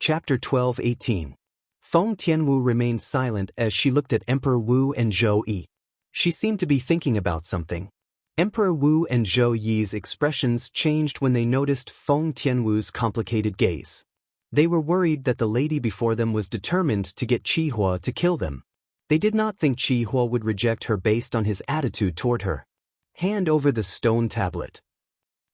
Chapter 12:18. Feng Tianwu remained silent as she looked at Emperor Wu and Zhou Yi. She seemed to be thinking about something. Emperor Wu and Zhou Yi's expressions changed when they noticed Feng Tianwu's complicated gaze. They were worried that the lady before them was determined to get Qihua to kill them. They did not think Qihua would reject her based on his attitude toward her. Hand over the stone tablet.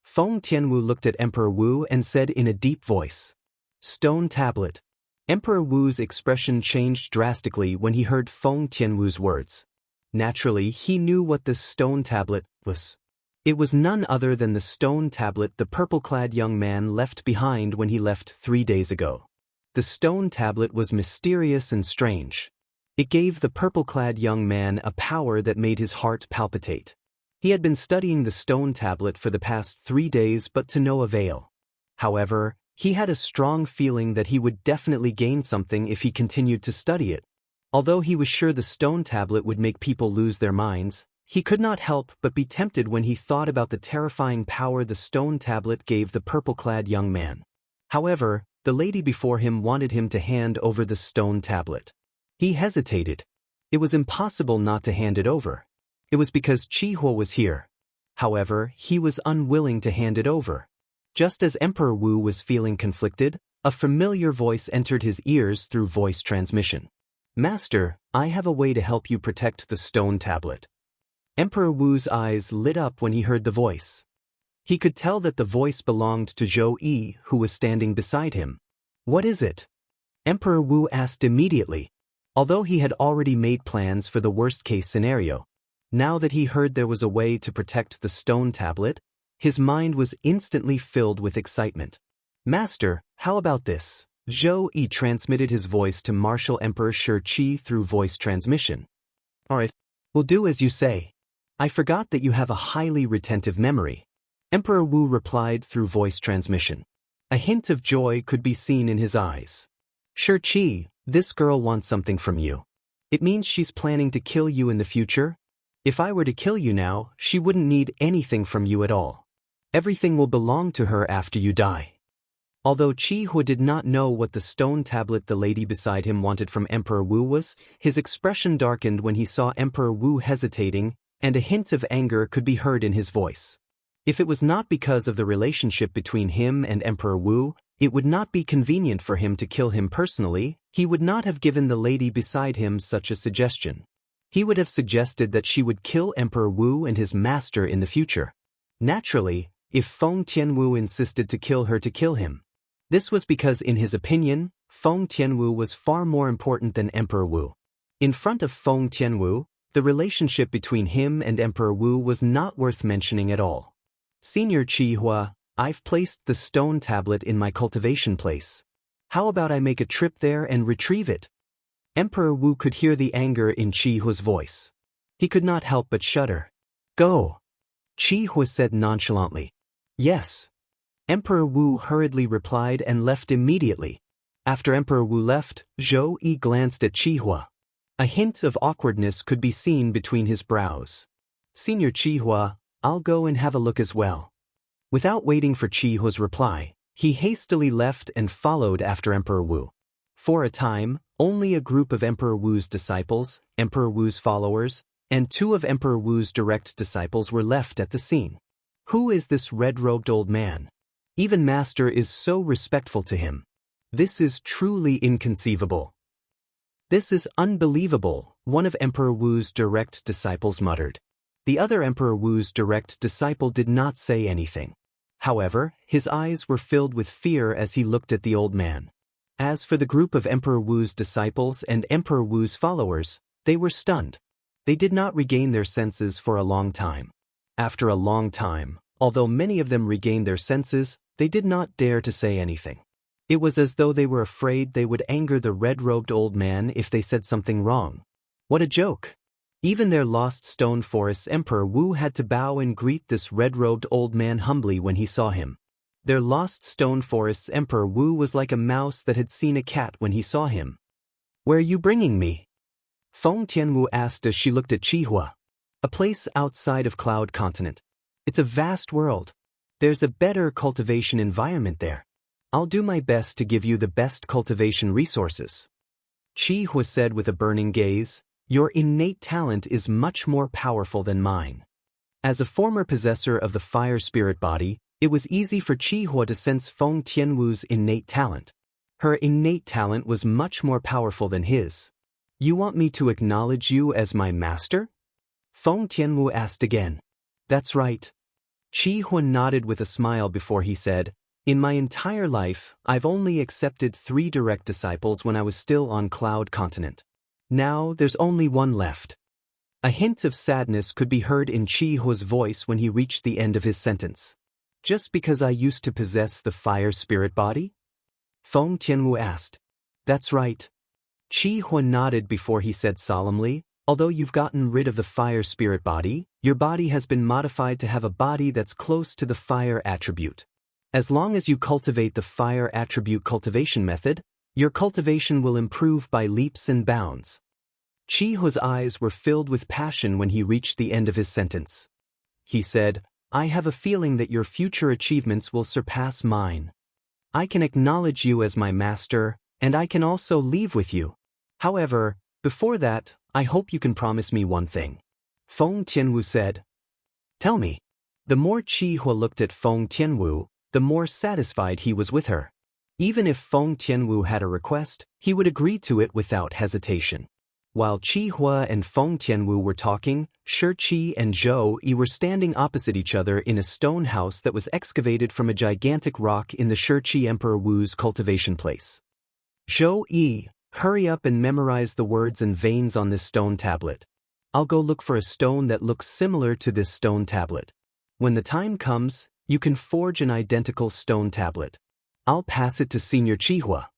Feng Tianwu looked at Emperor Wu and said in a deep voice, "Stone tablet." Emperor Wu's expression changed drastically when he heard Feng Tianwu's words. Naturally, he knew what this stone tablet was. It was none other than the stone tablet the purple-clad young man left behind when he left 3 days ago. The stone tablet was mysterious and strange. It gave the purple-clad young man a power that made his heart palpitate. He had been studying the stone tablet for the past 3 days but to no avail. However, he had a strong feeling that he would definitely gain something if he continued to study it. Although he was sure the stone tablet would make people lose their minds, he could not help but be tempted when he thought about the terrifying power the stone tablet gave the purple-clad young man. However, the lady before him wanted him to hand over the stone tablet. He hesitated. It was impossible not to hand it over. It was because Qihua was here. However, he was unwilling to hand it over. Just as Emperor Wu was feeling conflicted, a familiar voice entered his ears through voice transmission. "Master, I have a way to help you protect the stone tablet." Emperor Wu's eyes lit up when he heard the voice. He could tell that the voice belonged to Zhou Yi, who was standing beside him. "What is it?" Emperor Wu asked immediately. Although he had already made plans for the worst-case scenario, now that he heard there was a way to protect the stone tablet, his mind was instantly filled with excitement. "Master, how about this?" Zhou Yi transmitted his voice to Martial Emperor Shi Qi through voice transmission. "Alright, we'll do as you say. I forgot that you have a highly retentive memory." Emperor Wu replied through voice transmission. A hint of joy could be seen in his eyes. "Shi Qi, this girl wants something from you. It means she's planning to kill you in the future? If I were to kill you now, she wouldn't need anything from you at all. Everything will belong to her after you die." Although Qihua did not know what the stone tablet the lady beside him wanted from Emperor Wu was, his expression darkened when he saw Emperor Wu hesitating, and a hint of anger could be heard in his voice. If it was not because of the relationship between him and Emperor Wu, it would not be convenient for him to kill him personally. He would not have given the lady beside him such a suggestion. He would have suggested that she would kill Emperor Wu and his master in the future. Naturally, if Feng Tianwu insisted to kill her to kill him. This was because in his opinion, Feng Tianwu was far more important than Emperor Wu. In front of Feng Tianwu, the relationship between him and Emperor Wu was not worth mentioning at all. "Senior Qihua, I've placed the stone tablet in my cultivation place. How about I make a trip there and retrieve it?" Emperor Wu could hear the anger in Qihua's voice. He could not help but shudder. "Go," Qihua said nonchalantly. "Yes." Emperor Wu hurriedly replied and left immediately. After Emperor Wu left, Zhou Yi glanced at Qihua. A hint of awkwardness could be seen between his brows. "Senior Qihua, I'll go and have a look as well." Without waiting for Qihua's reply, he hastily left and followed after Emperor Wu. For a time, only a group of Emperor Wu's disciples, Emperor Wu's followers, and 2 of Emperor Wu's direct disciples were left at the scene. Who is this red-robed old man? Even Master is so respectful to him. This is truly inconceivable. "This is unbelievable," one of Emperor Wu's direct disciples muttered. The other Emperor Wu's direct disciple did not say anything. However, his eyes were filled with fear as he looked at the old man. As for the group of Emperor Wu's disciples and Emperor Wu's followers, they were stunned. They did not regain their senses for a long time. After a long time, although many of them regained their senses, they did not dare to say anything. It was as though they were afraid they would anger the red-robed old man if they said something wrong. What a joke! Even their Lost Stone Forest's Emperor Wu had to bow and greet this red-robed old man humbly when he saw him. Their Lost Stone Forest's Emperor Wu was like a mouse that had seen a cat when he saw him. "Where are you bringing me?" Feng Tianwu asked as she looked at Qihua. "A place outside of Cloud Continent. It's a vast world. There's a better cultivation environment there." I'll do my best to give you the best cultivation resources. Chi Hua said with a burning gaze, your innate talent is much more powerful than mine. As a former possessor of the fire spirit body, it was easy for Chi Hua to sense Feng Tianwu's innate talent. Her innate talent was much more powerful than his. You want me to acknowledge you as my master? Feng Tianwu asked again. That's right. Chi Hua nodded with a smile before he said, in my entire life, I've only accepted 3 direct disciples when I was still on Cloud Continent. Now, there's only one left. A hint of sadness could be heard in Chi Hua's voice when he reached the end of his sentence. Just because I used to possess the fire spirit body? Feng Tianwu asked. That's right. Chi Hua nodded before he said solemnly, although you've gotten rid of the fire spirit body, your body has been modified to have a body that's close to the fire attribute. As long as you cultivate the fire attribute cultivation method, your cultivation will improve by leaps and bounds. Chi Hua's eyes were filled with passion when he reached the end of his sentence. He said, I have a feeling that your future achievements will surpass mine. I can acknowledge you as my master, and I can also leave with you. However, before that, I hope you can promise me one thing. Feng Tianwu said. Tell me. The more Chi Hua looked at Feng Tianwu, the more satisfied he was with her. Even if Feng Tianwu had a request, he would agree to it without hesitation. While Chi Hua and Feng Tianwu were talking, Shi Qi and Zhou Yi were standing opposite each other in a stone house that was excavated from a gigantic rock in the Shi Qi Emperor Wu's cultivation place. Zhou Yi, hurry up and memorize the words and veins on this stone tablet. I'll go look for a stone that looks similar to this stone tablet. When the time comes, you can forge an identical stone tablet. I'll pass it to Senior Chi Hua.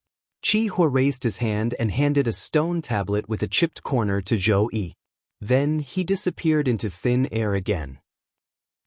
Chi Hua raised his hand and handed a stone tablet with a chipped corner to Zhou Yi. Then he disappeared into thin air again.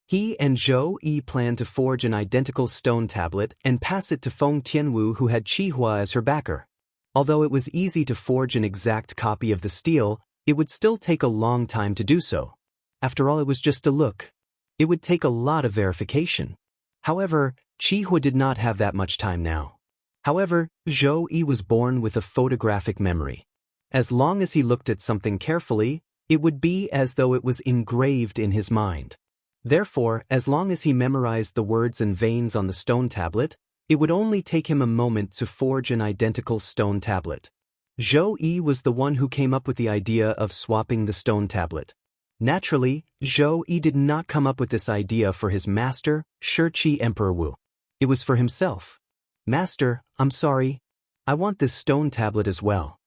He and Zhou Yi planned to forge an identical stone tablet and pass it to Feng Tianwu, who had Chi Hua as her backer. Although it was easy to forge an exact copy of the steel, it would still take a long time to do so. After all, it was just a look. It would take a lot of verification. However, Chi Hua did not have that much time now. However, Zhou Yi was born with a photographic memory. As long as he looked at something carefully, it would be as though it was engraved in his mind. Therefore, as long as he memorized the words and veins on the stone tablet, it would only take him a moment to forge an identical stone tablet. Zhou Yi was the one who came up with the idea of swapping the stone tablet. Naturally, Zhou Yi did not come up with this idea for his master, Shi Qi Emperor Wu. It was for himself. Master, I'm sorry. I want this stone tablet as well.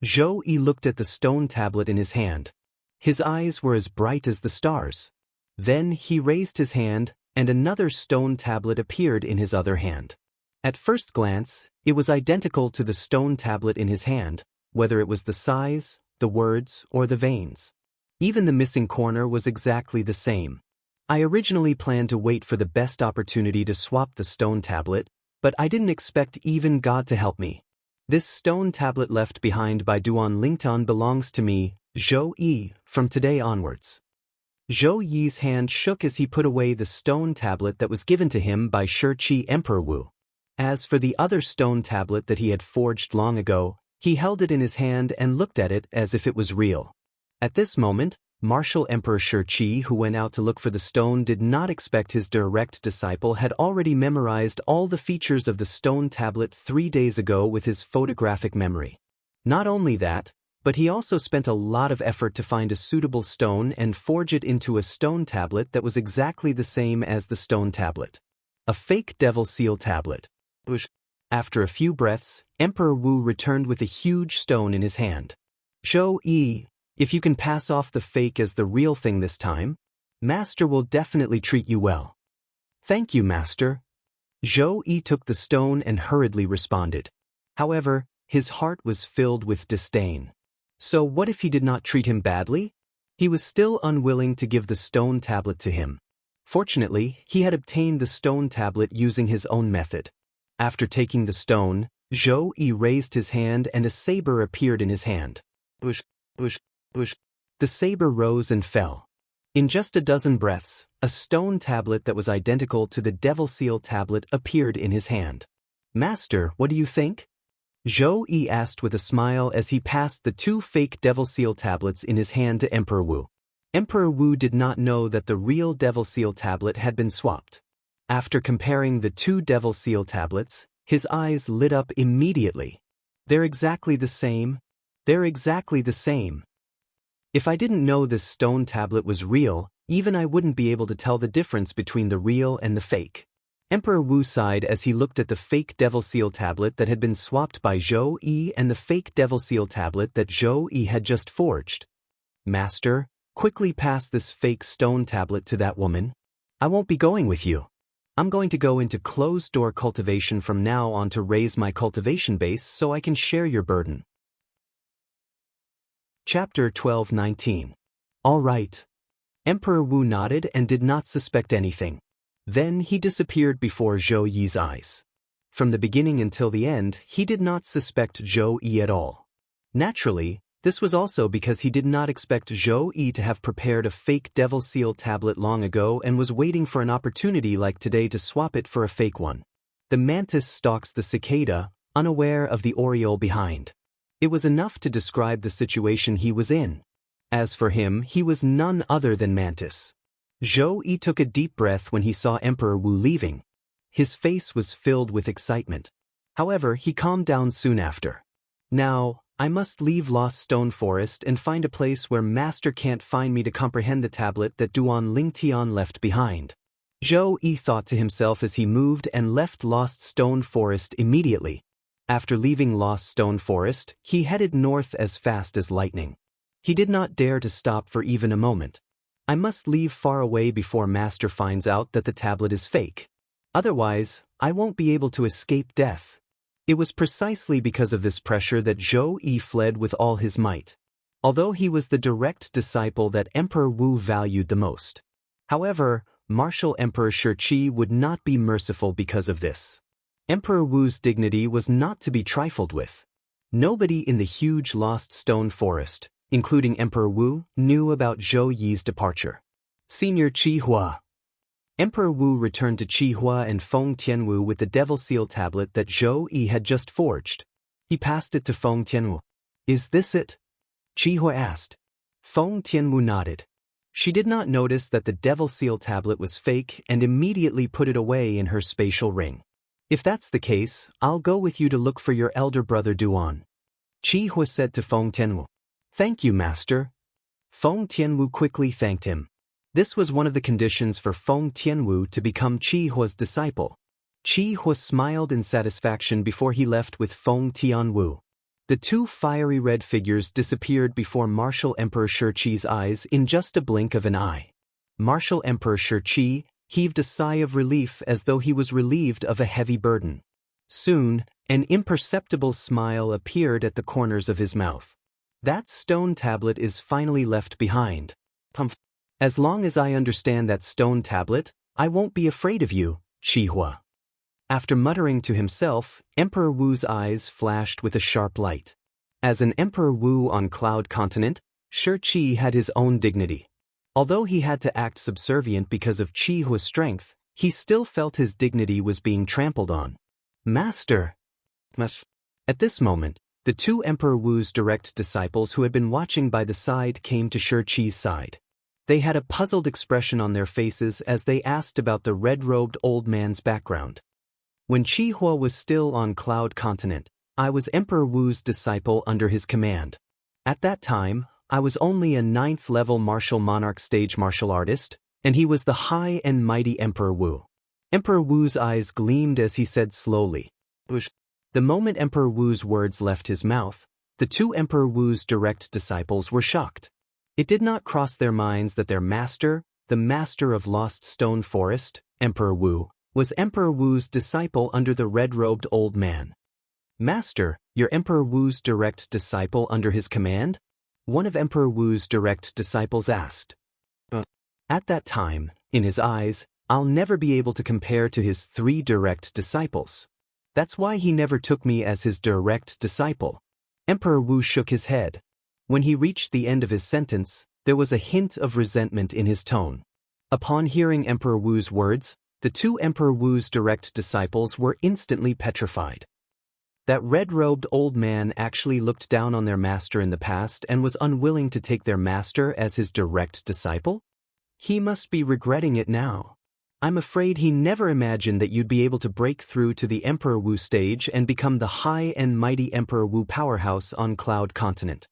Zhou Yi looked at the stone tablet in his hand. His eyes were as bright as the stars. Then he raised his hand, and another stone tablet appeared in his other hand. At first glance, it was identical to the stone tablet in his hand, whether it was the size, the words, or the veins. Even the missing corner was exactly the same. I originally planned to wait for the best opportunity to swap the stone tablet, but I didn't expect even God to help me. This stone tablet left behind by Duan Lingtan belongs to me, Zhou Yi, from today onwards. Zhou Yi's hand shook as he put away the stone tablet that was given to him by Shi Qi Emperor Wu. As for the other stone tablet that he had forged long ago, he held it in his hand and looked at it as if it was real. At this moment, Martial Emperor Shi Qi, who went out to look for the stone, did not expect his direct disciple had already memorized all the features of the stone tablet 3 days ago with his photographic memory. Not only that, but he also spent a lot of effort to find a suitable stone and forge it into a stone tablet that was exactly the same as the stone tablet. A fake devil seal tablet. After a few breaths, Emperor Wu returned with a huge stone in his hand. Zhou Yi, if you can pass off the fake as the real thing this time, Master will definitely treat you well. Thank you, Master. Zhou Yi took the stone and hurriedly responded. However, his heart was filled with disdain. So what if he did not treat him badly? He was still unwilling to give the stone tablet to him. Fortunately, he had obtained the stone tablet using his own method. After taking the stone, Zhou Yi raised his hand and a saber appeared in his hand. Bush. The saber rose and fell. In just a dozen breaths, a stone tablet that was identical to the devil seal tablet appeared in his hand. Master, what do you think? Zhou Yi asked with a smile as he passed the 2 fake Devil Seal tablets in his hand to Emperor Wu. Emperor Wu did not know that the real Devil Seal tablet had been swapped. After comparing the 2 Devil Seal tablets, his eyes lit up immediately. They're exactly the same. They're exactly the same. If I didn't know this stone tablet was real, even I wouldn't be able to tell the difference between the real and the fake. Emperor Wu sighed as he looked at the fake Devil Seal tablet that had been swapped by Zhou Yi and the fake Devil Seal tablet that Zhou Yi had just forged. Master, quickly pass this fake stone tablet to that woman. I won't be going with you. I'm going to go into closed-door cultivation from now on to raise my cultivation base so I can share your burden. Chapter 12:19. All right. Emperor Wu nodded and did not suspect anything. Then he disappeared before Zhou Yi's eyes. From the beginning until the end, he did not suspect Zhou Yi at all. Naturally, this was also because he did not expect Zhou Yi to have prepared a fake Devil Seal tablet long ago and was waiting for an opportunity like today to swap it for a fake one. The mantis stalks the cicada, unaware of the oriole behind. It was enough to describe the situation he was in. As for him, he was none other than Mantis. Zhou Yi took a deep breath when he saw Emperor Wu leaving. His face was filled with excitement. However, he calmed down soon after. Now, I must leave Lost Stone Forest and find a place where Master can't find me to comprehend the tablet that Duan Lingtian left behind. Zhou Yi thought to himself as he moved and left Lost Stone Forest immediately. After leaving Lost Stone Forest, he headed north as fast as lightning. He did not dare to stop for even a moment. I must leave far away before Master finds out that the tablet is fake. Otherwise, I won't be able to escape death. It was precisely because of this pressure that Zhou Yi fled with all his might. Although he was the direct disciple that Emperor Wu valued the most. However, Martial Emperor Shi would not be merciful because of this. Emperor Wu's dignity was not to be trifled with. Nobody in the huge Lost Stone Forest, including Emperor Wu, knew about Zhou Yi's departure. Senior Qihua. Emperor Wu returned to Qihua and Feng Tianwu with the Devil Seal tablet that Zhou Yi had just forged. He passed it to Feng Tianwu. Is this it? Qihua asked. Feng Tianwu nodded. She did not notice that the Devil Seal tablet was fake and immediately put it away in her spatial ring. If that's the case, I'll go with you to look for your elder brother Duan. Qihua said to Feng Tianwu. Thank you, Master. Feng Tianwu quickly thanked him. This was one of the conditions for Feng Tianwu to become Qihua's disciple. Qihua smiled in satisfaction before he left with Feng Tianwu. The 2 fiery red figures disappeared before Martial Emperor Shi's eyes in just a blink of an eye. Martial Emperor Shi heaved a sigh of relief as though he was relieved of a heavy burden. Soon, an imperceptible smile appeared at the corners of his mouth. That stone tablet is finally left behind. As long as I understand that stone tablet, I won't be afraid of you, Qihua. After muttering to himself, Emperor Wu's eyes flashed with a sharp light. As an Emperor Wu on Cloud Continent, Shi had his own dignity. Although he had to act subservient because of Qihua's strength, he still felt his dignity was being trampled on. Master! At this moment, the 2 Emperor Wu's direct disciples who had been watching by the side came to Shi's side. They had a puzzled expression on their faces as they asked about the red-robed old man's background. When Qihua was still on Cloud Continent, I was Emperor Wu's disciple under his command. At that time, I was only a 9th-level martial monarch stage martial artist, and he was the high and mighty Emperor Wu. Emperor Wu's eyes gleamed as he said slowly. The moment Emperor Wu's words left his mouth, the 2 Emperor Wu's direct disciples were shocked. It did not cross their minds that their master, the master of Lost Stone Forest, Emperor Wu, was Emperor Wu's disciple under the red-robed old man. Master, you're Emperor Wu's direct disciple under his command? One of Emperor Wu's direct disciples asked. At that time, in his eyes, I'll never be able to compare to his 3 direct disciples. That's why he never took me as his direct disciple. Emperor Wu shook his head. When he reached the end of his sentence, there was a hint of resentment in his tone. Upon hearing Emperor Wu's words, The two Emperor Wu's direct disciples were instantly petrified. That red-robed old man actually looked down on their master in the past and was unwilling to take their master as his direct disciple? He must be regretting it now. I'm afraid he never imagined that you'd be able to break through to the Emperor Wu stage and become the high and mighty Emperor Wu powerhouse on Cloud Continent.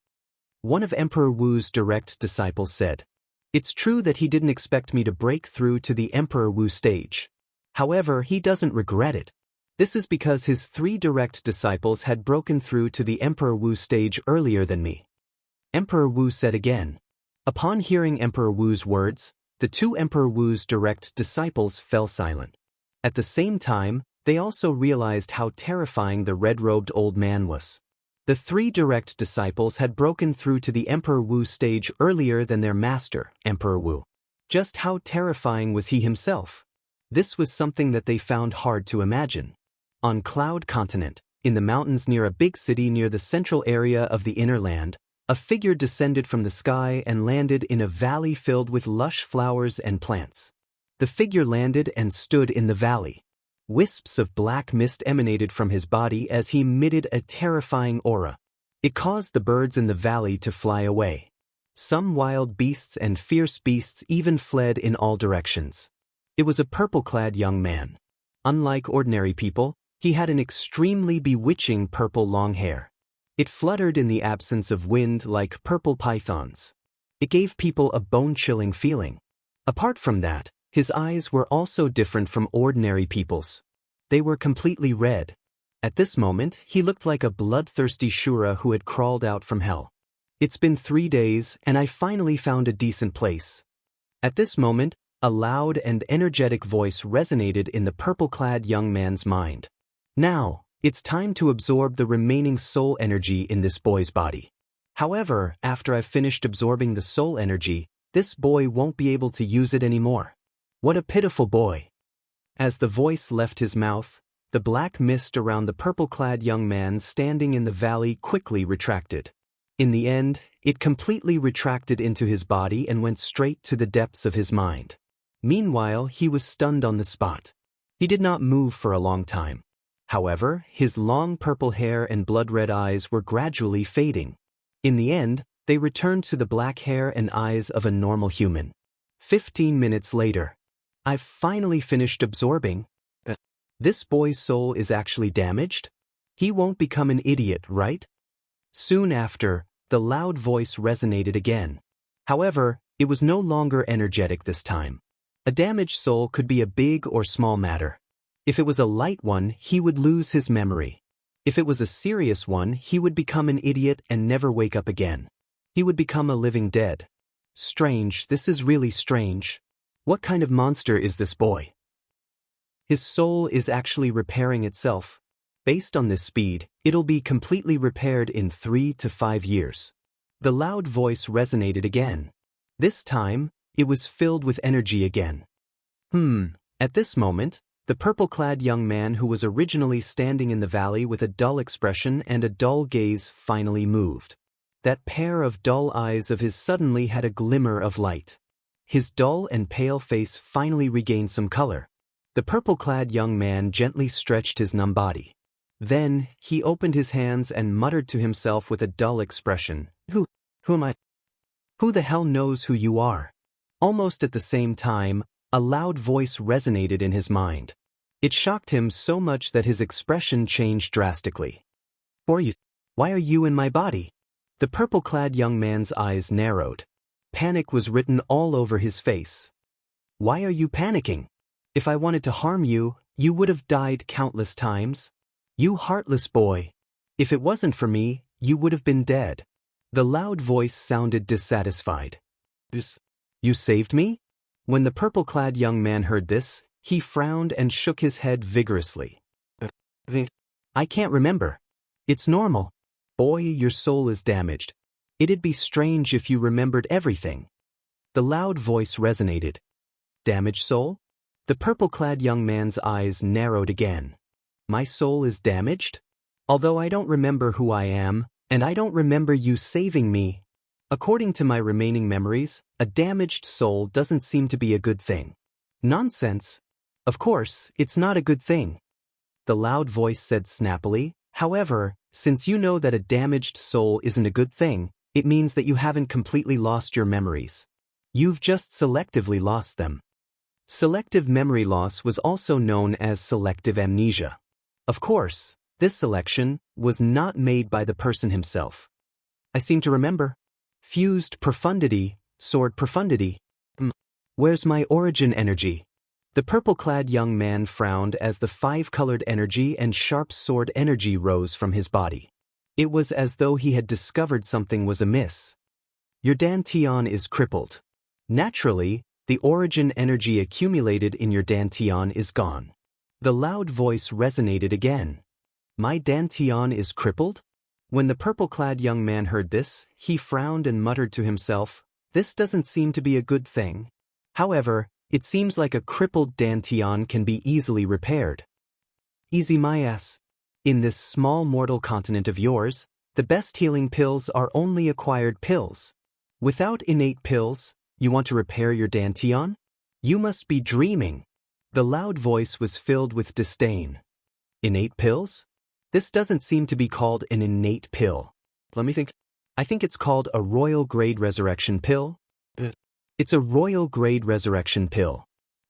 One of Emperor Wu's direct disciples said, "It's true that he didn't expect me to break through to the Emperor Wu stage. However, he doesn't regret it. This is because his 3 direct disciples had broken through to the Emperor Wu stage earlier than me." Emperor Wu said again. Upon hearing Emperor Wu's words, the 2 Emperor Wu's direct disciples fell silent. At the same time, they also realized how terrifying the red-robed old man was. The 3 direct disciples had broken through to the Emperor Wu stage earlier than their master, Emperor Wu. Just how terrifying was he himself? This was something that they found hard to imagine. On Cloud Continent, in the mountains near a big city near the central area of the inner land, a figure descended from the sky and landed in a valley filled with lush flowers and plants. The figure landed and stood in the valley. Wisps of black mist emanated from his body as he emitted a terrifying aura. It caused the birds in the valley to fly away. Some wild beasts and fierce beasts even fled in all directions. It was a purple-clad young man. Unlike ordinary people, he had an extremely bewitching purple long hair. It fluttered in the absence of wind like purple pythons. It gave people a bone-chilling feeling. Apart from that, his eyes were also different from ordinary people's. They were completely red. At this moment, he looked like a bloodthirsty Shura who had crawled out from hell. "It's been 3 days, and I finally found a decent place." At this moment, a loud and energetic voice resonated in the purple-clad young man's mind. "Now, it's time to absorb the remaining soul energy in this boy's body. However, after I've finished absorbing the soul energy, this boy won't be able to use it anymore. What a pitiful boy." As the voice left his mouth, the black mist around the purple-clad young man standing in the valley quickly retracted. In the end, it completely retracted into his body and went straight to the depths of his mind. Meanwhile, he was stunned on the spot. He did not move for a long time. However, his long purple hair and blood-red eyes were gradually fading. In the end, they returned to the black hair and eyes of a normal human. 15 minutes later. "I've finally finished absorbing. This boy's soul is actually damaged? He won't become an idiot, right?" Soon after, the loud voice resonated again. However, it was no longer energetic this time. A damaged soul could be a big or small matter. If it was a light one, he would lose his memory. If it was a serious one, he would become an idiot and never wake up again. He would become a living dead. Strange, this is really strange. What kind of monster is this boy? His soul is actually repairing itself. Based on this speed, it'll be completely repaired in 3 to 5 years. The loud voice resonated again. This time, it was filled with energy again. At this moment, the purple-clad young man who was originally standing in the valley with a dull expression and a dull gaze finally moved. That pair of dull eyes of his suddenly had a glimmer of light. His dull and pale face finally regained some color. The purple-clad young man gently stretched his numb body. Then, he opened his hands and muttered to himself with a dull expression, Who am I? Who the hell knows who you are?" Almost at the same time, a loud voice resonated in his mind. It shocked him so much that his expression changed drastically. Why are you in my body?" The purple-clad young man's eyes narrowed. Panic was written all over his face. "Why are you panicking? If I wanted to harm you, you would have died countless times. You heartless boy. If it wasn't for me, you would have been dead." The loud voice sounded dissatisfied. You saved me?" When the purple-clad young man heard this, he frowned and shook his head vigorously. "I can't remember. It's normal. Boy, your soul is damaged. It'd be strange if you remembered everything." The loud voice resonated. "Damaged soul?" The purple-clad young man's eyes narrowed again. "My soul is damaged? Although I don't remember who I am, and I don't remember you saving me. According to my remaining memories, a damaged soul doesn't seem to be a good thing." "Nonsense. Of course, it's not a good thing. The loud voice said snappily. However, since you know that a damaged soul isn't a good thing, it means that you haven't completely lost your memories. You've just selectively lost them. Selective memory loss was also known as selective amnesia. Of course, this selection was not made by the person himself. I seem to remember. Fused profundity, soared profundity. Where's my origin energy? The purple-clad young man frowned as the five-colored energy and sharp sword energy rose from his body. It was as though he had discovered something was amiss. Your dantian is crippled. Naturally, the origin energy accumulated in your dantian is gone. The loud voice resonated again. My dantian is crippled? When the purple-clad young man heard this, he frowned and muttered to himself, this doesn't seem to be a good thing. However, it seems like a crippled dantian can be easily repaired. Easy my ass. In this small mortal continent of yours, the best healing pills are only acquired pills. Without innate pills, you want to repair your dantian? You must be dreaming. The loud voice was filled with disdain. Innate pills? This doesn't seem to be called an innate pill. Let me think. I think it's called a royal grade resurrection pill. It's a royal grade resurrection pill.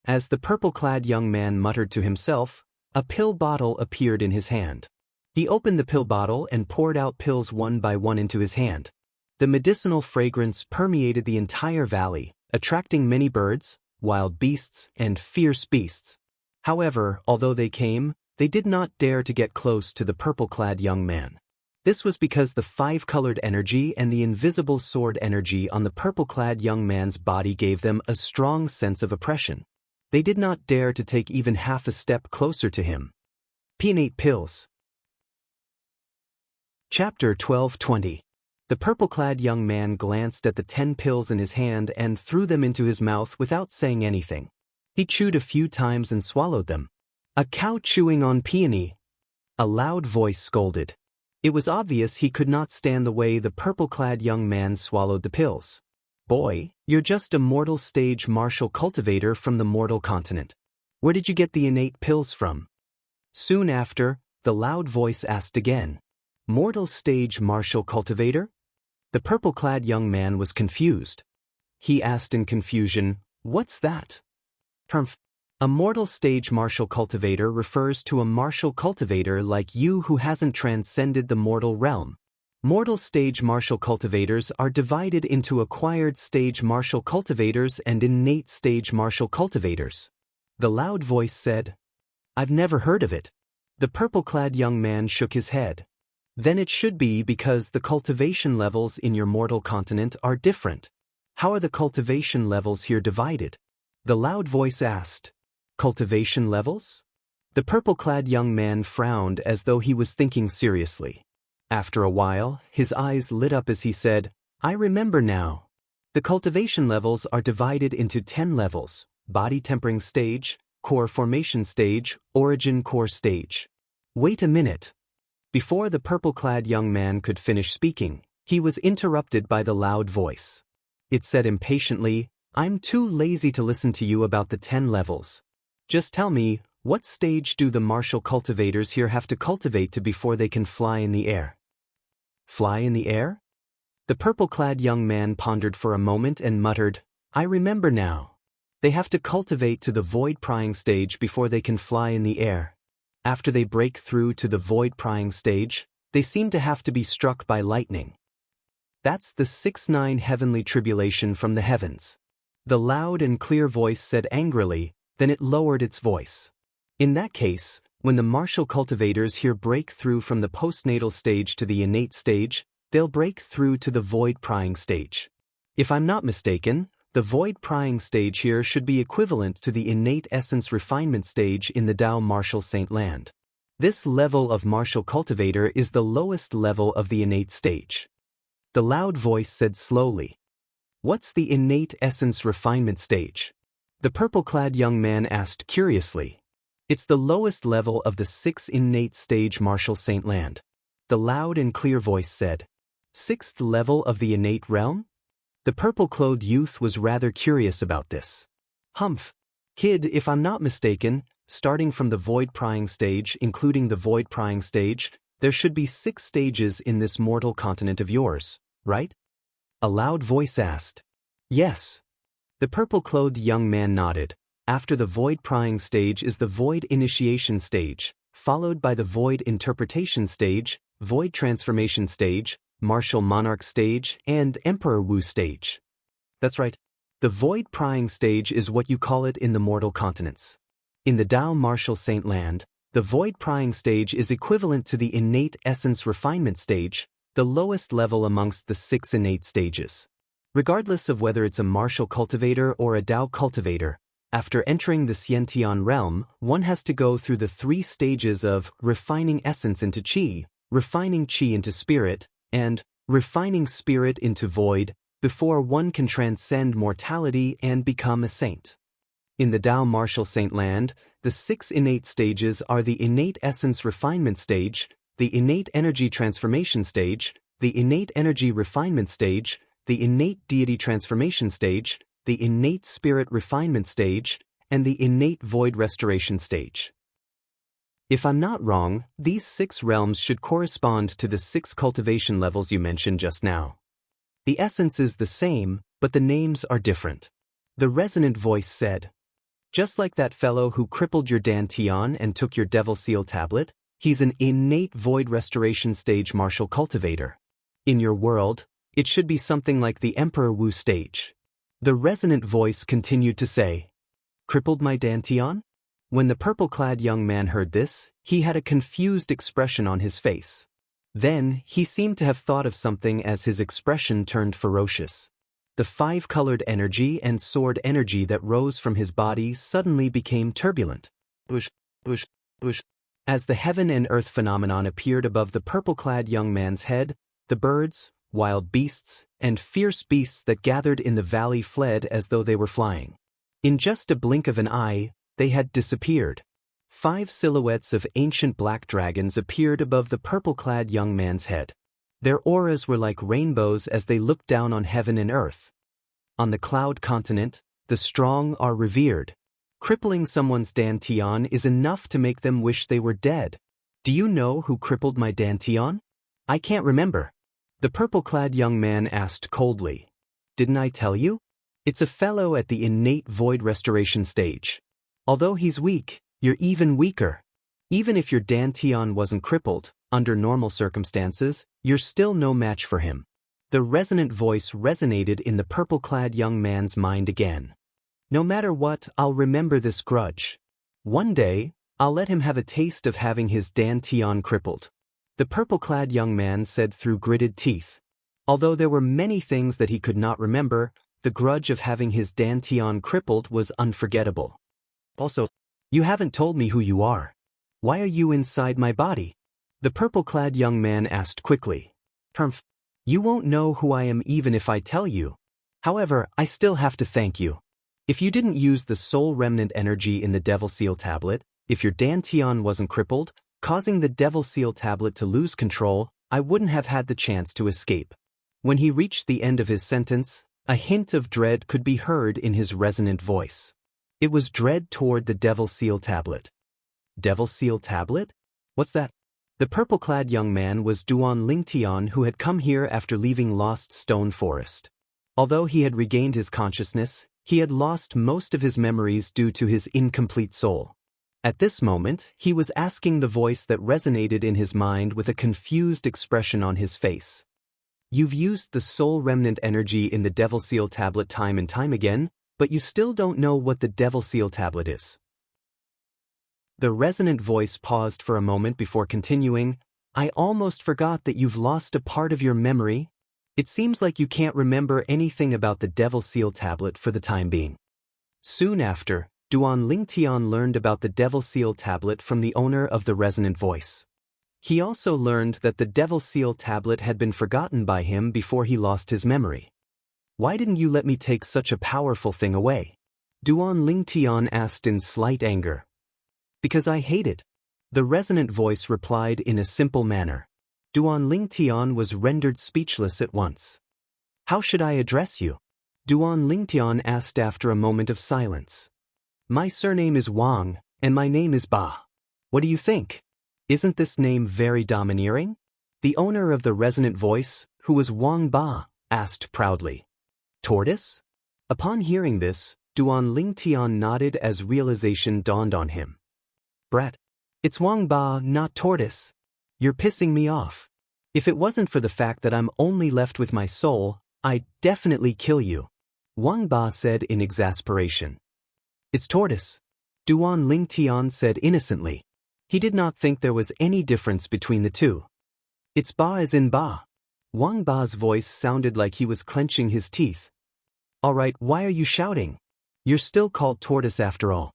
As the purple-clad young man muttered to himself, a pill bottle appeared in his hand. He opened the pill bottle and poured out pills one by one into his hand. The medicinal fragrance permeated the entire valley, attracting many birds, wild beasts, and fierce beasts. However, although they came, they did not dare to get close to the purple-clad young man. This was because the five-colored energy and the invisible sword energy on the purple-clad young man's body gave them a strong sense of oppression. They did not dare to take even half a step closer to him. Peanut pills. Chapter 12:20. The purple-clad young man glanced at the 10 pills in his hand and threw them into his mouth without saying anything. He chewed a few times and swallowed them. A cow chewing on peony. A loud voice scolded. It was obvious he could not stand the way the purple-clad young man swallowed the pills. Boy, you're just a mortal stage martial cultivator from the mortal continent. Where did you get the innate pills from? Soon after, the loud voice asked again. Mortal stage martial cultivator? The purple-clad young man was confused. He asked in confusion, what's that? A mortal stage martial cultivator refers to a martial cultivator like you who hasn't transcended the mortal realm. Mortal stage martial cultivators are divided into acquired stage martial cultivators and innate stage martial cultivators. The loud voice said, I've never heard of it. The purple-clad young man shook his head. Then it should be because the cultivation levels in your mortal continent are different. How are the cultivation levels here divided? The loud voice asked. Cultivation levels? The purple-clad young man frowned as though he was thinking seriously. After a while, his eyes lit up as he said, I remember now. The cultivation levels are divided into 10 levels: body tempering stage, core formation stage, origin core stage. Wait a minute. Before the purple-clad young man could finish speaking, he was interrupted by the loud voice. It said impatiently, I'm too lazy to listen to you about the 10 levels. Just tell me, what stage do the martial cultivators here have to cultivate to before they can fly in the air? Fly in the air? The purple-clad young man pondered for a moment and muttered, I remember now. They have to cultivate to the void-prying stage before they can fly in the air. After they break through to the void-prying stage, they seem to have to be struck by lightning. That's the 6-9 heavenly tribulation from the heavens. The loud and clear voice said angrily, then it lowered its voice. In that case, when the martial cultivators here break through from the postnatal stage to the innate stage, they'll break through to the void-prying stage. If I'm not mistaken, the void-prying stage here should be equivalent to the innate essence refinement stage in the Tao martial saint land. This level of martial cultivator is the lowest level of the innate stage. The loud voice said slowly, What's the innate essence refinement stage? The purple-clad young man asked curiously. It's the lowest level of the 6 innate stage martial saint land. The loud and clear voice said, 6th level of the innate realm? The purple-clothed youth was rather curious about this. Humph. Kid, if I'm not mistaken, starting from the void prying stage, including the void prying stage, there should be 6 stages in this mortal continent of yours, right? A loud voice asked. Yes. The purple-clothed young man nodded. After the void prying stage is the void initiation stage, followed by the void interpretation stage, void transformation stage, martial monarch stage, and emperor Wu stage. That's right. The void prying stage is what you call it in the mortal continents. In the Tao martial saint land, the void prying stage is equivalent to the innate essence refinement stage, the lowest level amongst the 6 innate stages. Regardless of whether it's a martial cultivator or a Tao cultivator, after entering the Xiantian realm, one has to go through the 3 stages of refining essence into qi, refining qi into spirit, and refining spirit into void, before one can transcend mortality and become a saint. In the Tao martial saint land, the 6 innate stages are the innate essence refinement stage, the innate energy transformation stage, the innate energy refinement stage, the innate deity transformation stage, the innate spirit refinement stage, and the innate void restoration stage. If I'm not wrong, these 6 realms should correspond to the 6 cultivation levels you mentioned just now. The essence is the same, but the names are different. The resonant voice said. Just like that fellow who crippled your dantian and took your devil seal tablet, he's an innate void restoration stage martial cultivator. In your world, it should be something like the Emperor Wu stage. The resonant voice continued to say, crippled my dantian? When the purple-clad young man heard this, he had a confused expression on his face. Then, he seemed to have thought of something as his expression turned ferocious. The 5-colored energy and sword energy that rose from his body suddenly became turbulent. Bush, bush, bush. As the heaven and earth phenomenon appeared above the purple-clad young man's head, the birds, wild beasts, and fierce beasts that gathered in the valley fled as though they were flying. In just a blink of an eye, they had disappeared. 5 silhouettes of ancient black dragons appeared above the purple-clad young man's head. Their auras were like rainbows as they looked down on heaven and earth. On the cloud continent, the strong are revered. Crippling someone's dantian is enough to make them wish they were dead. Do you know who crippled my dantian? I can't remember. The purple-clad young man asked coldly. Didn't I tell you? It's a fellow at the innate void restoration stage. Although he's weak, you're even weaker. Even if your dantian wasn't crippled, under normal circumstances, you're still no match for him. The resonant voice resonated in the purple-clad young man's mind again. No matter what, I'll remember this grudge. One day, I'll let him have a taste of having his dantian crippled. The purple-clad young man said through gritted teeth. Although there were many things that he could not remember, the grudge of having his dantian crippled was unforgettable. Also, you haven't told me who you are. Why are you inside my body? The purple-clad young man asked quickly. Humph. You won't know who I am even if I tell you. However, I still have to thank you. If you didn't use the soul remnant energy in the Devil Seal tablet, if your dantian wasn't crippled, causing the Devil Seal tablet to lose control, I wouldn't have had the chance to escape. When he reached the end of his sentence, a hint of dread could be heard in his resonant voice. It was dread toward the Devil Seal tablet. Devil Seal tablet? What's that? The purple-clad young man was Duan Lingtian, who had come here after leaving Lost Stone Forest. Although he had regained his consciousness, he had lost most of his memories due to his incomplete soul. At this moment, he was asking the voice that resonated in his mind with a confused expression on his face. You've used the soul remnant energy in the Devil Seal tablet time and time again, but you still don't know what the Devil Seal tablet is. The resonant voice paused for a moment before continuing. I almost forgot that you've lost a part of your memory. It seems like you can't remember anything about the Devil Seal tablet for the time being. Soon after, Duan Lingtian learned about the Devil Seal tablet from the owner of the resonant voice. He also learned that the Devil Seal tablet had been forgotten by him before he lost his memory. Why didn't you let me take such a powerful thing away? Duan Lingtian asked in slight anger. Because I hate it. The resonant voice replied in a simple manner. Duan Lingtian was rendered speechless at once. How should I address you? Duan Lingtian asked after a moment of silence. My surname is Wang, and my name is Ba. What do you think? Isn't this name very domineering? The owner of the resonant voice, who was Wang Ba, asked proudly. Tortoise? Upon hearing this, Duan Lingtian nodded as realization dawned on him. Brat, it's Wang Ba, not Tortoise. You're pissing me off. If it wasn't for the fact that I'm only left with my soul, I'd definitely kill you. Wang Ba said in exasperation. It's Tortoise. Duan Lingtian said innocently. He did not think there was any difference between the two. It's Ba as in Ba. Wang Ba's voice sounded like he was clenching his teeth. All right, why are you shouting? You're still called Tortoise after all.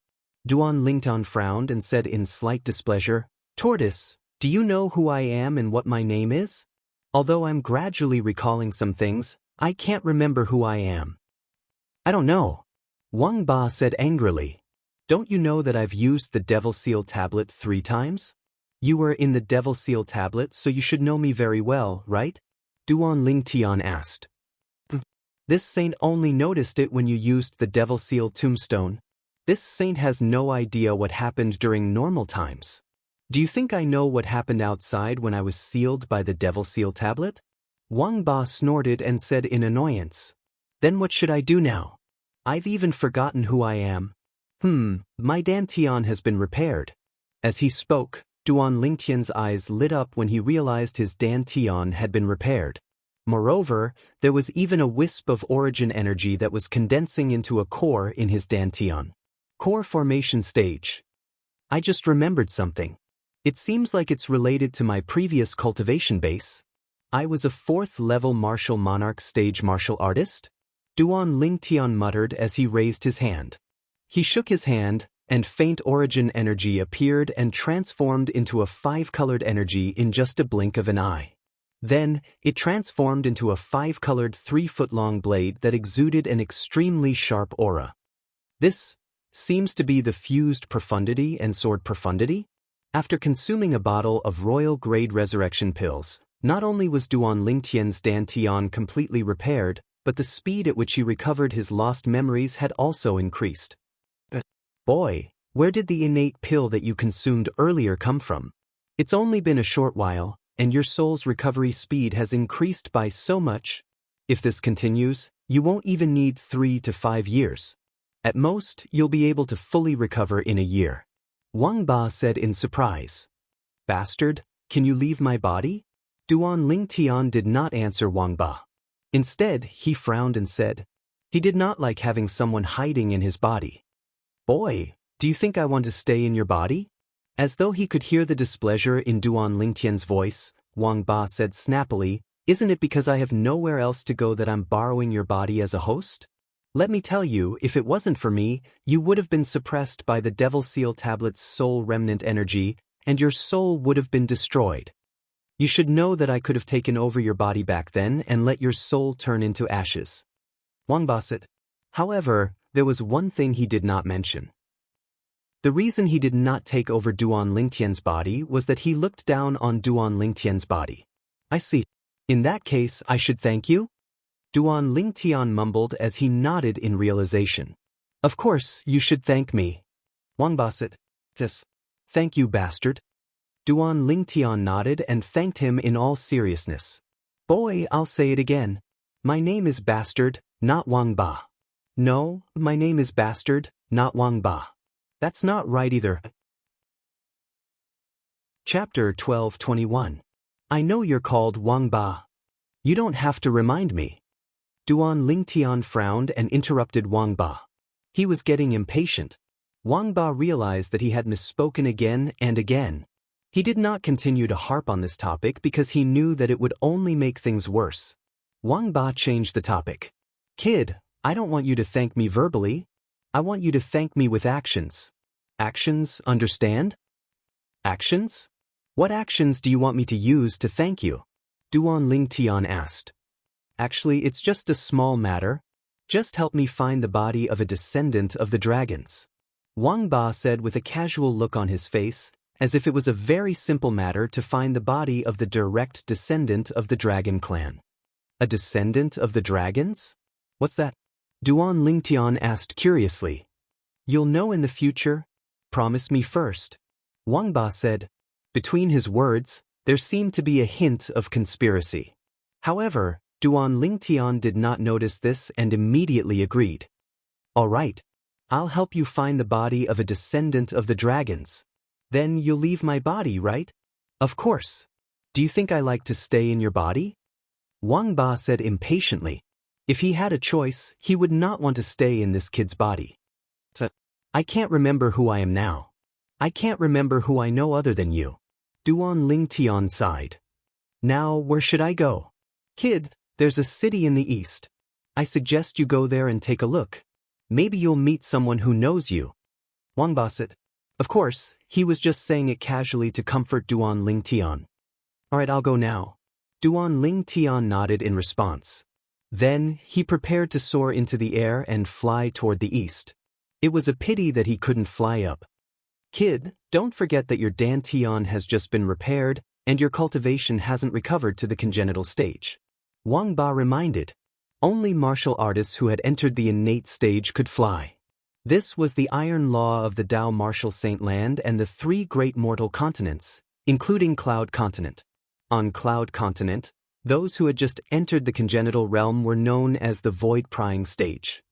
Duan Lingtian frowned and said in slight displeasure, Tortoise, do you know who I am and what my name is? Although I'm gradually recalling some things, I can't remember who I am. I don't know. Wang Ba said angrily. Don't you know that I've used the Devil Seal tablet 3 times? You were in the Devil Seal tablet, so you should know me very well, right? Duan Lingtian asked. This saint only noticed it when you used the Devil Seal tombstone. This saint has no idea what happened during normal times. Do you think I know what happened outside when I was sealed by the Devil Seal tablet? Wang Ba snorted and said in annoyance. Then what should I do now? I've even forgotten who I am. My dantian has been repaired. As he spoke, Duan Lingtian's eyes lit up when he realized his dantian had been repaired. Moreover, there was even a wisp of origin energy that was condensing into a core in his dantian. Core formation stage. I just remembered something. It seems like it's related to my previous cultivation base. I was a 4th level martial monarch stage martial artist? Duan Lingtian muttered as he raised his hand. He shook his hand, and faint origin energy appeared and transformed into a 5-colored energy in just a blink of an eye. Then, it transformed into a 5-colored 3-foot-long blade that exuded an extremely sharp aura. This seems to be the fused profundity and sword profundity? After consuming a bottle of royal-grade resurrection pills, not only was Duan Lingtian's dantian completely repaired, but the speed at which he recovered his lost memories had also increased. Boy, where did the innate pill that you consumed earlier come from? It's only been a short while, and your soul's recovery speed has increased by so much. If this continues, you won't even need 3 to 5 years. At most, you'll be able to fully recover in a year. Wang Ba said in surprise. Bastard, can you leave my body? Duan Lingtian did not answer Wang Ba. Instead, he frowned and said, he did not like having someone hiding in his body. Boy, do you think I want to stay in your body? As though he could hear the displeasure in Duan Lingtian's voice, Wang Ba said snappily, isn't it because I have nowhere else to go that I'm borrowing your body as a host? Let me tell you, if it wasn't for me, you would have been suppressed by the Devil Seal tablet's soul remnant energy, and your soul would have been destroyed. You should know that I could have taken over your body back then and let your soul turn into ashes. Wang Ba said. However, there was one thing he did not mention. The reason he did not take over Duan Lingtian's body was that he looked down on Duan Lingtian's body. I see. In that case, I should thank you? Duan Lingtian mumbled as he nodded in realization. Of course, you should thank me. Wang Ba said. Yes. Thank you, bastard. Duan Lingtian nodded and thanked him in all seriousness. Boy, I'll say it again. My name is Bastard, not Wang Ba. No, my name is Bastard, not Wang Ba. That's not right either. Chapter 1221. I know you're called Wang Ba. You don't have to remind me. Duan Lingtian frowned and interrupted Wang Ba. He was getting impatient. Wang Ba realized that he had misspoken again and again. He did not continue to harp on this topic because he knew that it would only make things worse. Wang Ba changed the topic. Kid, I don't want you to thank me verbally. I want you to thank me with actions. Actions, understand? Actions? What actions do you want me to use to thank you? Duan Lingtian asked. Actually, it's just a small matter. Just help me find the body of a descendant of the dragons. Wang Ba said with a casual look on his face, as if it was a very simple matter to find the body of the direct descendant of the dragon clan. A descendant of the dragons? What's that? Duan Lingtian asked curiously. You'll know in the future. Promise me first. Wang Ba said. Between his words, there seemed to be a hint of conspiracy. However, Duan Lingtian did not notice this and immediately agreed. All right. I'll help you find the body of a descendant of the dragons. Then you'll leave my body, right? Of course. Do you think I like to stay in your body? Wang Ba said impatiently. If he had a choice, he would not want to stay in this kid's body. I can't remember who I am now. I can't remember who I know other than you. Duan Lingtian sighed. Now, where should I go? Kid, there's a city in the east. I suggest you go there and take a look. Maybe you'll meet someone who knows you. Wang Ba said. Of course, he was just saying it casually to comfort Duan Lingtian. All right, I'll go now. Duan Lingtian nodded in response. Then, he prepared to soar into the air and fly toward the east. It was a pity that he couldn't fly up. Kid, don't forget that your dantian has just been repaired and your cultivation hasn't recovered to the congenital stage. Wang Ba reminded. Only martial artists who had entered the innate stage could fly. This was the iron law of the Tao martial Saint Land and the 3 great mortal continents, including Cloud Continent. On Cloud Continent, those who had just entered the congenital realm were known as the void prying stage.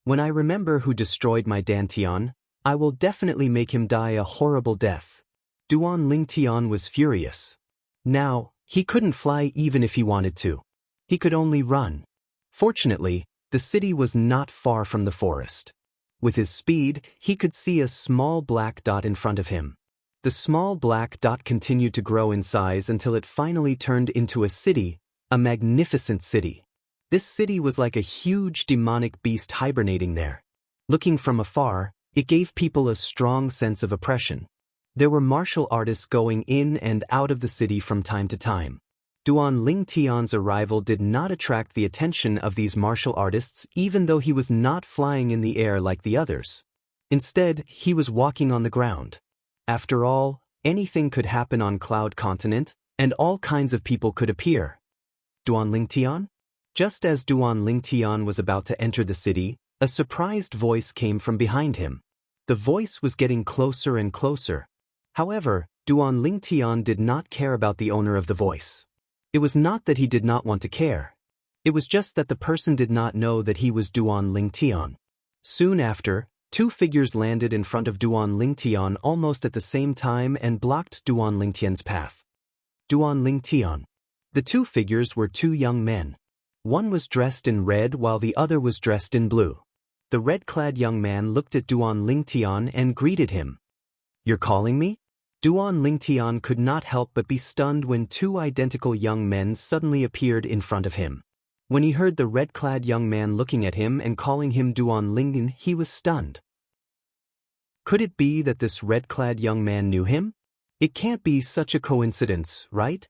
When I remember who destroyed my dantian, I will definitely make him die a horrible death. Duan Lingtian was furious. Now, he couldn't fly even if he wanted to. He could only run. Fortunately, the city was not far from the forest. With his speed, he could see a small black dot in front of him. The small black dot continued to grow in size until it finally turned into a city, a magnificent city. This city was like a huge demonic beast hibernating there. Looking from afar, it gave people a strong sense of oppression. There were martial artists going in and out of the city from time to time. Duan Lingtian's arrival did not attract the attention of these martial artists even though he was not flying in the air like the others. Instead, he was walking on the ground. After all, anything could happen on Cloud Continent, and all kinds of people could appear. Duan Lingtian? Just as Duan Lingtian was about to enter the city, a surprised voice came from behind him. The voice was getting closer and closer. However, Duan Lingtian did not care about the owner of the voice. It was not that he did not want to care. It was just that the person did not know that he was Duan Lingtian. Soon after, 2 figures landed in front of Duan Lingtian almost at the same time and blocked Duan Lingtian's path. Duan Lingtian. The 2 figures were 2 young men. One was dressed in red while the other was dressed in blue. The red-clad young man looked at Duan Lingtian and greeted him. You're calling me? Duan Lingtian could not help but be stunned when 2 identical young men suddenly appeared in front of him. When he heard the red-clad young man looking at him and calling him Duan Lingtian, he was stunned. Could it be that this red-clad young man knew him? It can't be such a coincidence, right?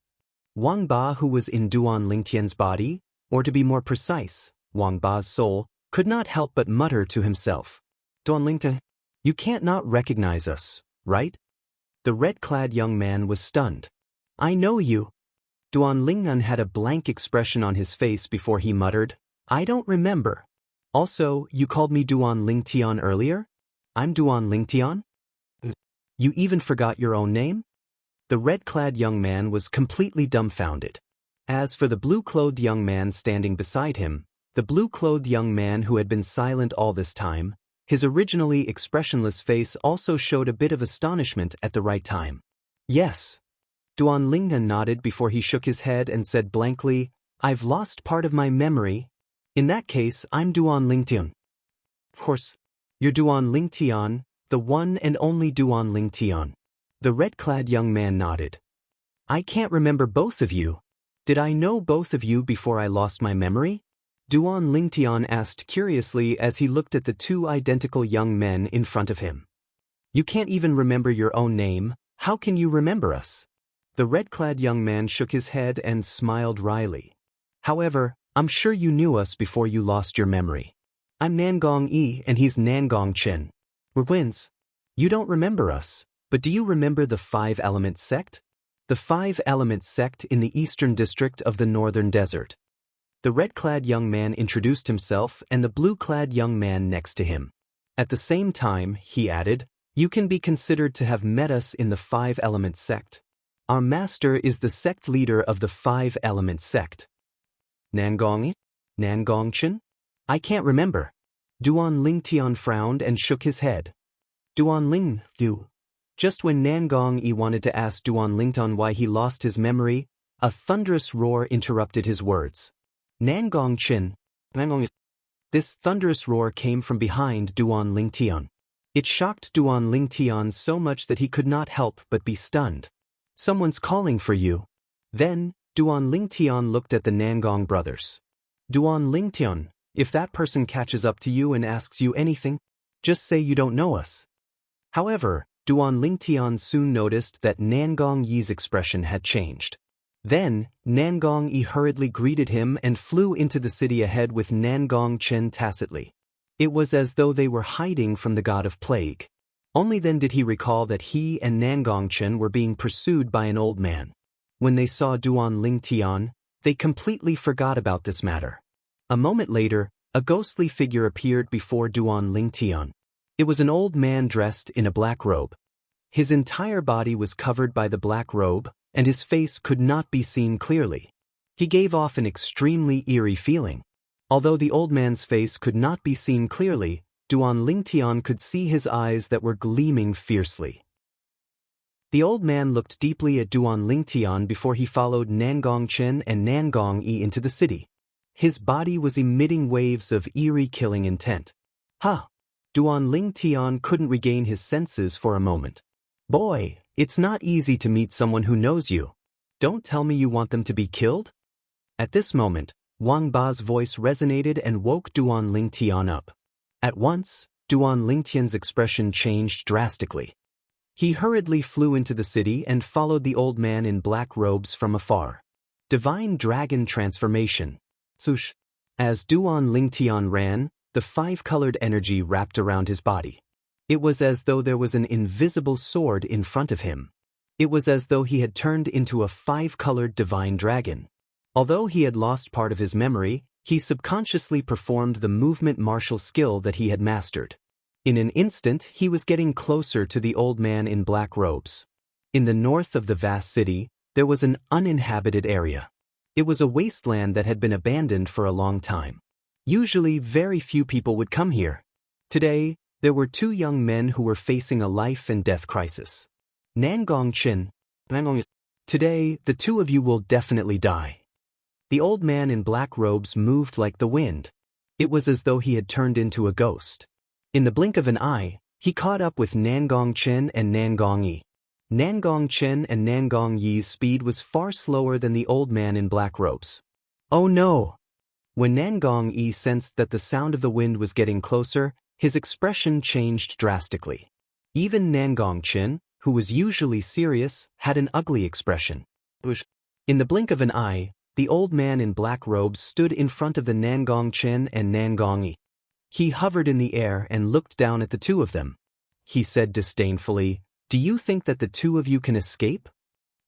Wang Ba, who was in Duan Lingtian's body, or to be more precise, Wang Ba's soul, could not help but mutter to himself. Duan Lingtian, you can't not recognize us, right? The red-clad young man was stunned. I know you. Duan Lingtian had a blank expression on his face before he muttered, I don't remember. Also, you called me Duan Lingtian earlier? I'm Duan Lingtian? You even forgot your own name? The red-clad young man was completely dumbfounded. As for the blue-clothed young man standing beside him, the blue-clothed young man who had been silent all this time, his originally expressionless face also showed a bit of astonishment at the right time. Yes. Duan Lingtian nodded before he shook his head and said blankly, I've lost part of my memory. In that case, I'm Duan Lingtian. Of course, you're Duan Lingtian, the one and only Duan Lingtian. The red-clad young man nodded. I can't remember both of you. Did I know both of you before I lost my memory? Duan Lingtian asked curiously as he looked at the 2 identical young men in front of him. You can't even remember your own name, how can you remember us? The red-clad young man shook his head and smiled wryly. However, I'm sure you knew us before you lost your memory. I'm Nangong Yi and he's Nangong Chen. We're twins. You don't remember us, but do you remember the 5-element sect? The 5-element sect in the eastern district of the northern desert. The red-clad young man introduced himself and the blue-clad young man next to him. At the same time, he added, you can be considered to have met us in the Five-Element sect. Our master is the sect leader of the Five-Element sect. Nangong? Nangongchen? I can't remember. Duan Lingtian frowned and shook his head. Duan Ling, you. Just when Nangong Yi wanted to ask Duan Lingtian why he lost his memory, a thunderous roar interrupted his words. Nangong Chin. This thunderous roar came from behind Duan Lingtian. It shocked Duan Lingtian so much that he could not help but be stunned. Someone's calling for you. Then, Duan Lingtian looked at the Nangong brothers. Duan Lingtian, if that person catches up to you and asks you anything, just say you don't know us. However, Duan Lingtian soon noticed that Nangong Yi's expression had changed. Then, Nangong Yi hurriedly greeted him and flew into the city ahead with Nangong Chen tacitly. It was as though they were hiding from the god of plague. Only then did he recall that he and Nangong Chen were being pursued by an old man. When they saw Duan Lingtian, they completely forgot about this matter. A moment later, a ghostly figure appeared before Duan Lingtian. It was an old man dressed in a black robe. His entire body was covered by the black robe, and his face could not be seen clearly. He gave off an extremely eerie feeling. Although the old man's face could not be seen clearly, Duan Lingtian could see his eyes that were gleaming fiercely. The old man looked deeply at Duan Lingtian before he followed Nangong Chen and Nangong Yi into the city. His body was emitting waves of eerie killing intent. Duan Lingtian couldn't regain his senses for a moment. Boy, it's not easy to meet someone who knows you. Don't tell me you want them to be killed? At this moment, Wang Ba's voice resonated and woke Duan Lingtian up. At once, Duan Lingtian's expression changed drastically. He hurriedly flew into the city and followed the old man in black robes from afar. Divine Dragon Transformation. Sush. As Duan Lingtian ran, the five-colored energy wrapped around his body. It was as though there was an invisible sword in front of him. It was as though he had turned into a five-colored divine dragon. Although he had lost part of his memory, he subconsciously performed the movement martial skill that he had mastered. In an instant, he was getting closer to the old man in black robes. In the north of the vast city, there was an uninhabited area. It was a wasteland that had been abandoned for a long time. Usually, very few people would come here. Today, there were two young men who were facing a life and death crisis. Nangong Chen. Today, the two of you will definitely die. The old man in black robes moved like the wind. It was as though he had turned into a ghost. In the blink of an eye, he caught up with Nangong Chen and Nangong Yi. Nangong Chen and Nangong Yi's speed was far slower than the old man in black robes. Oh no! When Nangong Yi sensed that the sound of the wind was getting closer, his expression changed drastically. Even Nangong Chen, who was usually serious, had an ugly expression. In the blink of an eye, the old man in black robes stood in front of the Nangong Chen and Nangong Yi. He hovered in the air and looked down at the two of them. He said disdainfully, "Do you think that the two of you can escape?"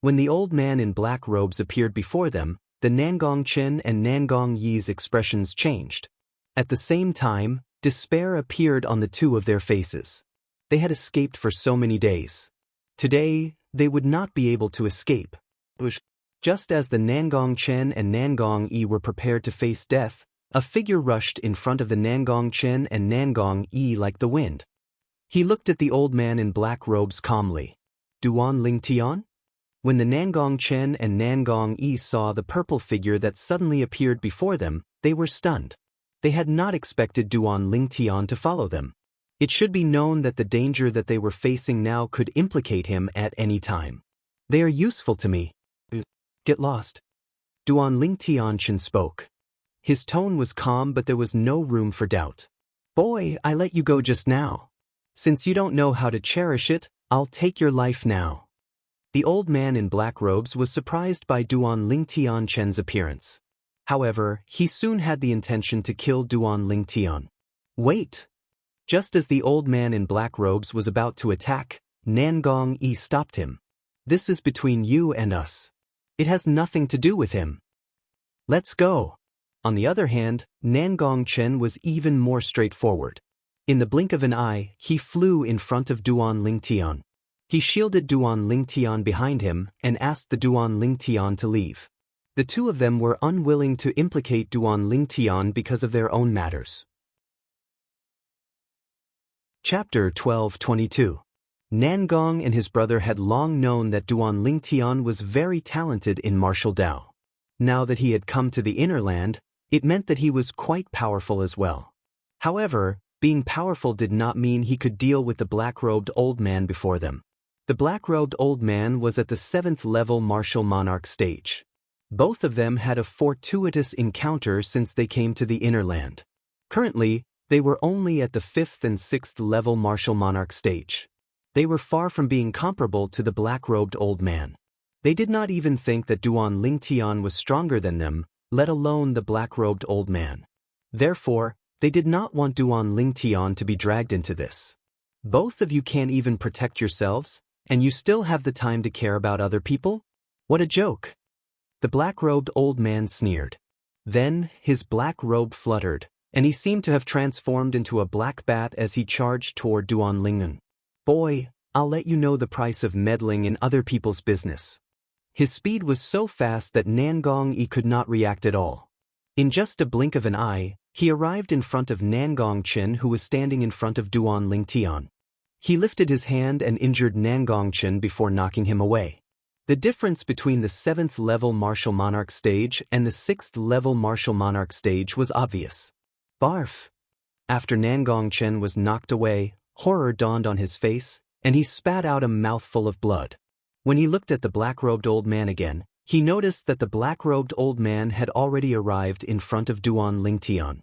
When the old man in black robes appeared before them, the Nangong Chen and Nangong Yi's expressions changed. At the same time, despair appeared on the two of their faces. They had escaped for so many days. Today, they would not be able to escape. Just as the Nangong Chen and Nangong Yi were prepared to face death, a figure rushed in front of the Nangong Chen and Nangong Yi like the wind. He looked at the old man in black robes calmly. Duan Lingtian? When the Nangong Chen and Nangong Yi saw the purple figure that suddenly appeared before them, they were stunned. They had not expected Duan Lingtian to follow them. It should be known that the danger that they were facing now could implicate him at any time. They are useful to me. Get lost. Duan Lingtian spoke. His tone was calm, but there was no room for doubt. Boy, I let you go just now. Since you don't know how to cherish it, I'll take your life now. The old man in black robes was surprised by Duan Lingtian's appearance. However, he soon had the intention to kill Duan Lingtian. Wait! Just as the old man in black robes was about to attack, Nangong Yi stopped him. This is between you and us. It has nothing to do with him. Let's go. On the other hand, Nangong Chen was even more straightforward. In the blink of an eye, he flew in front of Duan Lingtian. He shielded Duan Lingtian behind him and asked the Duan Lingtian to leave. The two of them were unwilling to implicate Duan Lingtian because of their own matters. Chapter 12:22. Nangong and his brother had long known that Duan Lingtian was very talented in martial Dao. Now that he had come to the inner land, it meant that he was quite powerful as well. However, being powerful did not mean he could deal with the black-robed old man before them. The black-robed old man was at the 7th level martial monarch stage. Both of them had a fortuitous encounter since they came to the inner land. Currently, they were only at the 5th and 6th level martial monarch stage. They were far from being comparable to the black-robed old man. They did not even think that Duan Lingtian was stronger than them, let alone the black-robed old man. Therefore, they did not want Duan Lingtian to be dragged into this. Both of you can't even protect yourselves, and you still have the time to care about other people? What a joke! The black-robed old man sneered. Then, his black robe fluttered, and he seemed to have transformed into a black bat as he charged toward Duan Lingtian. Boy, I'll let you know the price of meddling in other people's business. His speed was so fast that Nangong-yi could not react at all. In just a blink of an eye, he arrived in front of Nangong-chen, who was standing in front of Duan Lingtian. He lifted his hand and injured Nangong-chen before knocking him away. The difference between the 7th level martial monarch stage and the 6th level martial monarch stage was obvious. Barf! After Nangong-chen was knocked away, horror dawned on his face, and he spat out a mouthful of blood. When he looked at the black-robed old man again, he noticed that the black-robed old man had already arrived in front of Duan Lingtian.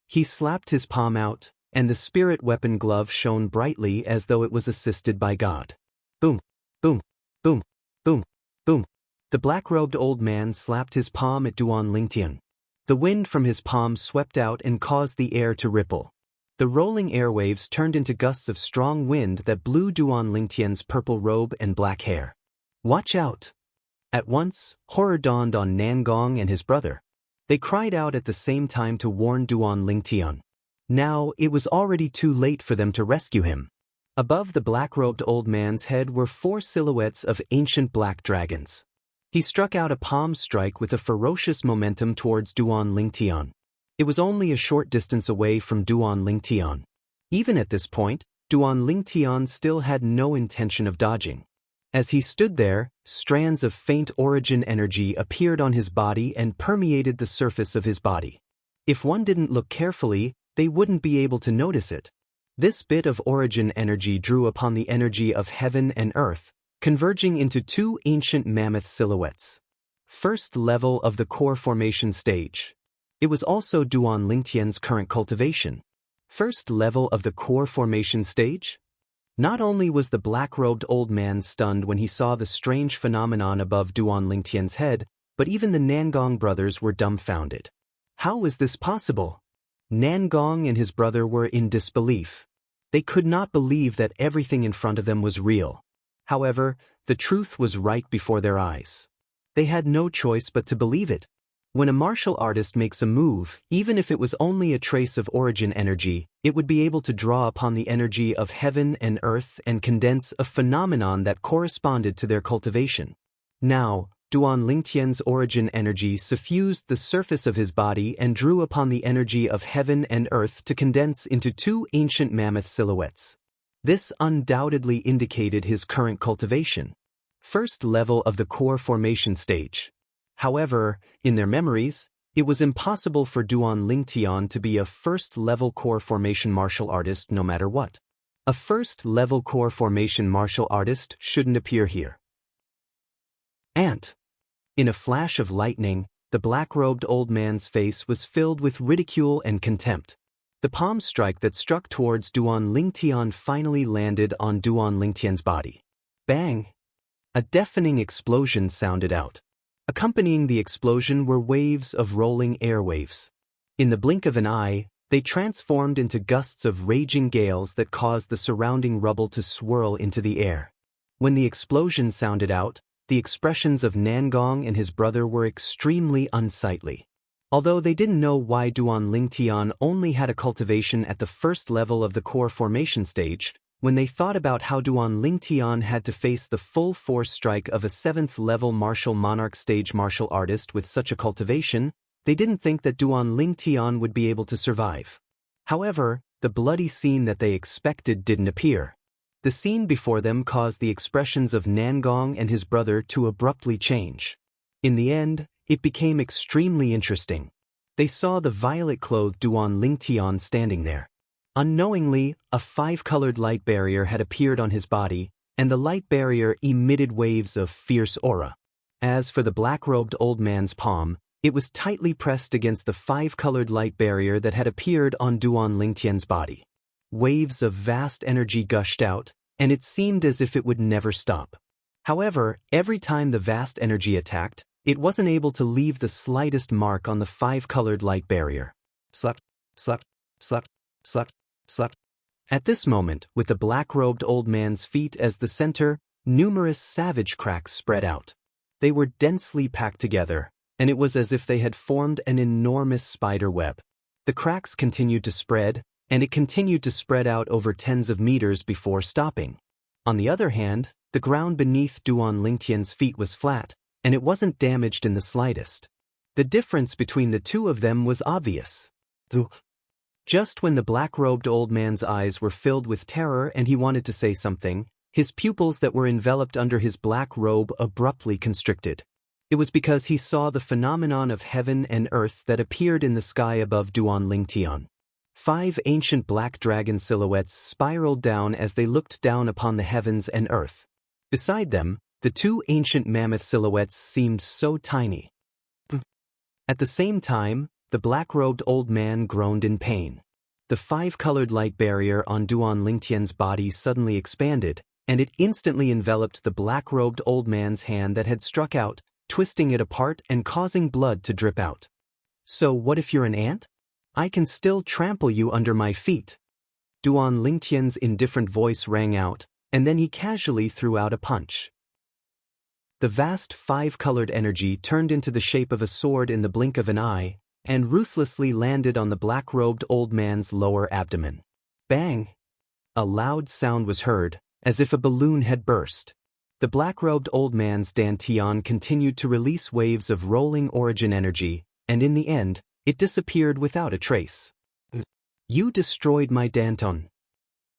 He slapped his palm out, and the spirit weapon glove shone brightly as though it was assisted by God. Boom! Boom! Boom! Boom! Boom! The black-robed old man slapped his palm at Duan Lingtian. The wind from his palm swept out and caused the air to ripple. The rolling airwaves turned into gusts of strong wind that blew Duan Lingtian's purple robe and black hair. Watch out! At once, horror dawned on Nangong and his brother. They cried out at the same time to warn Duan Lingtian. Now, it was already too late for them to rescue him. Above the black-robed old man's head were 4 silhouettes of ancient black dragons. He struck out a palm strike with a ferocious momentum towards Duan Lingtian. It was only a short distance away from Duan Lingtian. Even at this point, Duan Lingtian still had no intention of dodging. As he stood there, strands of faint origin energy appeared on his body and permeated the surface of his body. If one didn't look carefully, they wouldn't be able to notice it. This bit of origin energy drew upon the energy of heaven and earth, converging into 2 ancient mammoth silhouettes. First level of the core formation stage. It was also Duan Lingtian's current cultivation. First level of the core formation stage? Not only was the black-robed old man stunned when he saw the strange phenomenon above Duan Lingtian's head, but even the Nangong brothers were dumbfounded. How was this possible? Nangong and his brother were in disbelief. They could not believe that everything in front of them was real. However, the truth was right before their eyes. They had no choice but to believe it. When a martial artist makes a move, even if it was only a trace of origin energy, it would be able to draw upon the energy of heaven and earth and condense a phenomenon that corresponded to their cultivation. Now, Duan Lingtian's origin energy suffused the surface of his body and drew upon the energy of heaven and earth to condense into 2 ancient mammoth silhouettes. This undoubtedly indicated his current cultivation. First level of the core formation stage. However, in their memories, it was impossible for Duan Lingtian to be a first-level core formation martial artist no matter what. A first-level core formation martial artist shouldn't appear here. Ant. In a flash of lightning, the black-robed old man's face was filled with ridicule and contempt. The palm strike that struck towards Duan Lingtian finally landed on Duan Lingtian's body. Bang! A deafening explosion sounded out. Accompanying the explosion were waves of rolling airwaves. In the blink of an eye, they transformed into gusts of raging gales that caused the surrounding rubble to swirl into the air. When the explosion sounded out, the expressions of Nangong and his brother were extremely unsightly. Although they didn't know why Duan Lingtian only had a cultivation at the first level of the core formation stage, when they thought about how Duan Lingtian had to face the full force strike of a 7th level martial monarch stage martial artist with such a cultivation, they didn't think that Duan Lingtian would be able to survive. However, the bloody scene that they expected didn't appear. The scene before them caused the expressions of Nangong and his brother to abruptly change. In the end, it became extremely interesting. They saw the violet-clothed Duan Lingtian standing there. Unknowingly, a 5-colored light barrier had appeared on his body, and the light barrier emitted waves of fierce aura. As for the black-robed old man's palm, it was tightly pressed against the 5-colored light barrier that had appeared on Duan Lingtian's body. Waves of vast energy gushed out, and it seemed as if it would never stop. However, every time the vast energy attacked, it wasn't able to leave the slightest mark on the 5-colored light barrier. Slap, slap, slap, slap, slap. At this moment, with the black-robed old man's feet as the center, numerous savage cracks spread out. They were densely packed together, and it was as if they had formed an enormous spider web. The cracks continued to spread, and it continued to spread out over tens of meters before stopping. On the other hand, the ground beneath Duan Lingtian's feet was flat, and it wasn't damaged in the slightest. The difference between the two of them was obvious. Just when the black-robed old man's eyes were filled with terror and he wanted to say something, his pupils that were enveloped under his black robe abruptly constricted. It was because he saw the phenomenon of heaven and earth that appeared in the sky above Duan Lingtian. 5 ancient black dragon silhouettes spiraled down as they looked down upon the heavens and earth. Beside them, the 2 ancient mammoth silhouettes seemed so tiny. At the same time, the black-robed old man groaned in pain. The 5-colored light barrier on Duan Lingtian's body suddenly expanded, and it instantly enveloped the black-robed old man's hand that had struck out, twisting it apart and causing blood to drip out. So what if you're an ant? I can still trample you under my feet. Duan Lingtian's indifferent voice rang out, and then he casually threw out a punch. The vast 5-colored energy turned into the shape of a sword in the blink of an eye, and ruthlessly landed on the black-robed old man's lower abdomen. Bang! A loud sound was heard, as if a balloon had burst. The black-robed old man's dantian continued to release waves of rolling origin energy, and in the end, it disappeared without a trace. You destroyed my danton.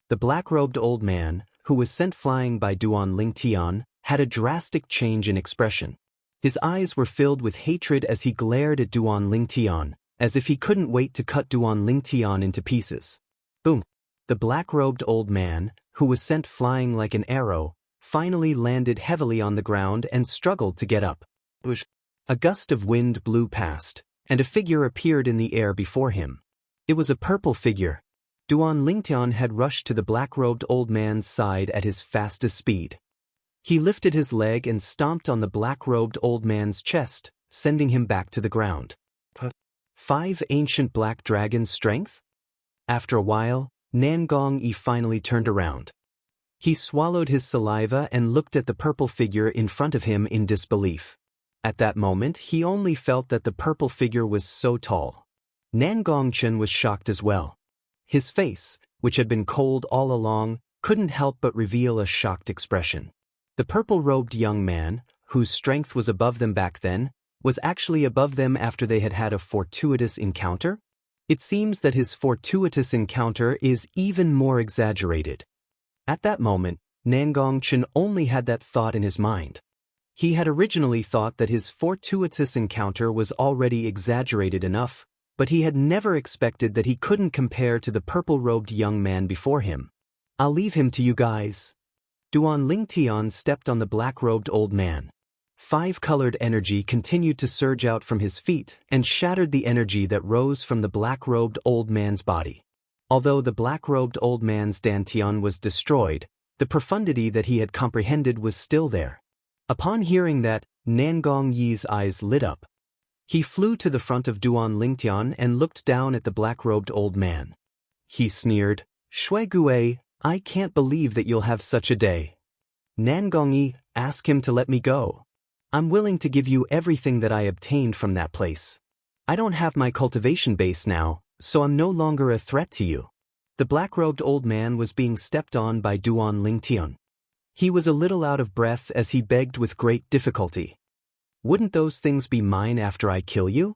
The black-robed old man, who was sent flying by Duan Lingtian, had a drastic change in expression. His eyes were filled with hatred as he glared at Duan Lingtian, as if he couldn't wait to cut Duan Lingtian into pieces. Boom! The black-robed old man, who was sent flying like an arrow, finally landed heavily on the ground and struggled to get up. A gust of wind blew past, and a figure appeared in the air before him. It was a purple figure. Duan Lingtian had rushed to the black-robed old man's side at his fastest speed. He lifted his leg and stomped on the black-robed old man's chest, sending him back to the ground. 5 ancient black dragons' strength? After a while, Nangong Yi finally turned around. He swallowed his saliva and looked at the purple figure in front of him in disbelief. At that moment, he only felt that the purple figure was so tall. Nangong Chen was shocked as well. His face, which had been cold all along, couldn't help but reveal a shocked expression. The purple-robed young man, whose strength was above them back then, was actually above them after they had had a fortuitous encounter? It seems that his fortuitous encounter is even more exaggerated. At that moment, Nangong Chen only had that thought in his mind. He had originally thought that his fortuitous encounter was already exaggerated enough, but he had never expected that he couldn't compare to the purple-robed young man before him. I'll leave him to you guys. Duan Lingtian stepped on the black-robed old man. 5-colored energy continued to surge out from his feet and shattered the energy that rose from the black-robed old man's body. Although the black-robed old man's dantian was destroyed, the profundity that he had comprehended was still there. Upon hearing that, Nangong Yi's eyes lit up. He flew to the front of Duan Lingtian and looked down at the black-robed old man. He sneered, "Shui Gue, I can't believe that you'll have such a day. Nangong Yi, ask him to let me go. I'm willing to give you everything that I obtained from that place." I don't have my cultivation base now, so I'm no longer a threat to you. The black-robed old man was being stepped on by Duan Lingtian. He was a little out of breath as he begged with great difficulty. Wouldn't those things be mine after I kill you?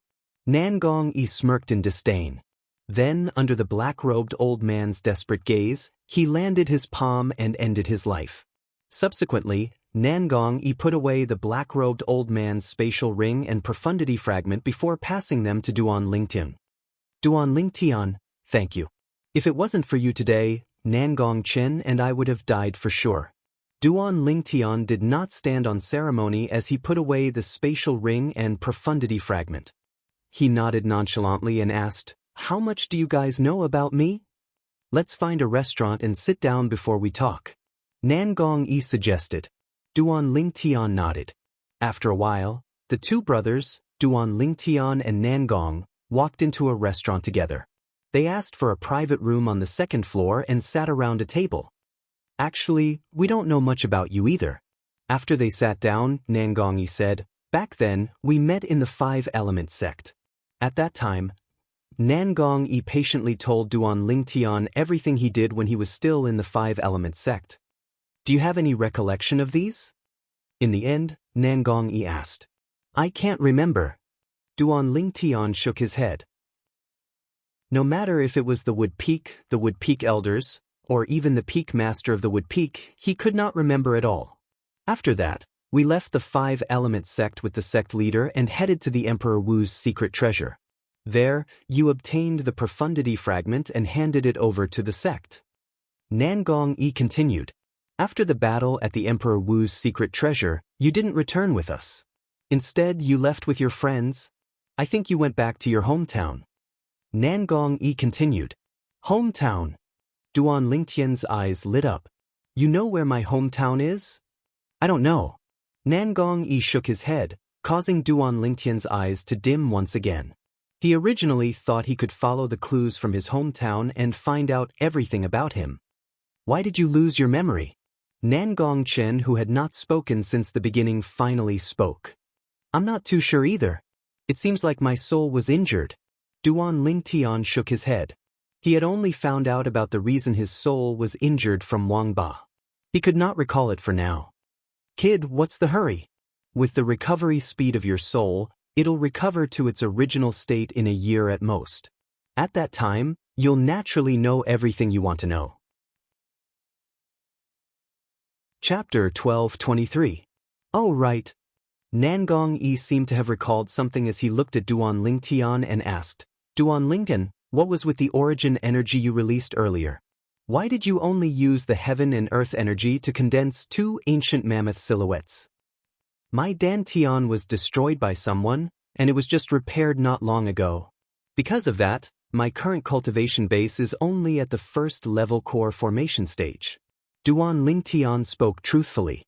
Nangong Yi smirked in disdain. Then, under the black-robed old man's desperate gaze, he landed his palm and ended his life. Subsequently, Nangong Yi put away the black-robed old man's spatial ring and profundity fragment before passing them to Duan Lingtian. Duan Lingtian, thank you. If it wasn't for you today, Nangong Chen and I would have died for sure. Duan Lingtian did not stand on ceremony as he put away the spatial ring and profundity fragment. He nodded nonchalantly and asked, "How much do you guys know about me? Let's find a restaurant and sit down before we talk." Nangong Yi suggested. Duan Lingtian nodded. After a while, the two brothers, Duan Lingtian and Nangong, walked into a restaurant together. They asked for a private room on the second floor and sat around a table. Actually, we don't know much about you either. After they sat down, Nangong Yi said, "Back then, we met in the Five-Element sect." At that time, Nangong Yi patiently told Duan Lingtian everything he did when he was still in the Five-Element sect. "Do you have any recollection of these?" In the end, Nangong Yi asked. "I can't remember." Duan Lingtian shook his head. No matter if it was the Wood Peak Elders, or even the Peak Master of the Wood Peak, he could not remember at all. After that, we left the Five-Element sect with the sect leader and headed to the Emperor Wu's secret treasure. There, you obtained the profundity fragment and handed it over to the sect. Nangong Yi continued. After the battle at the Emperor Wu's secret treasure, you didn't return with us. Instead, you left with your friends. I think you went back to your hometown. Nangong Yi continued. Hometown? Duan Lingtian's eyes lit up. You know where my hometown is? I don't know. Nangong Yi shook his head, causing Duan Lingtian's eyes to dim once again. He originally thought he could follow the clues from his hometown and find out everything about him. Why did you lose your memory? Nangong Chen, who had not spoken since the beginning, finally spoke. I'm not too sure either. It seems like my soul was injured. Duan Lingtian shook his head. He had only found out about the reason his soul was injured from Wang Ba. He could not recall it for now. Kid, what's the hurry? With the recovery speed of your soul, it'll recover to its original state in a year at most. At that time, you'll naturally know everything you want to know. Chapter 12:23. Oh, right. Nangong Yi seemed to have recalled something as he looked at Duan Lingtian and asked, Duan Lingtian, what was with the origin energy you released earlier? Why did you only use the heaven and earth energy to condense two ancient mammoth silhouettes? My dantian was destroyed by someone, and it was just repaired not long ago. Because of that, my current cultivation base is only at the first level core formation stage. Duan Lingtian spoke truthfully.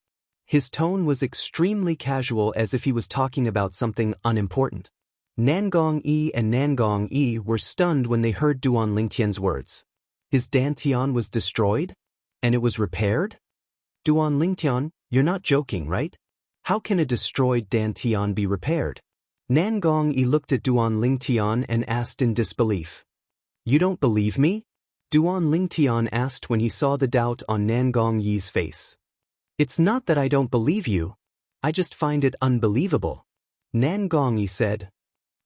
His tone was extremely casual, as if he was talking about something unimportant. Nangong Yi were stunned when they heard Duan Lingtian's words. His dantian was destroyed? And it was repaired? Duan Lingtian, you're not joking, right? How can a destroyed dantian be repaired? Nangong Yi looked at Duan Lingtian and asked in disbelief. You don't believe me? Duan Lingtian asked when he saw the doubt on Nangong Yi's face. It's not that I don't believe you. I just find it unbelievable. Nangong Yi said.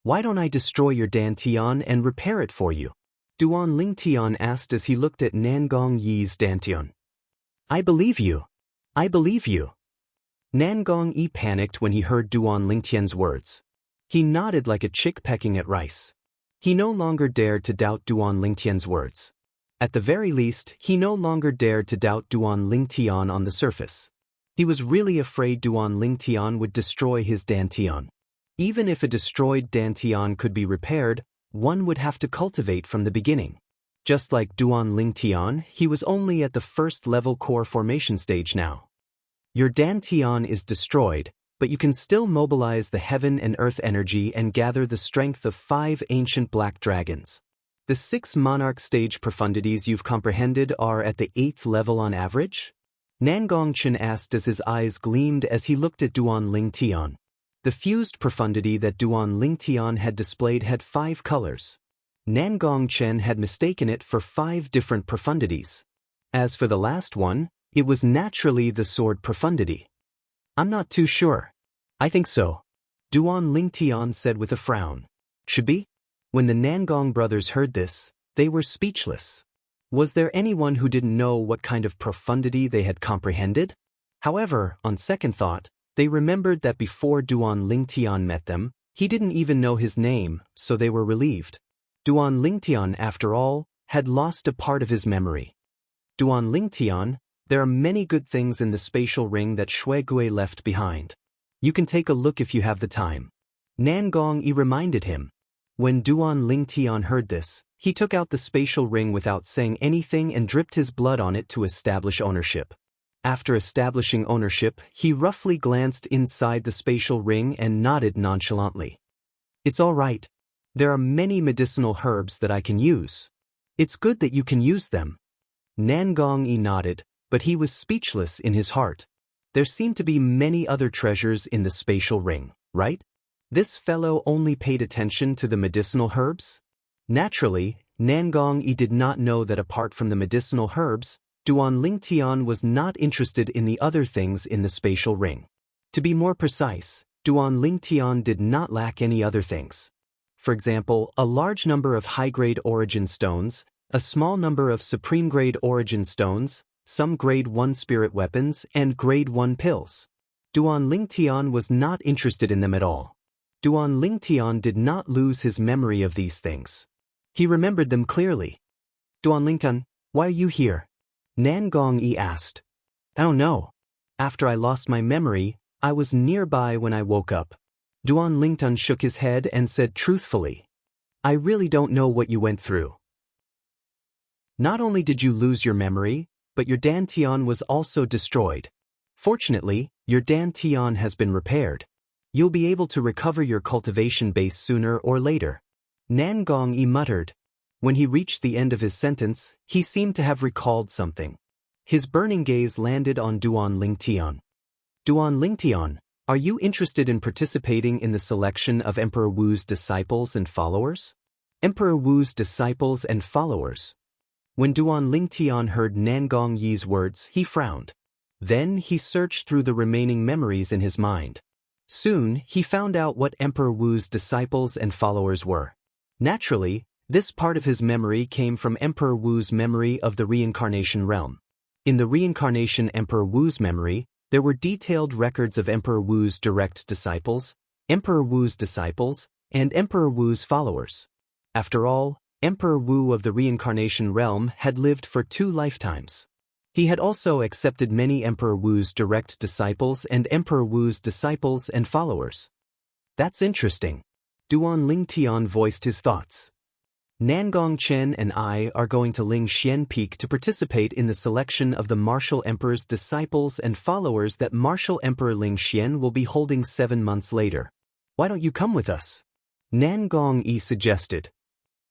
Why don't I destroy your dantian and repair it for you? Duan Lingtian asked as he looked at Nangong Yi's dantian. I believe you. I believe you. Nangong Yi panicked when he heard Duan Lingtian's words. He nodded like a chick pecking at rice. He no longer dared to doubt Duan Lingtian's words. At the very least, he no longer dared to doubt Duan Lingtian on the surface. He was really afraid Duan Lingtian would destroy his dantian. Even if a destroyed dantian could be repaired, one would have to cultivate from the beginning. Just like Duan Lingtian, he was only at the first level core formation stage now. Your dantian is destroyed, but you can still mobilize the heaven and earth energy and gather the strength of 5 ancient black dragons. The 6 monarch stage profundities you've comprehended are at the 8th level on average? Nangong Chen asked as his eyes gleamed as he looked at Duan Lingtian. The fused profundity that Duan Lingtian had displayed had 5 colors. Nangong Chen had mistaken it for 5 different profundities. As for the last one, it was naturally the sword profundity. I'm not too sure. I think so. Duan Lingtian said with a frown. Should be? When the Nangong brothers heard this, they were speechless. Was there anyone who didn't know what kind of profundity they had comprehended? However, on second thought, they remembered that before Duan Lingtian met them, he didn't even know his name, so they were relieved. Duan Lingtian, after all, had lost a part of his memory. Duan Lingtian, there are many good things in the spatial ring that Shui Gui left behind. You can take a look if you have the time. Nangong Yi reminded him. When Duan Lingtian heard this, he took out the spatial ring without saying anything and dripped his blood on it to establish ownership. After establishing ownership, he roughly glanced inside the spatial ring and nodded nonchalantly. It's all right. There are many medicinal herbs that I can use. It's good that you can use them. Nangong Yi nodded, but he was speechless in his heart. There seemed to be many other treasures in the spatial ring, right? This fellow only paid attention to the medicinal herbs? Naturally, Nangong Yi did not know that apart from the medicinal herbs, Duan Lingtian was not interested in the other things in the spatial ring. To be more precise, Duan Lingtian did not lack any other things. For example, a large number of high-grade origin stones, a small number of supreme-grade origin stones, some grade 1 spirit weapons, and grade 1 pills. Duan Lingtian was not interested in them at all. Duan Lingtian did not lose his memory of these things. He remembered them clearly. Duan Lingtian, why are you here? Nangong Yi asked. I don't know. After I lost my memory, I was nearby when I woke up. Duan Lingtian shook his head and said truthfully. I really don't know what you went through. Not only did you lose your memory, but your dantian was also destroyed. Fortunately, your dantian has been repaired. You'll be able to recover your cultivation base sooner or later. Nangong Yi muttered. When he reached the end of his sentence, he seemed to have recalled something. His burning gaze landed on Duan Lingtian. Duan Lingtian, are you interested in participating in the selection of Emperor Wu's disciples and followers? Emperor Wu's disciples and followers. When Duan Lingtian heard Nangong Yi's words, he frowned. Then he searched through the remaining memories in his mind. Soon, he found out what Emperor Wu's disciples and followers were. Naturally, this part of his memory came from Emperor Wu's memory of the reincarnation realm. In the reincarnation Emperor Wu's memory, there were detailed records of Emperor Wu's direct disciples, Emperor Wu's disciples, and Emperor Wu's followers. After all, Emperor Wu of the reincarnation realm had lived for 2 lifetimes. He had also accepted many Emperor Wu's direct disciples and Emperor Wu's disciples and followers. That's interesting. Duan Lingtian voiced his thoughts. Nangong Chen and I are going to Lingxian Peak to participate in the selection of the Martial Emperor's disciples and followers that Martial Emperor Lingxian will be holding 7 months later. Why don't you come with us? Nangong Yi suggested.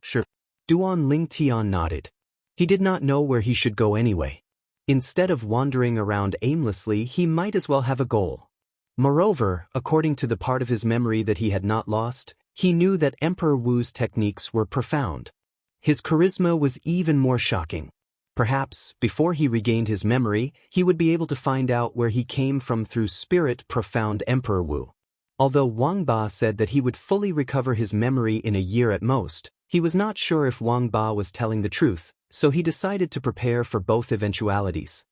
Sure. Duan Lingtian nodded. He did not know where he should go anyway. Instead of wandering around aimlessly, he might as well have a goal. Moreover, according to the part of his memory that he had not lost, he knew that Emperor Wu's techniques were profound. His charisma was even more shocking. Perhaps, before he regained his memory, he would be able to find out where he came from through spirit profound Emperor Wu. Although Wang Ba said that he would fully recover his memory in a year at most, he was not sure if Wang Ba was telling the truth, so he decided to prepare for both eventualities.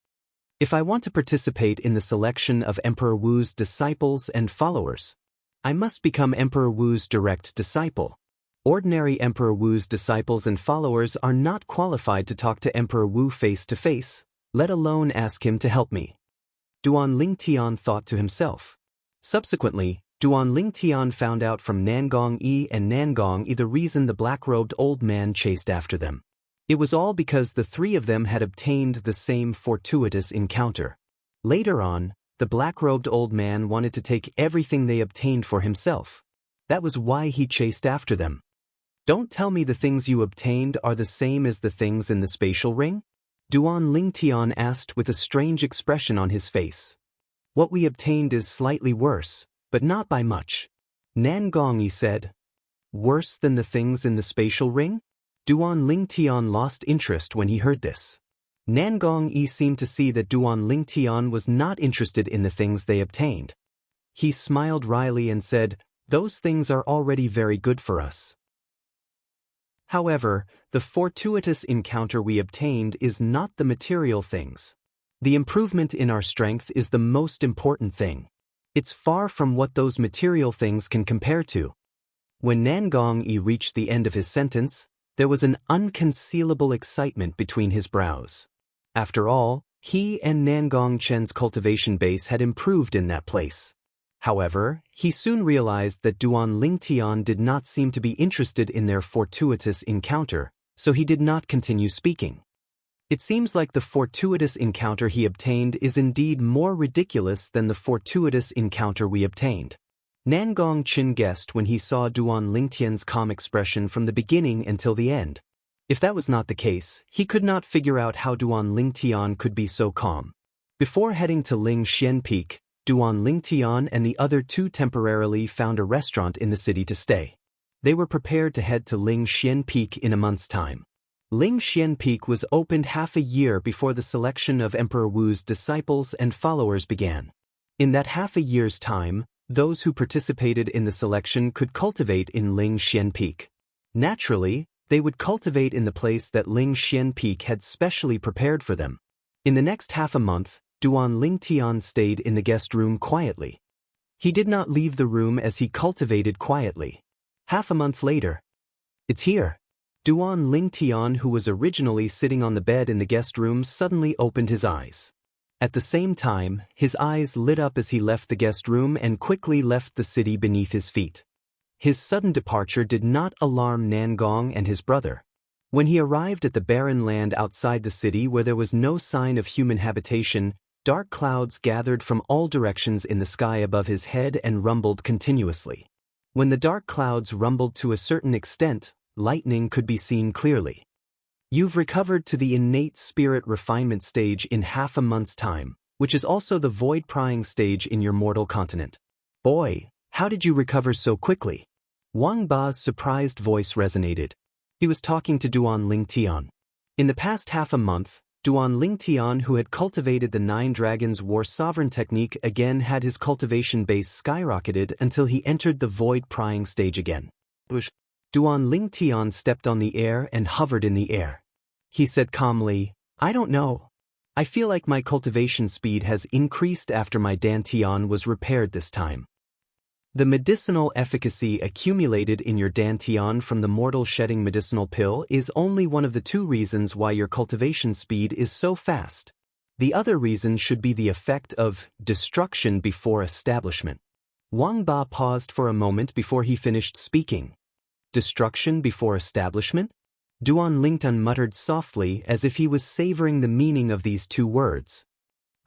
If I want to participate in the selection of Emperor Wu's disciples and followers, I must become Emperor Wu's direct disciple. Ordinary Emperor Wu's disciples and followers are not qualified to talk to Emperor Wu face to face, let alone ask him to help me. Duan Lingtian thought to himself. Subsequently, Duan Lingtian found out from Nangong Yi and Nangong Yi the reason the black-robed old man chased after them. It was all because the 3 of them had obtained the same fortuitous encounter. Later on, the black-robed old man wanted to take everything they obtained for himself. That was why he chased after them. Don't tell me the things you obtained are the same as the things in the spatial ring? Duan Lingtian asked with a strange expression on his face. What we obtained is slightly worse, but not by much. Nan Gongyi said. Worse than the things in the spatial ring? Duan Lingtian lost interest when he heard this. Nan Gongyi seemed to see that Duan Lingtian was not interested in the things they obtained. He smiled wryly and said, those things are already very good for us. However, the fortuitous encounter we obtained is not the material things. The improvement in our strength is the most important thing. It's far from what those material things can compare to. When Nan Gongyi reached the end of his sentence, there was an unconcealable excitement between his brows. After all, he and Nan Gongchen's cultivation base had improved in that place. However, he soon realized that Duan Lingtian did not seem to be interested in their fortuitous encounter, so he did not continue speaking. It seems like the fortuitous encounter he obtained is indeed more ridiculous than the fortuitous encounter we obtained. Nan Gongchen guessed when he saw Duan Lingtian's calm expression from the beginning until the end. If that was not the case, he could not figure out how Duan Lingtian could be so calm. Before heading to Lingxian Peak, Duan Lingtian and the other two temporarily found a restaurant in the city to stay. They were prepared to head to Lingxian Peak in a month's time. Lingxian Peak was opened half a year before the selection of Emperor Wu's disciples and followers began. In that half a year's time, those who participated in the selection could cultivate in Lingxian Peak. Naturally, they would cultivate in the place that Lingxian Peak had specially prepared for them. In the next half a month, Duan Lingtian stayed in the guest room quietly. He did not leave the room as he cultivated quietly. Half a month later, it's here. Duan Lingtian, who was originally sitting on the bed in the guest room, suddenly opened his eyes. At the same time, his eyes lit up as he left the guest room and quickly left the city beneath his feet. His sudden departure did not alarm Nan Gong and his brother. When he arrived at the barren land outside the city where there was no sign of human habitation, dark clouds gathered from all directions in the sky above his head and rumbled continuously. When the dark clouds rumbled to a certain extent, lightning could be seen clearly. You've recovered to the innate spirit refinement stage in half a month's time, which is also the void prying stage in your mortal continent. Boy, how did you recover so quickly? Wang Ba's surprised voice resonated. He was talking to Duan Lingtian. In the past half a month, Duan Lingtian, who had cultivated the 9 Dragons War Sovereign technique again, had his cultivation base skyrocketed until he entered the void prying stage again. Duan Lingtian stepped on the air and hovered in the air. He said calmly, I don't know. I feel like my cultivation speed has increased after my dantian was repaired this time. The medicinal efficacy accumulated in your dantian from the mortal shedding medicinal pill is only one of the 2 reasons why your cultivation speed is so fast. The other reason should be the effect of destruction before establishment. Wang Ba paused for a moment before he finished speaking. Destruction before establishment? Duan Lingtian muttered softly as if he was savoring the meaning of these 2 words.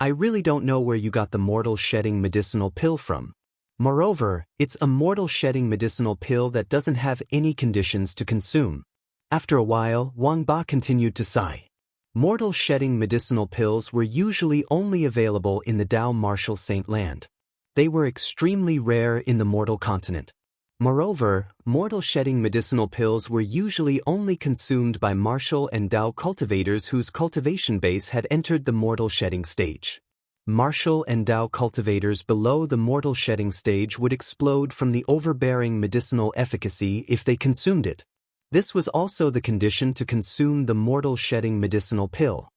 I really don't know where you got the mortal shedding medicinal pill from. Moreover, it's a mortal shedding medicinal pill that doesn't have any conditions to consume. After a while, Wang Ba continued to sigh. Mortal shedding medicinal pills were usually only available in the Dao Martial Saint Land. They were extremely rare in the mortal continent. Moreover, mortal shedding medicinal pills were usually only consumed by martial and Dao cultivators whose cultivation base had entered the mortal shedding stage. Martial and Dao cultivators below the mortal shedding stage would explode from the overbearing medicinal efficacy if they consumed it. This was also the condition to consume the mortal shedding medicinal pill.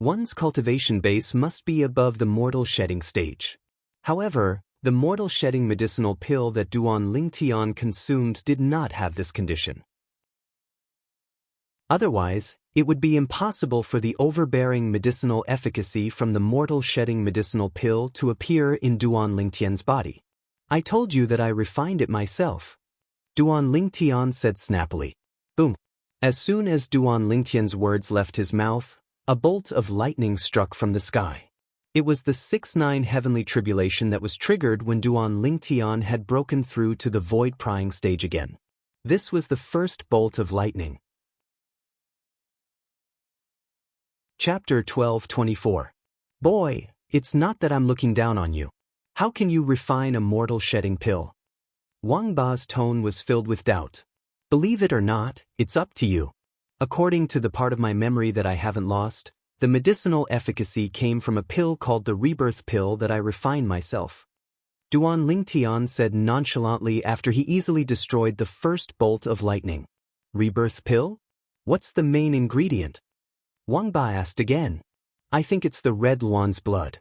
One's cultivation base must be above the mortal shedding stage. However, the mortal shedding medicinal pill that Duan Lingtian consumed did not have this condition. Otherwise, it would be impossible for the overbearing medicinal efficacy from the mortal shedding medicinal pill to appear in Duan Lingtian's body. I told you that I refined it myself. Duan Lingtian said snappily. Boom. As soon as Duan Lingtian's words left his mouth, a bolt of lightning struck from the sky. It was the 6-9 heavenly tribulation that was triggered when Duan Lingtian had broken through to the void prying stage again. This was the first bolt of lightning. Chapter 12:24. Boy, it's not that I'm looking down on you. How can you refine a mortal shedding pill? Wang Ba's tone was filled with doubt. Believe it or not, it's up to you. According to the part of my memory that I haven't lost, the medicinal efficacy came from a pill called the rebirth pill that I refined myself. Duan Lingtian said nonchalantly after he easily destroyed the first bolt of lightning. Rebirth pill? What's the main ingredient? Wang Ba asked again. I think it's the red luan's blood.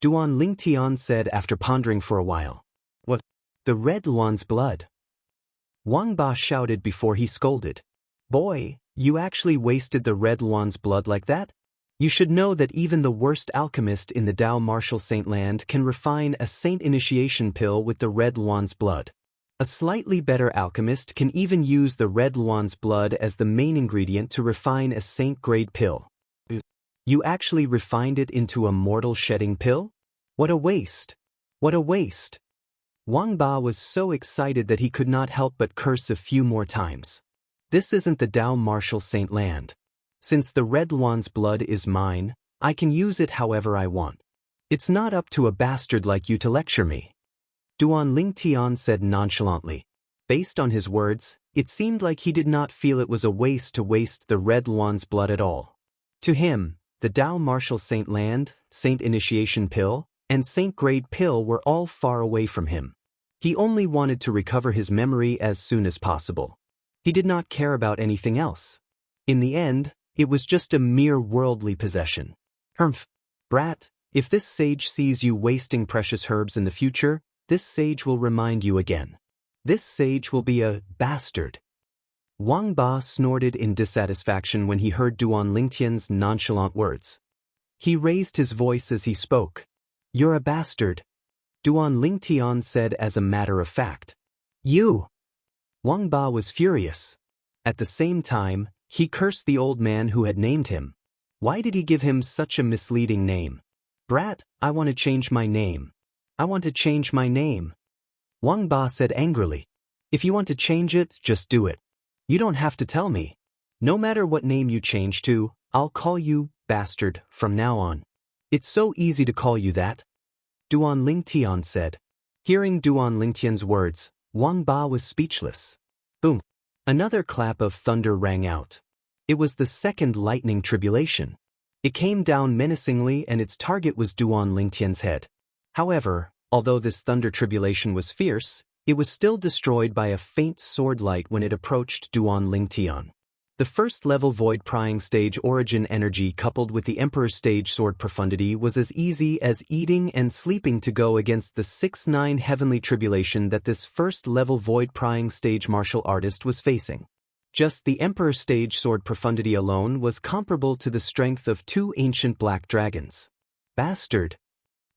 Duan Lingtian said after pondering for a while. What? The red luan's blood? Wang Ba shouted before he scolded. Boy, you actually wasted the red luan's blood like that? You should know that even the worst alchemist in the Dao Martial Saint Land can refine a saint initiation pill with the red luan's blood. A slightly better alchemist can even use the red luan's blood as the main ingredient to refine a saint-grade pill. You actually refined it into a mortal shedding pill? What a waste! What a waste! Wang Ba was so excited that he could not help but curse a few more times. This isn't the Dao Martial Saint Land. Since the red luan's blood is mine, I can use it however I want. It's not up to a bastard like you to lecture me. Duan Lingtian said nonchalantly. Based on his words, it seemed like he did not feel it was a waste to waste the red luan's blood at all. To him, the Dao Martial Saint Land, Saint Initiation Pill, and Saint Grade Pill were all far away from him. He only wanted to recover his memory as soon as possible. He did not care about anything else. In the end, it was just a mere worldly possession. Humph, brat, if this sage sees you wasting precious herbs in the future, this sage will remind you again. This sage will be a bastard. Wang Ba snorted in dissatisfaction when he heard Duan Lingtian's nonchalant words. He raised his voice as he spoke. You're a bastard. Duan Lingtian said as a matter of fact. You! Wang Ba was furious. At the same time, he cursed the old man who had named him. Why did he give him such a misleading name? Brat, I want to change my name. I want to change my name. Wang Ba said angrily. If you want to change it, just do it. You don't have to tell me. No matter what name you change to, I'll call you bastard from now on. It's so easy to call you that. Duan Lingtian said. Hearing Duan Lingtian's words, Wang Ba was speechless. Boom. Another clap of thunder rang out. It was the second lightning tribulation. It came down menacingly and its target was Duan Lingtian's head. However, although this thunder tribulation was fierce, it was still destroyed by a faint sword light when it approached Duan Lingtian. The first level void prying stage origin energy coupled with the Emperor's stage sword profundity was as easy as eating and sleeping to go against the 6-9 heavenly tribulation that this first level void prying stage martial artist was facing. Just the Emperor's stage sword profundity alone was comparable to the strength of 2 ancient black dragons. Bastard!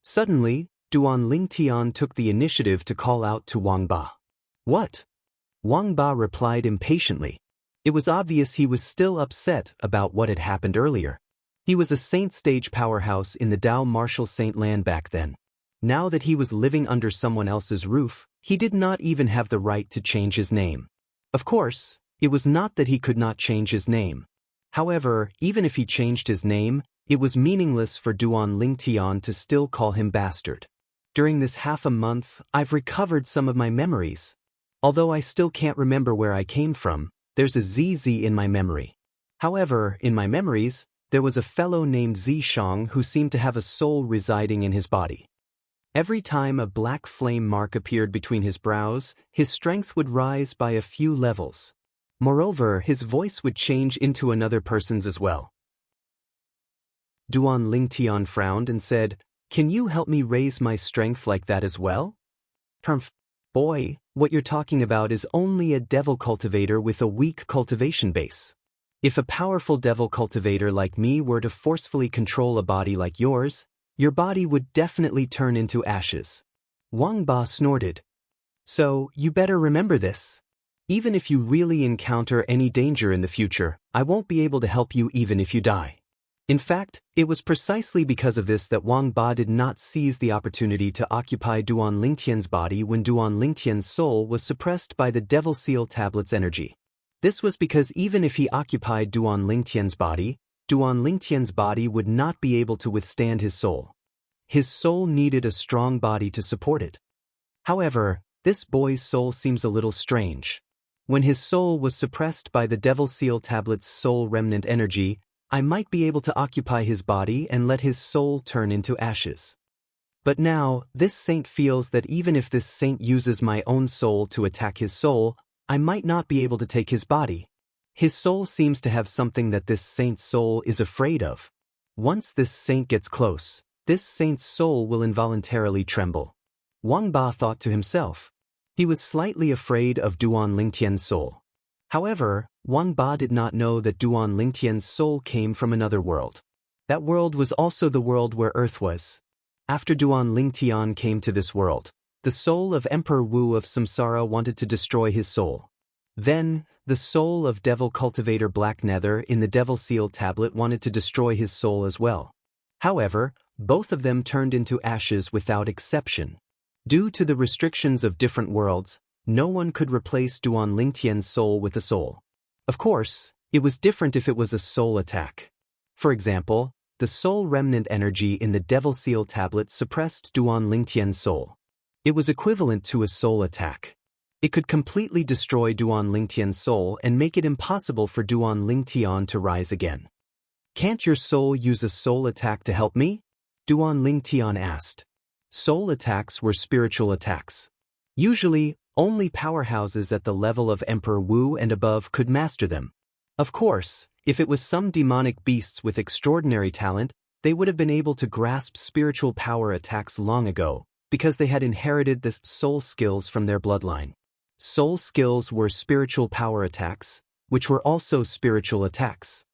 Suddenly, Duan Lingtian took the initiative to call out to Wang Ba. What? Wang Ba replied impatiently. It was obvious he was still upset about what had happened earlier. He was a saint stage powerhouse in the Dao Martial Saint Land back then. Now that he was living under someone else's roof, he did not even have the right to change his name. Of course, it was not that he could not change his name. However, even if he changed his name, it was meaningless for Duan Lingtian to still call him bastard. During this half a month, I've recovered some of my memories. Although I still can't remember where I came from, there's a ZZ in my memory. However, in my memories, there was a fellow named Zishang who seemed to have a soul residing in his body. Every time a black flame mark appeared between his brows, his strength would rise by a few levels. Moreover, his voice would change into another person's as well. Duan Lingtian frowned and said, Can you help me raise my strength like that as well? Humph. Boy, what you're talking about is only a devil cultivator with a weak cultivation base. If a powerful devil cultivator like me were to forcefully control a body like yours, your body would definitely turn into ashes. Wang Ba snorted. So, you better remember this. Even if you really encounter any danger in the future, I won't be able to help you even if you die. In fact, it was precisely because of this that Wang Ba did not seize the opportunity to occupy Duan Lingtian's body when Duan Lingtian's soul was suppressed by the Devil Seal Tablet's energy. This was because even if he occupied Duan Lingtian's body would not be able to withstand his soul. His soul needed a strong body to support it. However, this boy's soul seems a little strange. When his soul was suppressed by the Devil Seal Tablet's soul remnant energy, I might be able to occupy his body and let his soul turn into ashes. But now, this saint feels that even if this saint uses my own soul to attack his soul, I might not be able to take his body. His soul seems to have something that this saint's soul is afraid of. Once this saint gets close, this saint's soul will involuntarily tremble. Wang Ba thought to himself. He was slightly afraid of Duan Lingtian's soul. However, Wang Ba did not know that Duan Lingtian's soul came from another world. That world was also the world where Earth was. After Duan Lingtian came to this world, the soul of Emperor Wu of Samsara wanted to destroy his soul. Then, the soul of Devil Cultivator Black Nether in the Devil Seal Tablet wanted to destroy his soul as well. However, both of them turned into ashes without exception. Due to the restrictions of different worlds, no one could replace Duan Lingtian's soul with a soul. Of course, it was different if it was a soul attack. For example, the soul remnant energy in the Devil Seal Tablet suppressed Duan Lingtian's soul. It was equivalent to a soul attack. It could completely destroy Duan Lingtian's soul and make it impossible for Duan Lingtian to rise again. Can't your soul use a soul attack to help me? Duan Lingtian asked. Soul attacks were spiritual attacks. Usually, only powerhouses at the level of Emperor Wu and above could master them. Of course, if it was some demonic beasts with extraordinary talent, they would have been able to grasp spiritual power attacks long ago, because they had inherited the soul skills from their bloodline. Soul skills were spiritual power attacks, which were also spiritual attacks.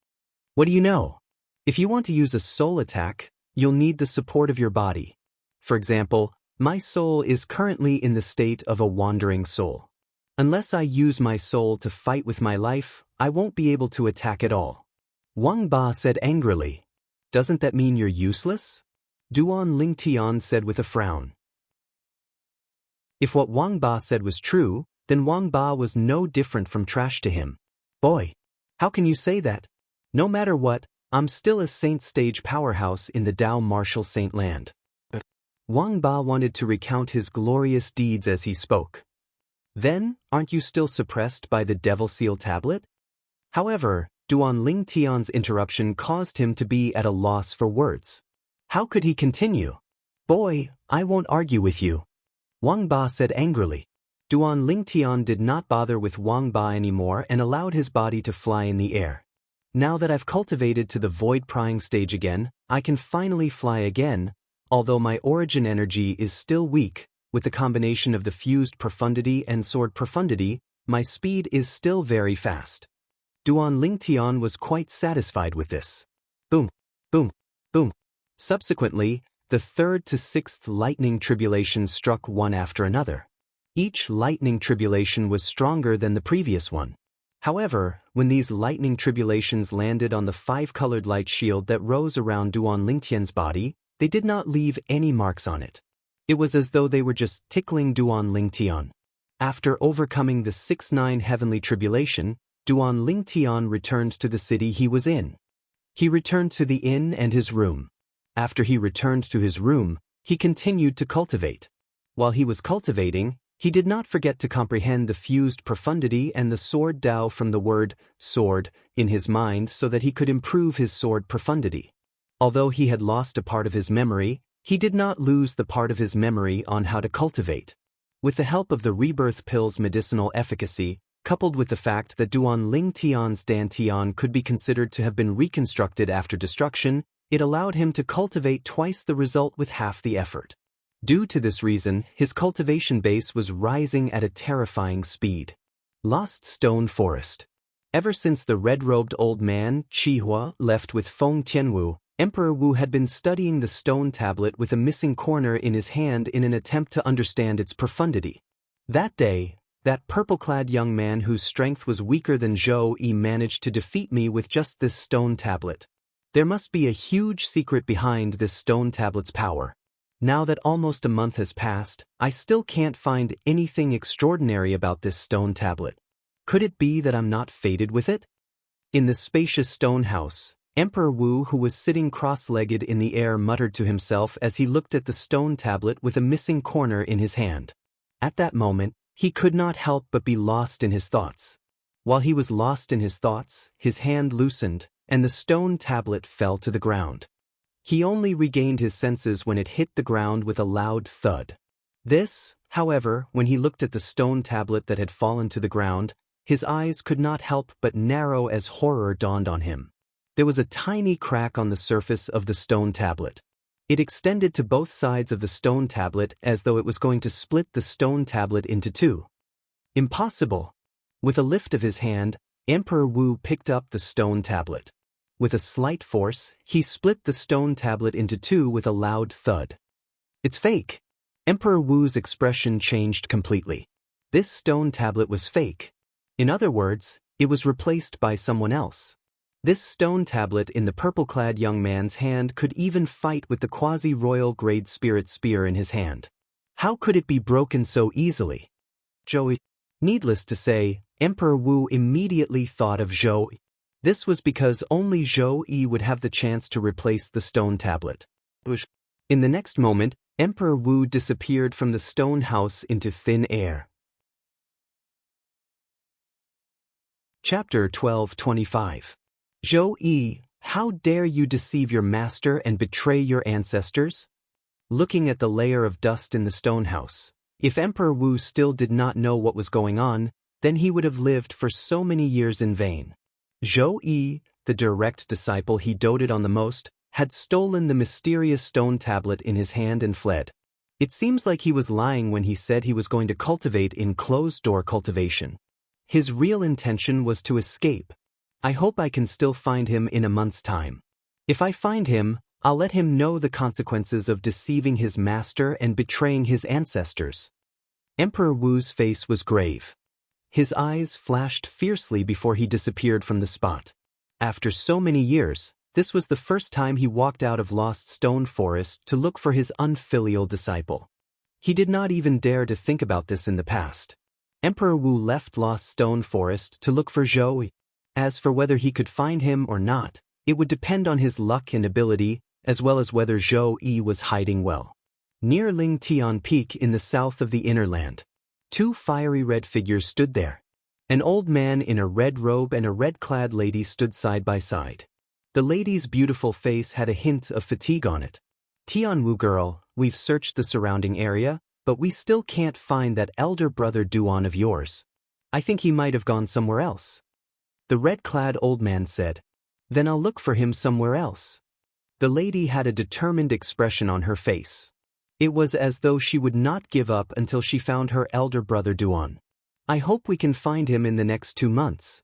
What do you know? If you want to use a soul attack, you'll need the support of your body. For example, my soul is currently in the state of a wandering soul. Unless I use my soul to fight with my life, I won't be able to attack at all. Wang Ba said angrily. Doesn't that mean you're useless? Duan Lingtian said with a frown. If what Wang Ba said was true, then Wang Ba was no different from trash to him. Boy, how can you say that? No matter what, I'm still a saint stage powerhouse in the Dao Martial Saint Land. Wang Ba wanted to recount his glorious deeds as he spoke. Then, aren't you still suppressed by the Devil Seal Tablet? However, Duan Lingtian's interruption caused him to be at a loss for words. How could he continue? Boy, I won't argue with you. Wang Ba said angrily. Duan Lingtian did not bother with Wang Ba anymore and allowed his body to fly in the air. Now that I've cultivated to the void prying stage again, I can finally fly again, although my origin energy is still weak. With the combination of the fused profundity and sword profundity, my speed is still very fast. Duan Lingtian was quite satisfied with this. Boom, boom, boom. Subsequently, the third to sixth lightning tribulations struck one after another. Each lightning tribulation was stronger than the previous one. However, when these lightning tribulations landed on the five-colored light shield that rose around Duan Lingtian's body, they did not leave any marks on it. It was as though they were just tickling Duan Lingtian. After overcoming the 6-9 heavenly tribulation, Duan Lingtian returned to the city he was in. He returned to the inn and his room. After he returned to his room, he continued to cultivate. While he was cultivating, he did not forget to comprehend the fused profundity and the sword Dao from the word sword in his mind so that he could improve his sword profundity. Although he had lost a part of his memory, he did not lose the part of his memory on how to cultivate. With the help of the rebirth pill's medicinal efficacy, coupled with the fact that Duan Lingtian's Dantian could be considered to have been reconstructed after destruction, it allowed him to cultivate twice the result with half the effort. Due to this reason, his cultivation base was rising at a terrifying speed. Lost Stone Forest. Ever since the red-robed old man, Qihua, left with Feng Tianwu, Emperor Wu had been studying the stone tablet with a missing corner in his hand in an attempt to understand its profundity. That day, that purple-clad young man whose strength was weaker than Zhou Yi managed to defeat me with just this stone tablet. There must be a huge secret behind this stone tablet's power. Now that almost a month has passed, I still can't find anything extraordinary about this stone tablet. Could it be that I'm not fated with it? In the spacious stone house, Emperor Wu, who was sitting cross-legged in the air, muttered to himself as he looked at the stone tablet with a missing corner in his hand. At that moment, he could not help but be lost in his thoughts. While he was lost in his thoughts, his hand loosened, and the stone tablet fell to the ground. He only regained his senses when it hit the ground with a loud thud. This, however, when he looked at the stone tablet that had fallen to the ground, his eyes could not help but narrow as horror dawned on him. There was a tiny crack on the surface of the stone tablet. It extended to both sides of the stone tablet as though it was going to split the stone tablet into two. Impossible! With a lift of his hand, Emperor Wu picked up the stone tablet. With a slight force, he split the stone tablet into two with a loud thud. It's fake! Emperor Wu's expression changed completely. This stone tablet was fake. In other words, it was replaced by someone else. This stone tablet in the purple-clad young man's hand could even fight with the quasi-royal grade spirit spear in his hand. How could it be broken so easily? Zhou. Needless to say, Emperor Wu immediately thought of Zhou. This was because only Zhou Yi would have the chance to replace the stone tablet. In the next moment, Emperor Wu disappeared from the stone house into thin air. Chapter 12:25. Zhou Yi, how dare you deceive your master and betray your ancestors? Looking at the layer of dust in the stone house, if Emperor Wu still did not know what was going on, then he would have lived for so many years in vain. Zhou Yi, the direct disciple he doted on the most, had stolen the mysterious stone tablet in his hand and fled. It seems like he was lying when he said he was going to cultivate in closed-door cultivation. His real intention was to escape. I hope I can still find him in a month's time. If I find him, I'll let him know the consequences of deceiving his master and betraying his ancestors. Emperor Wu's face was grave. His eyes flashed fiercely before he disappeared from the spot. After so many years, this was the first time he walked out of Lost Stone Forest to look for his unfilial disciple. He did not even dare to think about this in the past. Emperor Wu left Lost Stone Forest to look for Zhou Yi. As for whether he could find him or not, it would depend on his luck and ability, as well as whether Zhou Yi was hiding well. Near Ling Tian Peak in the south of the Inner Land, two fiery red figures stood there. An old man in a red robe and a red-clad lady stood side by side. The lady's beautiful face had a hint of fatigue on it. Tianwu girl, we've searched the surrounding area, but we still can't find that elder brother Duan of yours. I think he might have gone somewhere else. The red-clad old man said. Then I'll look for him somewhere else. The lady had a determined expression on her face. It was as though she would not give up until she found her elder brother Duan. I hope we can find him in the next 2 months.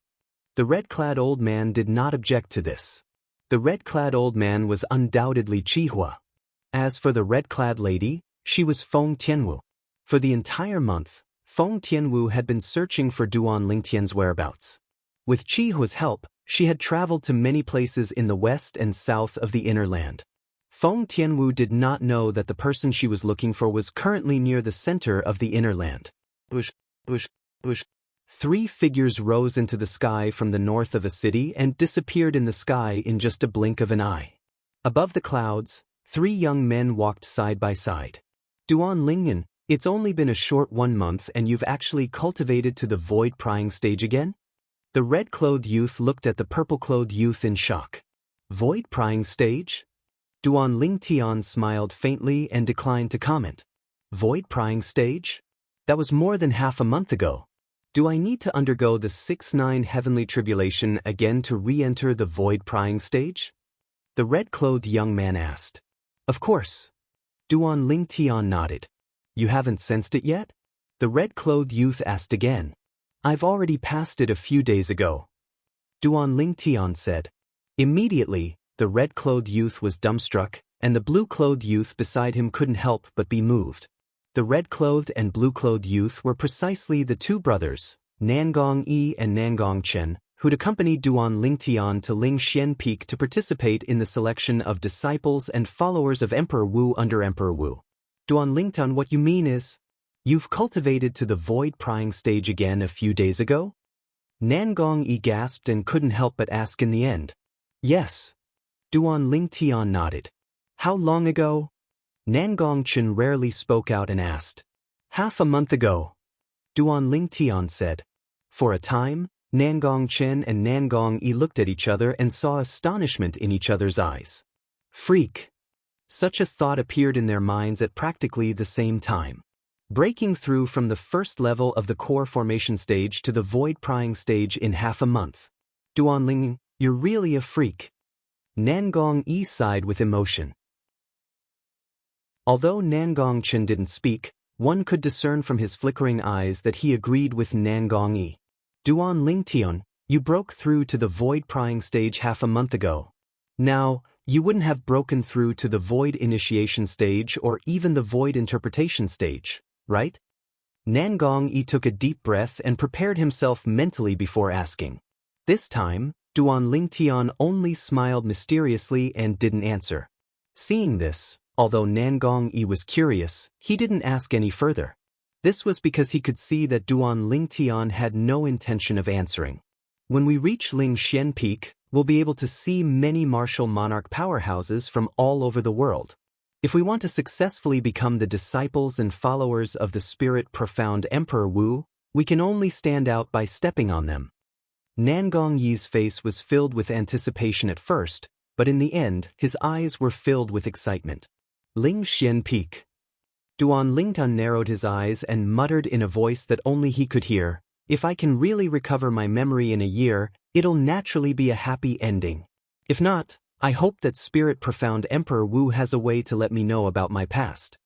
The red-clad old man did not object to this. The red-clad old man was undoubtedly Qihua. As for the red-clad lady, she was Feng Tianwu. For the entire month, Feng Tianwu had been searching for Duan Lingtian's whereabouts. With Qihua's help, she had traveled to many places in the west and south of the Inner Land. Feng Tianwu did not know that the person she was looking for was currently near the center of the Inner Land. Bush. 3 figures rose into the sky from the north of a city and disappeared in the sky in just a blink of an eye. Above the clouds, 3 young men walked side by side. Duan Lingyan, it's only been a short 1 month and you've actually cultivated to the void-prying stage again? The red-clothed youth looked at the purple-clothed youth in shock. Void-prying stage? Duan Lingtian smiled faintly and declined to comment. Void-prying stage? That was more than half a month ago. Do I need to undergo the 6-9 heavenly tribulation again to re-enter the void-prying stage? The red-clothed young man asked. Of course. Duan Lingtian nodded. You haven't sensed it yet? The red-clothed youth asked again. I've already passed it a few days ago. Duan Lingtian said. Immediately, the red-clothed youth was dumbstruck, and the blue-clothed youth beside him couldn't help but be moved. The red-clothed and blue-clothed youth were precisely the 2 brothers, Nangong Yi and Nangong Chen, who'd accompanied Duan Lingtian to Lingxian Peak to participate in the selection of disciples and followers of Emperor Wu under Emperor Wu. Duan Lingtian, what you mean is, you've cultivated to the void-prying stage again a few days ago? Nangong Yi gasped and couldn't help but ask in the end. Yes, Duan Lingtian nodded. How long ago? Nangong Chen rarely spoke out and asked. Half a month ago. Duan Lingtian said. For a time, Nangong Chen and Nangong Yi looked at each other and saw astonishment in each other's eyes. Freak. Such a thought appeared in their minds at practically the same time. Breaking through from the first level of the core formation stage to the void prying stage in half a month. Duan Ling, you're really a freak. Nangong Yi sighed with emotion. Although Nangong Chen didn't speak, one could discern from his flickering eyes that he agreed with Nangong Yi. Duan Lingtian, you broke through to the void prying stage half a month ago. Now, you wouldn't have broken through to the void initiation stage or even the void interpretation stage, right? Nangong Yi took a deep breath and prepared himself mentally before asking. This time, Duan Lingtian only smiled mysteriously and didn't answer. Seeing this, although Nangong Yi was curious, he didn't ask any further. This was because he could see that Duan Lingtian had no intention of answering. When we reach Lingxian Peak, we'll be able to see many martial monarch powerhouses from all over the world. If we want to successfully become the disciples and followers of the spirit profound Emperor Wu, we can only stand out by stepping on them. Nangong Yi's face was filled with anticipation at first, but in the end, his eyes were filled with excitement. Lingxian Peak. Duan Lingtian narrowed his eyes and muttered in a voice that only he could hear, if I can really recover my memory in a year, it'll naturally be a happy ending. If not, I hope that Spirit Profound Emperor Wu has a way to let me know about my past.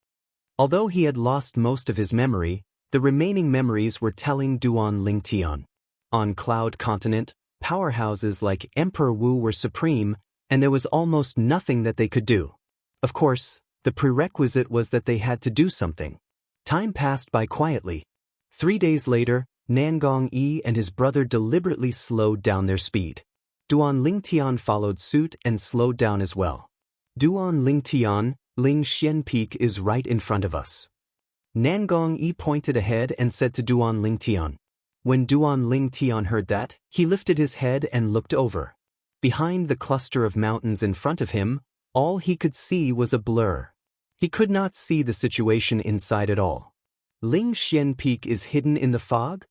Although he had lost most of his memory, the remaining memories were telling Duan Lingtian. On Cloud Continent, powerhouses like Emperor Wu were supreme, and there was almost nothing that they could do. Of course, the prerequisite was that they had to do something. Time passed by quietly. 3 days later, Nangong Yi and his brother deliberately slowed down their speed. Duan Lingtian followed suit and slowed down as well. Duan Lingtian, Lingxian Peak is right in front of us. Nangong Yi pointed ahead and said to Duan Lingtian. When Duan Lingtian heard that, he lifted his head and looked over. Behind the cluster of mountains in front of him, all he could see was a blur. He could not see the situation inside at all. Lingxian Peak is hidden in the fog?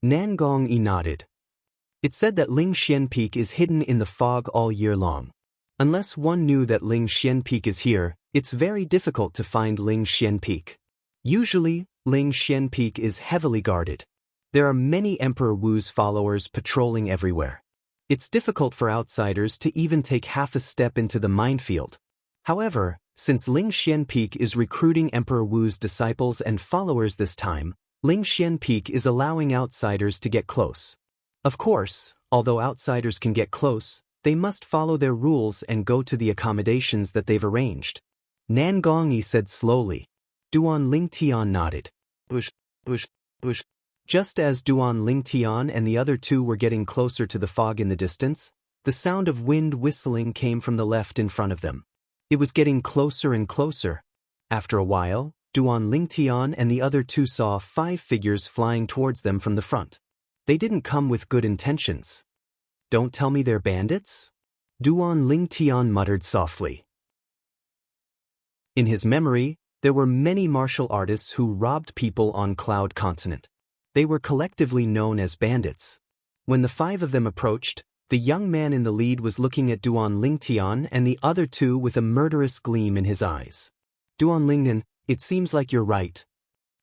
Nangong Yi nodded. It said that Lingxian Peak is hidden in the fog all year long. Unless one knew that Lingxian Peak is here, it's very difficult to find Lingxian Peak. Usually, Lingxian Peak is heavily guarded. There are many Emperor Wu's followers patrolling everywhere. It's difficult for outsiders to even take half a step into the minefield. However, since Lingxian Peak is recruiting Emperor Wu's disciples and followers this time, Lingxian Peak is allowing outsiders to get close. Of course, although outsiders can get close, they must follow their rules and go to the accommodations that they've arranged. Nangong Yi said slowly. Duan Lingtian nodded. Bush. Just as Duan Lingtian and the other two were getting closer to the fog in the distance, the sound of wind whistling came from the left in front of them. It was getting closer and closer. After a while, Duan Lingtian and the other two saw 5 figures flying towards them from the front. They didn't come with good intentions. Don't tell me they're bandits? Duan Lingtian muttered softly. In his memory, there were many martial artists who robbed people on Cloud Continent. They were collectively known as bandits. When the 5 of them approached, the young man in the lead was looking at Duan Lingtian and the other two with a murderous gleam in his eyes. Duan Lingtian, it seems like you're right.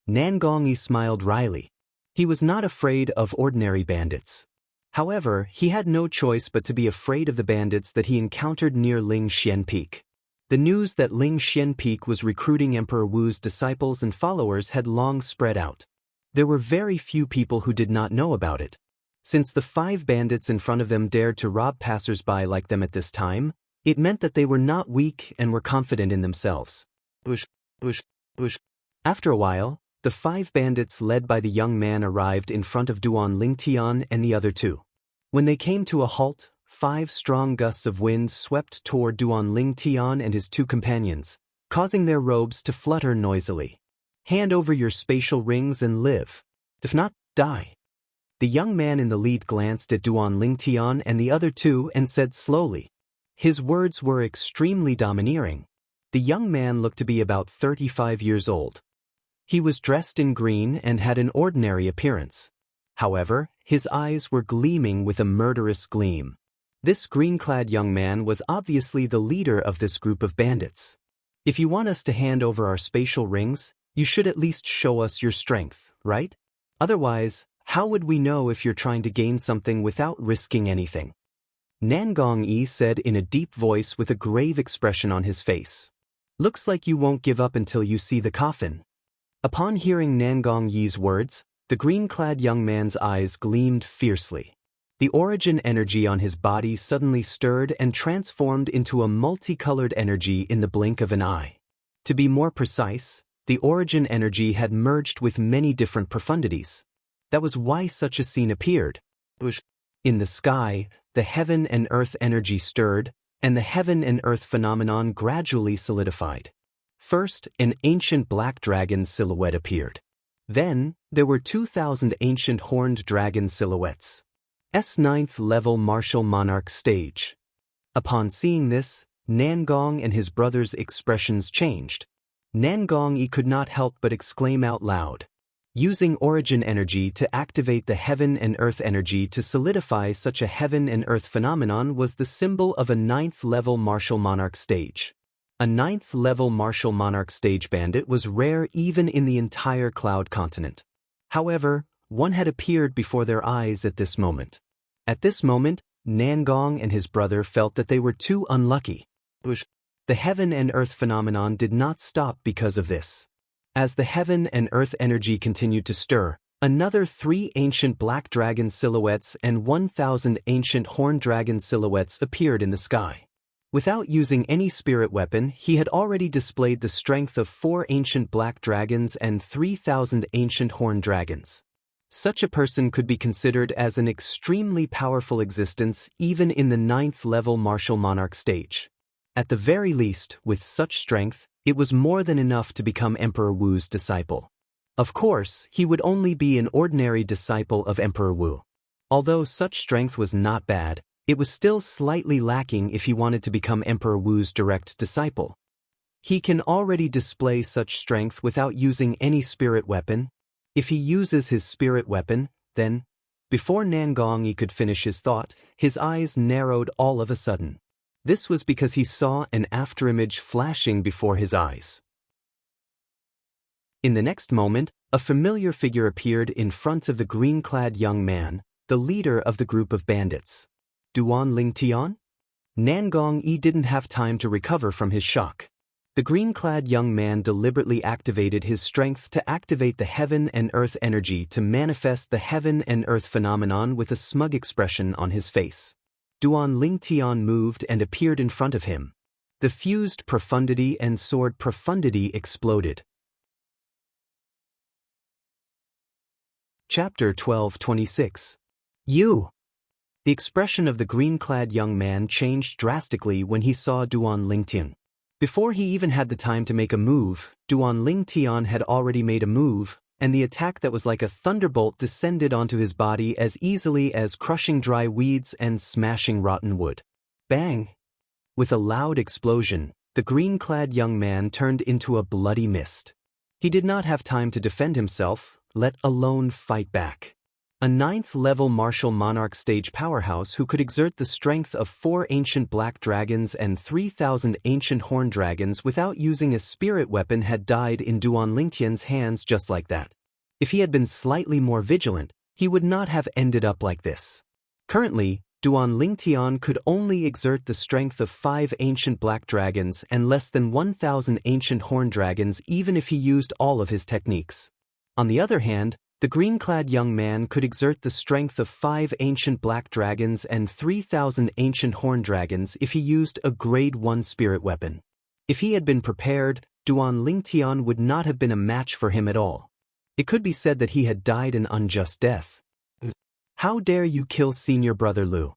Nangong Yi smiled wryly. He was not afraid of ordinary bandits. However, he had no choice but to be afraid of the bandits that he encountered near Lingxian Peak. The news that Lingxian Peak was recruiting Emperor Wu's disciples and followers had long spread out. There were very few people who did not know about it. Since the 5 bandits in front of them dared to rob passers-by like them at this time, it meant that they were not weak and were confident in themselves. After a while, the 5 bandits led by the young man arrived in front of Duan Lingtian and the other two. When they came to a halt, 5 strong gusts of wind swept toward Duan Lingtian and his 2 companions, causing their robes to flutter noisily. Hand over your spatial rings and live. If not, die. The young man in the lead glanced at Duan Lingtian and the other two and said slowly. His words were extremely domineering. The young man looked to be about 35 years old. He was dressed in green and had an ordinary appearance. However, his eyes were gleaming with a murderous gleam. This green-clad young man was obviously the leader of this group of bandits. If you want us to hand over our spatial rings, you should at least show us your strength, right? Otherwise, how would we know if you're trying to gain something without risking anything? Nangong Yi said in a deep voice with a grave expression on his face. Looks like you won't give up until you see the coffin. Upon hearing Nangong Yi's words, the green-clad young man's eyes gleamed fiercely. The origin energy on his body suddenly stirred and transformed into a multicolored energy in the blink of an eye. To be more precise, the origin energy had merged with many different profundities. That was why such a scene appeared. In the sky, the heaven and earth energy stirred, and the heaven and earth phenomenon gradually solidified. First, an ancient black dragon silhouette appeared. Then, there were 2,000 ancient horned dragon silhouettes. Ninth level martial monarch stage. Upon seeing this, Nangong and his brother's expressions changed. Nangong Yi could not help but exclaim out loud. Using origin energy to activate the heaven and earth energy to solidify such a heaven and earth phenomenon was the symbol of a 9th level martial monarch stage. A 9th level martial monarch stage bandit was rare even in the entire Cloud continent. However, one had appeared before their eyes at this moment. At this moment, Nangong and his brother felt that they were too unlucky. The heaven and earth phenomenon did not stop because of this. As the heaven and earth energy continued to stir, another 3 ancient black dragon silhouettes and 1,000 ancient horned dragon silhouettes appeared in the sky. Without using any spirit weapon, he had already displayed the strength of 4 ancient black dragons and 3,000 ancient horned dragons. Such a person could be considered as an extremely powerful existence even in the 9th level martial monarch stage. At the very least, with such strength, it was more than enough to become Emperor Wu's disciple. Of course, he would only be an ordinary disciple of Emperor Wu. Although such strength was not bad, it was still slightly lacking if he wanted to become Emperor Wu's direct disciple. He can already display such strength without using any spirit weapon. If he uses his spirit weapon, then, before Nangong Yi could finish his thought, his eyes narrowed all of a sudden. This was because he saw an afterimage flashing before his eyes. In the next moment, a familiar figure appeared in front of the green-clad young man, the leader of the group of bandits. Duan Lingtian? Nangong Yi didn't have time to recover from his shock. The green-clad young man deliberately activated his strength to activate the heaven and earth energy to manifest the heaven and earth phenomenon with a smug expression on his face. Duan Lingtian moved and appeared in front of him. The fused profundity and sword profundity exploded. Chapter 12:26. You! The expression of the green-clad young man changed drastically when he saw Duan Lingtian. Before he even had the time to make a move, Duan Lingtian had already made a move, and the attack that was like a thunderbolt descended onto his body as easily as crushing dry weeds and smashing rotten wood. Bang! With a loud explosion, the green-clad young man turned into a bloody mist. He did not have time to defend himself, let alone fight back. A 9th level martial monarch stage powerhouse who could exert the strength of 4 ancient black dragons and 3,000 ancient horned dragons without using a spirit weapon had died in Duan Lingtian's hands just like that. If he had been slightly more vigilant, he would not have ended up like this. Currently, Duan Lingtian could only exert the strength of 5 ancient black dragons and less than 1,000 ancient horned dragons even if he used all of his techniques. On the other hand, the green-clad young man could exert the strength of 5 ancient black dragons and 3,000 ancient horned dragons if he used a grade 1 spirit weapon. If he had been prepared, Duan Lingtian would not have been a match for him at all. It could be said that he had died an unjust death. How dare you kill senior brother Lu?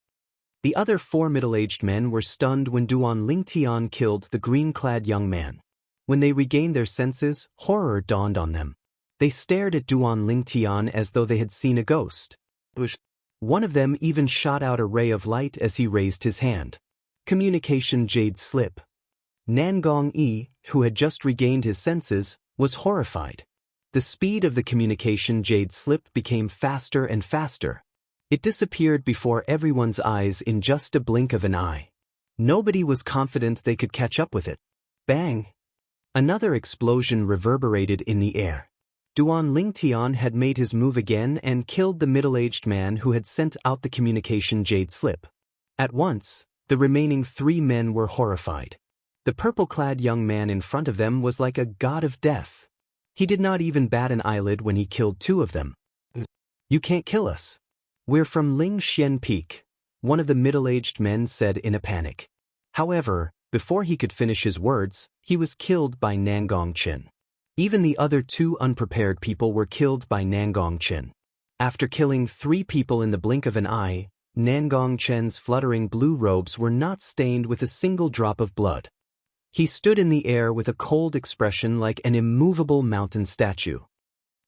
The other 4 middle-aged men were stunned when Duan Lingtian killed the green-clad young man. When they regained their senses, horror dawned on them. They stared at Duan Lingtian as though they had seen a ghost. One of them even shot out a ray of light as he raised his hand. Communication Jade Slip. Nangong Yi, who had just regained his senses, was horrified. The speed of the communication Jade Slip became faster and faster. It disappeared before everyone's eyes in just a blink of an eye. Nobody was confident they could catch up with it. Bang! Another explosion reverberated in the air. Duan Lingtian had made his move again and killed the middle-aged man who had sent out the communication Jade Slip. At once, the remaining 3 men were horrified. The purple-clad young man in front of them was like a god of death. He did not even bat an eyelid when he killed 2 of them. "You can't kill us. We're from Ling Xian Peak," one of the middle-aged men said in a panic. However, before he could finish his words, he was killed by Nangong Chen. Even the other 2 unprepared people were killed by Nangong Chen. After killing 3 people in the blink of an eye, Nangong Chen's fluttering blue robes were not stained with a single drop of blood. He stood in the air with a cold expression like an immovable mountain statue.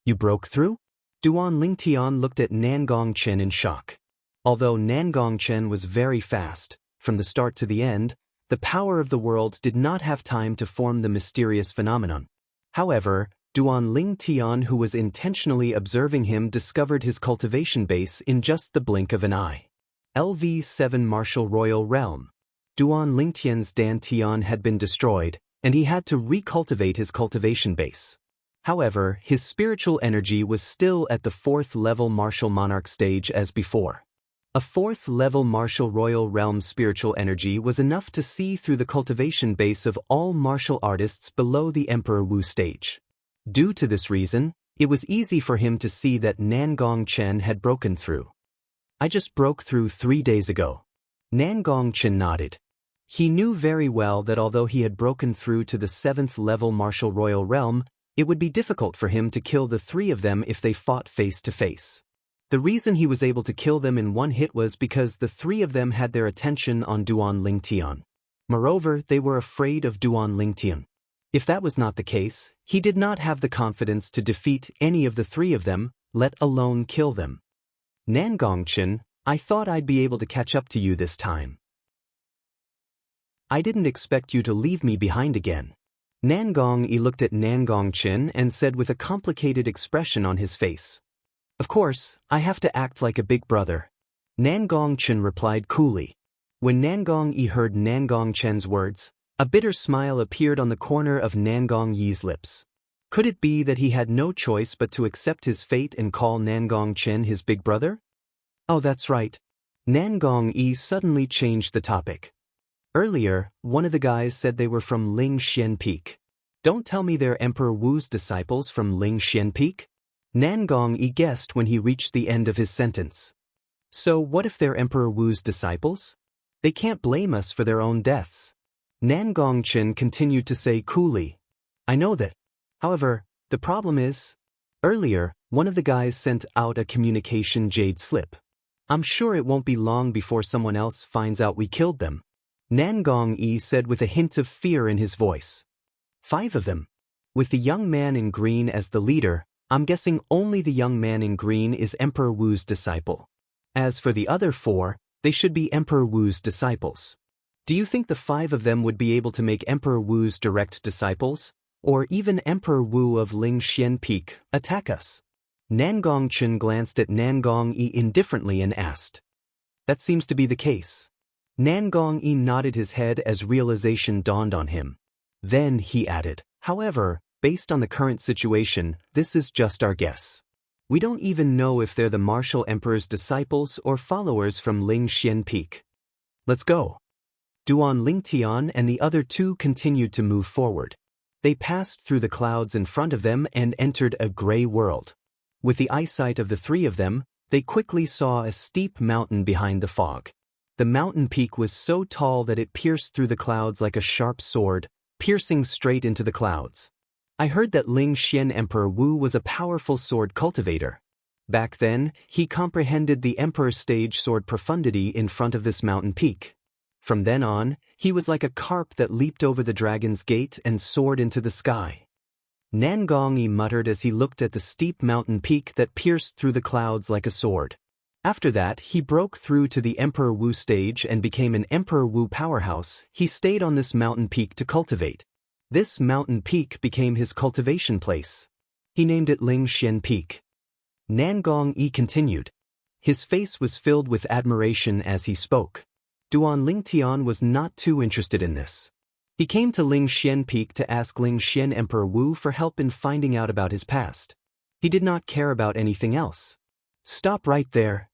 "You broke through?" Duan Lingtian looked at Nangong Chen in shock. Although Nangong Chen was very fast, from the start to the end, the power of the world did not have time to form the mysterious phenomenon. However, Duan Lingtian, who was intentionally observing him, discovered his cultivation base in just the blink of an eye. LV7 Martial Royal Realm. Duan Lingtian's Dantian had been destroyed, and he had to recultivate his cultivation base. However, his spiritual energy was still at the 4th level Martial Monarch stage as before. A 4th level Martial Royal Realm spiritual energy was enough to see through the cultivation base of all martial artists below the Emperor Wu stage. Due to this reason, it was easy for him to see that Nangong Chen had broken through. "I just broke through 3 days ago." Nangong Chen nodded. He knew very well that although he had broken through to the 7th level Martial Royal Realm, it would be difficult for him to kill the 3 of them if they fought face to face. The reason he was able to kill them in one hit was because the 3 of them had their attention on Duan Lingtian. Moreover, they were afraid of Duan Lingtian. If that was not the case, he did not have the confidence to defeat any of the 3 of them, let alone kill them. "Nangong Chen, I thought I'd be able to catch up to you this time. I didn't expect you to leave me behind again." Nangong Yi looked at Nangong Chen and said with a complicated expression on his face. "Of course, I have to act like a big brother." Nangong Chen replied coolly. When Nangong Yi heard Nangong Chen's words, a bitter smile appeared on the corner of Nangong Yi's lips. Could it be that he had no choice but to accept his fate and call Nangong Chen his big brother? "Oh, that's right." Nangong Yi suddenly changed the topic. "Earlier, one of the guys said they were from Ling Xian Peak. Don't tell me they're Emperor Wu's disciples from Ling Xian Peak?" Nangong Yi guessed when he reached the end of his sentence. "So what if they're Emperor Wu's disciples? They can't blame us for their own deaths." Nangong Chen continued to say coolly, "I know that. However, the problem is, earlier, one of the guys sent out a communication Jade Slip. I'm sure it won't be long before someone else finds out we killed them." Nangong Yi said with a hint of fear in his voice. 5 of them. With the young man in green as the leader, I'm guessing only the young man in green is Emperor Wu's disciple. As for the other 4, they should be Emperor Wu's disciples. Do you think the 5 of them would be able to make Emperor Wu's direct disciples, or even Emperor Wu of Ling Xian Peak, attack us? Nangong Chen glanced at Nangong Yi indifferently and asked. "That seems to be the case." Nangong Yi nodded his head as realization dawned on him. Then he added, "However, based on the current situation, this is just our guess. We don't even know if they're the Martial Emperor's disciples or followers from Ling Xian Peak. Let's go." Duan Lingtian and the other 2 continued to move forward. They passed through the clouds in front of them and entered a gray world. With the eyesight of the 3 of them, they quickly saw a steep mountain behind the fog. The mountain peak was so tall that it pierced through the clouds like a sharp sword, piercing straight into the clouds. I heard that Ling Xian Emperor Wu was a powerful sword cultivator. Back then, he comprehended the Emperor stage sword profundity in front of this mountain peak. From then on, he was like a carp that leaped over the dragon's gate and soared into the sky. Nangong Yi muttered as he looked at the steep mountain peak that pierced through the clouds like a sword. After that, he broke through to the Emperor Wu stage and became an Emperor Wu powerhouse. He stayed on this mountain peak to cultivate. This mountain peak became his cultivation place. He named it Lingxian Peak. Nangong Yi continued. His face was filled with admiration as he spoke. Duan Lingtian was not too interested in this. He came to Lingxian Peak to ask Lingxian Emperor Wu for help in finding out about his past. He did not care about anything else. Stop right there.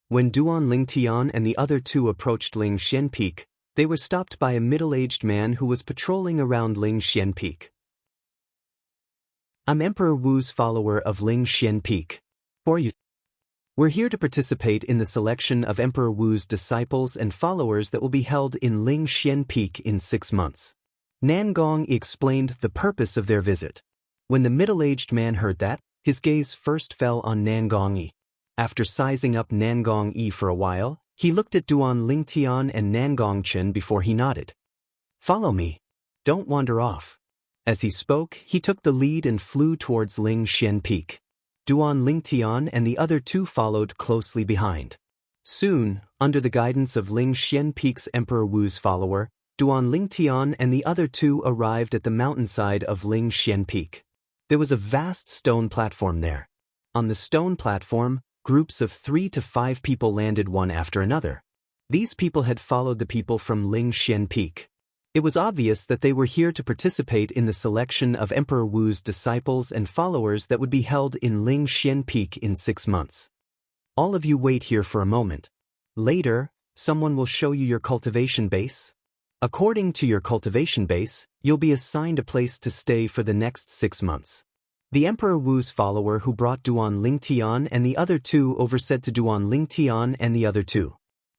When Duan Lingtian and the other two approached Lingxian Peak, they were stopped by a middle-aged man who was patrolling around Lingxian Peak. I'm Emperor Wu's follower of Lingxian Peak. For you. We're here to participate in the selection of Emperor Wu's disciples and followers that will be held in Lingxian Peak in 6 months. Nangong explained the purpose of their visit. When the middle-aged man heard that, his gaze first fell on Nangong Yi. After sizing up Nangong Yi for a while, he looked at Duan Lingtian and Nangong Chen before he nodded. Follow me. Don't wander off. As he spoke, he took the lead and flew towards Lingxian Peak. Duan Lingtian and the other two followed closely behind. Soon, under the guidance of Lingxian Peak's Emperor Wu's follower, Duan Lingtian and the other two arrived at the mountainside of Lingxian Peak. There was a vast stone platform there. On the stone platform, groups of 3 to 5 people landed one after another. These people had followed the people from Lingxian Peak. It was obvious that they were here to participate in the selection of Emperor Wu's disciples and followers that would be held in Lingxian Peak in 6 months. All of you wait here for a moment. Later, someone will show you your cultivation base. According to your cultivation base, you'll be assigned a place to stay for the next 6 months. The Emperor Wu's follower who brought Duan Lingtian and the other two over said to Duan Lingtian and the other two.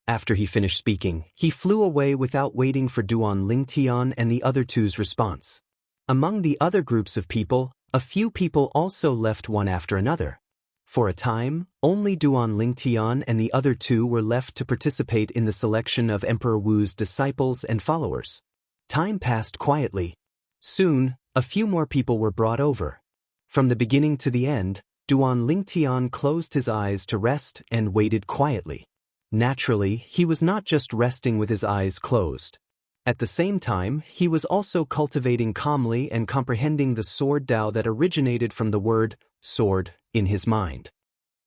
After he finished speaking, he flew away without waiting for Duan Lingtian and the other two's response. Among the other groups of people, a few people also left one after another. For a time, only Duan Lingtian and the other two were left to participate in the selection of Emperor Wu's disciples and followers. Time passed quietly. Soon, a few more people were brought over. From the beginning to the end, Duan Lingtian closed his eyes to rest and waited quietly. Naturally, he was not just resting with his eyes closed. At the same time, he was also cultivating calmly and comprehending the sword Tao that originated from the word sword in his mind.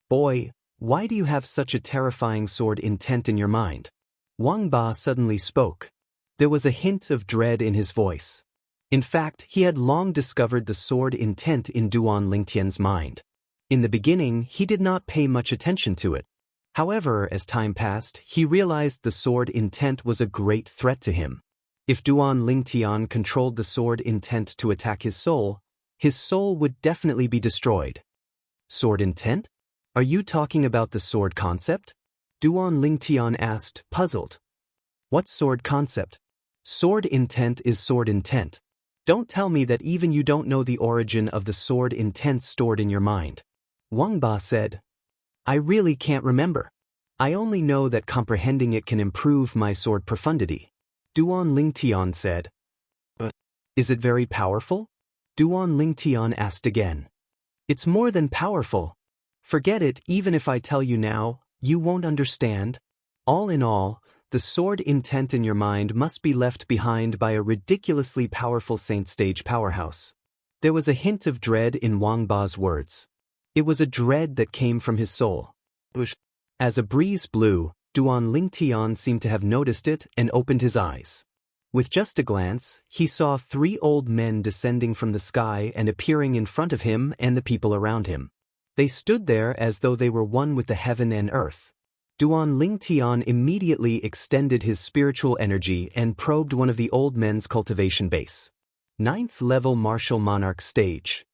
Boy, why do you have such a terrifying sword intent in your mind? Wang Ba suddenly spoke. There was a hint of dread in his voice. In fact, he had long discovered the sword intent in Duan Lingtian's mind. In the beginning, he did not pay much attention to it. However, as time passed, he realized the sword intent was a great threat to him. If Duan Lingtian controlled the sword intent to attack his soul would definitely be destroyed. Sword intent? Are you talking about the sword concept? Duan Lingtian asked, puzzled. What sword concept? Sword intent is sword intent. Don't tell me that even you don't know the origin of the sword intent stored in your mind. Wang Ba said. I really can't remember. I only know that comprehending it can improve my sword profundity. Duan Lingtian said. But is it very powerful? Duan Lingtian asked again. It's more than powerful. Forget it, even if I tell you now, you won't understand. All in all, the sword intent in your mind must be left behind by a ridiculously powerful saint stage powerhouse. There was a hint of dread in Wang Ba's words. It was a dread that came from his soul. As a breeze blew, Duan Lingtian seemed to have noticed it and opened his eyes. With just a glance, he saw 3 old men descending from the sky and appearing in front of him and the people around him. They stood there as though they were one with the heaven and earth. Duan Lingtian immediately extended his spiritual energy and probed one of the old men's cultivation base. 9th level martial monarch stage.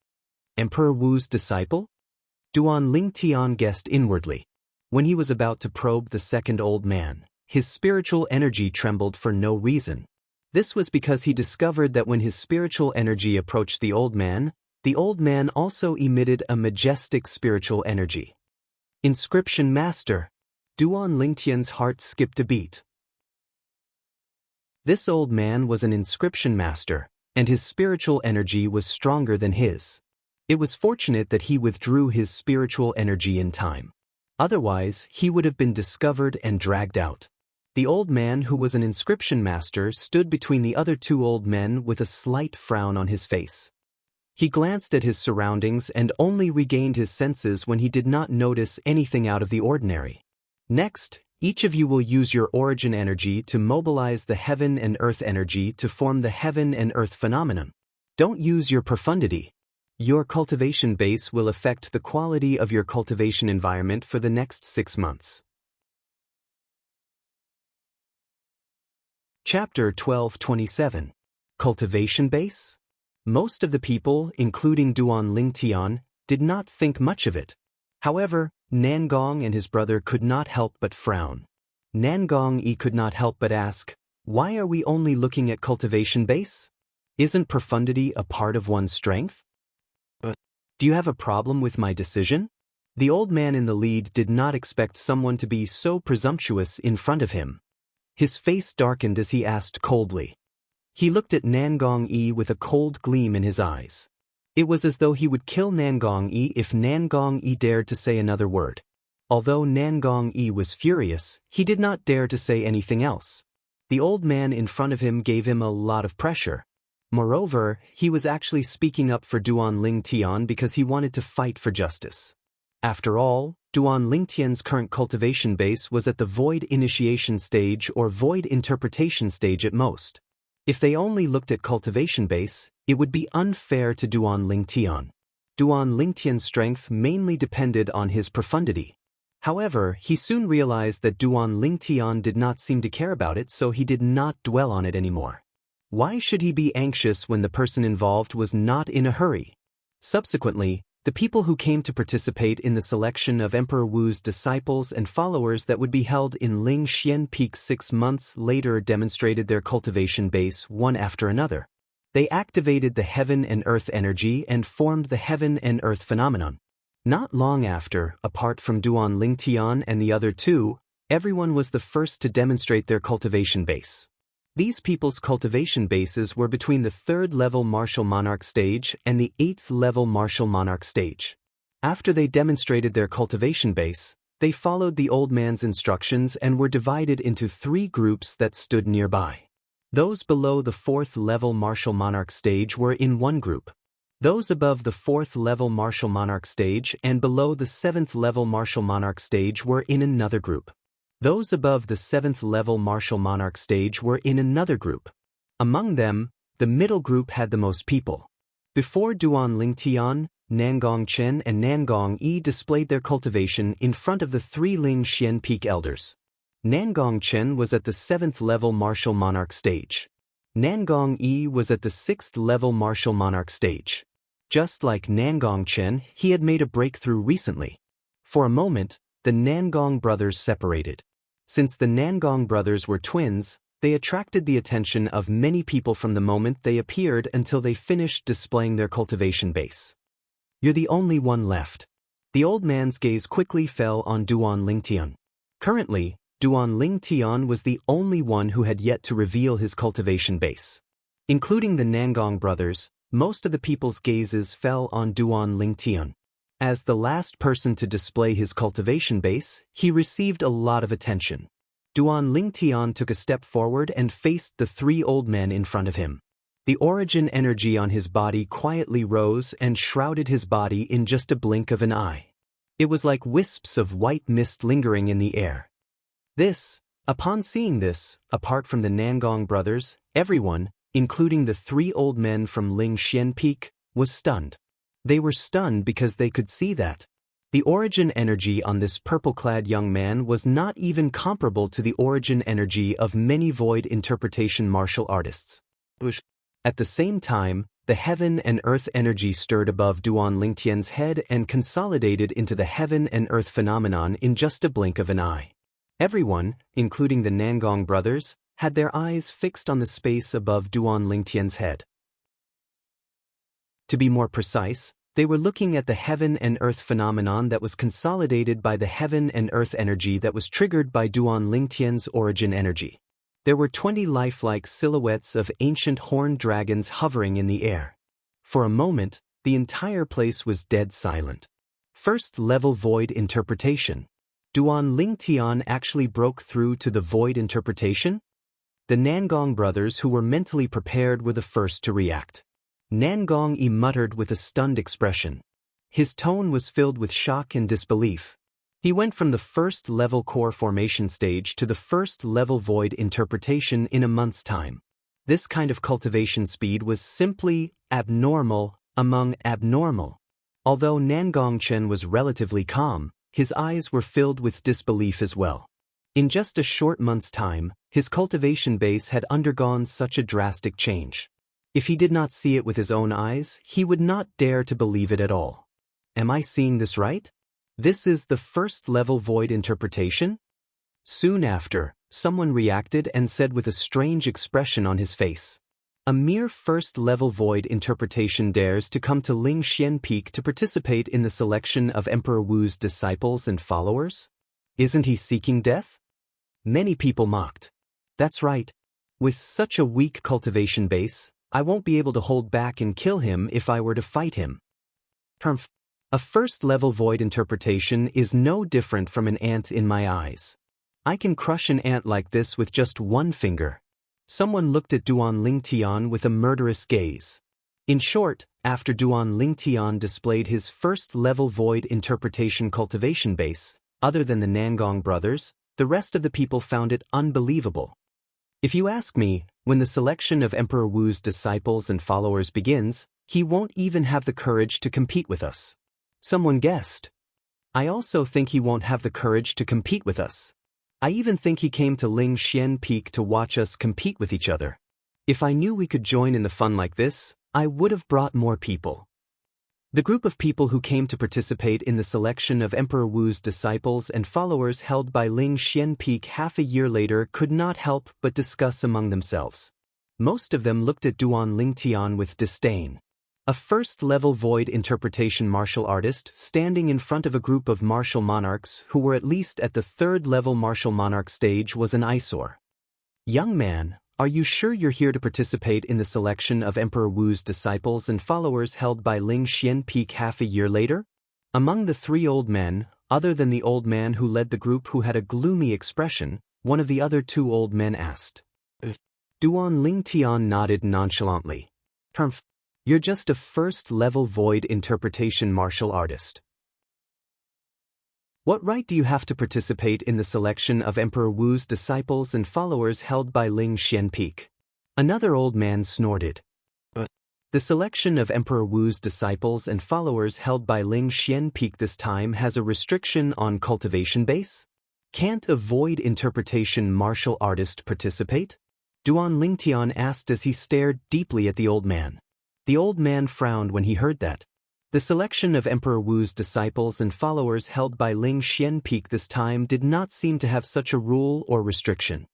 Emperor Wu's disciple? Duan Lingtian guessed inwardly. When he was about to probe the second old man, his spiritual energy trembled for no reason. This was because he discovered that when his spiritual energy approached the old man also emitted a majestic spiritual energy. Inscription Master. Duan Lingtian's heart skipped a beat. This old man was an inscription master, and his spiritual energy was stronger than his. It was fortunate that he withdrew his spiritual energy in time. Otherwise, he would have been discovered and dragged out. The old man, who was an inscription master, stood between the other two old men with a slight frown on his face. He glanced at his surroundings and only regained his senses when he did not notice anything out of the ordinary. Next, each of you will use your origin energy to mobilize the heaven and earth energy to form the heaven and earth phenomenon. Don't use your profundity. Your cultivation base will affect the quality of your cultivation environment for the next 6 months. Chapter 12:27. Cultivation Base? Most of the people, including Duan Lingtian, did not think much of it. However, Nangong and his brother could not help but frown. Nangong Yi could not help but ask, "Why are we only looking at cultivation base? Isn't profundity a part of one's strength? Do you have a problem with my decision?" The old man in the lead did not expect someone to be so presumptuous in front of him. His face darkened as he asked coldly. He looked at Nangong Yi with a cold gleam in his eyes. It was as though he would kill Nangong Yi if Nangong Yi dared to say another word. Although Nangong Yi was furious, he did not dare to say anything else. The old man in front of him gave him a lot of pressure. Moreover, he was actually speaking up for Duan Lingtian because he wanted to fight for justice. After all, Duan Lingtian's current cultivation base was at the void initiation stage or void interpretation stage at most. If they only looked at cultivation base, it would be unfair to Duan Lingtian. Duan Lingtian's strength mainly depended on his profundity. However, he soon realized that Duan Lingtian did not seem to care about it, so he did not dwell on it anymore. Why should he be anxious when the person involved was not in a hurry? Subsequently, the people who came to participate in the selection of Emperor Wu's disciples and followers that would be held in Ling Xian Peak 6 months later demonstrated their cultivation base one after another. They activated the heaven and earth energy and formed the heaven and earth phenomenon. Not long after, apart from Duan Lingtian and the other two, everyone was the first to demonstrate their cultivation base. These people's cultivation bases were between the 3rd level martial monarch stage and the 8th level martial monarch stage. After they demonstrated their cultivation base, they followed the old man's instructions and were divided into 3 groups that stood nearby. Those below the 4th level martial monarch stage were in one group. Those above the 4th level martial monarch stage and below the 7th level martial monarch stage were in another group. Those above the 7th level martial monarch stage were in another group. Among them, the middle group had the most people. Before Duan Lingtian, Nangong Chen and Nangong Yi displayed their cultivation in front of the 3 Ling Xian Peak elders. Nangong Chen was at the 7th level martial monarch stage. Nangong Yi was at the 6th level martial monarch stage. Just like Nangong Chen, he had made a breakthrough recently. For a moment, the Nangong brothers separated. Since the Nangong brothers were twins, they attracted the attention of many people from the moment they appeared until they finished displaying their cultivation base. "You're the only one left." The old man's gaze quickly fell on Duan Lingtian. Currently, Duan Lingtian was the only one who had yet to reveal his cultivation base. Including the Nangong brothers, most of the people's gazes fell on Duan Lingtian. As the last person to display his cultivation base, he received a lot of attention. Duan Lingtian took a step forward and faced the 3 old men in front of him. The origin energy on his body quietly rose and shrouded his body in just a blink of an eye. It was like wisps of white mist lingering in the air. Upon seeing this, apart from the Nangong brothers, everyone, including the 3 old men from Ling Xian Peak, was stunned. They were stunned because they could see that the origin energy on this purple-clad young man was not even comparable to the origin energy of many void interpretation martial artists. At the same time, the heaven and earth energy stirred above Duan Lingtian's head and consolidated into the heaven and earth phenomenon in just a blink of an eye. Everyone, including the Nangong brothers, had their eyes fixed on the space above Duan Lingtian's head. To be more precise, they were looking at the heaven and earth phenomenon that was consolidated by the heaven and earth energy that was triggered by Duan Lingtian's origin energy. There were 20 lifelike silhouettes of ancient horned dragons hovering in the air. For a moment, the entire place was dead silent. First level void interpretation. Duan Lingtian actually broke through to the void interpretation? The Nangong brothers who were mentally prepared were the first to react. Nangong muttered with a stunned expression. His tone was filled with shock and disbelief. He went from the first-level core formation stage to the first-level void interpretation in a month's time. This kind of cultivation speed was simply abnormal among abnormal. Although Nangong Chen was relatively calm, his eyes were filled with disbelief as well. In just a short month's time, his cultivation base had undergone such a drastic change. If he did not see it with his own eyes, he would not dare to believe it at all. Am I seeing this right? This is the first-level void interpretation? Soon after, someone reacted and said with a strange expression on his face. A mere first-level void interpretation dares to come to Ling Xian Peak to participate in the selection of Emperor Wu's disciples and followers? Isn't he seeking death? Many people mocked. That's right. With such a weak cultivation base, I won't be able to hold back and kill him if I were to fight him. A first-level void interpretation is no different from an ant in my eyes. I can crush an ant like this with just one finger. Someone looked at Duan Lingtian with a murderous gaze. In short, after Duan Lingtian displayed his first-level void interpretation cultivation base, other than the Nangong brothers, the rest of the people found it unbelievable. If you ask me, when the selection of Emperor Wu's disciples and followers begins, he won't even have the courage to compete with us. Someone guessed. I also think he won't have the courage to compete with us. I even think he came to Ling Xian Peak to watch us compete with each other. If I knew we could join in the fun like this, I would have brought more people. The group of people who came to participate in the selection of Emperor Wu's disciples and followers held by Ling Xian Peak half a year later could not help but discuss among themselves. Most of them looked at Duan Lingtian with disdain. A first-level void interpretation martial artist standing in front of a group of martial monarchs who were at least at the third-level martial monarch stage was an eyesore. Young man, are you sure you're here to participate in the selection of Emperor Wu's disciples and followers held by Ling Xian Peak half a year later? Among the three old men, other than the old man who led the group who had a gloomy expression, one of the other two old men asked. Duan Lingtian nodded nonchalantly. You're just a first-level void interpretation martial artist. What right do you have to participate in the selection of Emperor Wu's disciples and followers held by Ling Xian Peak? Another old man snorted. The selection of Emperor Wu's disciples and followers held by Ling Xian Peak this time has a restriction on cultivation base? Can't a void interpretation martial artist participate? Duan Lingtian asked as he stared deeply at the old man. The old man frowned when he heard that. The selection of Emperor Wu's disciples and followers held by Ling Xian Peak this time did not seem to have such a rule or restriction.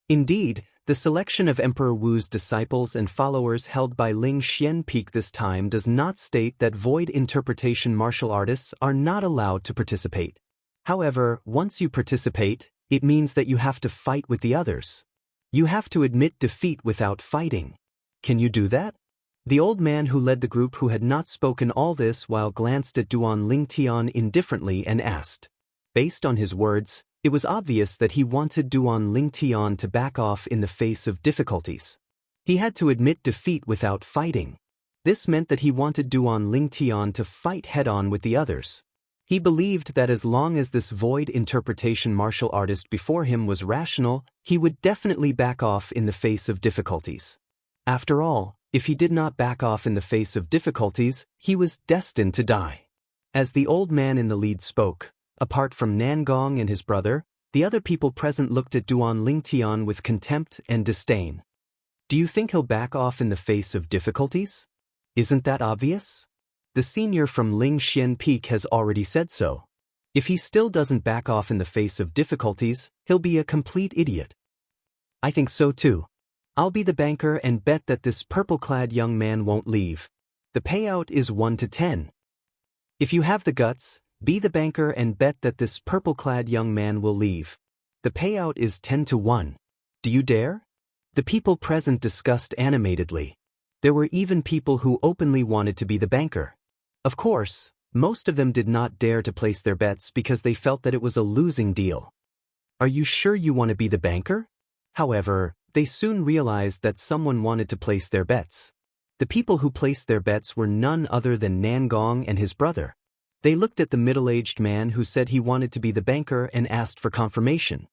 Indeed, the selection of Emperor Wu's disciples and followers held by Ling Xian Peak this time does not state that void interpretation martial artists are not allowed to participate. However, once you participate, it means that you have to fight with the others. You have to admit defeat without fighting. Can you do that? The old man who led the group who had not spoken all this while glanced at Duan Lingtian indifferently and asked. Based on his words, it was obvious that he wanted Duan Lingtian to back off in the face of difficulties. He had to admit defeat without fighting. This meant that he wanted Duan Lingtian to fight head-on with the others. He believed that as long as this void interpretation martial artist before him was rational, he would definitely back off in the face of difficulties. After all, if he did not back off in the face of difficulties, he was destined to die. As the old man in the lead spoke, apart from Nangong and his brother, the other people present looked at Duan Lingtian with contempt and disdain. Do you think he'll back off in the face of difficulties? Isn't that obvious? The senior from Ling Xian Peak has already said so. If he still doesn't back off in the face of difficulties, he'll be a complete idiot. I think so too. I'll be the banker and bet that this purple-clad young man won't leave. The payout is 1 to 10. If you have the guts, be the banker and bet that this purple-clad young man will leave. The payout is 10 to 1. Do you dare? The people present discussed animatedly. There were even people who openly wanted to be the banker. Of course, Most of them did not dare to place their bets because they felt that it was a losing deal. Are you sure you want to be the banker? However, they soon realized that someone wanted to place their bets. The people who placed their bets were none other than Nangong and his brother. They looked at the middle-aged man who said he wanted to be the banker and asked for confirmation.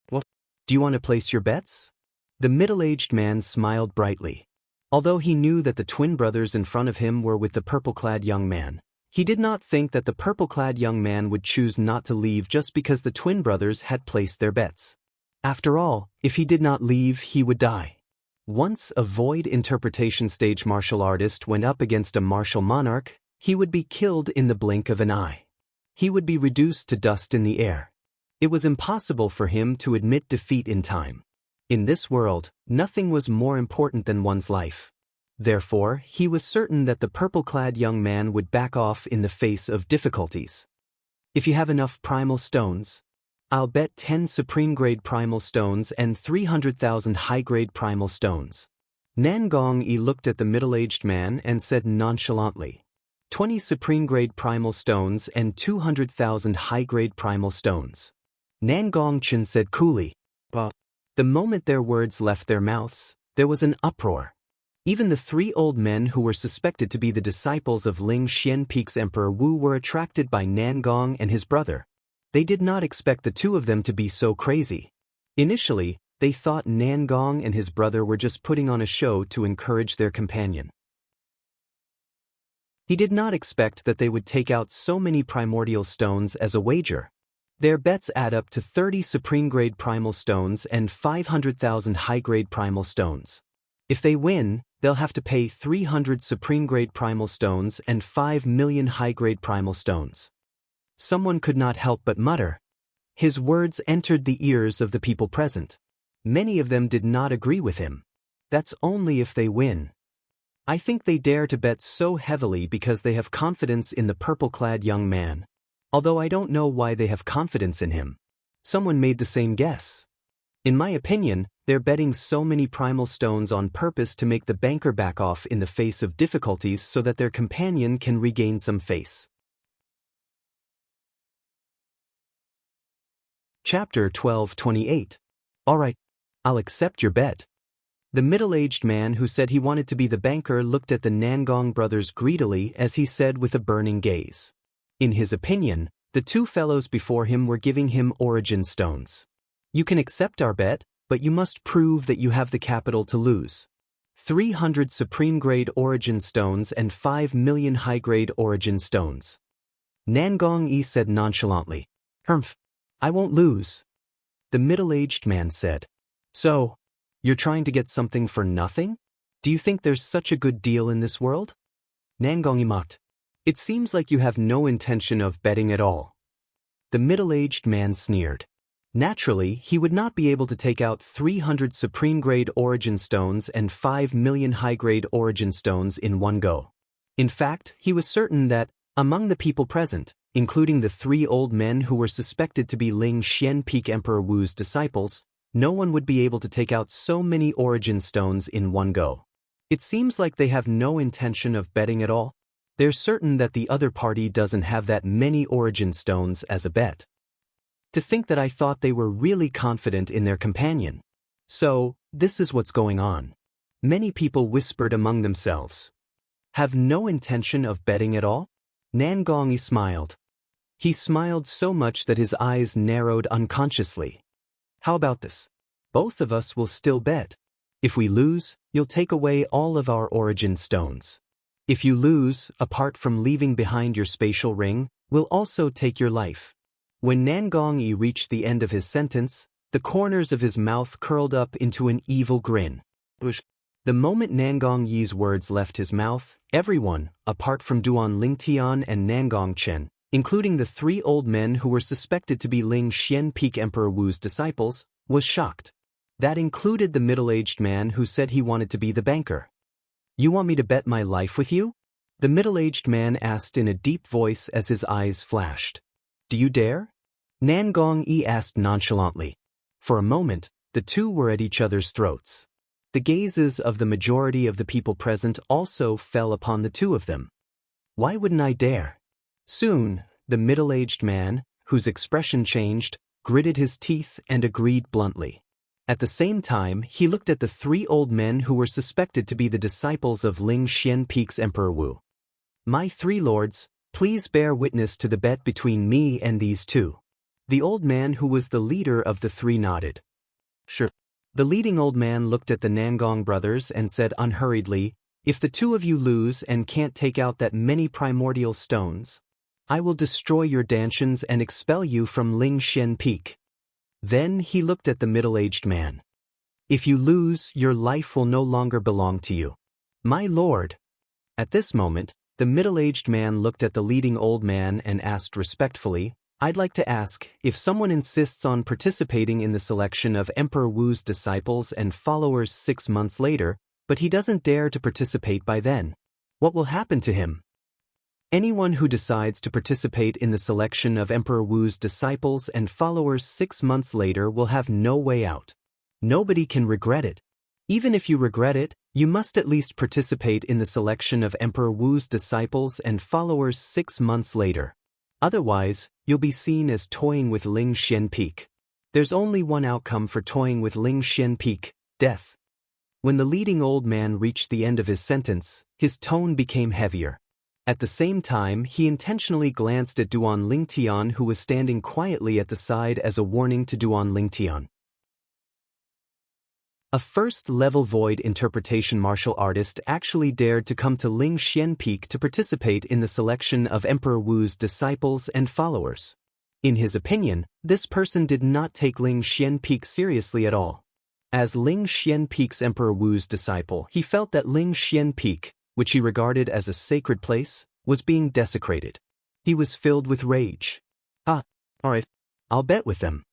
What? Do you want to place your bets? The middle-aged man smiled brightly. Although he knew that the twin brothers in front of him were with the purple-clad young man, he did not think that the purple-clad young man would choose not to leave just because the twin brothers had placed their bets. After all, if he did not leave, he would die. Once a void interpretation stage martial artist went up against a martial monarch, he would be killed in the blink of an eye. He would be reduced to dust in the air. It was impossible for him to admit defeat in time. In this world, nothing was more important than one's life. Therefore, he was certain that the purple-clad young man would back off in the face of difficulties. If you have enough primal stones, I'll bet 10 supreme-grade primal stones and 300,000 high-grade primal stones. Nangong-yi looked at the middle-aged man and said nonchalantly, 20 supreme-grade primal stones and 200,000 high-grade primal stones. Nangong-chen said coolly. But the moment their words left their mouths, there was an uproar. Even the three old men who were suspected to be the disciples of Ling Xianpeake's Emperor Wu were attracted by Nangong and his brother. They did not expect the two of them to be so crazy. Initially, they thought Nangong and his brother were just putting on a show to encourage their companion. He did not expect that they would take out so many primordial stones as a wager. Their bets add up to 30 supreme-grade primal stones and 500,000 high-grade primal stones. If they win, they'll have to pay 300 supreme-grade primal stones and 5 million high-grade primal stones. Someone could not help but mutter. His words entered the ears of the people present. Many of them did not agree with him. That's only if they win. I think they dare to bet so heavily because they have confidence in the purple-clad young man. Although I don't know why they have confidence in him. Someone made the same guess. In my opinion, they're betting so many primal stones on purpose to make the banker back off in the face of difficulties so that their companion can regain some face. Chapter 12:28. All right, I'll accept your bet. The middle-aged man who said he wanted to be the banker looked at the Nangong brothers greedily as he said with a burning gaze. In his opinion, the two fellows before him were giving him origin stones. You can accept our bet, but you must prove that you have the capital to lose. 300 supreme-grade origin stones and 5 million high-grade origin stones. Nangong-yi said nonchalantly. I won't lose. The middle-aged man said. So, you're trying to get something for nothing? Do you think there's such a good deal in this world? Nangong-yi mocked. It seems like you have no intention of betting at all. The middle-aged man sneered. Naturally, he would not be able to take out 300 supreme-grade origin stones and 5 million high-grade origin stones in one go. In fact, he was certain that, among the people present, including the three old men who were suspected to be Ling Xianpeake Emperor Wu's disciples, no one would be able to take out so many origin stones in one go. It seems like they have no intention of betting at all. They're certain that the other party doesn't have that many origin stones as a bet. To think that I thought they were really confident in their companion. So, this is what's going on. Many people whispered among themselves. Have no intention of betting at all? Nangong-yi smiled. He smiled so much that his eyes narrowed unconsciously. How about this? Both of us will still bet. If we lose, you'll take away all of our origin stones. If you lose, apart from leaving behind your spatial ring, we'll also take your life. When Nangong-yi reached the end of his sentence, the corners of his mouth curled up into an evil grin. The moment Nangong-yi's words left his mouth, everyone, apart from Duan Lingtian and Nangong-chen, including the three old men who were suspected to be Ling Xianpeake Emperor Wu's disciples, was shocked. That included the middle-aged man who said he wanted to be the banker. You want me to bet my life with you? The middle-aged man asked in a deep voice as his eyes flashed. Do you dare? Nangong-yi asked nonchalantly. For a moment, the two were at each other's throats. The gazes of the majority of the people present also fell upon the two of them. Why wouldn't I dare? Soon, the middle-aged man, whose expression changed, gritted his teeth and agreed bluntly. At the same time, he looked at the three old men who were suspected to be the disciples of Ling Xian Peak's Emperor Wu. My three lords, please bear witness to the bet between me and these two. The old man who was the leader of the three nodded. Sure. The leading old man looked at the Nangong brothers and said unhurriedly, if the two of you lose and can't take out that many primordial stones, I will destroy your dantians and expel you from Ling Xian Peak. Then he looked at the middle-aged man. If you lose, your life will no longer belong to you. My lord. At this moment, the middle-aged man looked at the leading old man and asked respectfully, I'd like to ask, if someone insists on participating in the selection of Emperor Wu's disciples and followers 6 months later, but he doesn't dare to participate by then, what will happen to him? Anyone who decides to participate in the selection of Emperor Wu's disciples and followers 6 months later will have no way out. Nobody can regret it. Even if you regret it, you must at least participate in the selection of Emperor Wu's disciples and followers 6 months later. Otherwise, you'll be seen as toying with Ling Xian Peak. There's only one outcome for toying with Ling Xian Peak, death. When the leading old man reached the end of his sentence, his tone became heavier. At the same time, he intentionally glanced at Duan Lingtian, who was standing quietly at the side as a warning to Duan Lingtian. A first-level void interpretation martial artist actually dared to come to Ling Xian Peak to participate in the selection of Emperor Wu's disciples and followers. In his opinion, this person did not take Ling Xian Peak seriously at all. As Ling Xian Peak's Emperor Wu's disciple, he felt that Ling Xian Peak, which he regarded as a sacred place, was being desecrated. He was filled with rage. Alright, I'll bet with them.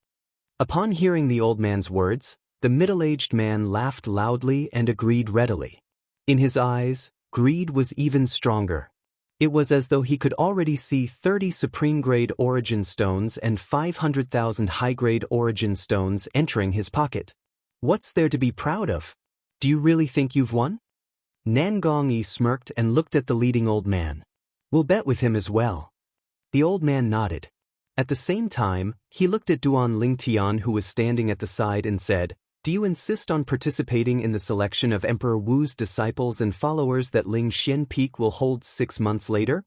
Upon hearing the old man's words, the middle-aged man laughed loudly and agreed readily. In his eyes, greed was even stronger. It was as though he could already see 30 supreme-grade origin stones and 500,000 high-grade origin stones entering his pocket. What's there to be proud of? Do you really think you've won? Nangong Yi smirked and looked at the leading old man. We'll bet with him as well. The old man nodded. At the same time, he looked at Duan Lingtian, who was standing at the side, and said, do you insist on participating in the selection of Emperor Wu's disciples and followers that Ling Xian Peak will hold 6 months later?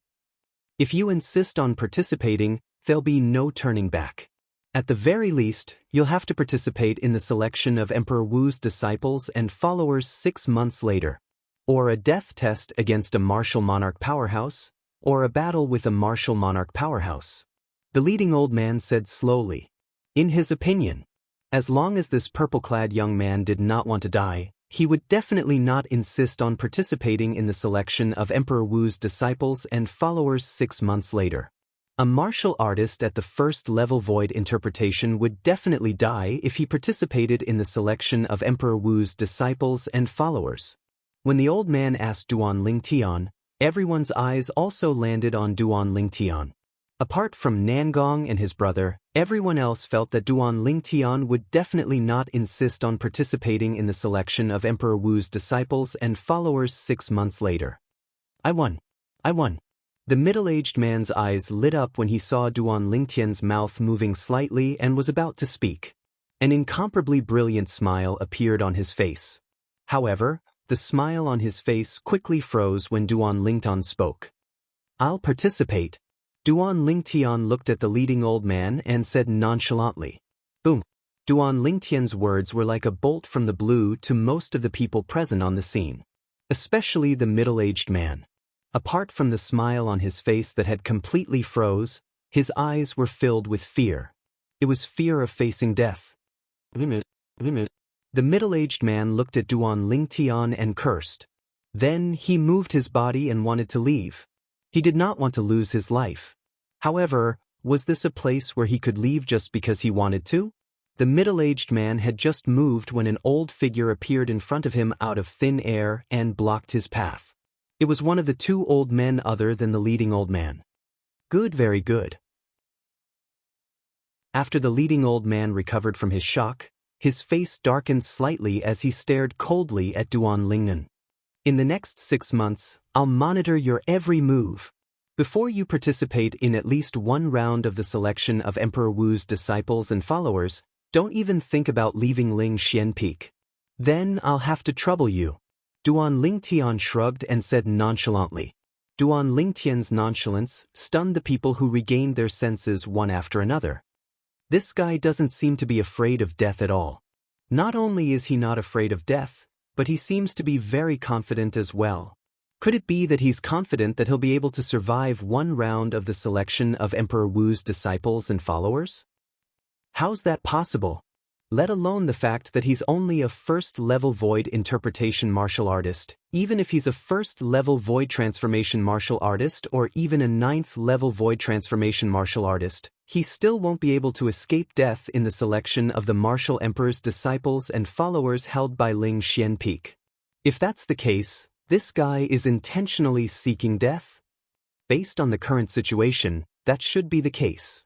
If you insist on participating, there'll be no turning back. At the very least, you'll have to participate in the selection of Emperor Wu's disciples and followers 6 months later. Or a death test against a martial monarch powerhouse, or a battle with a martial monarch powerhouse. The leading old man said slowly. In his opinion, as long as this purple-clad young man did not want to die, he would definitely not insist on participating in the selection of Emperor Wu's disciples and followers 6 months later. A martial artist at the first-level void interpretation would definitely die if he participated in the selection of Emperor Wu's disciples and followers. When the old man asked Duan Lingtian, everyone's eyes also landed on Duan Lingtian. Apart from Nangong and his brother, everyone else felt that Duan Lingtian would definitely not insist on participating in the selection of Emperor Wu's disciples and followers 6 months later. I won. The middle-aged man's eyes lit up when he saw Duan Lingtian's mouth moving slightly and was about to speak. An incomparably brilliant smile appeared on his face. However, the smile on his face quickly froze when Duan Lingtian spoke. I'll participate. Duan Lingtian looked at the leading old man and said nonchalantly. Boom. Duan Lingtian's words were like a bolt from the blue to most of the people present on the scene. Especially the middle-aged man. Apart from the smile on his face that had completely froze, his eyes were filled with fear. It was fear of facing death. The middle-aged man looked at Duan Lingtian and cursed. Then he moved his body and wanted to leave. He did not want to lose his life. However, was this a place where he could leave just because he wanted to? The middle-aged man had just moved when an old figure appeared in front of him out of thin air and blocked his path. It was one of the 2 old men other than the leading old man. Good, very good. After the leading old man recovered from his shock, his face darkened slightly as he stared coldly at Duan Lingnan. In the next 6 months, I'll monitor your every move. Before you participate in at least one round of the selection of Emperor Wu's disciples and followers, don't even think about leaving Ling Xian Peak. Then I'll have to trouble you. Duan Lingtian shrugged and said nonchalantly. Duan Lingtian's nonchalance stunned the people who regained their senses one after another. This guy doesn't seem to be afraid of death at all. Not only is he not afraid of death, but he seems to be very confident as well. Could it be that he's confident that he'll be able to survive one round of the selection of Emperor Wu's disciples and followers? How's that possible? Let alone the fact that he's only a first-level void interpretation martial artist. Even if he's a first-level void transformation martial artist or even a ninth-level void transformation martial artist, he still won't be able to escape death in the selection of the martial emperor's disciples and followers held by Ling Xian Peak. If that's the case, this guy is intentionally seeking death? Based on the current situation, that should be the case.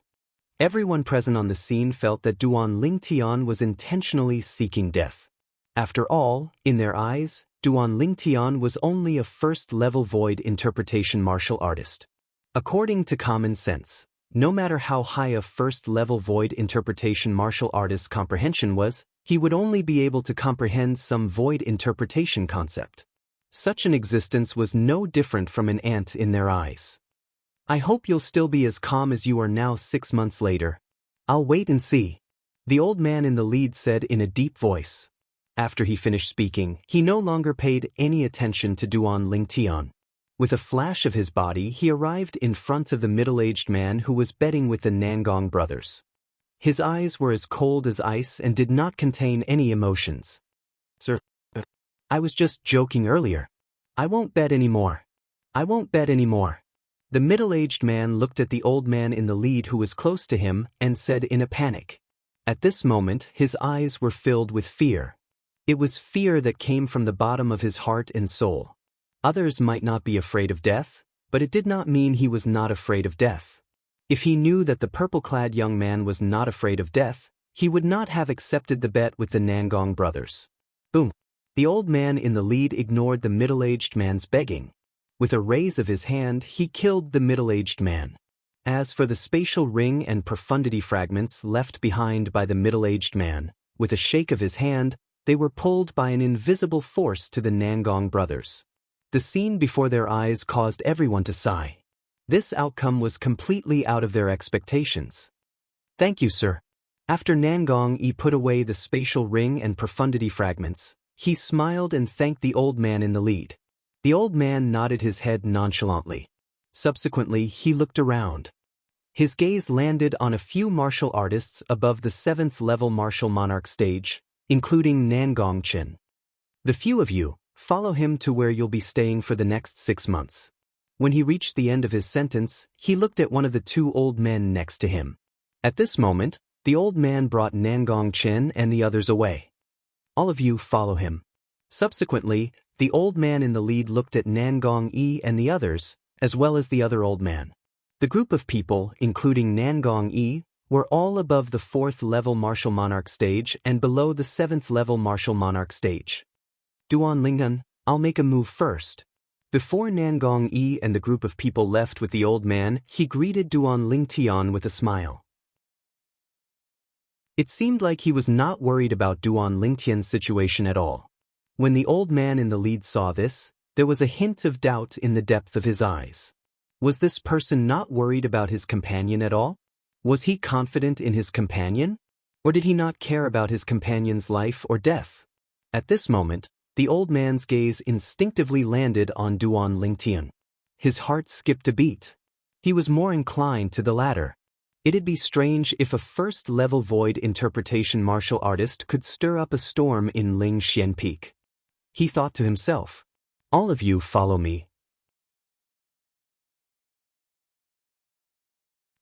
Everyone present on the scene felt that Duan Lingtian was intentionally seeking death. After all, in their eyes, Duan Lingtian was only a first-level void interpretation martial artist. According to common sense, no matter how high a first-level void interpretation martial artist's comprehension was, he would only be able to comprehend some void interpretation concept. Such an existence was no different from an ant in their eyes. I hope you'll still be as calm as you are now 6 months later. I'll wait and see. The old man in the lead said in a deep voice. After he finished speaking, he no longer paid any attention to Duan Lingtian. With a flash of his body, he arrived in front of the middle-aged man who was betting with the Nangong brothers. His eyes were as cold as ice and did not contain any emotions. Sir, I was just joking earlier. I won't bet anymore. I won't bet anymore. The middle-aged man looked at the old man in the lead who was close to him and said in a panic. At this moment, his eyes were filled with fear. It was fear that came from the bottom of his heart and soul. Others might not be afraid of death, but it did not mean he was not afraid of death. If he knew that the purple-clad young man was not afraid of death, he would not have accepted the bet with the Nangong brothers. Boom. The old man in the lead ignored the middle-aged man's begging. With a raise of his hand, he killed the middle-aged man. As for the spatial ring and profundity fragments left behind by the middle-aged man, with a shake of his hand, they were pulled by an invisible force to the Nangong brothers. The scene before their eyes caused everyone to sigh. This outcome was completely out of their expectations. Thank you, sir. After Nangong Yi put away the spatial ring and profundity fragments, he smiled and thanked the old man in the lead. The old man nodded his head nonchalantly. Subsequently, he looked around. His gaze landed on a few martial artists above the 7th-level martial monarch stage, including Nangong Chen. The few of you, follow him to where you'll be staying for the next 6 months. When he reached the end of his sentence, he looked at one of the 2 old men next to him. At this moment, the old man brought Nangong Chen and the others away. All of you follow him. Subsequently, the old man in the lead looked at Nangong Yi and the others, as well as the other old man. The group of people, including Nangong Yi, were all above the 4th-level martial monarch stage and below the 7th-level martial monarch stage. Duan Lingtian, I'll make a move first. Before Nangong Yi and the group of people left with the old man, he greeted Duan Lingtian with a smile. It seemed like he was not worried about Duan Lingtian's situation at all. When the old man in the lead saw this, there was a hint of doubt in the depth of his eyes. Was this person not worried about his companion at all? Was he confident in his companion? Or did he not care about his companion's life or death? At this moment, the old man's gaze instinctively landed on Duan Lingtian. His heart skipped a beat. He was more inclined to the latter. It'd be strange if a first-level void interpretation martial artist could stir up a storm in Ling Xian Peak. He thought to himself, all of you follow me.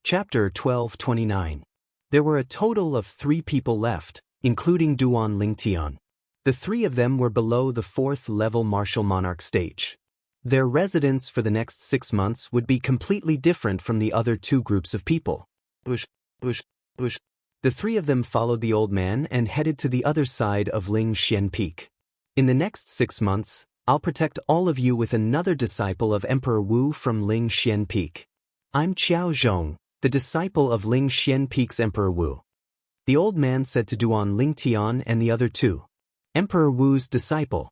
Chapter 1229. There were a total of 3 people left, including Duan Lingtian. The 3 of them were below the 4th-level martial monarch stage. Their residence for the next 6 months would be completely different from the other 2 groups of people. The 3 of them followed the old man and headed to the other side of Ling Xian Peak. In the next 6 months, I'll protect all of you with another disciple of Emperor Wu from Ling Xian Peak. I'm Qiao Zhong, the disciple of Ling Xian Peak's Emperor Wu. The old man said to Duan Lingtian and the other two, Emperor Wu's disciple.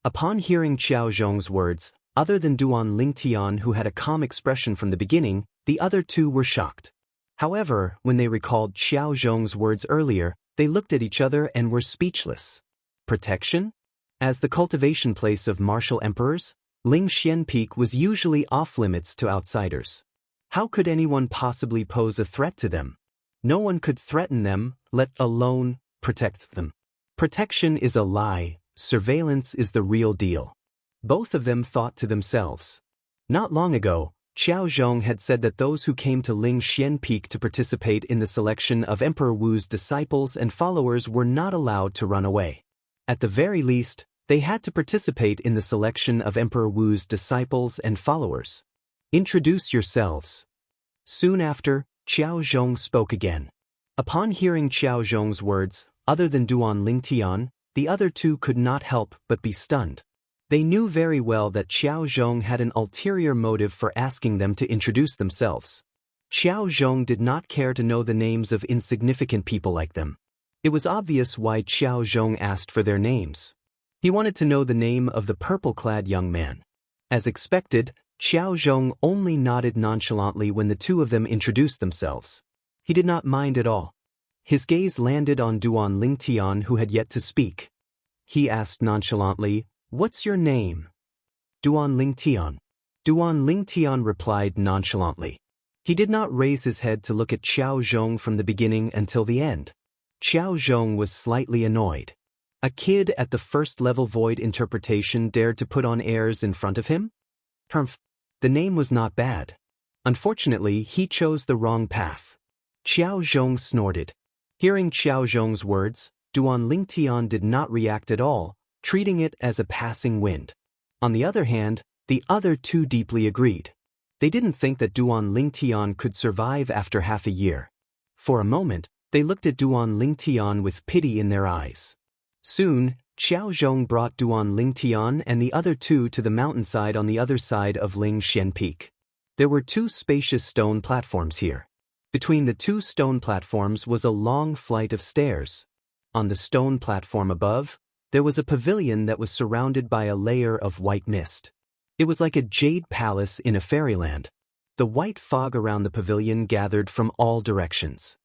Upon hearing Qiao Zhong's words, other than Duan Lingtian, who had a calm expression from the beginning, the other two were shocked. However, when they recalled Qiao Zhong's words earlier, they looked at each other and were speechless. Protection? As the cultivation place of martial emperors, Ling Xian Peak was usually off-limits to outsiders. How could anyone possibly pose a threat to them? No one could threaten them, let alone protect them. Protection is a lie, surveillance is the real deal. Both of them thought to themselves. Not long ago, Qiao Zhong had said that those who came to Ling Xian Peak to participate in the selection of Emperor Wu's disciples and followers were not allowed to run away. At the very least, they had to participate in the selection of Emperor Wu's disciples and followers. Introduce yourselves. Soon after, Qiao Zhong spoke again. Upon hearing Qiao Zhong's words, other than Duan Lingtian, the other two could not help but be stunned. They knew very well that Qiao Zhong had an ulterior motive for asking them to introduce themselves. Qiao Zhong did not care to know the names of insignificant people like them. It was obvious why Qiao Zhong asked for their names. He wanted to know the name of the purple-clad young man. As expected, Qiao Zhong only nodded nonchalantly when the two of them introduced themselves. He did not mind at all. His gaze landed on Duan Lingtian, who had yet to speak. He asked nonchalantly, "What's your name?" Duan Lingtian. Duan Lingtian replied nonchalantly. He did not raise his head to look at Qiao Zhong from the beginning until the end. Qiao Zhong was slightly annoyed. A kid at the first-level void interpretation dared to put on airs in front of him? Humph. The name was not bad. Unfortunately, he chose the wrong path. Qiao Zhong snorted. Hearing Qiao Zhong's words, Duan Lingtian did not react at all, treating it as a passing wind. On the other hand, the other two deeply agreed. They didn't think that Duan Lingtian could survive after half a year. For a moment, they looked at Duan Lingtian with pity in their eyes. Soon, Qiao Zhong brought Duan Lingtian and the other two to the mountainside on the other side of Ling Xian Peak. There were two spacious stone platforms here. Between the two stone platforms was a long flight of stairs. On the stone platform above, there was a pavilion that was surrounded by a layer of white mist. It was like a jade palace in a fairyland. The white fog around the pavilion gathered from all directions.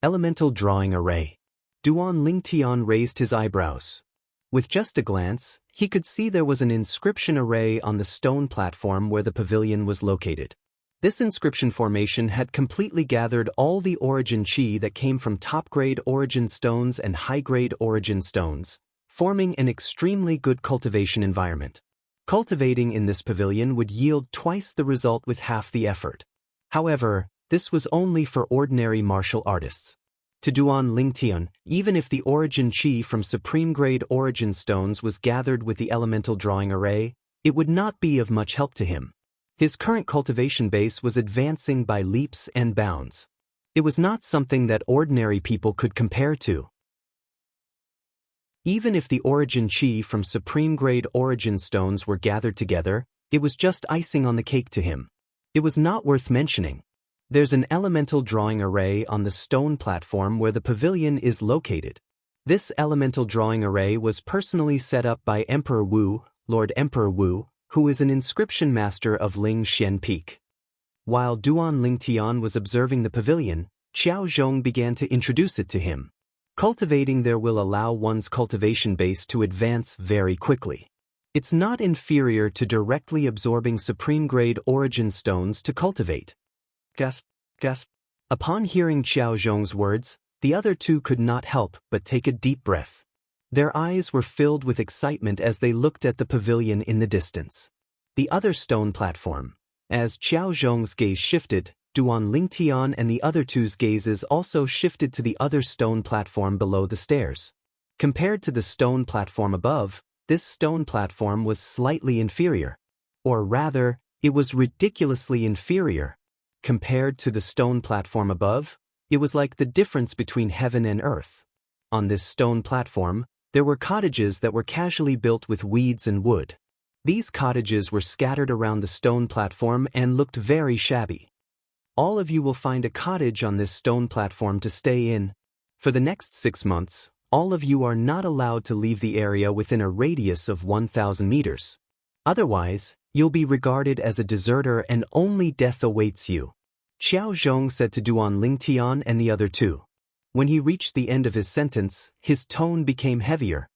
Elemental drawing array. Duan Lingtian raised his eyebrows. With just a glance, he could see there was an inscription array on the stone platform where the pavilion was located. This inscription formation had completely gathered all the origin chi that came from top-grade origin stones and high-grade origin stones, forming an extremely good cultivation environment. Cultivating in this pavilion would yield twice the result with half the effort. However, this was only for ordinary martial artists. To Duan Lingtian, even if the origin chi from supreme-grade origin stones was gathered with the elemental drawing array, it would not be of much help to him. His current cultivation base was advancing by leaps and bounds. It was not something that ordinary people could compare to. Even if the origin chi from supreme-grade origin stones were gathered together, it was just icing on the cake to him. It was not worth mentioning. There's an elemental drawing array on the stone platform where the pavilion is located. This elemental drawing array was personally set up by Emperor Wu, Lord Emperor Wu, who is an inscription master of Ling Xian Peak. While Duan Lingtian was observing the pavilion, Qiao Zhong began to introduce it to him. Cultivating there will allow one's cultivation base to advance very quickly. It's not inferior to directly absorbing supreme-grade origin stones to cultivate. Gasp, gasp. Upon hearing Qiao Zhong's words, the other two could not help but take a deep breath. Their eyes were filled with excitement as they looked at the pavilion in the distance. The other stone platform. As Qiao Zhong's gaze shifted, Duan Lingtian and the other two's gazes also shifted to the other stone platform below the stairs. Compared to the stone platform above, this stone platform was slightly inferior. Or rather, it was ridiculously inferior. Compared to the stone platform above, it was like the difference between heaven and earth. On this stone platform, there were cottages that were casually built with weeds and wood. These cottages were scattered around the stone platform and looked very shabby. All of you will find a cottage on this stone platform to stay in. For the next 6 months, all of you are not allowed to leave the area within a radius of 1,000 meters. Otherwise, you'll be regarded as a deserter and only death awaits you. Xiao Zhong said to Duan Lingtian and the other two. When he reached the end of his sentence, his tone became heavier.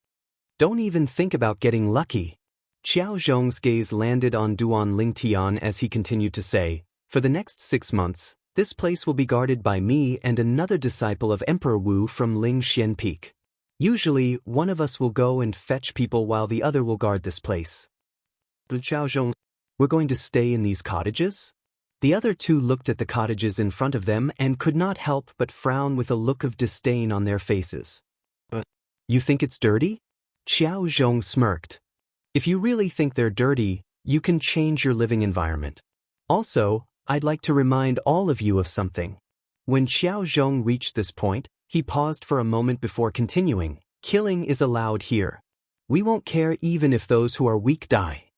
Don't even think about getting lucky. Xiao Zhong's gaze landed on Duan Lingtian as he continued to say, for the next 6 months, this place will be guarded by me and another disciple of Emperor Wu from Lingxian Peak. Usually, one of us will go and fetch people while the other will guard this place. Xiao Zhong, we're going to stay in these cottages? The other two looked at the cottages in front of them and could not help but frown with a look of disdain on their faces. You think it's dirty? Xiao Zhong smirked. If you really think they're dirty, you can change your living environment. Also, I'd like to remind all of you of something. When Xiao Zhong reached this point, he paused for a moment before continuing. Killing is allowed here. We won't care even if those who are weak die.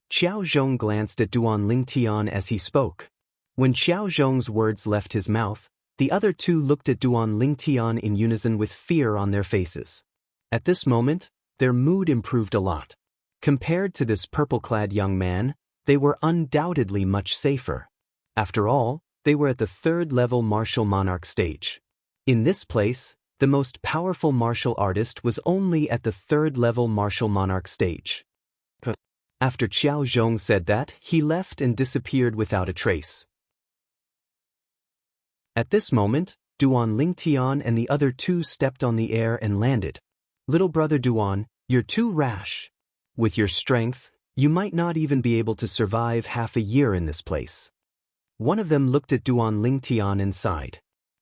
Xiao Zhong glanced at Duan Lingtian as he spoke. When Xiao Zhong's words left his mouth, the other two looked at Duan Lingtian in unison with fear on their faces. At this moment, their mood improved a lot. Compared to this purple-clad young man, they were undoubtedly much safer. After all, they were at the 3rd-level martial monarch stage. In this place, the most powerful martial artist was only at the 3rd-level martial monarch stage. After Xiao Zhong said that, he left and disappeared without a trace. At this moment, Duan Lingtian and the other two stepped on the air and landed. Little brother Duan, you're too rash. With your strength, you might not even be able to survive half a year in this place. One of them looked at Duan Lingtian and sighed.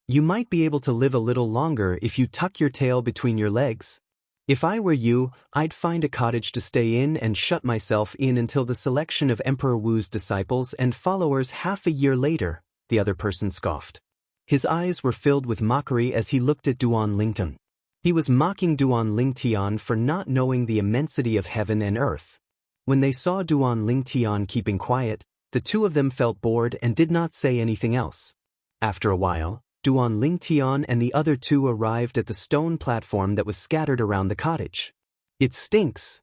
You might be able to live a little longer if you tuck your tail between your legs. If I were you, I'd find a cottage to stay in and shut myself in until the selection of Emperor Wu's disciples and followers half a year later, the other person scoffed. His eyes were filled with mockery as he looked at Duan Lingtian. He was mocking Duan Lingtian for not knowing the immensity of heaven and earth. When they saw Duan Lingtian keeping quiet, the two of them felt bored and did not say anything else. After a while, Duan Lingtian and the other two arrived at the stone platform that was scattered around the cottage. It stinks.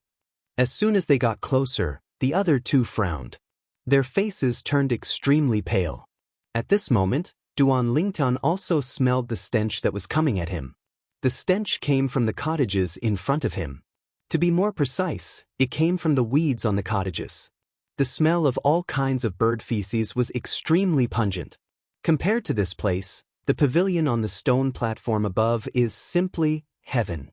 As soon as they got closer, the other two frowned. Their faces turned extremely pale. At this moment, Duan Lingtian also smelled the stench that was coming at him. The stench came from the cottages in front of him. To be more precise, it came from the weeds on the cottages. The smell of all kinds of bird feces was extremely pungent. Compared to this place, the pavilion on the stone platform above is simply heaven.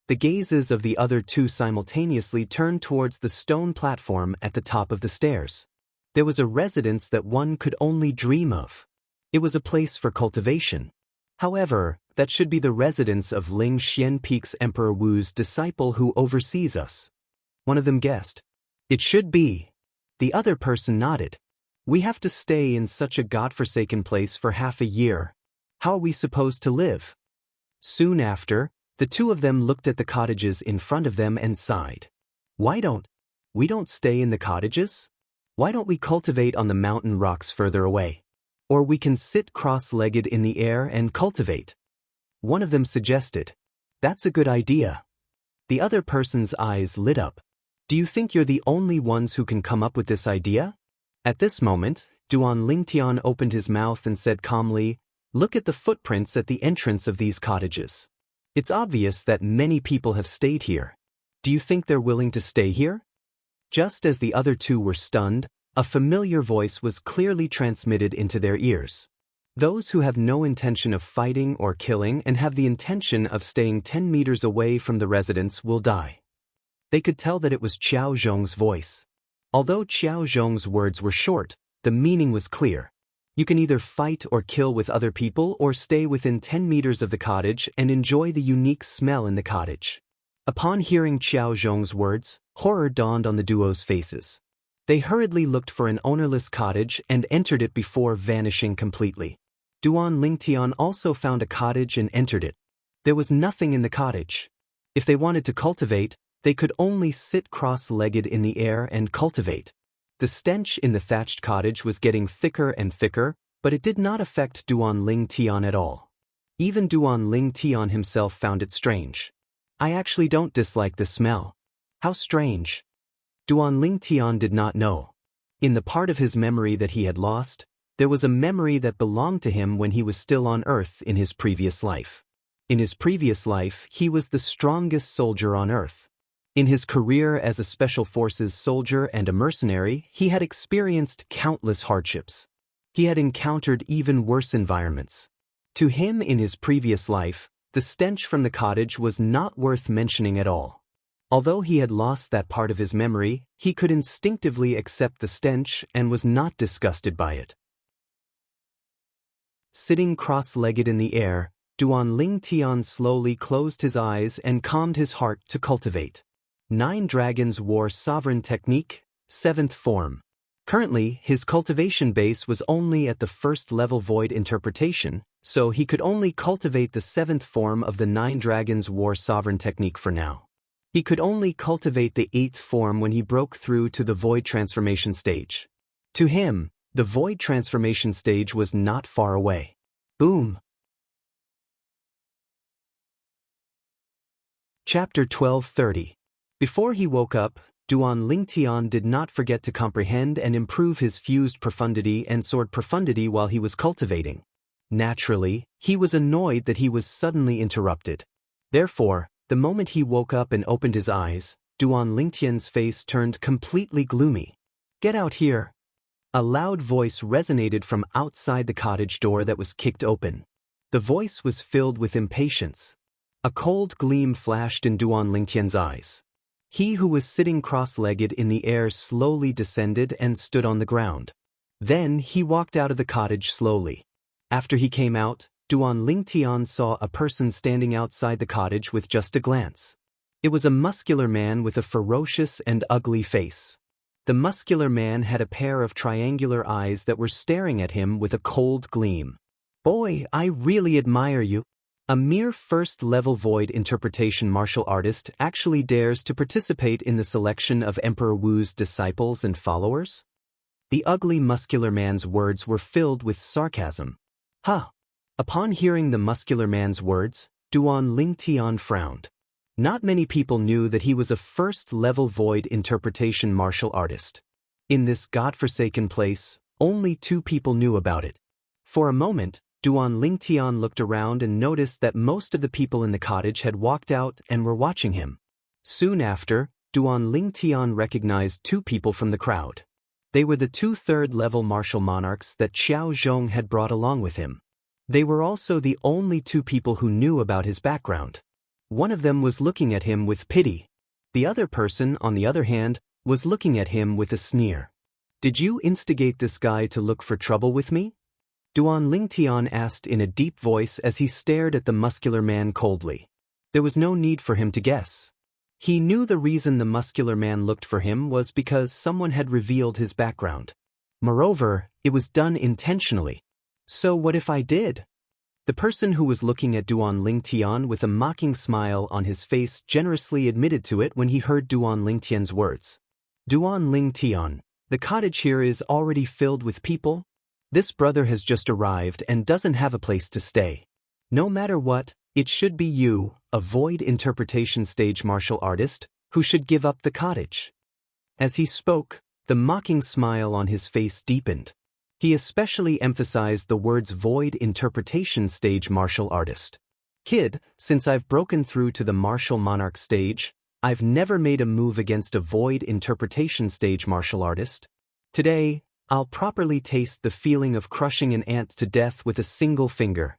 The gazes of the other two simultaneously turned towards the stone platform at the top of the stairs. There was a residence that one could only dream of. It was a place for cultivation. However, that should be the residence of Lingxian Peak's Emperor Wu's disciple who oversees us. One of them guessed. It should be. The other person nodded. We have to stay in such a godforsaken place for half a year. How are we supposed to live? Soon after, the two of them looked at the cottages in front of them and sighed. Why don't we stay in the cottages? Why don't we cultivate on the mountain rocks further away? Or we can sit cross-legged in the air and cultivate. One of them suggested. That's a good idea. The other person's eyes lit up. Do you think you're the only ones who can come up with this idea? At this moment, Duan Lingtian opened his mouth and said calmly, Look at the footprints at the entrance of these cottages. It's obvious that many people have stayed here. Do you think they're willing to stay here? Just as the other two were stunned, a familiar voice was clearly transmitted into their ears. Those who have no intention of fighting or killing and have the intention of staying 10 meters away from the residence will die. They could tell that it was Xiao Zhong's voice. Although Xiao Zhong's words were short, the meaning was clear. You can either fight or kill with other people or stay within 10 meters of the cottage and enjoy the unique smell in the cottage. Upon hearing Xiao Zhong's words, horror dawned on the duo's faces. They hurriedly looked for an ownerless cottage and entered it before vanishing completely. Duan Lingtian also found a cottage and entered it. There was nothing in the cottage. If they wanted to cultivate, they could only sit cross-legged in the air and cultivate. The stench in the thatched cottage was getting thicker and thicker, but it did not affect Duan Ling Tian at all. Even Duan Ling Tian himself found it strange. I actually don't dislike the smell. How strange. Duan Ling Tian did not know. In the part of his memory that he had lost, there was a memory that belonged to him when he was still on Earth in his previous life. In his previous life, he was the strongest soldier on Earth. In his career as a Special Forces soldier and a mercenary, he had experienced countless hardships. He had encountered even worse environments. To him in his previous life, the stench from the cottage was not worth mentioning at all. Although he had lost that part of his memory, he could instinctively accept the stench and was not disgusted by it. Sitting cross-legged in the air, Duan Ling Tian slowly closed his eyes and calmed his heart to cultivate. 9 Dragons War Sovereign Technique, 7th Form. Currently, his cultivation base was only at the 1st level Void Interpretation, so he could only cultivate the 7th form of the 9 Dragons War Sovereign Technique for now. He could only cultivate the 8th form when he broke through to the Void Transformation stage. To him, the Void Transformation stage was not far away. Boom! Chapter 12:30. Before he woke up, Duan Ling Tian did not forget to comprehend and improve his fused profundity and sword profundity while he was cultivating. Naturally, he was annoyed that he was suddenly interrupted. Therefore, the moment he woke up and opened his eyes, Duan Ling Tian's face turned completely gloomy. "Get out here!" A loud voice resonated from outside the cottage door that was kicked open. The voice was filled with impatience. A cold gleam flashed in Duan Ling Tian's eyes. He who was sitting cross-legged in the air slowly descended and stood on the ground. Then he walked out of the cottage slowly. After he came out, Duan Ling Tian saw a person standing outside the cottage with just a glance. It was a muscular man with a ferocious and ugly face. The muscular man had a pair of triangular eyes that were staring at him with a cold gleam. "Boy, I really admire you." A mere 1st level Void Interpretation martial artist actually dares to participate in the selection of Emperor Wu's disciples and followers? The ugly muscular man's words were filled with sarcasm. Huh! Upon hearing the muscular man's words, Duan Ling Tian frowned. Not many people knew that he was a 1st level Void Interpretation martial artist. In this godforsaken place, only 2 people knew about it. For a moment, Duan Ling Tian looked around and noticed that most of the people in the cottage had walked out and were watching him. Soon after, Duan Ling Tian recognized 2 people from the crowd. They were the 2 3rd-level martial monarchs that Xiao Zhong had brought along with him. They were also the only 2 people who knew about his background. One of them was looking at him with pity. The other person, on the other hand, was looking at him with a sneer. "Did you instigate this guy to look for trouble with me?" Duan Ling Tian asked in a deep voice as he stared at the muscular man coldly. There was no need for him to guess. He knew the reason the muscular man looked for him was because someone had revealed his background. Moreover, it was done intentionally. "So what if I did?" The person who was looking at Duan Ling Tian with a mocking smile on his face generously admitted to it when he heard Duan Ling Tian's words. "Duan Ling Tian, the cottage here is already filled with people. This brother has just arrived and doesn't have a place to stay. No matter what, it should be you, a Void Interpretation stage martial artist, who should give up the cottage." As he spoke, the mocking smile on his face deepened. He especially emphasized the words Void Interpretation stage martial artist. "Kid, since I've broken through to the martial monarch stage, I've never made a move against a Void Interpretation stage martial artist. Today, I'll properly taste the feeling of crushing an ant to death with a single finger."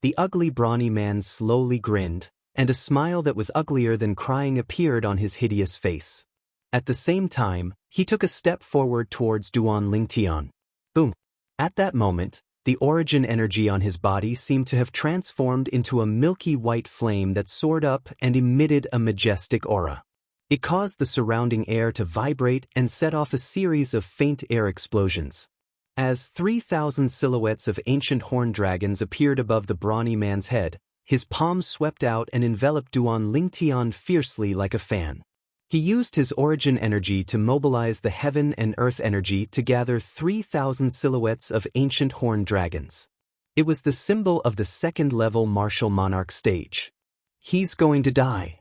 The ugly brawny man slowly grinned, and a smile that was uglier than crying appeared on his hideous face. At the same time, he took a step forward towards Duan Ling Tian. Boom! At that moment, the origin energy on his body seemed to have transformed into a milky white flame that soared up and emitted a majestic aura. It caused the surrounding air to vibrate and set off a series of faint air explosions. As 3,000 silhouettes of ancient horned dragons appeared above the brawny man's head, his palms swept out and enveloped Duan Ling Tian fiercely like a fan. He used his origin energy to mobilize the heaven and earth energy to gather 3,000 silhouettes of ancient horned dragons. It was the symbol of the second-level martial monarch stage. He's going to die.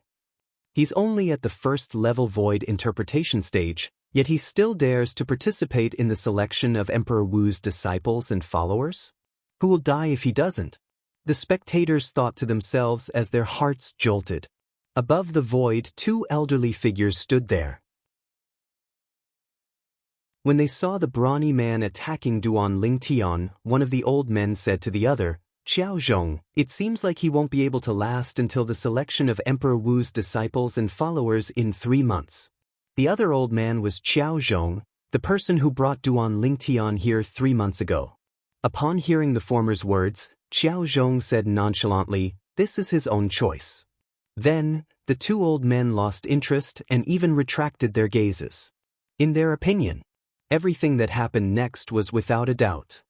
He's only at the first-level void interpretation stage, yet he still dares to participate in the selection of Emperor Wu's disciples and followers? Who will die if he doesn't? The spectators thought to themselves as their hearts jolted. Above the void, two elderly figures stood there. When they saw the brawny man attacking Duan Lingtian, one of the old men said to the other, "Xiao Zhong, it seems like he won't be able to last until the selection of Emperor Wu's disciples and followers in 3 months." The other old man was Xiao Zhong, the person who brought Duan Lingtian here 3 months ago. Upon hearing the former's words, Xiao Zhong said nonchalantly, "This is his own choice." Then, the two old men lost interest and even retracted their gazes. In their opinion, everything that happened next was without a doubt.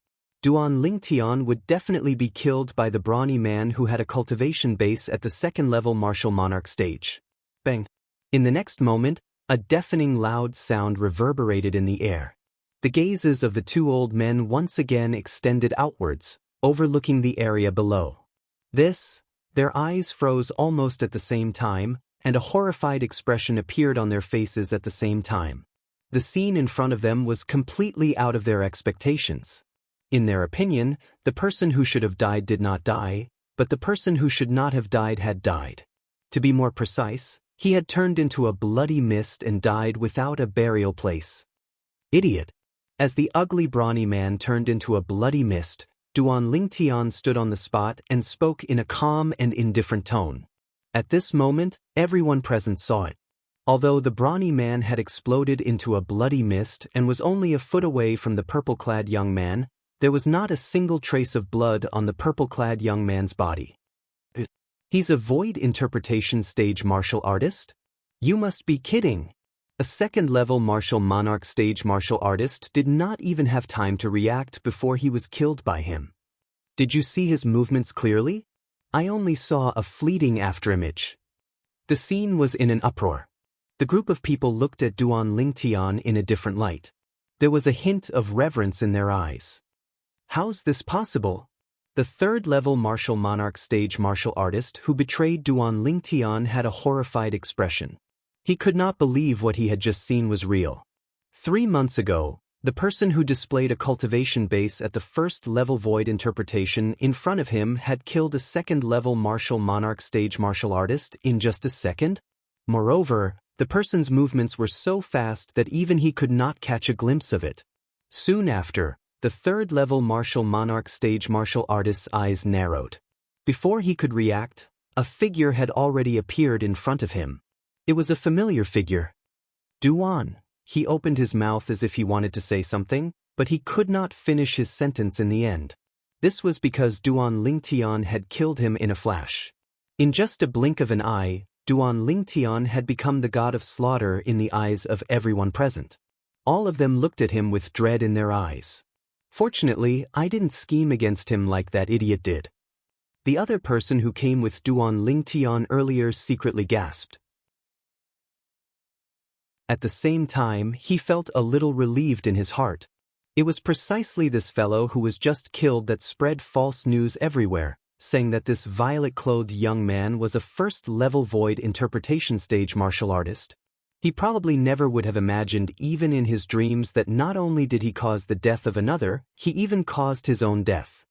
Duan Lingtian would definitely be killed by the brawny man who had a cultivation base at the second-level martial monarch stage. Bang! In the next moment, a deafening loud sound reverberated in the air. The gazes of the two old men once again extended outwards, overlooking the area below. Their eyes froze almost at the same time, and a horrified expression appeared on their faces at the same time. The scene in front of them was completely out of their expectations. In their opinion, the person who should have died did not die, but the person who should not have died had died. To be more precise, he had turned into a bloody mist and died without a burial place. Idiot! As the ugly brawny man turned into a bloody mist, Duan Lingtian stood on the spot and spoke in a calm and indifferent tone. At this moment, everyone present saw it. Although the brawny man had exploded into a bloody mist and was only a foot away from the purple-clad young man, there was not a single trace of blood on the purple-clad young man's body. He's a void interpretation stage martial artist? You must be kidding! A second-level martial monarch stage martial artist did not even have time to react before he was killed by him. Did you see his movements clearly? I only saw a fleeting afterimage. The scene was in an uproar. The group of people looked at Duan Lingtian in a different light. There was a hint of reverence in their eyes. How's this possible? The third-level martial monarch stage martial artist who betrayed Duan Lingtian had a horrified expression. He could not believe what he had just seen was real. 3 months ago, the person who displayed a cultivation base at the first-level void interpretation in front of him had killed a second-level martial monarch stage martial artist in just a second. Moreover, the person's movements were so fast that even he could not catch a glimpse of it. Soon after, the third-level martial monarch stage martial artist's eyes narrowed. Before he could react, a figure had already appeared in front of him. It was a familiar figure. Duan. He opened his mouth as if he wanted to say something, but he could not finish his sentence in the end. This was because Duan Lingtian had killed him in a flash. In just a blink of an eye, Duan Lingtian had become the god of slaughter in the eyes of everyone present. All of them looked at him with dread in their eyes. Fortunately, I didn't scheme against him like that idiot did. The other person who came with Duan Lingtian earlier secretly gasped. At the same time, he felt a little relieved in his heart. It was precisely this fellow who was just killed that spread false news everywhere, saying that this violet-clothed young man was a first-level void interpretation stage martial artist. He probably never would have imagined even in his dreams that not only did he cause the death of another, he even caused his own death.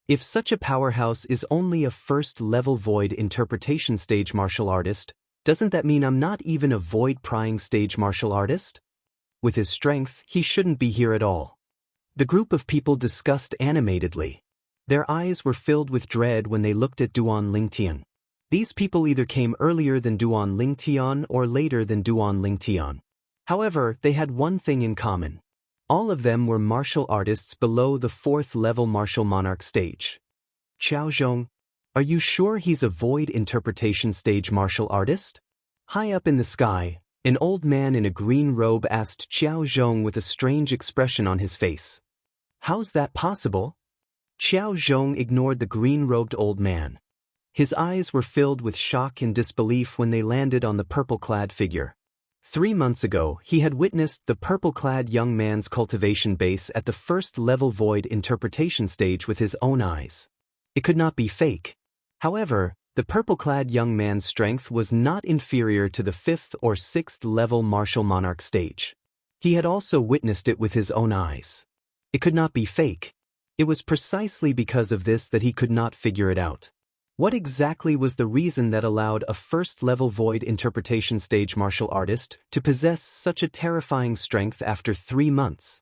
If such a powerhouse is only a first-level void interpretation stage martial artist, doesn't that mean I'm not even a void-prying stage martial artist? With his strength, he shouldn't be here at all. The group of people discussed animatedly. Their eyes were filled with dread when they looked at Duan Lingtian. These people either came earlier than Duan Lingtian or later than Duan Lingtian. However, they had one thing in common. All of them were martial artists below the 4th-level martial monarch stage. Xiao Zhong, are you sure he's a void interpretation stage martial artist? High up in the sky, an old man in a green robe asked Xiao Zhong with a strange expression on his face. How's that possible? Xiao Zhong ignored the green-robed old man. His eyes were filled with shock and disbelief when they landed on the purple-clad figure. 3 months ago, he had witnessed the purple-clad young man's cultivation base at the first-level void interpretation stage with his own eyes. It could not be fake. However, the purple-clad young man's strength was not inferior to the 5th or 6th level martial monarch stage. He had also witnessed it with his own eyes. It could not be fake. It was precisely because of this that he could not figure it out. What exactly was the reason that allowed a first-level void interpretation stage martial artist to possess such a terrifying strength after 3 months?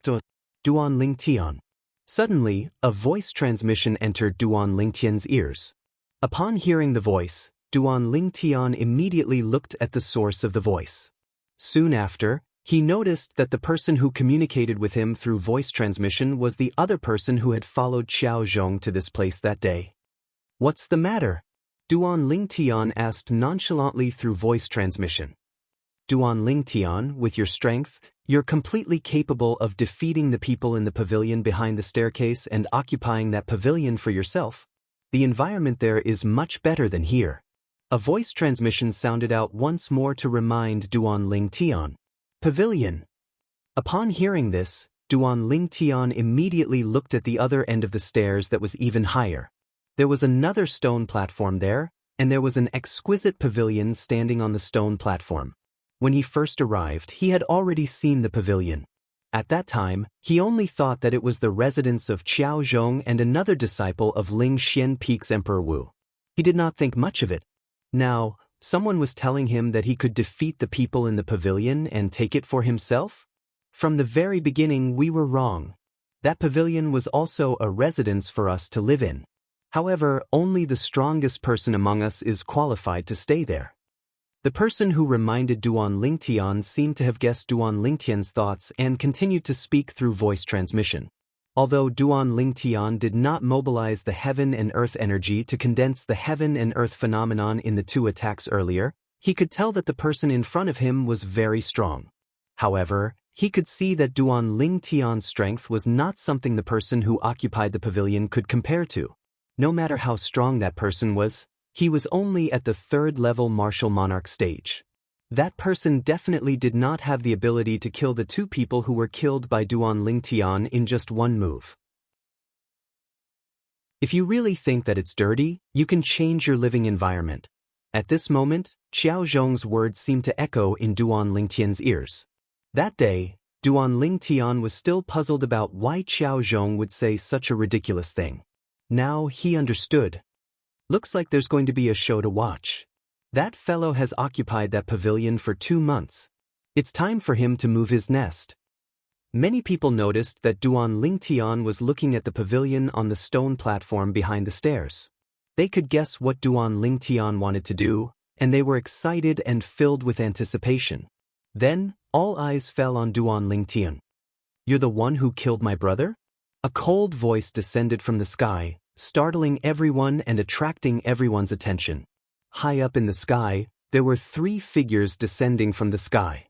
Duan Lingtian. Suddenly, a voice transmission entered Duan Lingtian's ears. Upon hearing the voice, Duan Lingtian immediately looked at the source of the voice. Soon after, he noticed that the person who communicated with him through voice transmission was the other person who had followed Xiao Zhong to this place that day. "What's the matter?" Duan Lingtian asked nonchalantly through voice transmission. "Duan Lingtian, with your strength, you're completely capable of defeating the people in the pavilion behind the staircase and occupying that pavilion for yourself. The environment there is much better than here." A voice transmission sounded out once more to remind Duan Lingtian. "Pavilion." Upon hearing this, Duan Lingtian immediately looked at the other end of the stairs that was even higher. There was another stone platform there, and there was an exquisite pavilion standing on the stone platform. When he first arrived, he had already seen the pavilion. At that time, he only thought that it was the residence of Xiao Zhong and another disciple of Ling Xian Peak's Emperor Wu. He did not think much of it. Now, someone was telling him that he could defeat the people in the pavilion and take it for himself? From the very beginning, we were wrong. That pavilion was also a residence for us to live in. However, only the strongest person among us is qualified to stay there. The person who reminded Duan Lingtian seemed to have guessed Duan Lingtian's thoughts and continued to speak through voice transmission. Although Duan Lingtian did not mobilize the heaven and earth energy to condense the heaven and earth phenomenon in the 2 attacks earlier, he could tell that the person in front of him was very strong. However, he could see that Duan Lingtian's strength was not something the person who occupied the pavilion could compare to. No matter how strong that person was, he was only at the 3rd-level martial monarch stage. That person definitely did not have the ability to kill the 2 people who were killed by Duan Lingtian in just one move. If you really think that it's dirty, you can change your living environment. At this moment, Xiao Zhong's words seemed to echo in Duan Lingtian's ears. That day, Duan Lingtian was still puzzled about why Xiao Zhong would say such a ridiculous thing. Now he understood. Looks like there's going to be a show to watch. That fellow has occupied that pavilion for 2 months. It's time for him to move his nest. Many people noticed that Duan Lingtian was looking at the pavilion on the stone platform behind the stairs. They could guess what Duan Lingtian wanted to do, and they were excited and filled with anticipation. Then, all eyes fell on Duan Lingtian. "You're the one who killed my brother?" A cold voice descended from the sky, startling everyone and attracting everyone's attention. High up in the sky, there were 3 figures descending from the sky.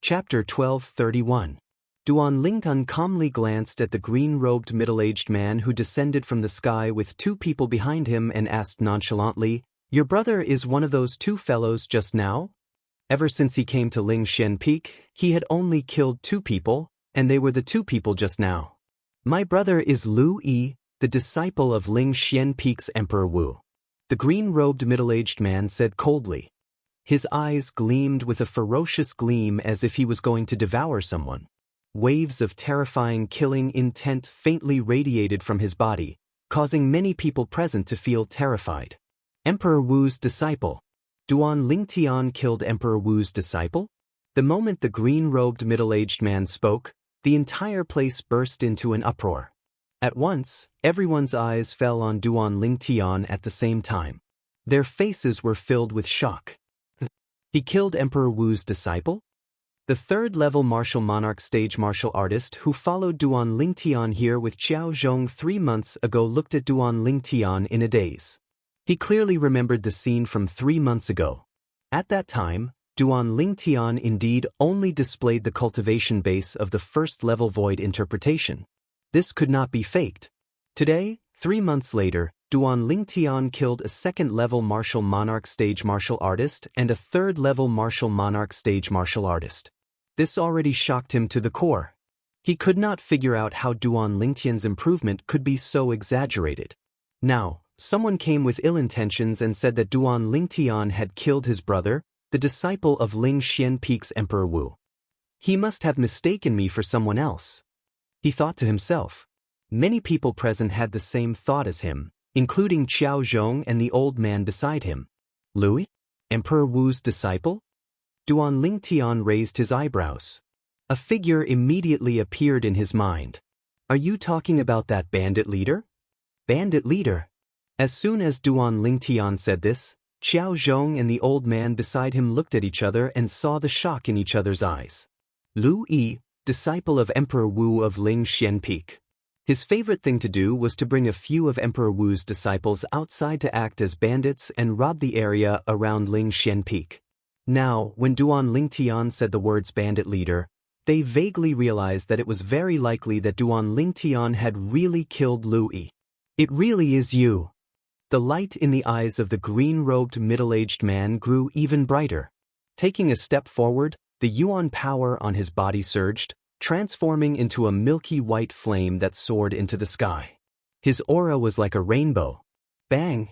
Chapter 12:31. Duan Lingtian calmly glanced at the green-robed middle-aged man who descended from the sky with 2 people behind him and asked nonchalantly, "Your brother is one of those 2 fellows just now?" Ever since he came to Ling Xian Peak, he had only killed 2 people, and they were the 2 people just now. "My brother is Lu Yi, the disciple of Ling Xian Peak's Emperor Wu," the green-robed middle-aged man said coldly. His eyes gleamed with a ferocious gleam as if he was going to devour someone. Waves of terrifying killing intent faintly radiated from his body, causing many people present to feel terrified. Emperor Wu's disciple. Duan Lingtian killed Emperor Wu's disciple? The moment the green-robed middle-aged man spoke, the entire place burst into an uproar. At once, everyone's eyes fell on Duan Lingtian at the same time. Their faces were filled with shock. He killed Emperor Wu's disciple? The 3rd-level martial monarch stage martial artist who followed Duan Lingtian here with Xiao Zhong 3 months ago looked at Duan Lingtian in a daze. He clearly remembered the scene from 3 months ago. At that time, Duan Lingtian indeed only displayed the cultivation base of the 1st-level void interpretation. This could not be faked. Today, 3 months later, Duan Lingtian killed a second-level martial monarch stage martial artist and a third-level martial monarch stage martial artist. This already shocked him to the core. He could not figure out how Duan Lingtian's improvement could be so exaggerated. Now, someone came with ill intentions and said that Duan Lingtian had killed his brother, the disciple of Ling Xianpeake's Emperor Wu. He must have mistaken me for someone else, he thought to himself. Many people present had the same thought as him, including Qiao Zhong and the old man beside him. Louis? Emperor Wu's disciple? Duan Lingtian raised his eyebrows. A figure immediately appeared in his mind. Are you talking about that bandit leader? Bandit leader? As soon as Duan Lingtian said this, Qiao Zhong and the old man beside him looked at each other and saw the shock in each other's eyes. Lu Yi, disciple of Emperor Wu of Ling Xianpeake. His favorite thing to do was to bring a few of Emperor Wu's disciples outside to act as bandits and rob the area around Ling Xianpeake. Now, when Duan Lingtian said the words bandit leader, they vaguely realized that it was very likely that Duan Lingtian had really killed Lu Yi. It really is you. The light in the eyes of the green-robed middle-aged man grew even brighter. Taking a step forward, the Yuan power on his body surged, transforming into a milky white flame that soared into the sky. His aura was like a rainbow. Bang!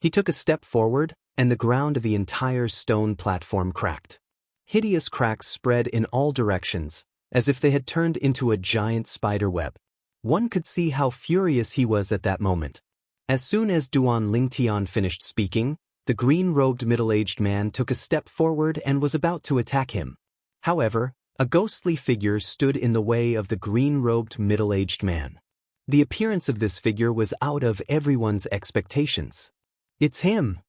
He took a step forward, and the ground of the entire stone platform cracked. Hideous cracks spread in all directions, as if they had turned into a giant spider web. One could see how furious he was at that moment. As soon as Duan Lingtian finished speaking, the green-robed middle-aged man took a step forward and was about to attack him. However, a ghostly figure stood in the way of the green-robed middle-aged man. The appearance of this figure was out of everyone's expectations. It's him!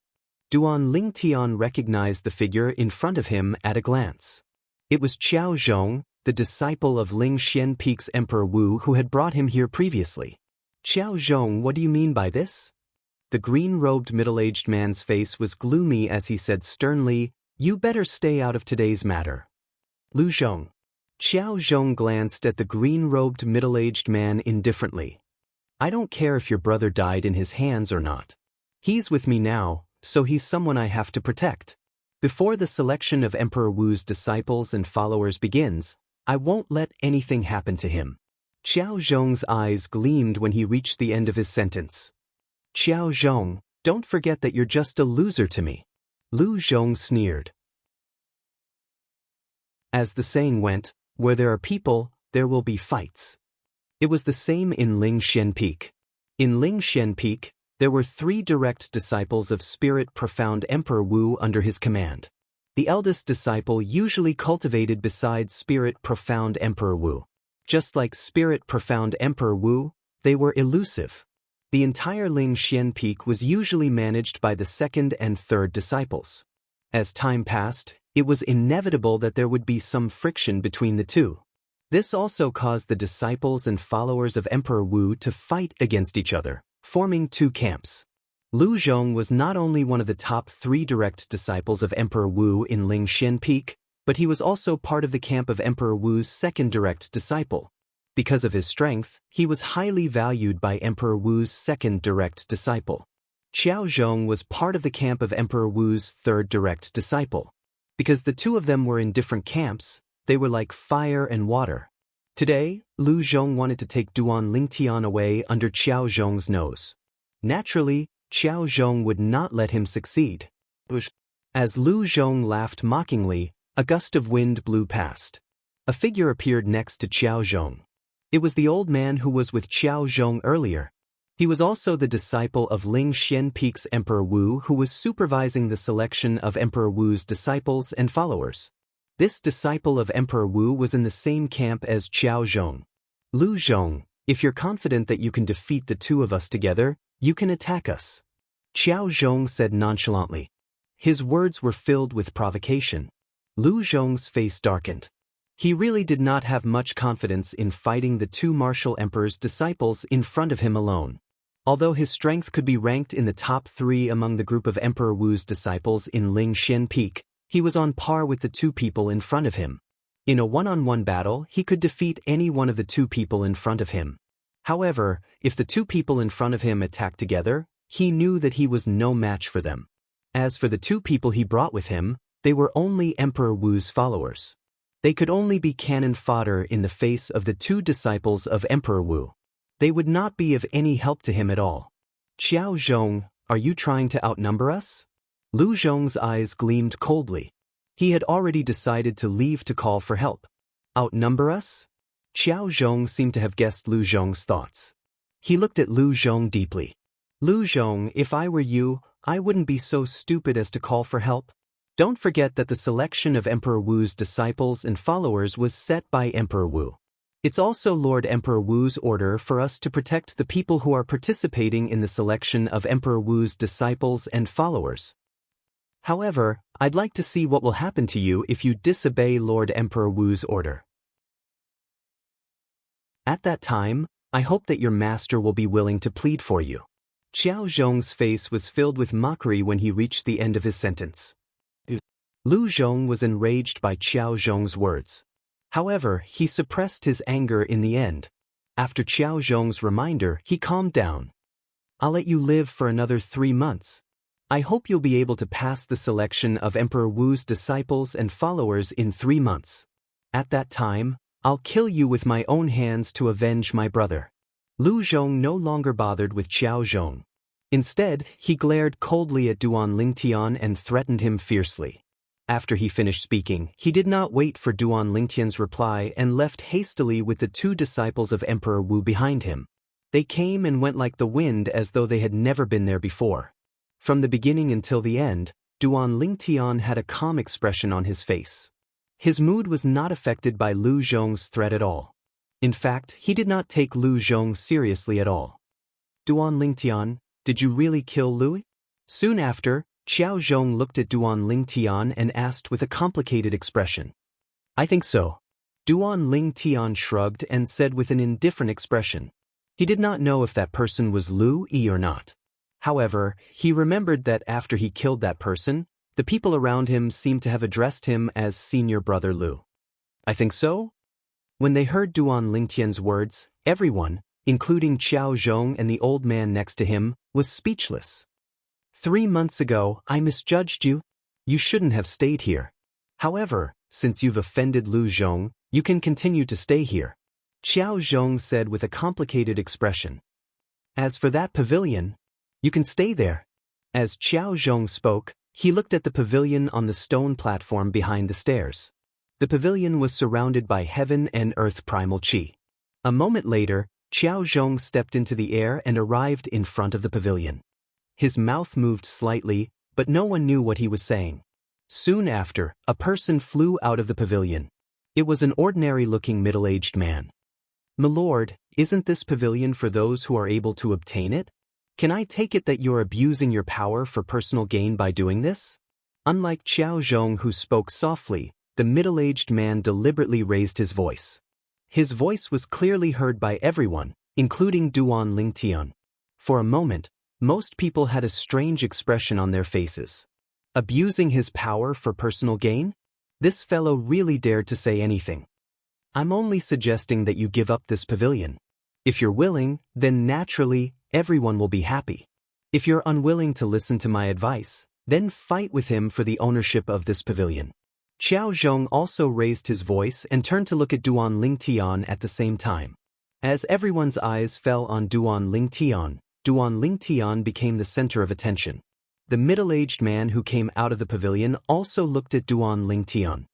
Duan Lingtian recognized the figure in front of him at a glance. It was Qiao Zhong, the disciple of Ling Xianpeake's Emperor Wu who had brought him here previously. Qiao Zhong, what do you mean by this? The green-robed middle-aged man's face was gloomy as he said sternly, "You better stay out of today's matter." Lu Zhong. Qiao Zhong glanced at the green-robed middle-aged man indifferently. I don't care if your brother died in his hands or not. He's with me now, so he's someone I have to protect. Before the selection of Emperor Wu's disciples and followers begins, I won't let anything happen to him. Qiao Zhong's eyes gleamed when he reached the end of his sentence. Qiao Zhong, don't forget that you're just a loser to me. Lu Zhong sneered. As the saying went, where there are people, there will be fights. It was the same in Ling Xianpeake. In Ling Xianpeake, there were 3 direct disciples of Spirit Profound Emperor Wu under his command. The eldest disciple usually cultivated beside Spirit Profound Emperor Wu. Just like Spirit Profound Emperor Wu, they were elusive. The entire Ling Xianpeake was usually managed by the second and third disciples. As time passed, it was inevitable that there would be some friction between the two. This also caused the disciples and followers of Emperor Wu to fight against each other, forming 2 camps. Lu Zhong was not only one of the top 3 direct disciples of Emperor Wu in Ling Xianpeake, but he was also part of the camp of Emperor Wu's second direct disciple. Because of his strength, he was highly valued by Emperor Wu's second direct disciple. Qiao Zhong was part of the camp of Emperor Wu's third direct disciple. Because the 2 of them were in different camps, they were like fire and water. Today, Lu Zhong wanted to take Duan Lingtian away under Qiao Zhong's nose. Naturally, Qiao Zhong would not let him succeed. As Lu Zhong laughed mockingly, a gust of wind blew past. A figure appeared next to Qiao Zhong. It was the old man who was with Qiao Zhong earlier. He was also the disciple of Ling Xianpeake's Emperor Wu who was supervising the selection of Emperor Wu's disciples and followers. This disciple of Emperor Wu was in the same camp as Qiao Zhong. Lu Zhong, if you're confident that you can defeat the 2 of us together, you can attack us. Qiao Zhong said nonchalantly. His words were filled with provocation. Lu Zhong's face darkened. He really did not have much confidence in fighting the 2 martial emperor's disciples in front of him alone. Although his strength could be ranked in the top 3 among the group of Emperor Wu's disciples in Ling Xianpeake, he was on par with the 2 people in front of him. In a one-on-one battle, he could defeat any one of the 2 people in front of him. However, if the 2 people in front of him attacked together, He knew that he was no match for them. As for the two people he brought with him, they were only Emperor Wu's followers. They could only be cannon fodder in the face of the two disciples of Emperor Wu. They would not be of any help to him at all. Qiao Zhong, are you trying to outnumber us? Lu Zhong's eyes gleamed coldly. He had already decided to leave to call for help. Outnumber us? Qiao Zhong seemed to have guessed Lu Zhong's thoughts. He looked at Lu Zhong deeply. Lu Zhong, if I were you, I wouldn't be so stupid as to call for help. Don't forget that the selection of Emperor Wu's disciples and followers was set by Emperor Wu. It's also Lord Emperor Wu's order for us to protect the people who are participating in the selection of Emperor Wu's disciples and followers. However, I'd like to see what will happen to you if you disobey Lord Emperor Wu's order. At that time, I hope that your master will be willing to plead for you. Qiao Zhong's face was filled with mockery when he reached the end of his sentence. Lu Zhong was enraged by Qiao Zhong's words. However, he suppressed his anger in the end. After Qiao Zhong's reminder, he calmed down. I'll let you live for another 3 months. I hope you'll be able to pass the selection of Emperor Wu's disciples and followers in 3 months. At that time, I'll kill you with my own hands to avenge my brother. Lu Zhong no longer bothered with Qiao Zhong. Instead, he glared coldly at Duan Lingtian and threatened him fiercely. After he finished speaking, he did not wait for Duan Lingtian's reply and left hastily with the two disciples of Emperor Wu behind him. They came and went like the wind as though they had never been there before. From the beginning until the end, Duan Lingtian had a calm expression on his face. His mood was not affected by Lu Zhong's threat at all. In fact, he did not take Lu Zhong seriously at all. Duan Lingtian, did you really kill Lui? Soon after, Qiao Zhong looked at Duan Lingtian and asked with a complicated expression. I think so. Duan Lingtian shrugged and said with an indifferent expression. He did not know if that person was Lu Yi or not. However, he remembered that after he killed that person, the people around him seemed to have addressed him as Senior Brother Lu. I think so? When they heard Duan Lingtian's words, everyone, including Qiao Zhong and the old man next to him, was speechless. 3 months ago, I misjudged you. You shouldn't have stayed here. However, since you've offended Lu Zhong, you can continue to stay here. Qiao Zhong said with a complicated expression. As for that pavilion, you can stay there. As Qiao Zhong spoke, he looked at the pavilion on the stone platform behind the stairs. The pavilion was surrounded by heaven and earth primal qi. A moment later, Qiao Zhong stepped into the air and arrived in front of the pavilion. His mouth moved slightly, but no one knew what he was saying. Soon after, a person flew out of the pavilion. It was an ordinary-looking middle-aged man. "Milord, isn't this pavilion for those who are able to obtain it? Can I take it that you're abusing your power for personal gain by doing this?" Unlike Qiao Zhong, who spoke softly, the middle-aged man deliberately raised his voice. His voice was clearly heard by everyone, including Duan Lingtian. For a moment, most people had a strange expression on their faces. Abusing his power for personal gain? This fellow really dared to say anything. I'm only suggesting that you give up this pavilion. If you're willing, then naturally, everyone will be happy. If you're unwilling to listen to my advice, then fight with him for the ownership of this pavilion. Qiao Zhong also raised his voice and turned to look at Duan Lingtian at the same time. As everyone's eyes fell on Duan Lingtian became the center of attention. The middle-aged man who came out of the pavilion also looked at Duan Lingtian.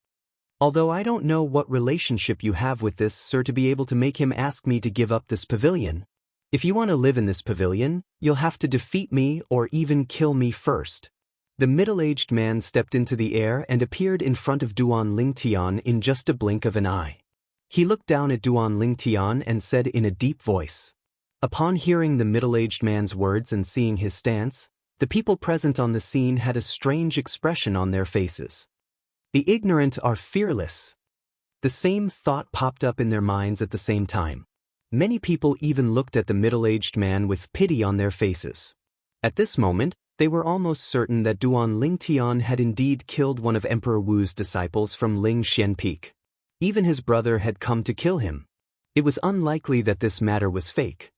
Although I don't know what relationship you have with this sir to be able to make him ask me to give up this pavilion. If you want to live in this pavilion, you'll have to defeat me or even kill me first. The middle-aged man stepped into the air and appeared in front of Duan Lingtian in just a blink of an eye. He looked down at Duan Lingtian and said in a deep voice. Upon hearing the middle-aged man's words and seeing his stance, the people present on the scene had a strange expression on their faces. The ignorant are fearless. The same thought popped up in their minds at the same time. Many people even looked at the middle-aged man with pity on their faces. At this moment, they were almost certain that Duan Lingtian had indeed killed one of Emperor Wu's disciples from Lingxian Peak. Even his brother had come to kill him. It was unlikely that this matter was fake.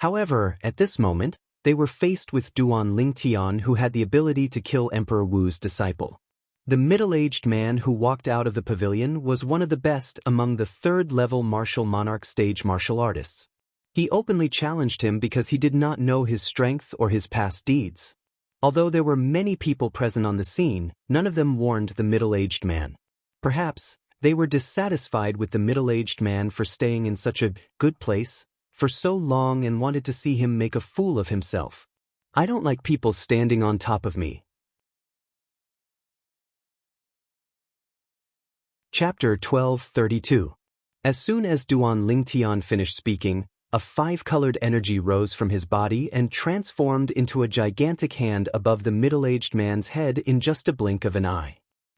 However, at this moment, they were faced with Duan Lingtian, who had the ability to kill Emperor Wu's disciple. The middle-aged man who walked out of the pavilion was one of the best among the third-level martial monarch stage martial artists. He openly challenged him because he did not know his strength or his past deeds. Although there were many people present on the scene, none of them warned the middle-aged man. Perhaps, they were dissatisfied with the middle-aged man for staying in such a good place for so long and wanted to see him make a fool of himself. I don't like people standing on top of me. Chapter 12:32. As soon as Duan Lingtian finished speaking, a five-colored energy rose from his body and transformed into a gigantic hand above the middle-aged man's head in just a blink of an eye.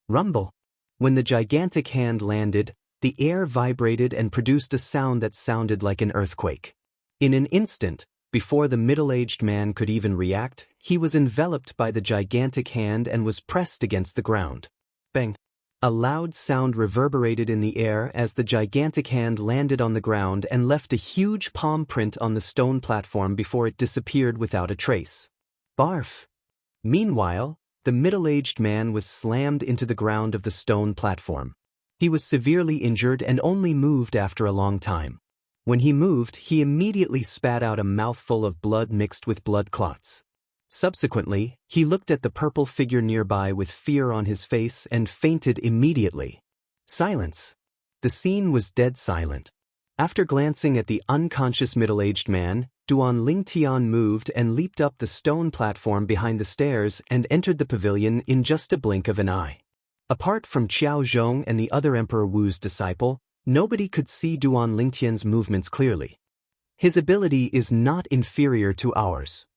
Rumble. When the gigantic hand landed, the air vibrated and produced a sound that sounded like an earthquake. In an instant, before the middle-aged man could even react, he was enveloped by the gigantic hand and was pressed against the ground. Bang! A loud sound reverberated in the air as the gigantic hand landed on the ground and left a huge palm print on the stone platform before it disappeared without a trace. Barf! Meanwhile, the middle-aged man was slammed into the ground of the stone platform. He was severely injured and only moved after a long time. When he moved, he immediately spat out a mouthful of blood mixed with blood clots. Subsequently, he looked at the purple figure nearby with fear on his face and fainted immediately. Silence. The scene was dead silent. After glancing at the unconscious middle-aged man, Duan Lingtian moved and leaped up the stone platform behind the stairs and entered the pavilion in just a blink of an eye. Apart from Qiao Zhong and the other Emperor Wu's disciple, nobody could see Duan Lingtian's movements clearly. His ability is not inferior to ours.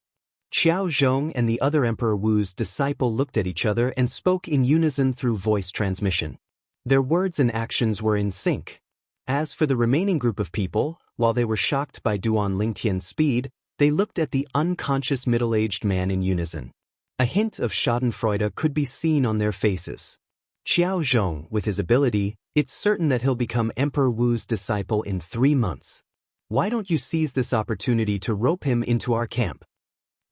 Qiao Zhong and the other Emperor Wu's disciple looked at each other and spoke in unison through voice transmission. Their words and actions were in sync. As for the remaining group of people, while they were shocked by Duan Lingtian's speed, they looked at the unconscious middle-aged man in unison. A hint of schadenfreude could be seen on their faces. Qiao Zhong, with his ability, it's certain that he'll become Emperor Wu's disciple in 3 months. Why don't you seize this opportunity to rope him into our camp?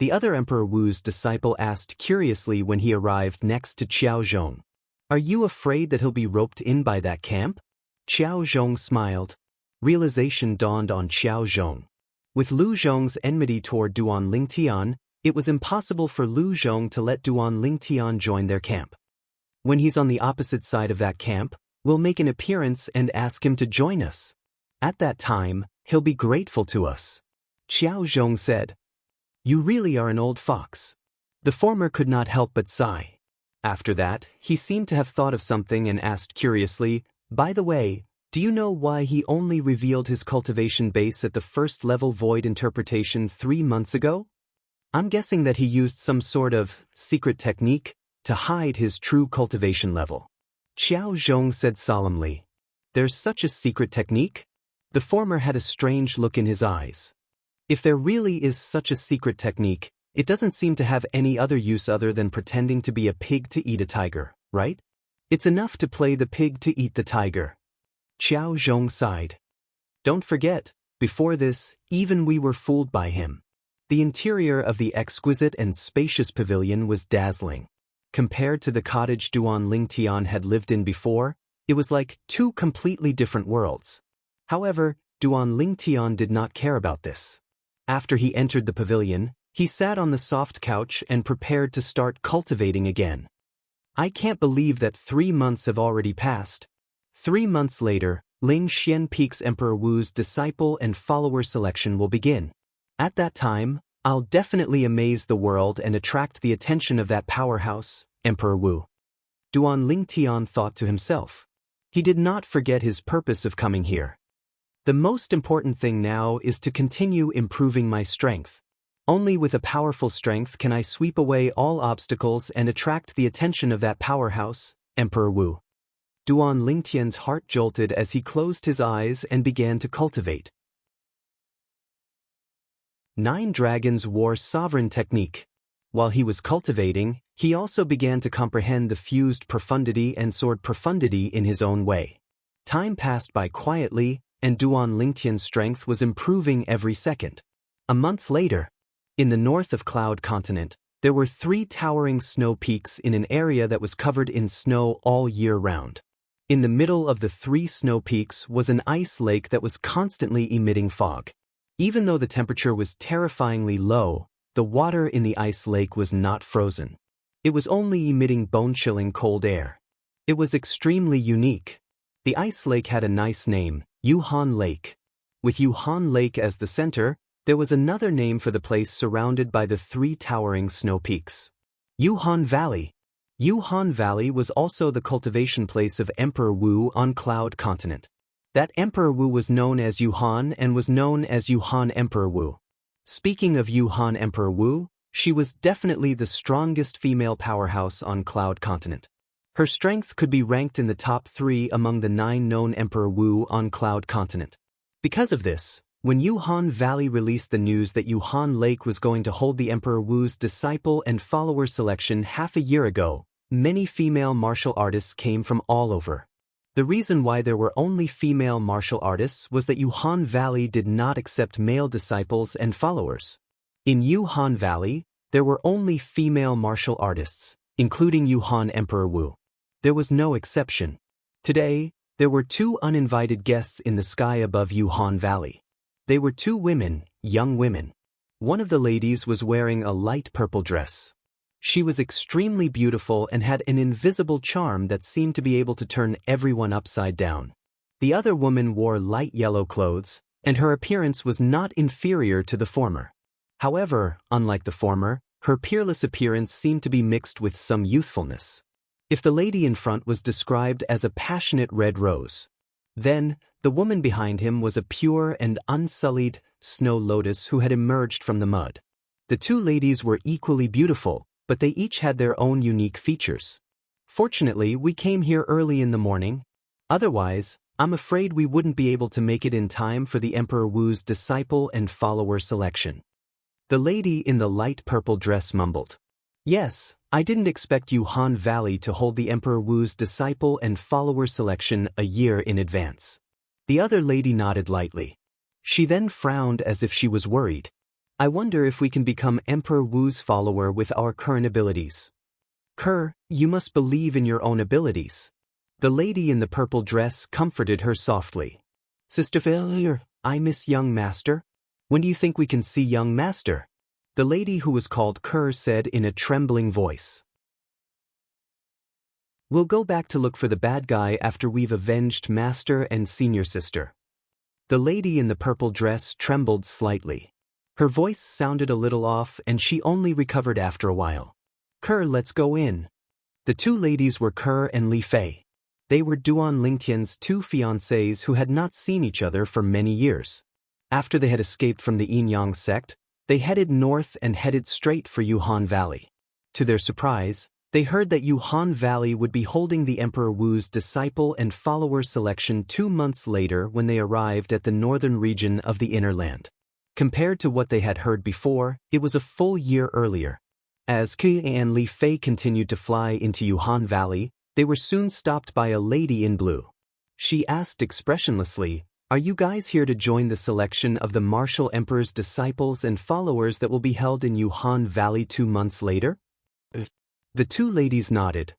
The other Emperor Wu's disciple asked curiously when he arrived next to Qiao Zhong. Are you afraid that he'll be roped in by that camp? Qiao Zhong smiled. Realization dawned on Qiao Zhong. With Lu Zhong's enmity toward Duan Lingtian, it was impossible for Lu Zhong to let Duan Lingtian join their camp. When he's on the opposite side of that camp, we'll make an appearance and ask him to join us. At that time, he'll be grateful to us. Qiao Zhong said. You really are an old fox. The former could not help but sigh. After that, he seemed to have thought of something and asked curiously, by the way, do you know why he only revealed his cultivation base at the first level void interpretation 3 months ago? I'm guessing that he used some sort of secret technique to hide his true cultivation level. Qiao Zhong said solemnly. There's such a secret technique? The former had a strange look in his eyes. If there really is such a secret technique, it doesn't seem to have any other use other than pretending to be a pig to eat a tiger, right? It's enough to play the pig to eat the tiger. Qiao Zhong sighed. Don't forget, before this, even we were fooled by him. The interior of the exquisite and spacious pavilion was dazzling. Compared to the cottage Duan Lingtian had lived in before, it was like 2 completely different worlds. However, Duan Lingtian did not care about this. After he entered the pavilion, he sat on the soft couch and prepared to start cultivating again. I can't believe that 3 months have already passed. 3 months later, Ling Xianpeak's Emperor Wu's disciple and follower selection will begin. At that time, I'll definitely amaze the world and attract the attention of that powerhouse, Emperor Wu. Duan Lingtian thought to himself. He did not forget his purpose of coming here. The most important thing now is to continue improving my strength. Only with a powerful strength can I sweep away all obstacles and attract the attention of that powerhouse, Emperor Wu. Duan Lingtian's heart jolted as he closed his eyes and began to cultivate. 9 Dragons War Sovereign Technique. While he was cultivating, he also began to comprehend the fused profundity and sword profundity in his own way. Time passed by quietly, and Duan Lingtian's strength was improving every second. A month later, in the north of Cloud Continent, there were 3 towering snow peaks in an area that was covered in snow all year round. In the middle of the 3 snow peaks was an ice lake that was constantly emitting fog. Even though the temperature was terrifyingly low, the water in the ice lake was not frozen. It was only emitting bone-chilling cold air. It was extremely unique. The ice lake had a nice name, Yuhan Lake. With Yuhan Lake as the center, there was another name for the place surrounded by the 3 towering snow peaks. Yuhan Valley. Yuhan Valley was also the cultivation place of Emperor Wu on Cloud Continent. That Emperor Wu was known as Yuhan and was known as Yuhan Emperor Wu. Speaking of Yuhan Emperor Wu, she was definitely the strongest female powerhouse on Cloud Continent. Her strength could be ranked in the top 3 among the 9 known Emperor Wu on Cloud Continent. Because of this, when Yuhan Valley released the news that Yuhan Lake was going to hold the Emperor Wu's disciple and follower selection half a year ago, many female martial artists came from all over. The reason why there were only female martial artists was that Yuhan Valley did not accept male disciples and followers. In Yuhan Valley, there were only female martial artists, including Yuhan Emperor Wu. There was no exception. Today, there were 2 uninvited guests in the sky above Yuhan Valley. They were 2 women, young women. One of the ladies was wearing a light purple dress. She was extremely beautiful and had an invisible charm that seemed to be able to turn everyone upside down. The other woman wore light yellow clothes, and her appearance was not inferior to the former. However, unlike the former, her peerless appearance seemed to be mixed with some youthfulness. If the lady in front was described as a passionate red rose, then the woman behind him was a pure and unsullied snow lotus who had emerged from the mud. The 2 ladies were equally beautiful, but they each had their own unique features. Fortunately, we came here early in the morning. Otherwise, I'm afraid we wouldn't be able to make it in time for the Emperor Wu's disciple and follower selection. The lady in the light purple dress mumbled. Yes, I didn't expect Yuhan Valley to hold the Emperor Wu's disciple and follower selection a year in advance. The other lady nodded lightly. She then frowned as if she was worried. I wonder if we can become Emperor Wu's follower with our current abilities. Kerr, you must believe in your own abilities. The lady in the purple dress comforted her softly. Sister Failure, I miss young master. When do you think we can see young master? The lady who was called Kerr said in a trembling voice. We'll go back to look for the bad guy after we've avenged master and senior sister. The lady in the purple dress trembled slightly. Her voice sounded a little off and she only recovered after a while. Kerr, let's go in. The 2 ladies were Kerr and Li Fei. They were Duan Lingtian's 2 fiancés who had not seen each other for many years. After they had escaped from the Yin-Yang sect, they headed north and headed straight for Yuhan Valley. To their surprise, they heard that Yuhan Valley would be holding the Emperor Wu's disciple and follower selection 2 months later when they arrived at the northern region of the Inner Land. Compared to what they had heard before, it was a full year earlier. As Qi and Li Fei continued to fly into Yuhan Valley, they were soon stopped by a lady in blue. She asked expressionlessly, "Are you guys here to join the selection of the Martial Emperor's disciples and followers that will be held in Yuhan Valley 2 months later?" The 2 ladies nodded.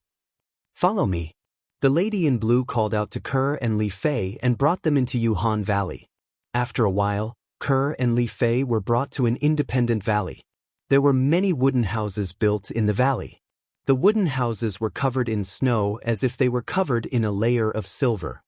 "Follow me." The lady in blue called out to Kerr and Li Fei and brought them into Yuhan Valley. After a while, Kerr and Li Fei were brought to an independent valley. There were many wooden houses built in the valley. The wooden houses were covered in snow as if they were covered in a layer of silver.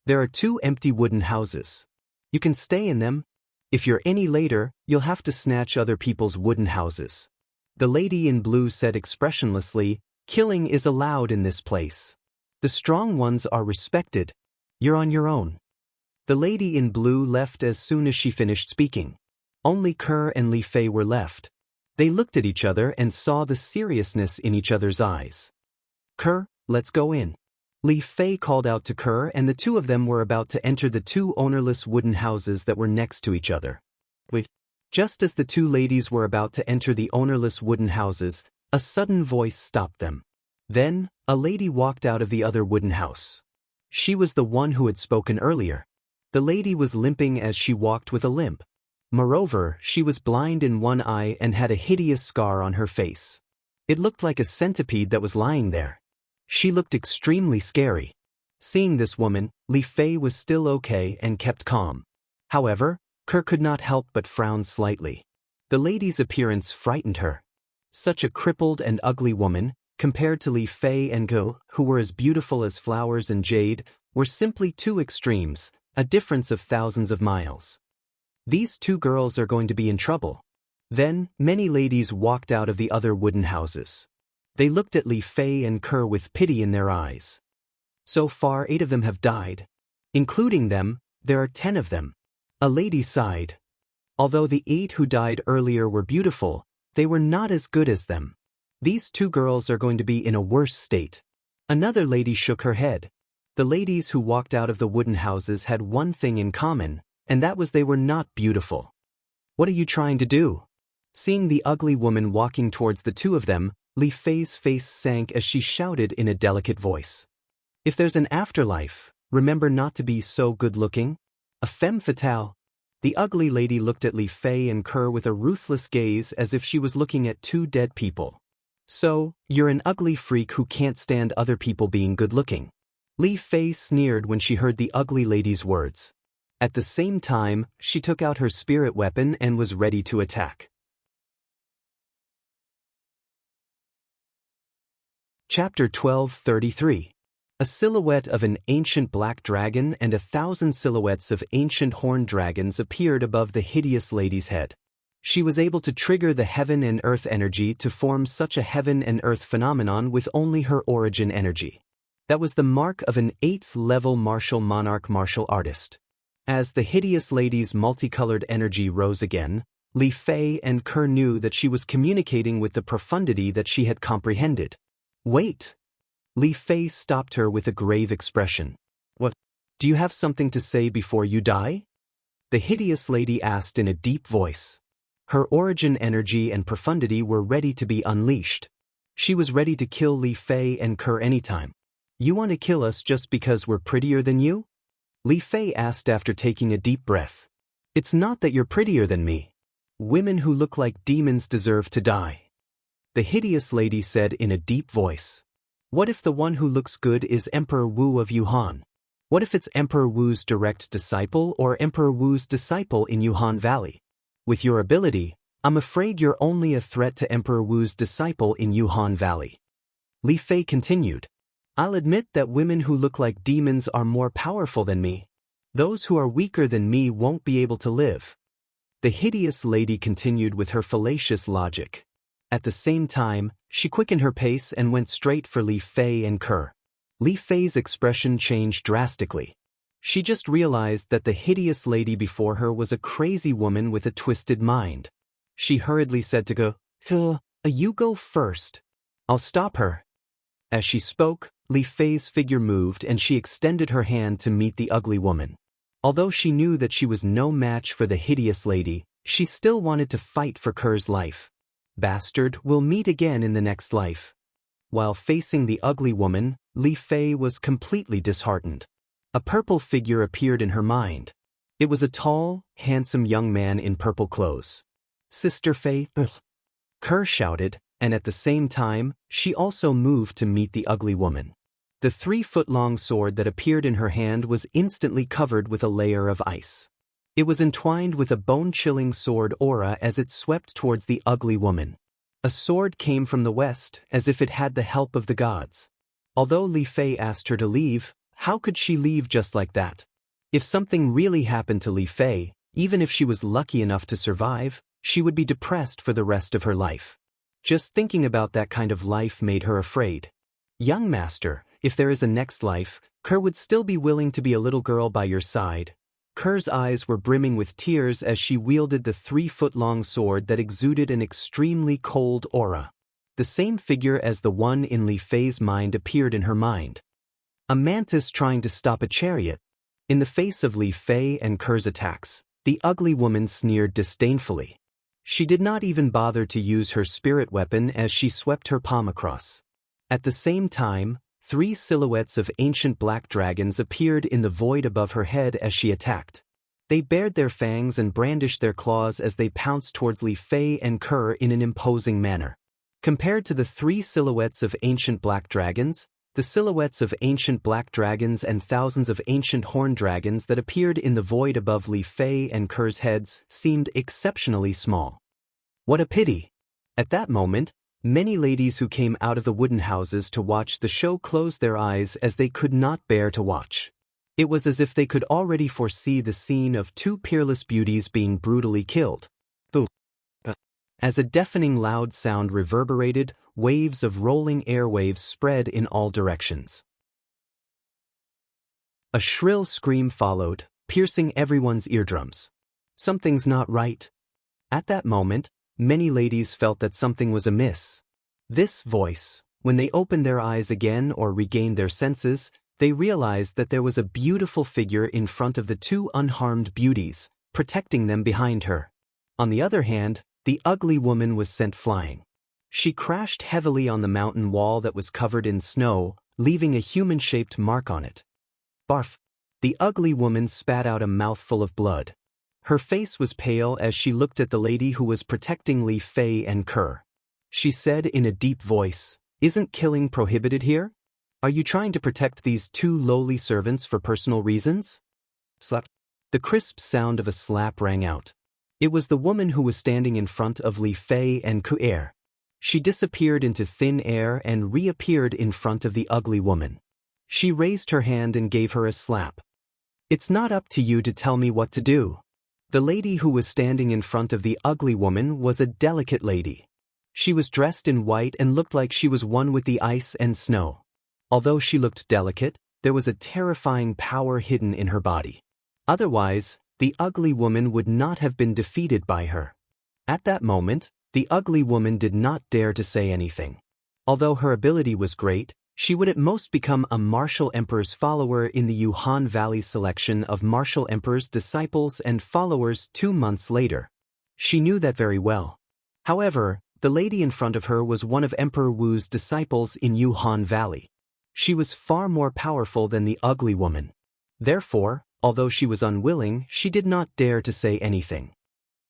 There are 2 empty wooden houses. You can stay in them. If you're any later, you'll have to snatch other people's wooden houses. The lady in blue said expressionlessly, "Killing is allowed in this place. The strong ones are respected. You're on your own." The lady in blue left as soon as she finished speaking. Only Kerr and Li Fei were left. They looked at each other and saw the seriousness in each other's eyes. "Kerr, let's go in." Li Fei called out to Kerr and the 2 of them were about to enter the 2 ownerless wooden houses that were next to each other. Just as the 2 ladies were about to enter the ownerless wooden houses, a sudden voice stopped them. Then, a lady walked out of the other wooden house. She was the one who had spoken earlier. The lady was limping as she walked with a limp. Moreover, she was blind in one eye and had a hideous scar on her face. It looked like a centipede that was lying there. She looked extremely scary. Seeing this woman, Li Fei was still okay and kept calm. However, Kerr could not help but frown slightly. The lady's appearance frightened her. Such a crippled and ugly woman, compared to Li Fei and Go, who were as beautiful as flowers and jade, were simply two extremes, a difference of thousands of miles. These two girls are going to be in trouble. Then, many ladies walked out of the other wooden houses. They looked at Li Fei and Kerr with pity in their eyes. So far 8 of them have died. Including them, there are 10 of them. A lady sighed. Although the 8 who died earlier were beautiful, they were not as good as them. These 2 girls are going to be in a worse state. Another lady shook her head. The ladies who walked out of the wooden houses had one thing in common, and that was they were not beautiful. What are you trying to do? Seeing the ugly woman walking towards the 2 of them, Li Fei's face sank as she shouted in a delicate voice. If there's an afterlife, remember not to be so good-looking. A femme fatale. The ugly lady looked at Li Fei and Kerr with a ruthless gaze as if she was looking at 2 dead people. So, you're an ugly freak who can't stand other people being good-looking. Li Fei sneered when she heard the ugly lady's words. At the same time, she took out her spirit weapon and was ready to attack. Chapter 12:33. A silhouette of an ancient black dragon and 1,000 silhouettes of ancient horned dragons appeared above the hideous lady's head. She was able to trigger the heaven and earth energy to form such a heaven and earth phenomenon with only her origin energy. That was the mark of an 8th-level martial monarch martial artist. As the hideous lady's multicolored energy rose again, Li Fei and Kerr knew that she was communicating with the profundity that she had comprehended. Wait! Li Fei stopped her with a grave expression. What? Do you have something to say before you die? The hideous lady asked in a deep voice. Her origin energy and profundity were ready to be unleashed. She was ready to kill Li Fei and Kerr anytime. You want to kill us just because we're prettier than you? Li Fei asked after taking a deep breath. It's not that you're prettier than me. Women who look like demons deserve to die. The hideous lady said in a deep voice. What if the one who looks good is Emperor Wu of Yuhan? What if it's Emperor Wu's direct disciple or Emperor Wu's disciple in Yuhan Valley? With your ability, I'm afraid you're only a threat to Emperor Wu's disciple in Yuhan Valley. Li Fei continued. I'll admit that women who look like demons are more powerful than me. Those who are weaker than me won't be able to live. The hideous lady continued with her fallacious logic. At the same time, she quickened her pace and went straight for Li Fei and Kerr. Li Fei's expression changed drastically. She just realized that the hideous lady before her was a crazy woman with a twisted mind. She hurriedly said to Go, you go first. I'll stop her. As she spoke, Li Fei's figure moved and she extended her hand to meet the ugly woman. Although she knew that she was no match for the hideous lady, she still wanted to fight for Kerr's life. Bastard, we'll meet again in the next life. While facing the ugly woman, Li Fei was completely disheartened. A purple figure appeared in her mind. It was a tall, handsome young man in purple clothes. Sister Fei, Kerr shouted, and at the same time, she also moved to meet the ugly woman. The 3-foot-long sword that appeared in her hand was instantly covered with a layer of ice. It was entwined with a bone-chilling sword aura as it swept towards the ugly woman. A sword came from the west, as if it had the help of the gods. Although Li Fei asked her to leave, how could she leave just like that? If something really happened to Li Fei, even if she was lucky enough to survive, she would be depressed for the rest of her life. Just thinking about that kind of life made her afraid. Young master, if there is a next life, Kerr would still be willing to be a little girl by your side. Kerr's eyes were brimming with tears as she wielded the 3-foot-long sword that exuded an extremely cold aura. The same figure as the one in Li Fei's mind appeared in her mind. A mantis trying to stop a chariot. In the face of Li Fei and Kerr's attacks, the ugly woman sneered disdainfully. She did not even bother to use her spirit weapon as she swept her palm across. At the same time, 3 silhouettes of ancient black dragons appeared in the void above her head as she attacked. They bared their fangs and brandished their claws as they pounced towards Li Fei and Kerr in an imposing manner. Compared to the three silhouettes of ancient black dragons, the silhouettes of ancient black dragons and thousands of ancient horned dragons that appeared in the void above Li Fei and Kerr's heads seemed exceptionally small. What a pity! At that moment, many ladies who came out of the wooden houses to watch the show closed their eyes as they could not bear to watch. It was as if they could already foresee the scene of two peerless beauties being brutally killed. Boo! As a deafening loud sound reverberated, waves of rolling airwaves spread in all directions. A shrill scream followed, piercing everyone's eardrums. Something's not right. At that moment, many ladies felt that something was amiss. This voice, when they opened their eyes again or regained their senses, they realized that there was a beautiful figure in front of the two unharmed beauties, protecting them behind her. On the other hand, the ugly woman was sent flying. She crashed heavily on the mountain wall that was covered in snow, leaving a human-shaped mark on it. Barf! The ugly woman spat out a mouthful of blood. Her face was pale as she looked at the lady who was protecting Li Fei and Kerr. She said in a deep voice, "Isn't killing prohibited here? Are you trying to protect these two lowly servants for personal reasons?" Slap. The crisp sound of a slap rang out. It was the woman who was standing in front of Li Fei and Kerr. She disappeared into thin air and reappeared in front of the ugly woman. She raised her hand and gave her a slap. "It's not up to you to tell me what to do." The lady who was standing in front of the ugly woman was a delicate lady. She was dressed in white and looked like she was one with the ice and snow. Although she looked delicate, there was a terrifying power hidden in her body. Otherwise, the ugly woman would not have been defeated by her. At that moment, the ugly woman did not dare to say anything. Although her ability was great, she would at most become a martial emperor's follower in the Yuhan Valley selection of martial emperor's disciples and followers 2 months later. She knew that very well. However, the lady in front of her was one of Emperor Wu's disciples in Yuhan Valley. She was far more powerful than the ugly woman. Therefore, although she was unwilling, she did not dare to say anything.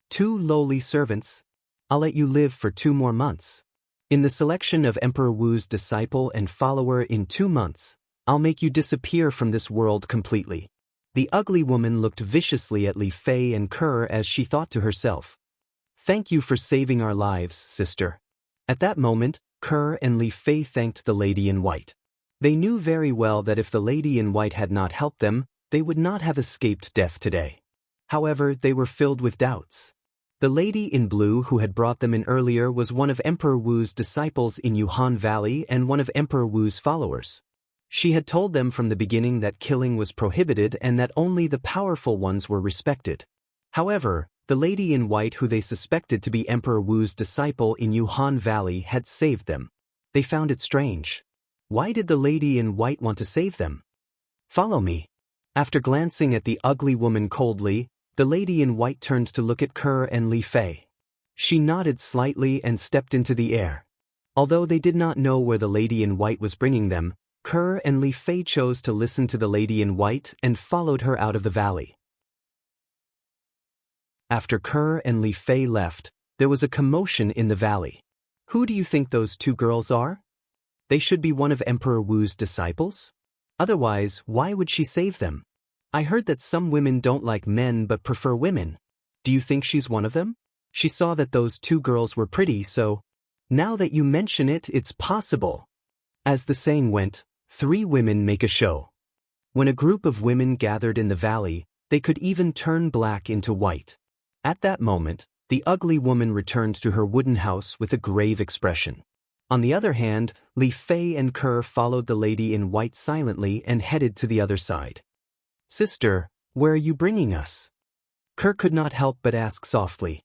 "Two lowly servants. I'll let you live for 2 more months. In the selection of Emperor Wu's disciple and follower in 2 months, I'll make you disappear from this world completely." The ugly woman looked viciously at Li Fei and Kerr as she thought to herself, "Thank you for saving our lives, sister." At that moment, Kerr and Li Fei thanked the lady in white. They knew very well that if the lady in white had not helped them, they would not have escaped death today. However, they were filled with doubts. The lady in blue who had brought them in earlier was one of Emperor Wu's disciples in Yuhan Valley and one of Emperor Wu's followers. She had told them from the beginning that killing was prohibited and that only the powerful ones were respected. However, the lady in white who they suspected to be Emperor Wu's disciple in Yuhan Valley had saved them. They found it strange. Why did the lady in white want to save them? "Follow me." After glancing at the ugly woman coldly, the lady in white turned to look at Kerr and Li Fei. She nodded slightly and stepped into the air. Although they did not know where the lady in white was bringing them, Kerr and Li Fei chose to listen to the lady in white and followed her out of the valley. After Kerr and Li Fei left, there was a commotion in the valley. Who do you think those 2 girls are? They should be one of Emperor Wu's disciples? Otherwise, why would she save them? I heard that some women don't like men but prefer women. Do you think she's one of them? She saw that those 2 girls were pretty, so now that you mention it, it's possible. As the saying went, 3 women make a show. When a group of women gathered in the valley, they could even turn black into white. At that moment, the ugly woman returned to her wooden house with a grave expression. On the other hand, Li Fei and Kerr followed the lady in white silently and headed to the other side. "Sister, where are you bringing us?" Kerr could not help but ask softly.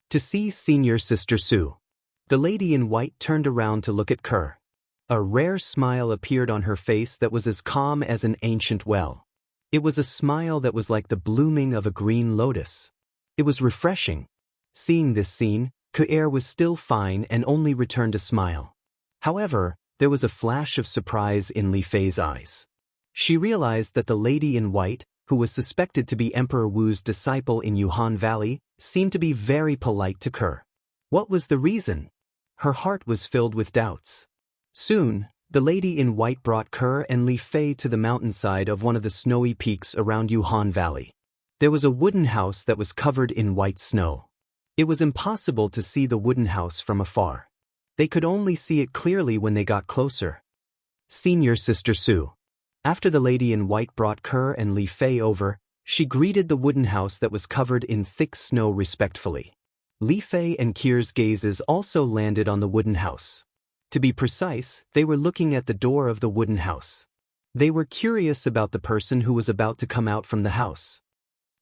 "To see Senior Sister Sue." The lady in white turned around to look at Kerr. A rare smile appeared on her face that was as calm as an ancient well. It was a smile that was like the blooming of a green lotus. It was refreshing. Seeing this scene, Kerr was still fine and only returned a smile. However, there was a flash of surprise in Li Fei's eyes. She realized that the lady in white, who was suspected to be Emperor Wu's disciple in Yuhan Valley, seemed to be very polite to Kerr. What was the reason? Her heart was filled with doubts. Soon, the lady in white brought Kerr and Li Fei to the mountainside of one of the snowy peaks around Yuhan Valley. There was a wooden house that was covered in white snow. It was impossible to see the wooden house from afar. They could only see it clearly when they got closer. Senior Sister Su. After the lady in white brought Kerr and Li Fei over, she greeted the wooden house that was covered in thick snow respectfully. Li Fei and Ker's gazes also landed on the wooden house. To be precise, they were looking at the door of the wooden house. They were curious about the person who was about to come out from the house.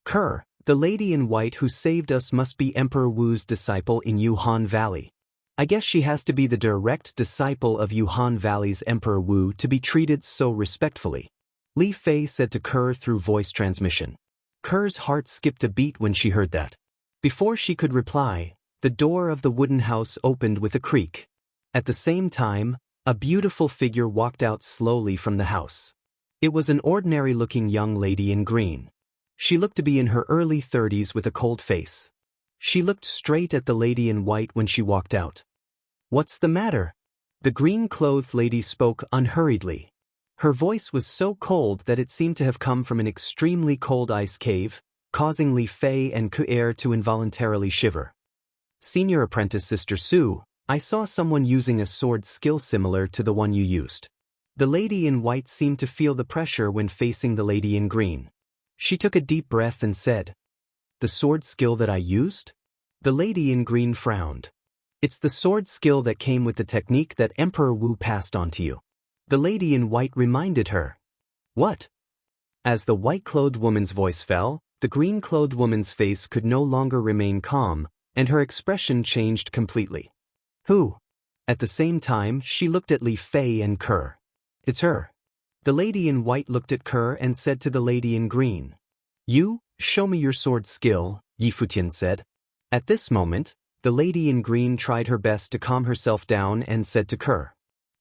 Kerr, the lady in white who saved us must be Emperor Wu's disciple in Yuhan Valley. I guess she has to be the direct disciple of Yuhan Valley's Emperor Wu to be treated so respectfully, Li Fei said to Kerr through voice transmission. Kerr's heart skipped a beat when she heard that. Before she could reply, the door of the wooden house opened with a creak. At the same time, a beautiful figure walked out slowly from the house. It was an ordinary-looking young lady in green. She looked to be in her early 30s with a cold face. She looked straight at the lady in white when she walked out. What's the matter? The green-clothed lady spoke unhurriedly. Her voice was so cold that it seemed to have come from an extremely cold ice cave, causing Li Fei and Kerr to involuntarily shiver. Senior Apprentice Sister Su, I saw someone using a sword skill similar to the one you used. The lady in white seemed to feel the pressure when facing the lady in green. She took a deep breath and said, "The sword skill that I used?" The lady in green frowned. "It's the sword skill that came with the technique that Emperor Wu passed on to you." The lady in white reminded her. "What?" As the white-clothed woman's voice fell, the green-clothed woman's face could no longer remain calm, and her expression changed completely. "Who?" At the same time, she looked at Li Fei and Kerr. "It's her." The lady in white looked at Kerr and said to the lady in green, "You, show me your sword skill," Yi Futian said. At this moment, the lady in green tried her best to calm herself down and said to Kerr.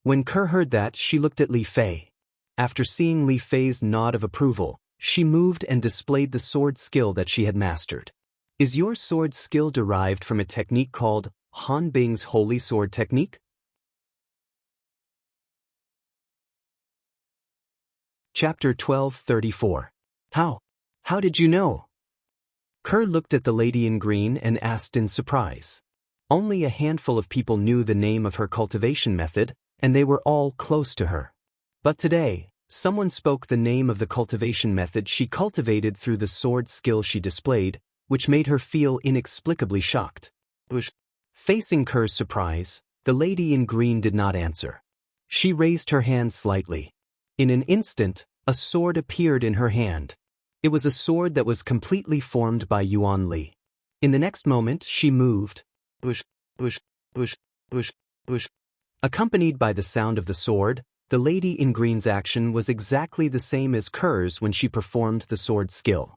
When Kerr heard that, she looked at Li Fei. After seeing Li Fei's nod of approval, she moved and displayed the sword skill that she had mastered. "Is your sword skill derived from a technique called Han Bing's Holy Sword Technique?" Chapter 12:34. How did you know? Kerr looked at the lady in green and asked in surprise. Only a handful of people knew the name of her cultivation method, and they were all close to her. But today, someone spoke the name of the cultivation method she cultivated through the sword skill she displayed, which made her feel inexplicably shocked. Facing Kerr's surprise, the lady in green did not answer. She raised her hand slightly. In an instant, a sword appeared in her hand. It was a sword that was completely formed by Yuan Li. In the next moment, she moved. Accompanied by the sound of the sword, the lady in green's action was exactly the same as Kerr's when she performed the sword skill.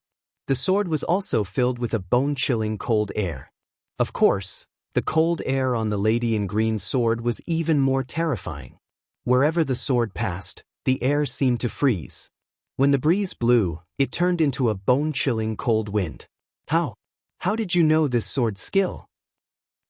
The sword was also filled with a bone-chilling cold air. Of course, the cold air on the lady in green's sword was even more terrifying. Wherever the sword passed, the air seemed to freeze. When the breeze blew, it turned into a bone-chilling cold wind. How did you know this sword skill?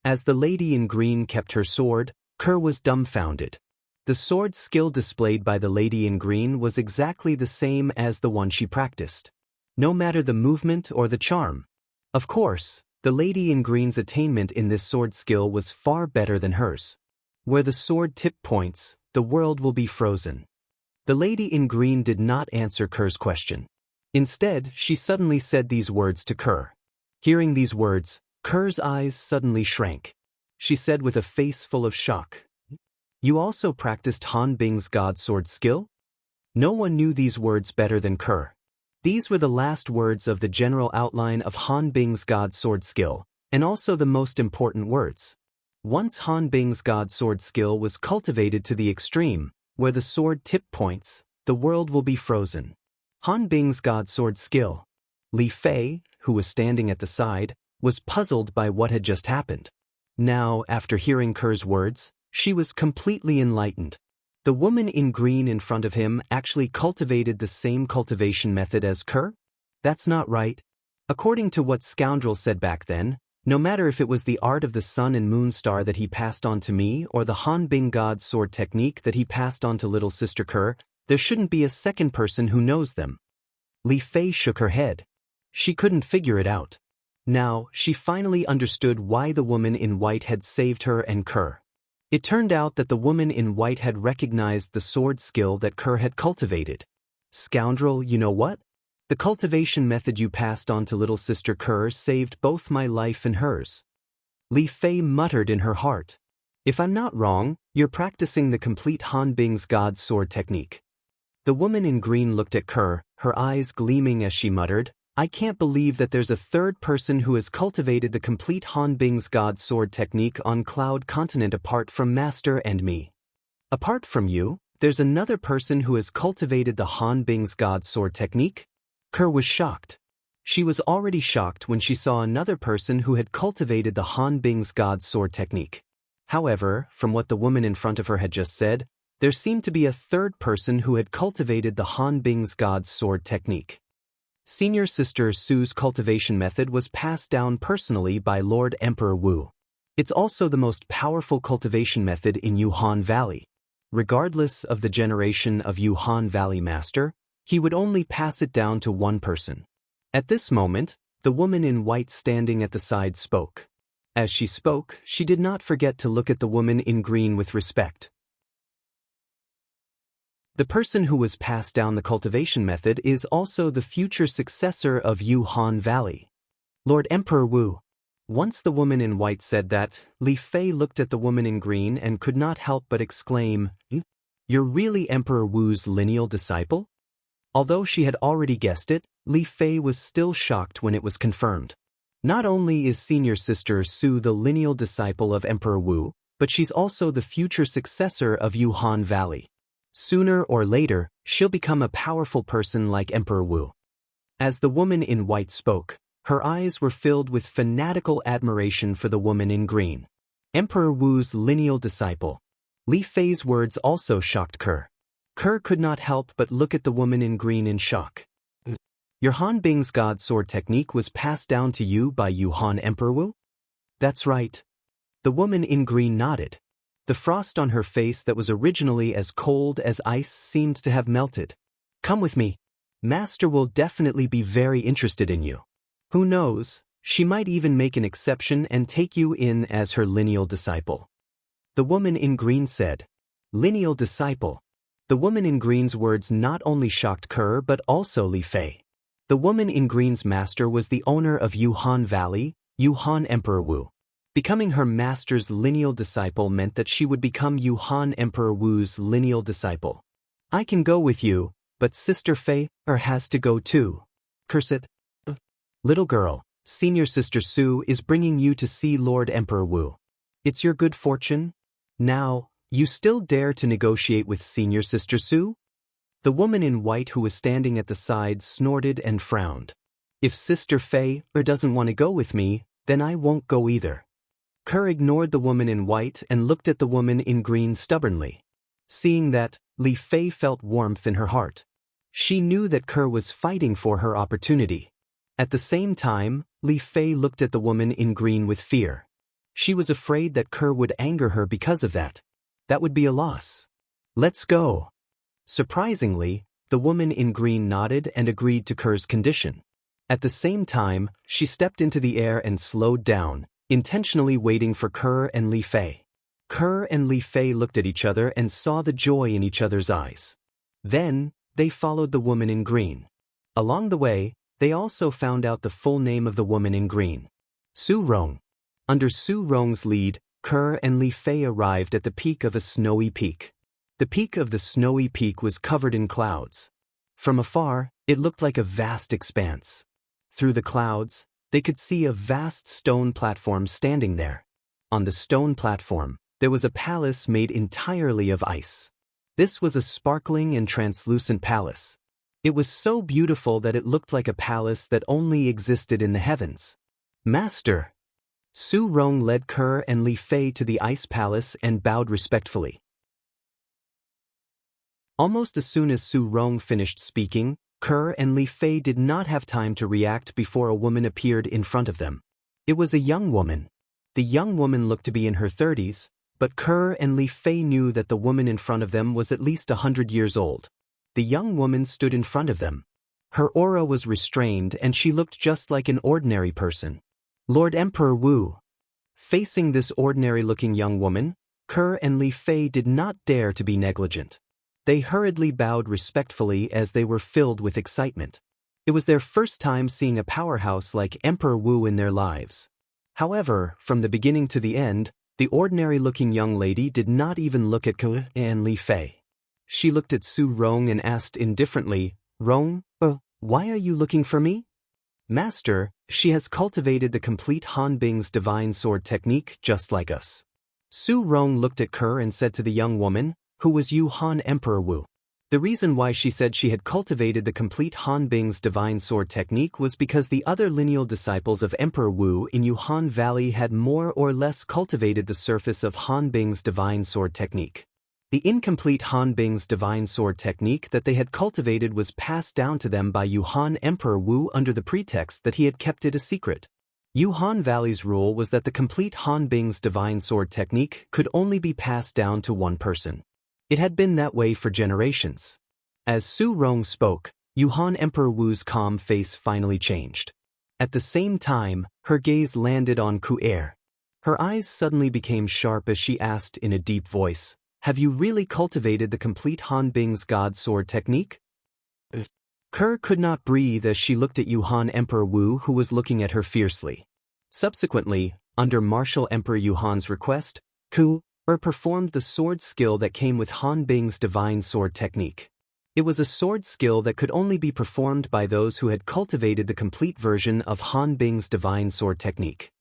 As the lady in green kept her sword, Kerr was dumbfounded. The sword skill displayed by the lady in green was exactly the same as the one she practiced. No matter the movement or the charm. Of course, the lady in green's attainment in this sword skill was far better than hers. Where the sword tip points, the world will be frozen. The lady in green did not answer Kerr's question. Instead, she suddenly said these words to Kerr. Hearing these words, Kerr's eyes suddenly shrank. She said with a face full of shock, "You also practiced Han Bing's God Sword skill?" No one knew these words better than Kerr. These were the last words of the general outline of Han Bing's God Sword skill, and also the most important words. Once Han Bing's God Sword skill was cultivated to the extreme, where the sword tip points, the world will be frozen. Han Bing's God Sword skill. Li Fei, who was standing at the side, was puzzled by what had just happened. Now, after hearing Kerr's words, she was completely enlightened. The woman in green in front of him actually cultivated the same cultivation method as Kerr? That's not right. According to what scoundrel said back then, no matter if it was the art of the sun and moon star that he passed on to me or the Han Bing God's sword technique that he passed on to little sister Kerr, there shouldn't be a second person who knows them. Li Fei shook her head. She couldn't figure it out. Now, she finally understood why the woman in white had saved her and Kerr. It turned out that the woman in white had recognized the sword skill that Kerr had cultivated. Scoundrel, you know what? The cultivation method you passed on to little sister Kerr saved both my life and hers. Li Fei muttered in her heart. If I'm not wrong, you're practicing the complete Han Bing's God's sword technique. The woman in green looked at Kerr, her eyes gleaming as she muttered, I can't believe that there's a third person who has cultivated the complete Han Bing's God's sword technique on Cloud Continent apart from Master and me. Apart from you, there's another person who has cultivated the Han Bing's God's sword technique? Kerr was shocked. She was already shocked when she saw another person who had cultivated the Han Bing's God's sword technique. However, from what the woman in front of her had just said, there seemed to be a third person who had cultivated the Han Bing's God's sword technique. Senior Sister Su's cultivation method was passed down personally by Lord Emperor Wu. It's also the most powerful cultivation method in Yuhan Valley. Regardless of the generation of Yuhan Valley Master, he would only pass it down to one person. At this moment, the woman in white standing at the side spoke. As she spoke, she did not forget to look at the woman in green with respect. The person who was passed down the cultivation method is also the future successor of Yuhan Valley. Lord Emperor Wu. Once the woman in white said that, Li Fei looked at the woman in green and could not help but exclaim, You're really Emperor Wu's lineal disciple? Although she had already guessed it, Li Fei was still shocked when it was confirmed. Not only is Senior Sister Su the lineal disciple of Emperor Wu, but she's also the future successor of Yuhan Valley. Sooner or later, she'll become a powerful person like Emperor Wu. As the woman in white spoke, her eyes were filled with fanatical admiration for the woman in green. Emperor Wu's lineal disciple. Li Fei's words also shocked Kerr. Kerr could not help but look at the woman in green in shock. Your Han Bing's God sword technique was passed down to you by Yuhan Emperor Wu? That's right. The woman in green nodded. The frost on her face that was originally as cold as ice seemed to have melted. Come with me. Master will definitely be very interested in you. Who knows, she might even make an exception and take you in as her lineal disciple. The woman in green said. Lineal disciple. The woman in green's words not only shocked Kerr but also Li Fei. The woman in green's master was the owner of Yuhan Valley, Yuhan Emperor Wu. Becoming her master's lineal disciple meant that she would become Yuhan Emperor Wu's lineal disciple. I can go with you, but Sister Fei has to go too. Kerr said. Little girl, Senior Sister Su is bringing you to see Lord Emperor Wu. It's your good fortune? Now, you still dare to negotiate with Senior Sister Su? The woman in white who was standing at the side snorted and frowned. If Sister Fei doesn't want to go with me, then I won't go either. Kerr ignored the woman in white and looked at the woman in green stubbornly. Seeing that, Li Fei felt warmth in her heart. She knew that Kerr was fighting for her opportunity. At the same time, Li Fei looked at the woman in green with fear. She was afraid that Kerr would anger her because of that. That would be a loss. Let's go. Surprisingly, the woman in green nodded and agreed to Kerr's condition. At the same time, she stepped into the air and slowed down, intentionally waiting for Kerr and Li Fei. Kerr and Li Fei looked at each other and saw the joy in each other's eyes. Then, they followed the woman in green. Along the way, they also found out the full name of the woman in green. Su Rong. Under Su Rong's lead, Kerr and Li Fei arrived at the peak of a snowy peak. The peak of the snowy peak was covered in clouds. From afar, it looked like a vast expanse. Through the clouds, they could see a vast stone platform standing there. On the stone platform, there was a palace made entirely of ice. This was a sparkling and translucent palace. It was so beautiful that it looked like a palace that only existed in the heavens. Master! Su Rong led Kerr and Li Fei to the ice palace and bowed respectfully. Almost as soon as Su Rong finished speaking, Ke and Li Fei did not have time to react before a woman appeared in front of them. It was a young woman. The young woman looked to be in her 30s, but Ke and Li Fei knew that the woman in front of them was at least 100 years old. The young woman stood in front of them. Her aura was restrained and she looked just like an ordinary person. Lord Emperor Wu. Facing this ordinary-looking young woman, Ke and Li Fei did not dare to be negligent. They hurriedly bowed respectfully as they were filled with excitement. It was their first time seeing a powerhouse like Emperor Wu in their lives. However, from the beginning to the end, the ordinary-looking young lady did not even look at Ke and Li Fei. She looked at Soaring and asked indifferently, "Rong, why are you looking for me?" "Master, she has cultivated the complete Han Bing's divine sword technique just like us." Soaring looked at Ke and said to the young woman, who was Yuhan Emperor Wu. The reason why she said she had cultivated the complete Han Bing's divine sword technique was because the other lineal disciples of Emperor Wu in Yuhan Valley had more or less cultivated the surface of Han Bing's divine sword technique. The incomplete Han Bing's divine sword technique that they had cultivated was passed down to them by Yuhan Emperor Wu under the pretext that he had kept it a secret. Yuhan Valley's rule was that the complete Han Bing's divine sword technique could only be passed down to one person. It had been that way for generations. As Soaring spoke, Yuhan Emperor Wu's calm face finally changed. At the same time, her gaze landed on Ke. Her eyes suddenly became sharp as she asked in a deep voice, "Have you really cultivated the complete Han Bing's God Sword technique?" Ke could not breathe as she looked at Yuhan Emperor Wu, who was looking at her fiercely. Subsequently, under Martial Emperor Yuhan's request, Ke performed the sword skill that came with Han Bing's divine sword technique. It was a sword skill that could only be performed by those who had cultivated the complete version of Han Bing's divine sword technique.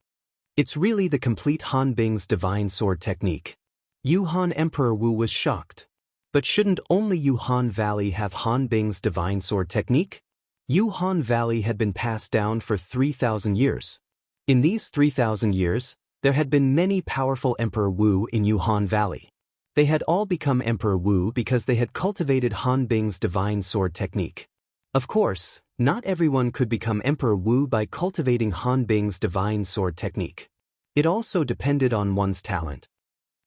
It's really the complete Han Bing's divine sword technique. Yuhan Emperor Wu was shocked. But shouldn't only Yuhan Valley have Han Bing's divine sword technique? Yuhan Valley had been passed down for 3,000 years. In these 3,000 years, there had been many powerful Emperor Wu in Yuhan Valley. They had all become Emperor Wu because they had cultivated Han Bing's divine sword technique. Of course, not everyone could become Emperor Wu by cultivating Han Bing's divine sword technique. It also depended on one's talent.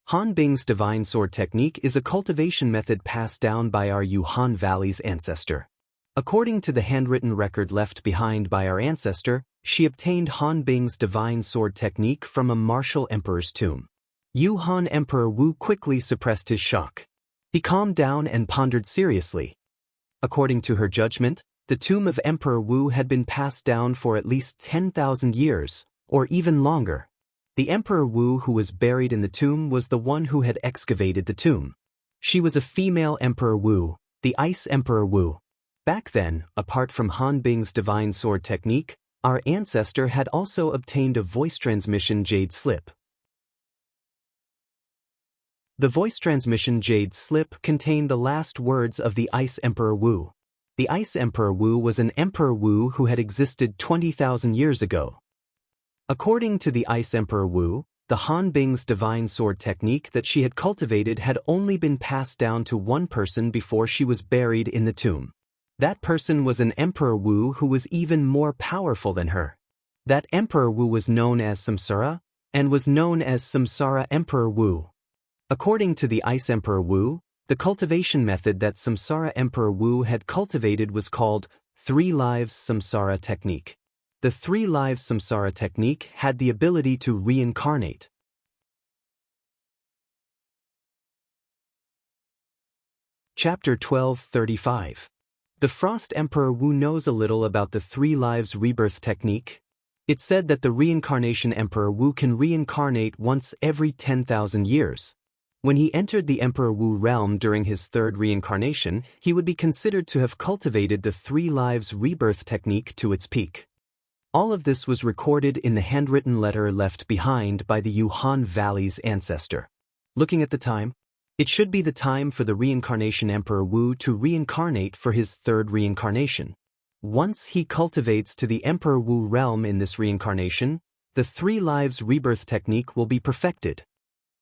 Han Bing's divine sword technique is a cultivation method passed down by our Yuhan Valley's ancestor. According to the handwritten record left behind by our ancestor, she obtained Han Bing's divine sword technique from a martial emperor's tomb. Yuhan Emperor Wu quickly suppressed his shock. He calmed down and pondered seriously. According to her judgment, the tomb of Emperor Wu had been passed down for at least 10,000 years, or even longer. The Emperor Wu who was buried in the tomb was the one who had excavated the tomb. She was a female Emperor Wu, the Ice Emperor Wu. Back then, apart from Han Bing's divine sword technique, our ancestor had also obtained a voice transmission jade slip. The voice transmission jade slip contained the last words of the Ice Emperor Wu. The Ice Emperor Wu was an Emperor Wu who had existed 20,000 years ago. According to the Ice Emperor Wu, the Han Bing's divine sword technique that she had cultivated had only been passed down to one person before she was buried in the tomb. That person was an Emperor Wu who was even more powerful than her. That Emperor Wu was known as Samsara, and was known as Samsara Emperor Wu. According to the Ice Emperor Wu, the cultivation method that Samsara Emperor Wu had cultivated was called 3 Lives Samsara Technique. The 3 Lives Samsara Technique had the ability to reincarnate. Chapter 12:35. The Frost Emperor Wu knows a little about the 3 Lives Rebirth Technique. It's said that the Reincarnation Emperor Wu can reincarnate once every 10,000 years. When he entered the Emperor Wu realm during his 3rd reincarnation, he would be considered to have cultivated the 3 Lives Rebirth Technique to its peak. All of this was recorded in the handwritten letter left behind by the Yuhan Valley's ancestor. Looking at the time, it should be the time for the Reincarnation Emperor Wu to reincarnate for his 3rd reincarnation. Once he cultivates to the Emperor Wu realm in this reincarnation, the 3 Lives Rebirth Technique will be perfected.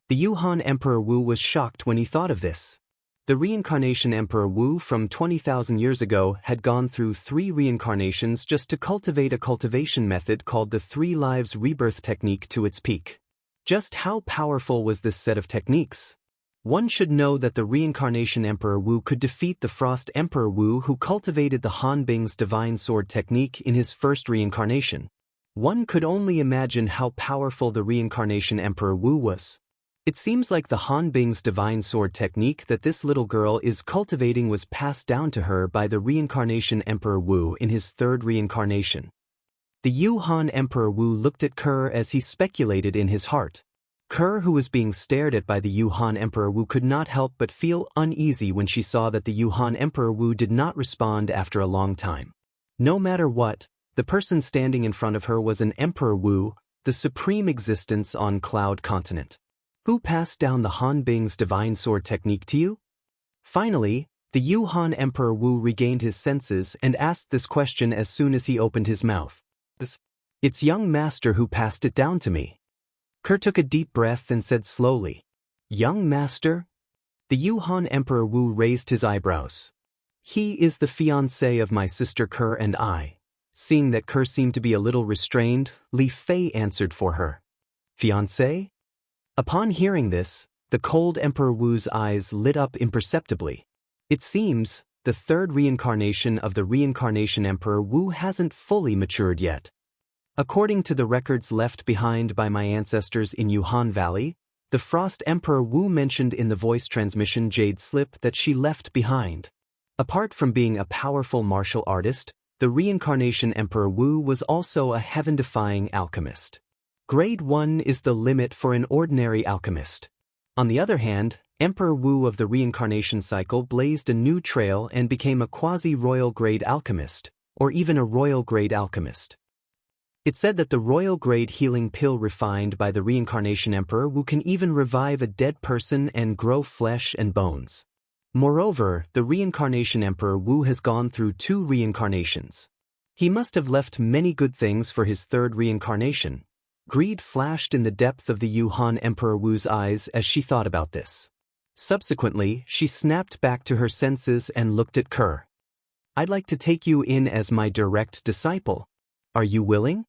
The Yuhan Emperor Wu was shocked when he thought of this. The reincarnation Emperor Wu from 20,000 years ago had gone through 3 reincarnations just to cultivate a cultivation method called the 3 lives rebirth technique to its peak. Just how powerful was this set of techniques? One should know that the reincarnation Emperor Wu could defeat the Frost Emperor Wu who cultivated the Han Bing's divine sword technique in his first reincarnation. One could only imagine how powerful the reincarnation Emperor Wu was. It seems like the Han Bing's divine sword technique that this little girl is cultivating was passed down to her by the reincarnation Emperor Wu in his 3rd reincarnation. The Yuhan Emperor Wu looked at Kerr as he speculated in his heart. Kerr, who was being stared at by the Yuhan Emperor Wu, could not help but feel uneasy when she saw that the Yuhan Emperor Wu did not respond after a long time. No matter what, the person standing in front of her was an Emperor Wu, the supreme existence on Cloud Continent. Who passed down the Han Bing's divine sword technique to you? Finally, the Yuhan Emperor Wu regained his senses and asked this question as soon as he opened his mouth. It's young master who passed it down to me. Kerr took a deep breath and said slowly, Young master? The Yuhan Emperor Wu raised his eyebrows. He is the fiancé of my sister Kerr and I. Seeing that Kerr seemed to be a little restrained, Li Fei answered for her. Fiancé? Upon hearing this, the cold Emperor Wu's eyes lit up imperceptibly. It seems, the 3rd reincarnation of the reincarnation Emperor Wu hasn't fully matured yet. According to the records left behind by my ancestors in Yuhan Valley, the Frost Emperor Wu mentioned in the voice transmission Jade Slip that she left behind. Apart from being a powerful martial artist, the reincarnation Emperor Wu was also a heaven-defying alchemist. Grade 1 is the limit for an ordinary alchemist. On the other hand, Emperor Wu of the reincarnation cycle blazed a new trail and became a quasi-royal grade alchemist, or even a royal grade alchemist. It said that the royal grade healing pill refined by the reincarnation Emperor Wu can even revive a dead person and grow flesh and bones. Moreover, the reincarnation Emperor Wu has gone through 2 reincarnations. He must have left many good things for his 3rd reincarnation. Greed flashed in the depth of the Yuhan Emperor Wu's eyes as she thought about this. Subsequently, she snapped back to her senses and looked at Kerr. I'd like to take you in as my direct disciple. Are you willing?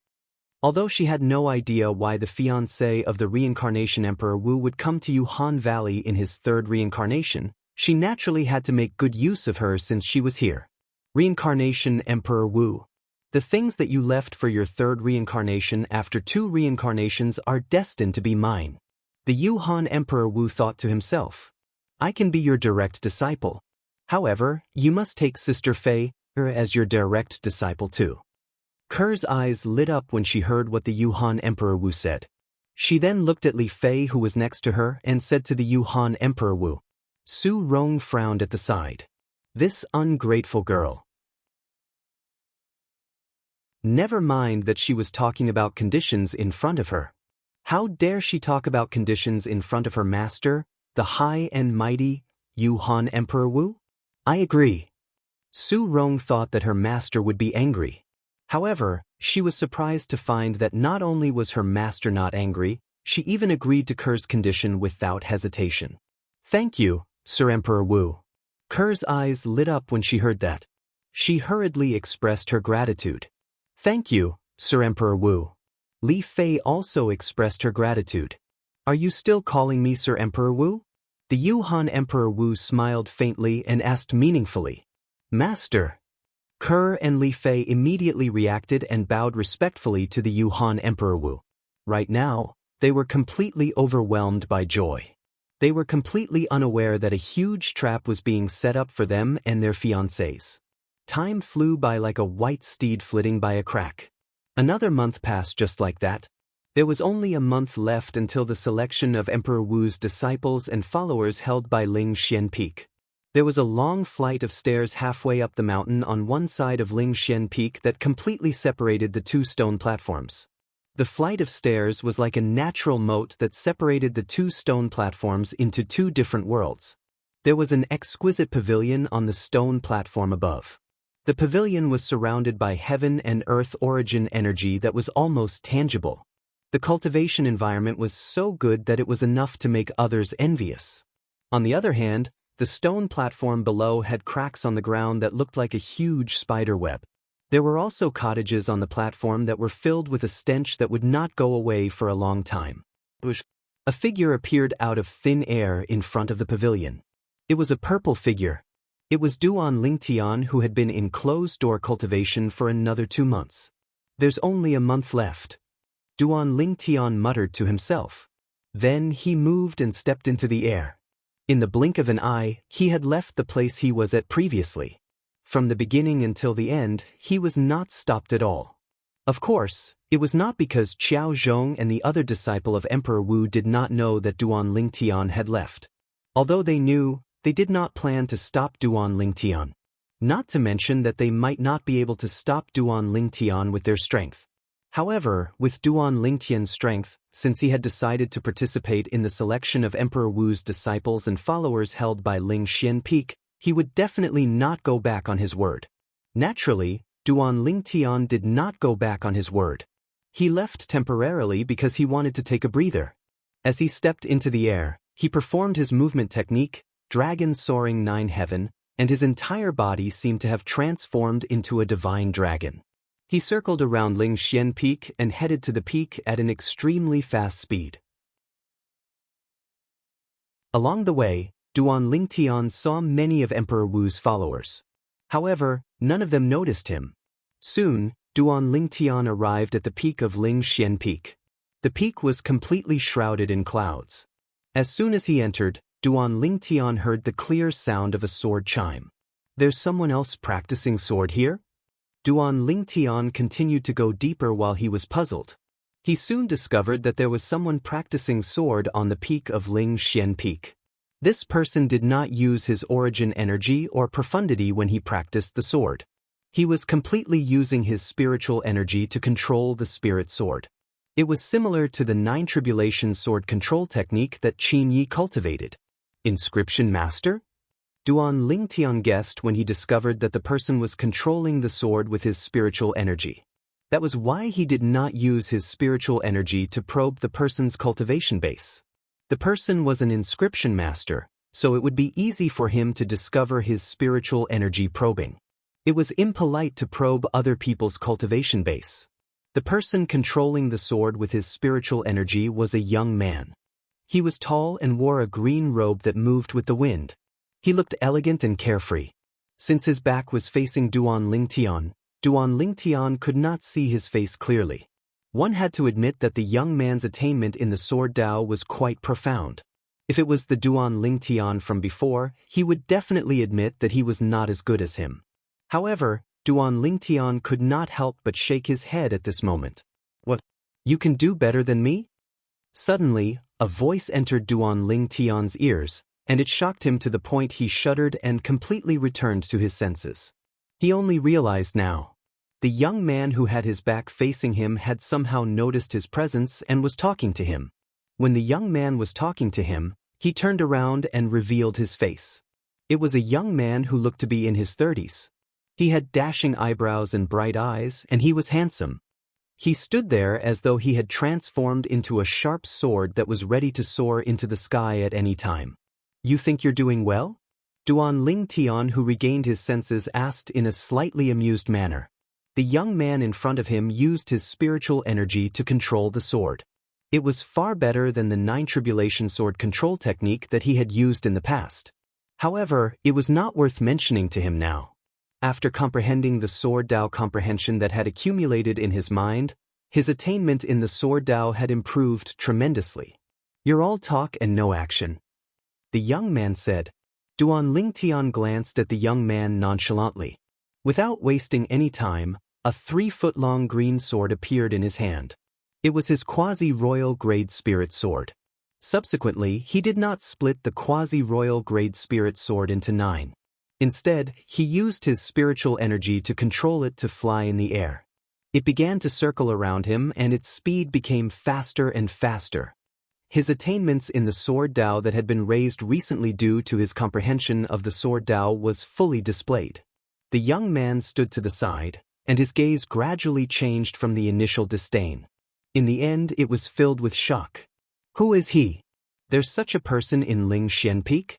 Although she had no idea why the fiancé of the reincarnation Emperor Wu would come to Yuhan Valley in his 3rd reincarnation, she naturally had to make good use of her since she was here. Reincarnation Emperor Wu. The things that you left for your 3rd reincarnation after 2 reincarnations are destined to be mine. The Yuhan Emperor Wu thought to himself. I can be your direct disciple. However, you must take Sister Fei as your direct disciple too. Kerr's eyes lit up when she heard what the Yuhan Emperor Wu said. She then looked at Li Fei who was next to her and said to the Yuhan Emperor Wu. Su Rong frowned at the side. This ungrateful girl. Never mind that she was talking about conditions in front of her. How dare she talk about conditions in front of her master, the high and mighty Yuhan Emperor Wu? I agree. Su Rong thought that her master would be angry. However, she was surprised to find that not only was her master not angry, she even agreed to Kerr's condition without hesitation. Thank you, Sir Emperor Wu. Kerr's eyes lit up when she heard that. She hurriedly expressed her gratitude. Thank you, Sir Emperor Wu. Li Fei also expressed her gratitude. Are you still calling me Sir Emperor Wu? The Yuhan Emperor Wu smiled faintly and asked meaningfully. Master. Kerr and Li Fei immediately reacted and bowed respectfully to the Yuhan Emperor Wu. Right now, they were completely overwhelmed by joy. They were completely unaware that a huge trap was being set up for them and their fiancés. Time flew by like a white steed flitting by a crack. Another month passed just like that. There was only a month left until the selection of Emperor Wu's disciples and followers held by Ling Xian Peak. There was a long flight of stairs halfway up the mountain on one side of Ling Xian Peak that completely separated the 2 stone platforms. The flight of stairs was like a natural moat that separated the 2 stone platforms into 2 different worlds. There was an exquisite pavilion on the stone platform above. The pavilion was surrounded by heaven and earth origin energy that was almost tangible. The cultivation environment was so good that it was enough to make others envious. On the other hand, The stone platform below had cracks on the ground that looked like a huge spider web. There were also cottages on the platform that were filled with a stench that would not go away for a long time. A figure appeared out of thin air in front of the pavilion. It was a purple figure. It was Duan Lingtian, who had been in closed-door cultivation for another 2 months. There's only a month left. Duan Lingtian muttered to himself. Then he moved and stepped into the air. In the blink of an eye, he had left the place he was at previously. From the beginning until the end, he was not stopped at all. Of course, it was not because Qiao Zhong and the other disciple of Emperor Wu did not know that Duan Lingtian had left. Although they knew, they did not plan to stop Duan Lingtian. Not to mention that they might not be able to stop Duan Lingtian with their strength. However, with Duan Lingtian's strength, since he had decided to participate in the selection of Emperor Wu's disciples and followers held by Ling Xian Peak, he would definitely not go back on his word. Naturally, Duan Lingtian did not go back on his word. He left temporarily because he wanted to take a breather. As he stepped into the air, he performed his movement technique, Dragon Soaring 9 Heaven, and his entire body seemed to have transformed into a divine dragon. He circled around Ling Xian Peak and headed to the peak at an extremely fast speed. Along the way, Duan Lingtian saw many of Emperor Wu's followers. However, none of them noticed him. Soon, Duan Lingtian arrived at the peak of Ling Xian Peak. The peak was completely shrouded in clouds. As soon as he entered, Duan Lingtian heard the clear sound of a sword chime. There's someone else practicing sword here? Duan Lingtian continued to go deeper while he was puzzled. He soon discovered that there was someone practicing sword on the peak of Ling Xian Peak. This person did not use his origin energy or profundity when he practiced the sword. He was completely using his spiritual energy to control the spirit sword. It was similar to the 9 Tribulation sword control technique that Qin Yi cultivated. Inscription Master? Duan Lingtian guessed when he discovered that the person was controlling the sword with his spiritual energy. That was why he did not use his spiritual energy to probe the person's cultivation base. The person was an inscription master, so it would be easy for him to discover his spiritual energy probing. It was impolite to probe other people's cultivation base. The person controlling the sword with his spiritual energy was a young man. He was tall and wore a green robe that moved with the wind. He looked elegant and carefree. Since his back was facing Duan Lingtian could not see his face clearly. One had to admit that the young man's attainment in the sword Dao was quite profound. If it was the Duan Lingtian from before, he would definitely admit that he was not as good as him. However, Duan Lingtian could not help but shake his head at this moment. What? You can do better than me? Suddenly, a voice entered Duan Lingtian's ears, and it shocked him to the point he shuddered and completely returned to his senses. He only realized now. The young man who had his back facing him had somehow noticed his presence and was talking to him. When the young man was talking to him, he turned around and revealed his face. It was a young man who looked to be in his 30s. He had dashing eyebrows and bright eyes, and he was handsome. He stood there as though he had transformed into a sharp sword that was ready to soar into the sky at any time. You think you're doing well? Duan Lingtian, who regained his senses, asked in a slightly amused manner. The young man in front of him used his spiritual energy to control the sword. It was far better than the 9 Tribulation sword control technique that he had used in the past. However, it was not worth mentioning to him now. After comprehending the sword Dao comprehension that had accumulated in his mind, his attainment in the sword Dao had improved tremendously. You're all talk and no action. The young man said. Duan Lingtian glanced at the young man nonchalantly. Without wasting any time, a 3-foot-long green sword appeared in his hand. It was his quasi-royal grade spirit sword. Subsequently, he did not split the quasi-royal grade spirit sword into 9. Instead, he used his spiritual energy to control it to fly in the air. It began to circle around him, and its speed became faster and faster. His attainments in the sword Dao that had been raised recently due to his comprehension of the sword Dao was fully displayed. The young man stood to the side, and his gaze gradually changed from the initial disdain. In the end, it was filled with shock. Who is he? There's such a person in Ling Xian Peak?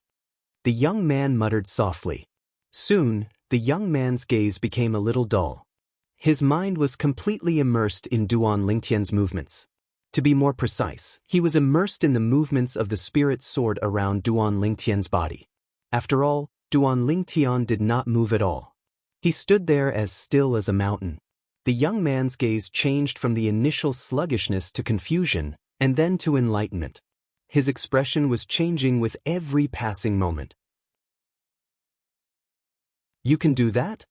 The young man muttered softly. Soon, the young man's gaze became a little dull. His mind was completely immersed in Duan Lingtian's movements. To be more precise, he was immersed in the movements of the spirit sword around Duan Lingtian's body. After all, Duan Lingtian did not move at all. He stood there as still as a mountain. The young man's gaze changed from the initial sluggishness to confusion, and then to enlightenment. His expression was changing with every passing moment. You can do that?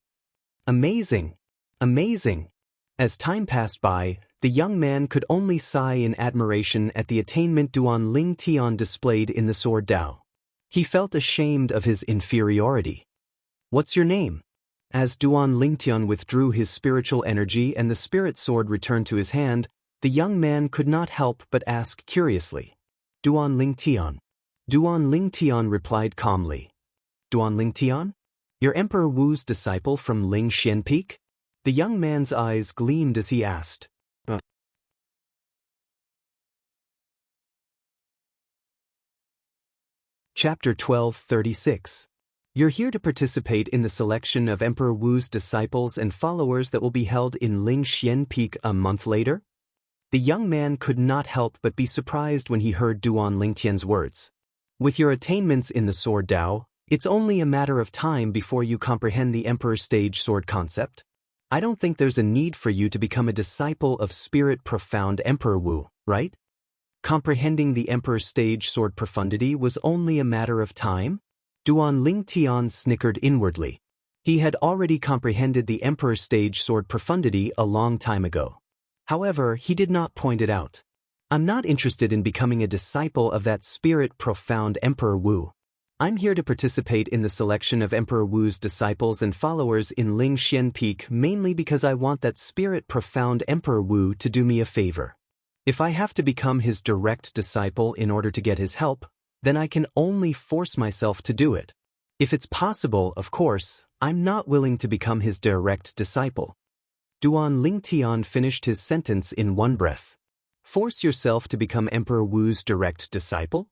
Amazing! Amazing! As time passed by, the young man could only sigh in admiration at the attainment Duan Lingtian displayed in the sword Dao. He felt ashamed of his inferiority. What's your name? As Duan Lingtian withdrew his spiritual energy and the spirit sword returned to his hand, the young man could not help but ask curiously. Duan Lingtian. Duan Lingtian replied calmly. Duan Lingtian? You're Emperor Wu's disciple from Lingxian Peak? The young man's eyes gleamed as he asked. Chapter 12:36. You're here to participate in the selection of Emperor Wu's disciples and followers that will be held in Lingxian Peak a month later? The young man could not help but be surprised when he heard Duan Lingtian's words. With your attainments in the sword Dao, it's only a matter of time before you comprehend the Emperor stage sword concept. I don't think there's a need for you to become a disciple of Spirit Profound Emperor Wu, right? Comprehending the Emperor stage sword profundity was only a matter of time? Duan Lingtian snickered inwardly. He had already comprehended the Emperor stage sword profundity a long time ago. However, he did not point it out. I'm not interested in becoming a disciple of that Spirit Profound Emperor Wu. I'm here to participate in the selection of Emperor Wu's disciples and followers in Lingxian Peak mainly because I want that Spirit Profound Emperor Wu to do me a favor. If I have to become his direct disciple in order to get his help, then I can only force myself to do it. If it's possible, of course, I'm not willing to become his direct disciple. Duan Lingtian finished his sentence in one breath. Force yourself to become Emperor Wu's direct disciple?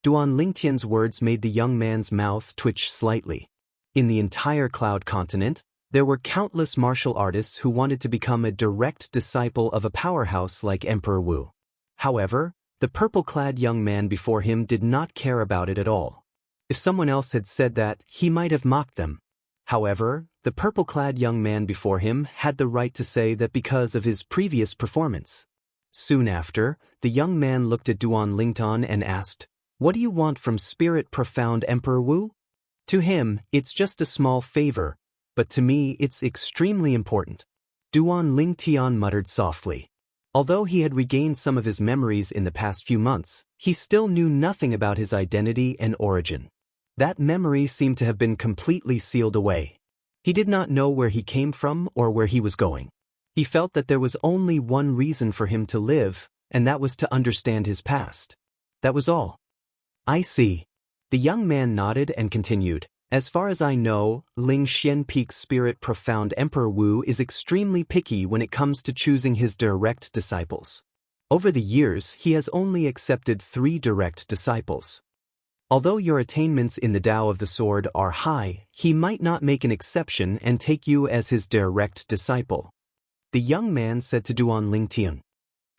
Duan Lingtian's words made the young man's mouth twitch slightly. In the entire Cloud Continent, there were countless martial artists who wanted to become a direct disciple of a powerhouse like Emperor Wu. However, the purple-clad young man before him did not care about it at all. If someone else had said that, he might have mocked them. However, the purple-clad young man before him had the right to say that because of his previous performance. Soon after, the young man looked at Duan Lingtian and asked, "What do you want from Spirit Profound Emperor Wu?" To him, it's just a small favor, but to me it's extremely important. Duan Lingtian muttered softly. Although he had regained some of his memories in the past few months, he still knew nothing about his identity and origin. That memory seemed to have been completely sealed away. He did not know where he came from or where he was going. He felt that there was only one reason for him to live, and that was to understand his past. That was all. I see. The young man nodded and continued. As far as I know, Lingxian Peak Spirit Profound Emperor Wu is extremely picky when it comes to choosing his direct disciples. Over the years, he has only accepted 3 direct disciples. Although your attainments in the Tao of the Sword are high, he might not make an exception and take you as his direct disciple. The young man said to Duan Lingtian.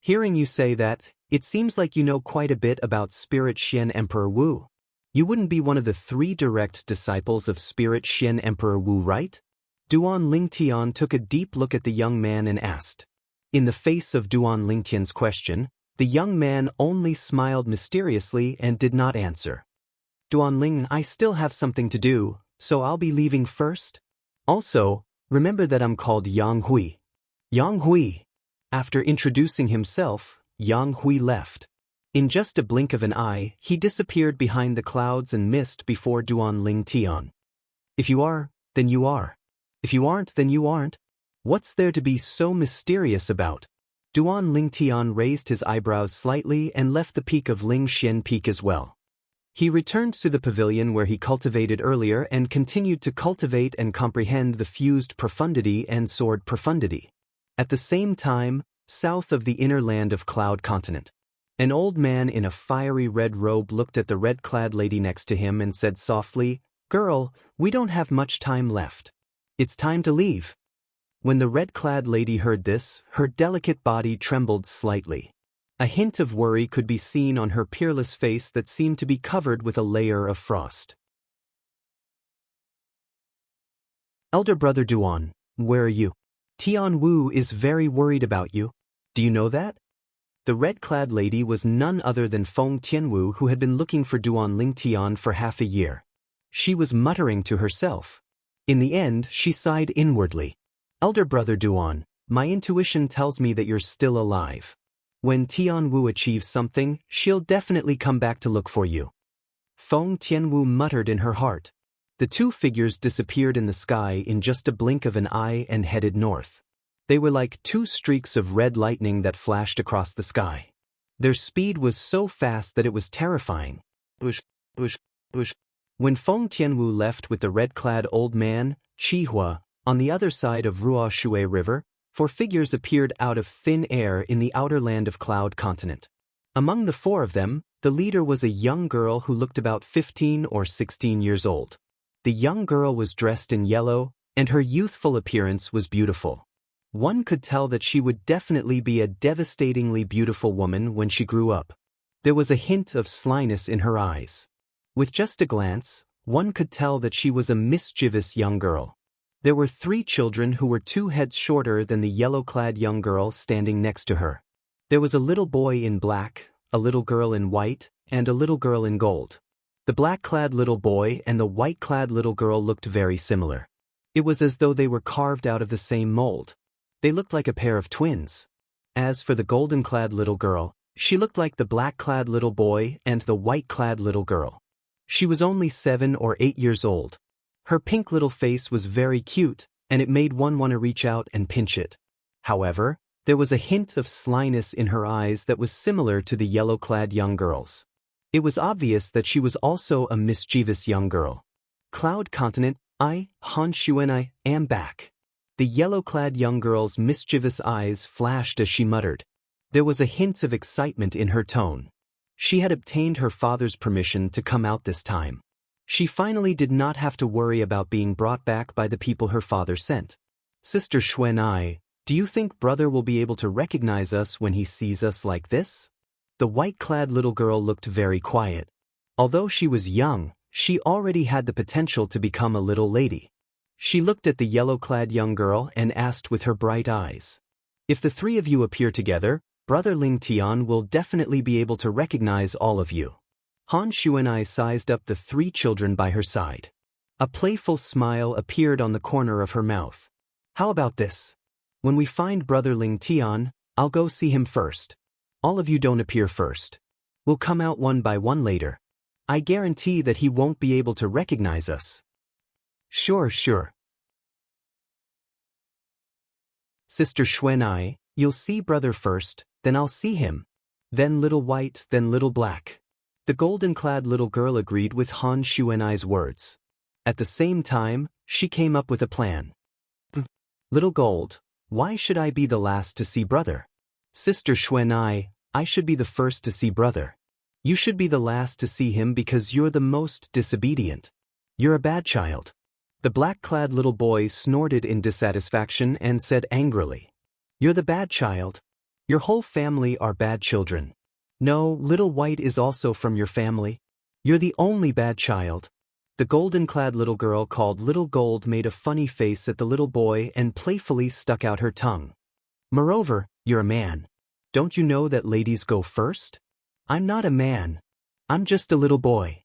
Hearing you say that, it seems like you know quite a bit about Spirit Xian Emperor Wu. You wouldn't be one of the 3 direct disciples of Spirit Xian Emperor Wu, right? Duan Lingtian took a deep look at the young man and asked. In the face of Duan Lingtian's question, the young man only smiled mysteriously and did not answer. Duan Ling, I still have something to do, so I'll be leaving first. Also, remember that I'm called Yang Hui. Yang Hui. After introducing himself, Yang Hui left. In just a blink of an eye, he disappeared behind the clouds and mist before Duan Lingtian. If you are, then you are. If you aren't, then you aren't. What's there to be so mysterious about? Duan Lingtian raised his eyebrows slightly and left the peak of Lingxian Peak as well. He returned to the pavilion where he cultivated earlier and continued to cultivate and comprehend the fused profundity and sword profundity. At the same time, south of the inner land of Cloud Continent, An old man in a fiery red robe looked at the red-clad lady next to him and said softly, "Girl, we don't have much time left. It's time to leave." When the red-clad lady heard this, her delicate body trembled slightly. A hint of worry could be seen on her peerless face that seemed to be covered with a layer of frost. "Elder brother Duan, where are you? Tian Wu is very worried about you. Do you know that?" The red-clad lady was none other than Feng Tianwu, who had been looking for Duan Lingtian for half a year. She was muttering to herself. In the end, she sighed inwardly. "Elder brother Duan, my intuition tells me that you're still alive. When Tian Wu achieves something, she'll definitely come back to look for you." Feng Tianwu muttered in her heart. The two figures disappeared in the sky in just a blink of an eye and headed north. They were like two streaks of red lightning that flashed across the sky. Their speed was so fast that it was terrifying. Bush, bush, bush. When Feng Tianwu left with the red-clad old man, Qihua, on the other side of Ruoshui River, four figures appeared out of thin air in the outer land of Cloud Continent. Among the four of them, the leader was a young girl who looked about 15 or 16 years old. The young girl was dressed in yellow, and her youthful appearance was beautiful. One could tell that she would definitely be a devastatingly beautiful woman when she grew up. There was a hint of slyness in her eyes. With just a glance, one could tell that she was a mischievous young girl. There were three children who were 2 heads shorter than the yellow-clad young girl standing next to her. There was a little boy in black, a little girl in white, and a little girl in gold. The black-clad little boy and the white-clad little girl looked very similar. It was as though they were carved out of the same mold. They looked like a pair of twins. As for the golden-clad little girl, she looked like the black-clad little boy and the white-clad little girl. She was only 7 or 8 years old. Her pink little face was very cute, and it made one want to reach out and pinch it. However, there was a hint of slyness in her eyes that was similar to the yellow-clad young girl's. It was obvious that she was also a mischievous young girl. "Cloud Continent, Han Xuan, am back." The yellow-clad young girl's mischievous eyes flashed as she muttered. There was a hint of excitement in her tone. She had obtained her father's permission to come out this time. She finally did not have to worry about being brought back by the people her father sent. "Sister Xuan, do you think brother will be able to recognize us when he sees us like this?" The white-clad little girl looked very quiet. Although she was young, she already had the potential to become a little lady. She looked at the yellow-clad young girl and asked with her bright eyes, "If the three of you appear together, Brother Ling Tian will definitely be able to recognize all of you." Han Xuanai sized up the 3 children by her side. A playful smile appeared on the corner of her mouth. "How about this? When we find Brother Ling Tian, I'll go see him first. All of you don't appear first. We'll come out one by one later. I guarantee that he won't be able to recognize us." Sure. "Sister Xuanai, you'll see brother first, then I'll see him. Then little white, then little black." The golden-clad little girl agreed with Han Xuanai's words. At the same time, she came up with a plan. "Little gold, why should I be the last to see brother? Sister Xuanai, I should be the first to see brother. You should be the last to see him because you're the most disobedient. You're a bad child." The black-clad little boy snorted in dissatisfaction and said angrily, "You're the bad child. Your whole family are bad children. No, little white is also from your family. You're the only bad child." The golden-clad little girl called Little Gold made a funny face at the little boy and playfully stuck out her tongue. "Moreover, you're a man. Don't you know that ladies go first? I'm not a man. I'm just a little boy."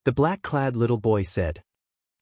The black-clad little boy said,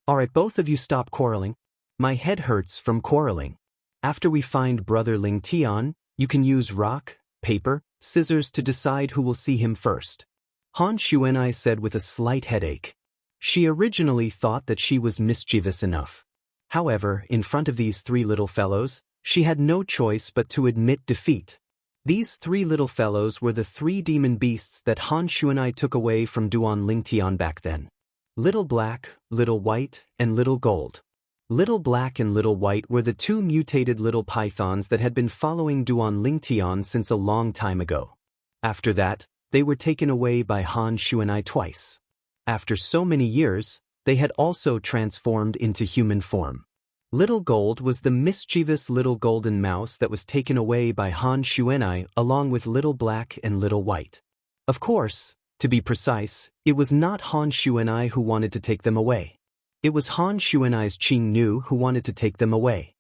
"Alright, both of you stop quarreling. My head hurts from quarreling. After we find Brother Ling Tian, you can use rock, paper, scissors to decide who will see him first." Han Xuanai said with a slight headache. She originally thought that she was mischievous enough. However, in front of these 3 little fellows, she had no choice but to admit defeat. These 3 little fellows were the 3 demon beasts that Han Xuanai took away from Duan Lingtian back then. Little Black, Little White, and Little Gold. Little Black and Little White were the 2 mutated little pythons that had been following Duan Lingtian since a long time ago. After that, they were taken away by Han Shuanai twice. After so many years, they had also transformed into human form. Little Gold was the mischievous little golden mouse that was taken away by Han Shuanai along with Little Black and Little White. Of course, to be precise, it was not Han Shuanai who wanted to take them away. It was Han Shuanai's Qing Nu who wanted to take them away.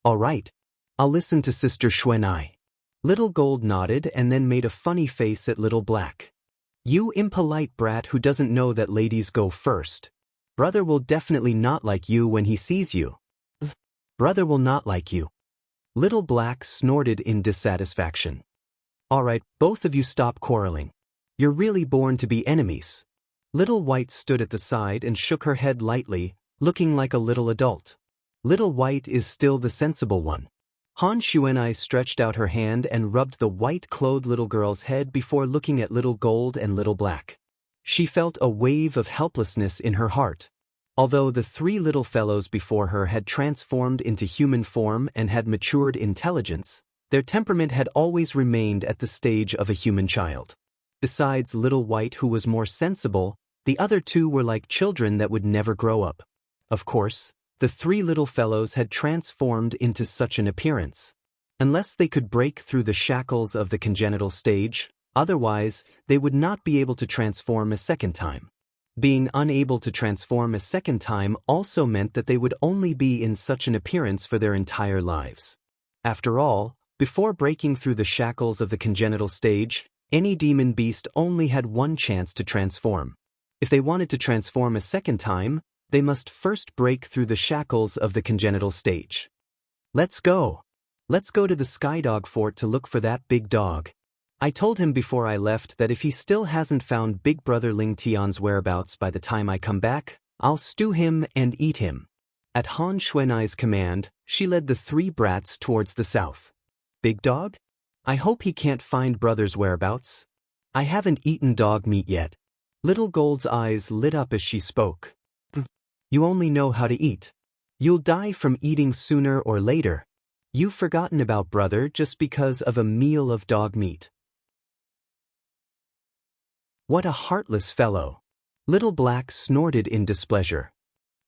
All right, I'll listen to Sister Shuanai. Little Gold nodded and then made a funny face at Little Black. You impolite brat who doesn't know that ladies go first. Brother will definitely not like you when he sees you. Brother will not like you. Little Black snorted in dissatisfaction. All right, both of you stop quarreling. You're really born to be enemies. Little White stood at the side and shook her head lightly, looking like a little adult. Little White is still the sensible one. Han Shuanai stretched out her hand and rubbed the white-clothed little girl's head before looking at Little Gold and Little Black. She felt a wave of helplessness in her heart. Although the three little fellows before her had transformed into human form and had matured intelligence, their temperament had always remained at the stage of a human child. Besides Little White, who was more sensible, the other two were like children that would never grow up. Of course, the three little fellows had transformed into such an appearance. Unless they could break through the shackles of the congenital stage, otherwise, they would not be able to transform a second time. Being unable to transform a second time also meant that they would only be in such an appearance for their entire lives. After all, before breaking through the shackles of the congenital stage, any demon beast only had one chance to transform. If they wanted to transform a second time, they must first break through the shackles of the congenital stage. Let's go. Let's go to the Skydog Fort to look for that big dog. I told him before I left that if he still hasn't found Big Brother Ling Tian's whereabouts by the time I come back, I'll stew him and eat him. At Han Shuanai's command, she led the three brats towards the south. Big dog? I hope he can't find Brother's whereabouts. I haven't eaten dog meat yet. Little Gold's eyes lit up as she spoke. You only know how to eat. You'll die from eating sooner or later. You've forgotten about Brother just because of a meal of dog meat. What a heartless fellow. Little Black snorted in displeasure.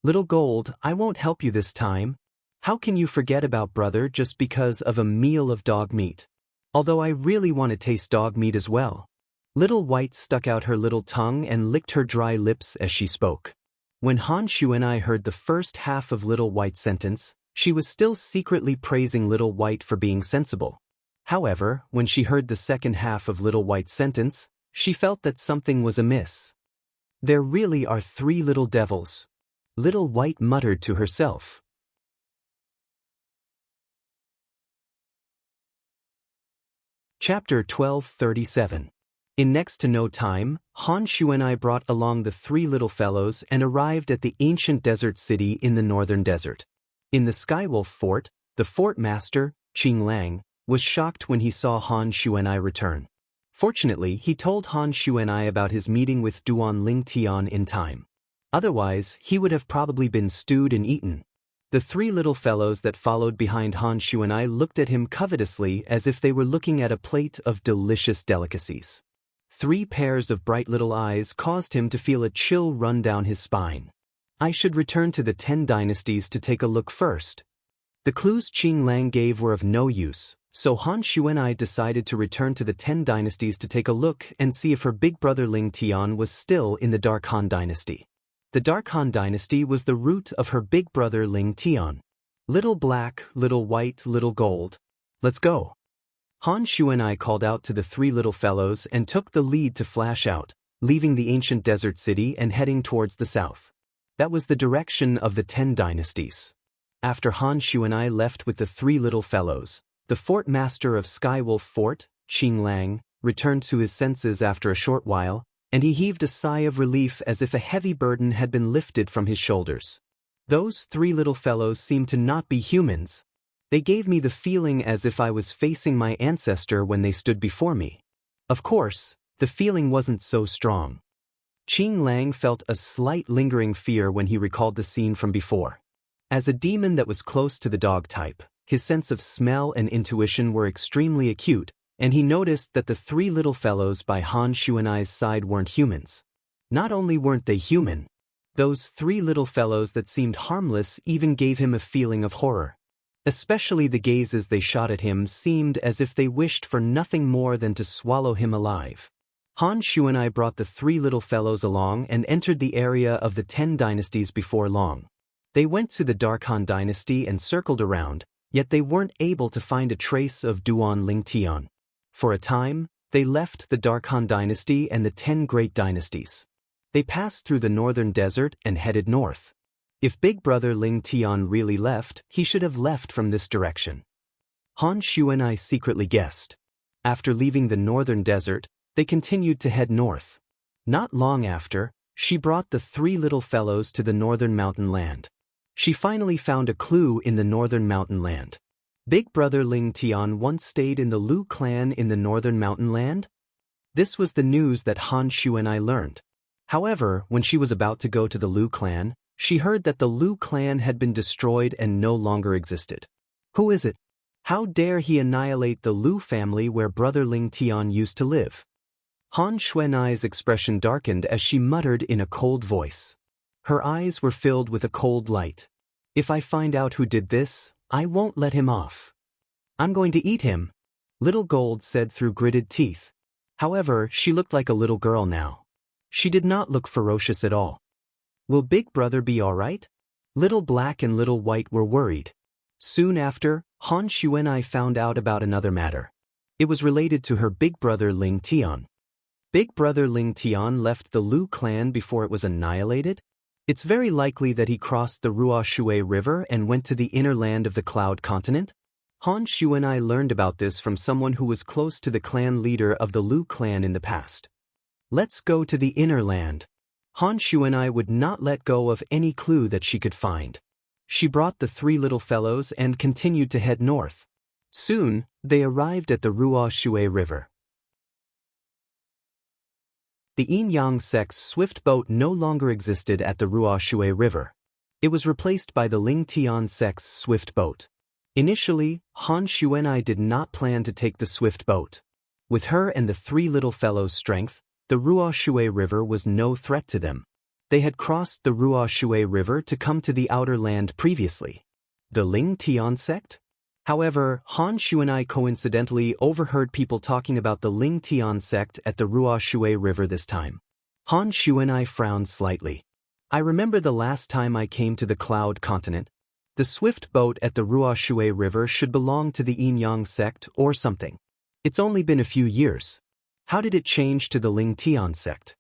Little Gold, I won't help you this time. How can you forget about Brother just because of a meal of dog meat? Although I really want to taste dog meat as well. Little White stuck out her little tongue and licked her dry lips as she spoke. When Han Shuanai heard the first half of Little White's sentence, she was still secretly praising Little White for being sensible. However, when she heard the second half of Little White's sentence, she felt that something was amiss. There really are three little devils. Little White muttered to herself. Chapter 1237. In next to no time, Han Shuanai brought along the three little fellows and arrived at the ancient desert city in the northern desert. In the Skywolf Fort, the fort master, Qing Lang, was shocked when he saw Han Shuanai return. Fortunately, he told Han Shuanai about his meeting with Duan Ling Tian in time. Otherwise, he would have probably been stewed and eaten. The three little fellows that followed behind Han Shuanai looked at him covetously as if they were looking at a plate of delicious delicacies. Three pairs of bright little eyes caused him to feel a chill run down his spine. I should return to the 10 dynasties to take a look first. The clues Qing Lang gave were of no use, so Han Shuanai decided to return to the 10 dynasties to take a look and see if her big brother Ling Tian was still in the Dark Han dynasty. The Dark Han dynasty was the root of her big brother Ling Tian. Little Black, Little White, Little Gold. Let's go. Han Shuanai called out to the three little fellows and took the lead to flash out, leaving the ancient desert city and heading towards the south. That was the direction of the 10 dynasties. After Han Shuanai left with the three little fellows, the fort master of Skywolf Fort, Qing Lang, returned to his senses after a short while, and he heaved a sigh of relief as if a heavy burden had been lifted from his shoulders. Those three little fellows seemed to not be humans. They gave me the feeling as if I was facing my ancestor when they stood before me. Of course, the feeling wasn't so strong. Qing Lang felt a slight lingering fear when he recalled the scene from before. As a demon that was close to the dog type, his sense of smell and intuition were extremely acute, and he noticed that the three little fellows by Han Xuanai's side weren't humans. Not only weren't they human, those three little fellows that seemed harmless even gave him a feeling of horror. Especially the gazes they shot at him seemed as if they wished for nothing more than to swallow him alive. Han Xuanai brought the three little fellows along and entered the area of the 10 dynasties before long. They went to the Dark Han dynasty and circled around, yet they weren't able to find a trace of Duan Ling Tian. For a time, they left the Dark Han dynasty and the 10 great dynasties. They passed through the northern desert and headed north. If Big Brother Ling Tian really left, he should have left from this direction. Han Xuanai secretly guessed. After leaving the northern desert, they continued to head north. Not long after, she brought the three little fellows to the northern mountain land. She finally found a clue in the northern mountain land. Big Brother Ling Tian once stayed in the Lu clan in the northern mountain land? This was the news that Han Xuanai learned. However, when she was about to go to the Lu clan, she heard that the Lu clan had been destroyed and no longer existed. Who is it? How dare he annihilate the Lu family where Brother Ling Tian used to live? Han Xuanai's expression darkened as she muttered in a cold voice. Her eyes were filled with a cold light. If I find out who did this, I won't let him off. I'm going to eat him, Little Gold said through gritted teeth. However, she looked like a little girl now. She did not look ferocious at all. Will Big Brother be all right? Little Black and Little White were worried. Soon after, Han Xuanai found out about another matter. It was related to her big brother Ling Tian. Big Brother Ling Tian left the Lu clan before it was annihilated? It's very likely that he crossed the Ruo Shui River and went to the inner land of the Cloud Continent. Han Xuanai learned about this from someone who was close to the clan leader of the Lu clan in the past. Let's go to the inner land. Han Xuanai would not let go of any clue that she could find. She brought the three little fellows and continued to head north. Soon, they arrived at the Ruo Shui River. The Yin-Yang sect's swift boat no longer existed at the Ruo Shui River. It was replaced by the Ling Tian sect's swift boat. Initially, Han Xuanai did not plan to take the swift boat. With her and the three little fellows' strength, the Ruo Shui River was no threat to them. They had crossed the Ruo Shui River to come to the outer land previously. The Ling Tian sect? However, Han Xuanai coincidentally overheard people talking about the Ling Tian sect at the Ruo Shui River this time. Han Xuanai frowned slightly. I remember the last time I came to the Cloud Continent. The swift boat at the Ruo Shui River should belong to the Yin-Yang sect or something. It's only been a few years. How did it change to the Ling Tian sect?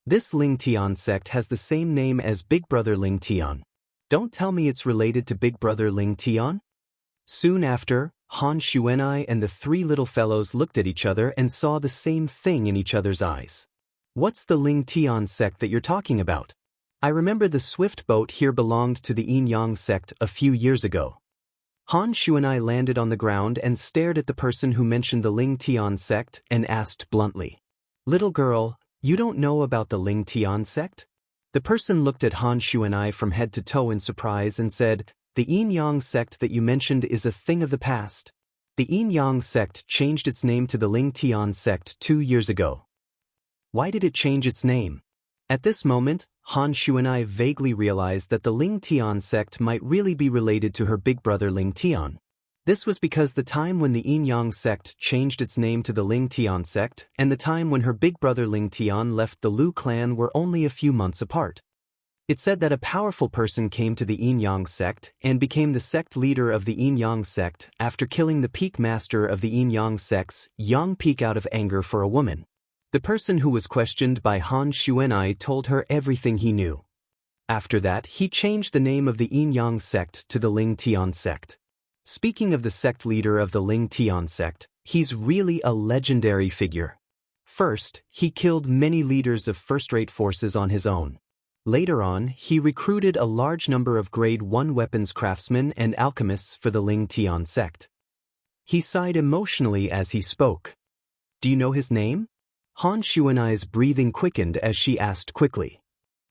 This Ling Tian sect has the same name as Big Brother Ling Tian. Don't tell me it's related to Big Brother Ling Tian? Soon after, Han Xuanai and the three little fellows looked at each other and saw the same thing in each other's eyes. What's the Ling Tian sect that you're talking about? I remember the swift boat here belonged to the Yin-Yang sect a few years ago. Han Xuanai landed on the ground and stared at the person who mentioned the Ling Tian sect and asked bluntly, "Little girl, you don't know about the Ling Tian sect?" The person looked at Han Xuanai from head to toe in surprise and said, "The Yin-Yang sect that you mentioned is a thing of the past. The Yin-Yang sect changed its name to the Ling Tian sect 2 years ago." Why did it change its name? At this moment, Han Xuanai vaguely realized that the Ling Tian sect might really be related to her big brother Ling Tian. This was because the time when the Yin-Yang sect changed its name to the Ling Tian sect and the time when her big brother Ling Tian left the Lu clan were only a few months apart. It said that a powerful person came to the Yin-Yang sect and became the sect leader of the Yin-Yang sect after killing the peak master of the Yin-Yang sect's Yang Peak out of anger for a woman. The person who was questioned by Han Xuanai told her everything he knew. After that, he changed the name of the Yin-Yang sect to the Ling Tian sect. Speaking of the sect leader of the Ling Tian sect, he's really a legendary figure. First, he killed many leaders of first-rate forces on his own. Later on, he recruited a large number of Grade 1 weapons craftsmen and alchemists for the Ling Tian sect. He sighed emotionally as he spoke. Do you know his name? Han Xuanai's breathing quickened as she asked quickly.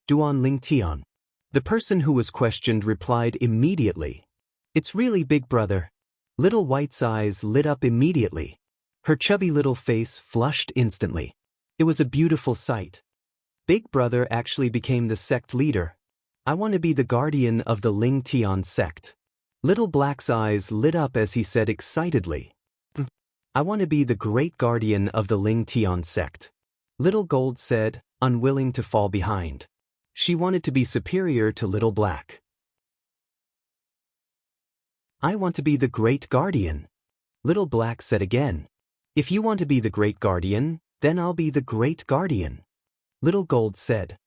Duan Ling Tian. The person who was questioned replied immediately. It's really Big Brother. Little White's eyes lit up immediately. Her chubby little face flushed instantly. It was a beautiful sight. Big Brother actually became the sect leader. I want to be the guardian of the Ling Tian sect. Little Black's eyes lit up as he said excitedly. I want to be the great guardian of the Ling Tian sect. Little Gold said, unwilling to fall behind. She wanted to be superior to Little Black. I want to be the great guardian. Little Black said again. If you want to be the great guardian, then I'll be the great guardian. Little Gold said.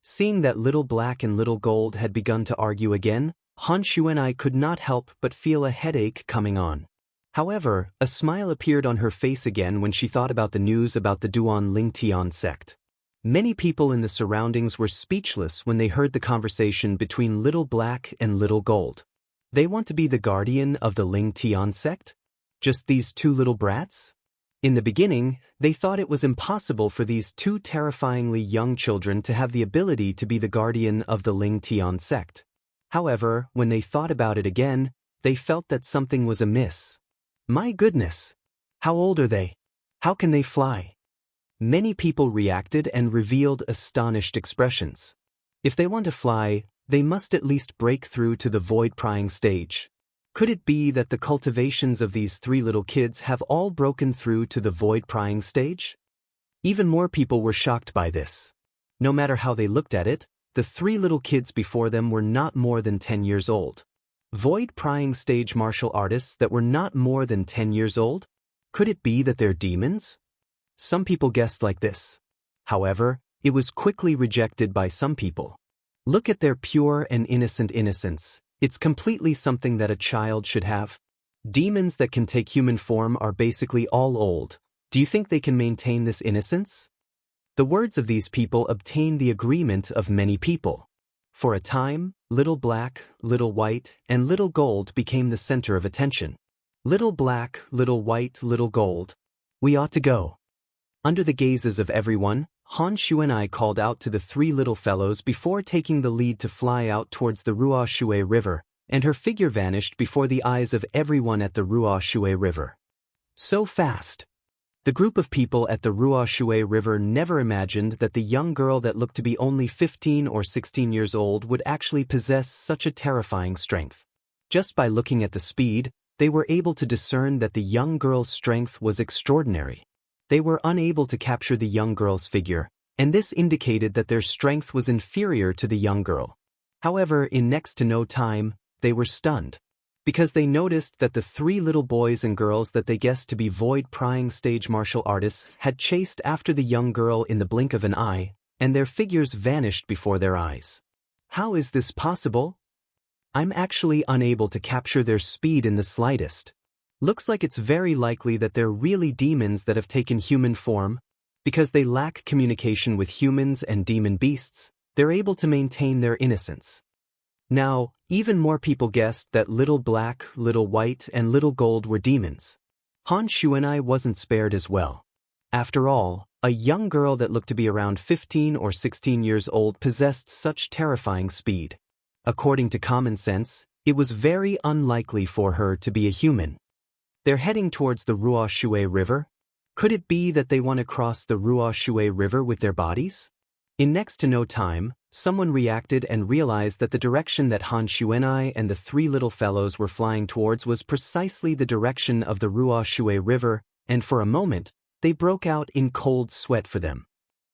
Seeing that Little Black and Little Gold had begun to argue again, Han Xuan'ai could not help but feel a headache coming on. However, a smile appeared on her face again when she thought about the news about the Duan Lingtian sect. Many people in the surroundings were speechless when they heard the conversation between Little Black and Little Gold. They want to be the guardian of the Lingtian sect? Just these two little brats? In the beginning, they thought it was impossible for these two terrifyingly young children to have the ability to be the guardian of the Ling Tian sect. However, when they thought about it again, they felt that something was amiss. My goodness! How old are they? How can they fly? Many people reacted and revealed astonished expressions. If they want to fly, they must at least break through to the void-prying stage. Could it be that the cultivations of these three little kids have all broken through to the void-prying stage? Even more people were shocked by this. No matter how they looked at it, the three little kids before them were not more than 10 years old. Void-prying stage martial artists that were not more than 10 years old? Could it be that they're demons? Some people guessed like this. However, it was quickly rejected by some people. Look at their pure and innocent innocence. It's completely something that a child should have. Demons that can take human form are basically all old. Do you think they can maintain this innocence? The words of these people obtained the agreement of many people. For a time, Little Black, Little White, and Little Gold became the center of attention. Little Black, Little White, Little Gold. We ought to go. Under the gazes of everyone, Han Xuan'ai called out to the three little fellows before taking the lead to fly out towards the Ruo Shui River, and her figure vanished before the eyes of everyone at the Ruo Shui River. So fast! The group of people at the Ruo Shui River never imagined that the young girl that looked to be only 15 or 16 years old would actually possess such a terrifying strength. Just by looking at the speed, they were able to discern that the young girl's strength was extraordinary. They were unable to capture the young girl's figure, and this indicated that their strength was inferior to the young girl. However, in next to no time, they were stunned, because they noticed that the three little boys and girls that they guessed to be void-prying stage martial artists had chased after the young girl in the blink of an eye, and their figures vanished before their eyes. How is this possible? I'm actually unable to capture their speed in the slightest. Looks like it's very likely that they're really demons that have taken human form. Because they lack communication with humans and demon beasts, they're able to maintain their innocence. Now, even more people guessed that Little Black, Little White, and Little Gold were demons. Han Xuan'ai wasn't spared as well. After all, a young girl that looked to be around 15 or 16 years old possessed such terrifying speed. According to common sense, it was very unlikely for her to be a human. They're heading towards the Ruo Shui River. Could it be that they want to cross the Ruo Shui River with their bodies? In next to no time, someone reacted and realized that the direction that Han Xuan'ai and the three little fellows were flying towards was precisely the direction of the Ruo Shui River, and for a moment, they broke out in cold sweat for them.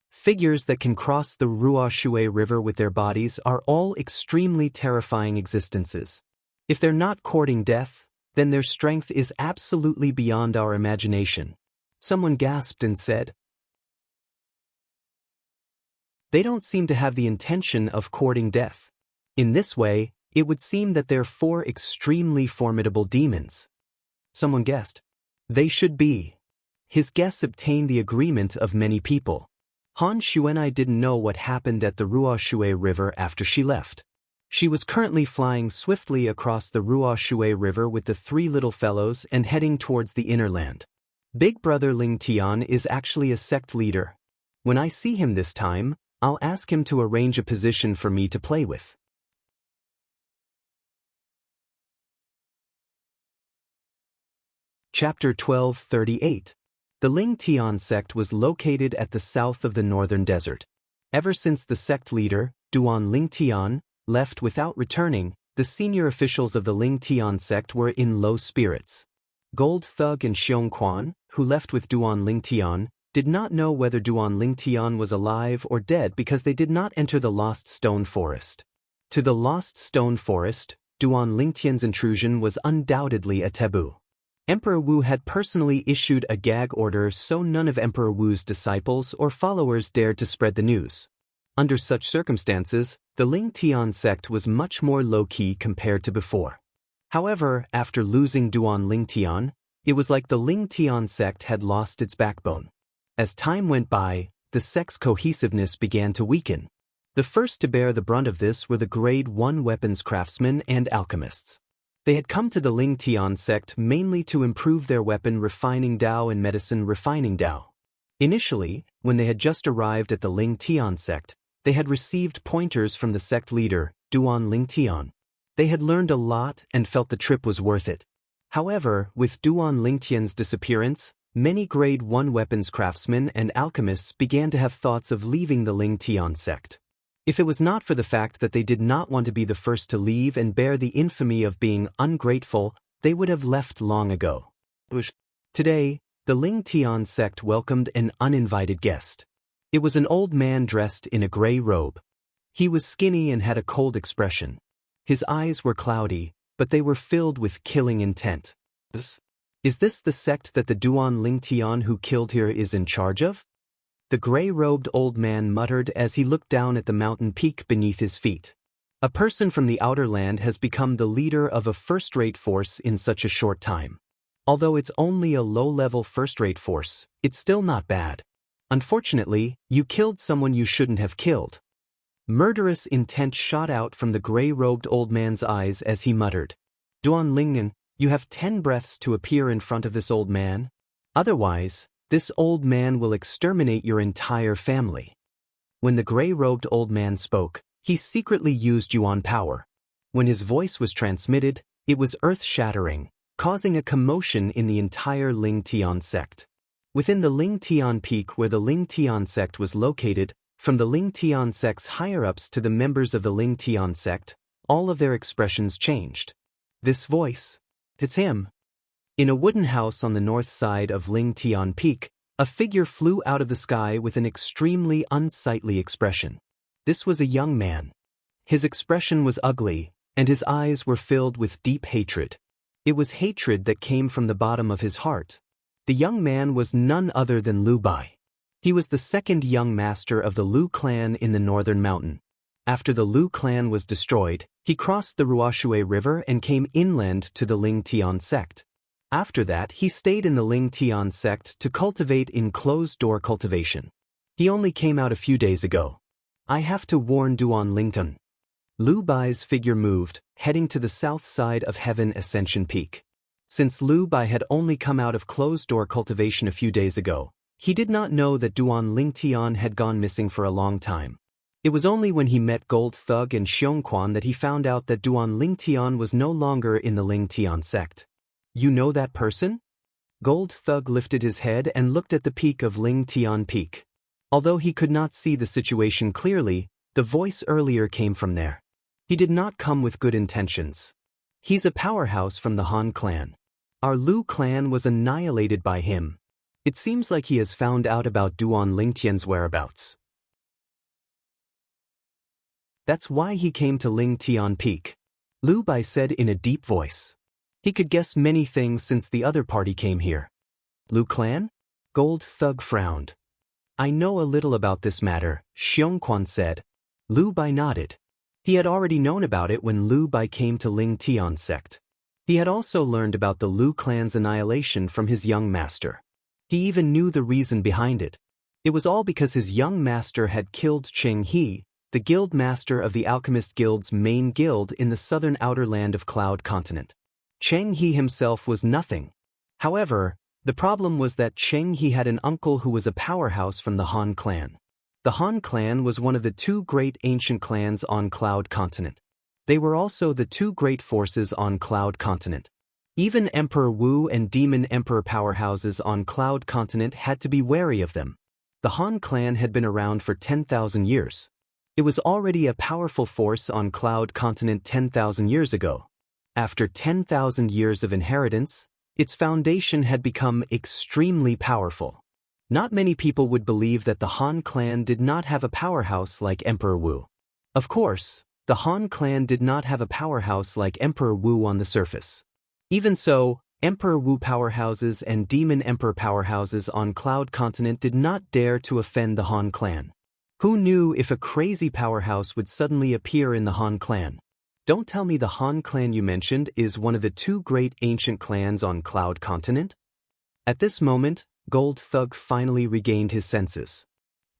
Figures that can cross the Ruo Shui River with their bodies are all extremely terrifying existences. If they're not courting death, then their strength is absolutely beyond our imagination. Someone gasped and said, they don't seem to have the intention of courting death. In this way, it would seem that they're four extremely formidable demons. Someone guessed, they should be. His guess obtained the agreement of many people. Han Xuan'ai didn't know what happened at the Ruo Shui River after she left. She was currently flying swiftly across the Ruo Shui River with the three little fellows and heading towards the inner land. Big Brother Ling Tian is actually a sect leader. When I see him this time, I'll ask him to arrange a position for me to play with. Chapter 12:38 The Ling Tian sect was located at the south of the northern desert. Ever since the sect leader, Duan Ling Tian, left without returning, the senior officials of the Ling Tian sect were in low spirits. Gold Thug and Xiong Quan, who left with Duan Ling Tian, did not know whether Duan Ling Tian was alive or dead because they did not enter the Lost Stone Forest. To the Lost Stone Forest, Duan Ling Tian's intrusion was undoubtedly a taboo. Emperor Wu had personally issued a gag order so none of Emperor Wu's disciples or followers dared to spread the news. Under such circumstances, the Ling Tian sect was much more low-key compared to before. However, after losing Duan Ling Tian, it was like the Ling Tian sect had lost its backbone. As time went by, the sect's cohesiveness began to weaken. The first to bear the brunt of this were the Grade 1 weapons craftsmen and alchemists. They had come to the Ling Tian sect mainly to improve their weapon refining Dao and medicine refining Dao. Initially, when they had just arrived at the Ling Tian sect, they had received pointers from the sect leader, Duan Ling Tian. They had learned a lot and felt the trip was worth it. However, with Duan Ling Tian's disappearance, many Grade 1 weapons craftsmen and alchemists began to have thoughts of leaving the Ling Tian sect. If it was not for the fact that they did not want to be the first to leave and bear the infamy of being ungrateful, they would have left long ago. Today, the Ling Tian sect welcomed an uninvited guest. It was an old man dressed in a gray robe. He was skinny and had a cold expression. His eyes were cloudy, but they were filled with killing intent. Is this the sect that the Duan Ling Tian who killed here is in charge of? The gray-robed old man muttered as he looked down at the mountain peak beneath his feet. A person from the outer land has become the leader of a first-rate force in such a short time. Although it's only a low-level first-rate force, it's still not bad. Unfortunately, you killed someone you shouldn't have killed. Murderous intent shot out from the gray-robed old man's eyes as he muttered. Duan Lingnan, you have 10 breaths to appear in front of this old man. Otherwise, this old man will exterminate your entire family. When the gray-robed old man spoke, he secretly used Yuan power. When his voice was transmitted, it was earth-shattering, causing a commotion in the entire Ling Tian sect. Within the Ling Tian peak where the Ling Tian sect was located, from the Ling Tian sect's higher-ups to the members of the Ling Tian sect, all of their expressions changed. This voice, it's him. In a wooden house on the north side of Ling Tian Peak, a figure flew out of the sky with an extremely unsightly expression. This was a young man. His expression was ugly, and his eyes were filled with deep hatred. It was hatred that came from the bottom of his heart. The young man was none other than Lu Bai. He was the second young master of the Lu clan in the northern mountain. After the Lu clan was destroyed, he crossed the Ruoshui River and came inland to the Ling Tian sect. After that, he stayed in the Ling Tian sect to cultivate in closed-door cultivation. He only came out a few days ago. I have to warn Duan Lington. Lu Bai's figure moved, heading to the south side of Heaven Ascension Peak. Since Lu Bai had only come out of closed-door cultivation a few days ago, he did not know that Duan Ling Tian had gone missing for a long time. It was only when he met Gold Thug and Xiong Quan that he found out that Duan Ling Tian was no longer in the Ling Tian sect. You know that person? Gold Thug lifted his head and looked at the peak of Ling Tian Peak. Although he could not see the situation clearly, the voice earlier came from there. He did not come with good intentions. He's a powerhouse from the Han clan. Our Lu clan was annihilated by him. It seems like he has found out about Duan Ling Tian's whereabouts. That's why he came to Ling Tian Peak, Lu Bai said in a deep voice. He could guess many things since the other party came here. Lu clan? Gold Thug frowned. I know a little about this matter, Xiong Quan said. Lu Bai nodded. He had already known about it when Lu Bai came to Ling Tian sect. He had also learned about the Lu clan's annihilation from his young master. He even knew the reason behind it. It was all because his young master had killed Cheng He, the guild master of the Alchemist Guild's main guild in the southern outer land of Cloud Continent. Cheng He himself was nothing. However, the problem was that Cheng He had an uncle who was a powerhouse from the Han clan. The Han clan was one of the 2 great ancient clans on Cloud Continent. They were also the 2 great forces on Cloud Continent. Even Emperor Wu and Demon Emperor powerhouses on Cloud Continent had to be wary of them. The Han clan had been around for 10,000 years. It was already a powerful force on Cloud Continent 10,000 years ago. After 10,000 years of inheritance, its foundation had become extremely powerful. Not many people would believe that the Han clan did not have a powerhouse like Emperor Wu. Of course, the Han clan did not have a powerhouse like Emperor Wu on the surface. Even so, Emperor Wu powerhouses and Demon Emperor powerhouses on Cloud Continent did not dare to offend the Han clan. Who knew if a crazy powerhouse would suddenly appear in the Han clan? Don't tell me the Han clan you mentioned is one of the two great ancient clans on Cloud Continent? At this moment, Gold Thug finally regained his senses.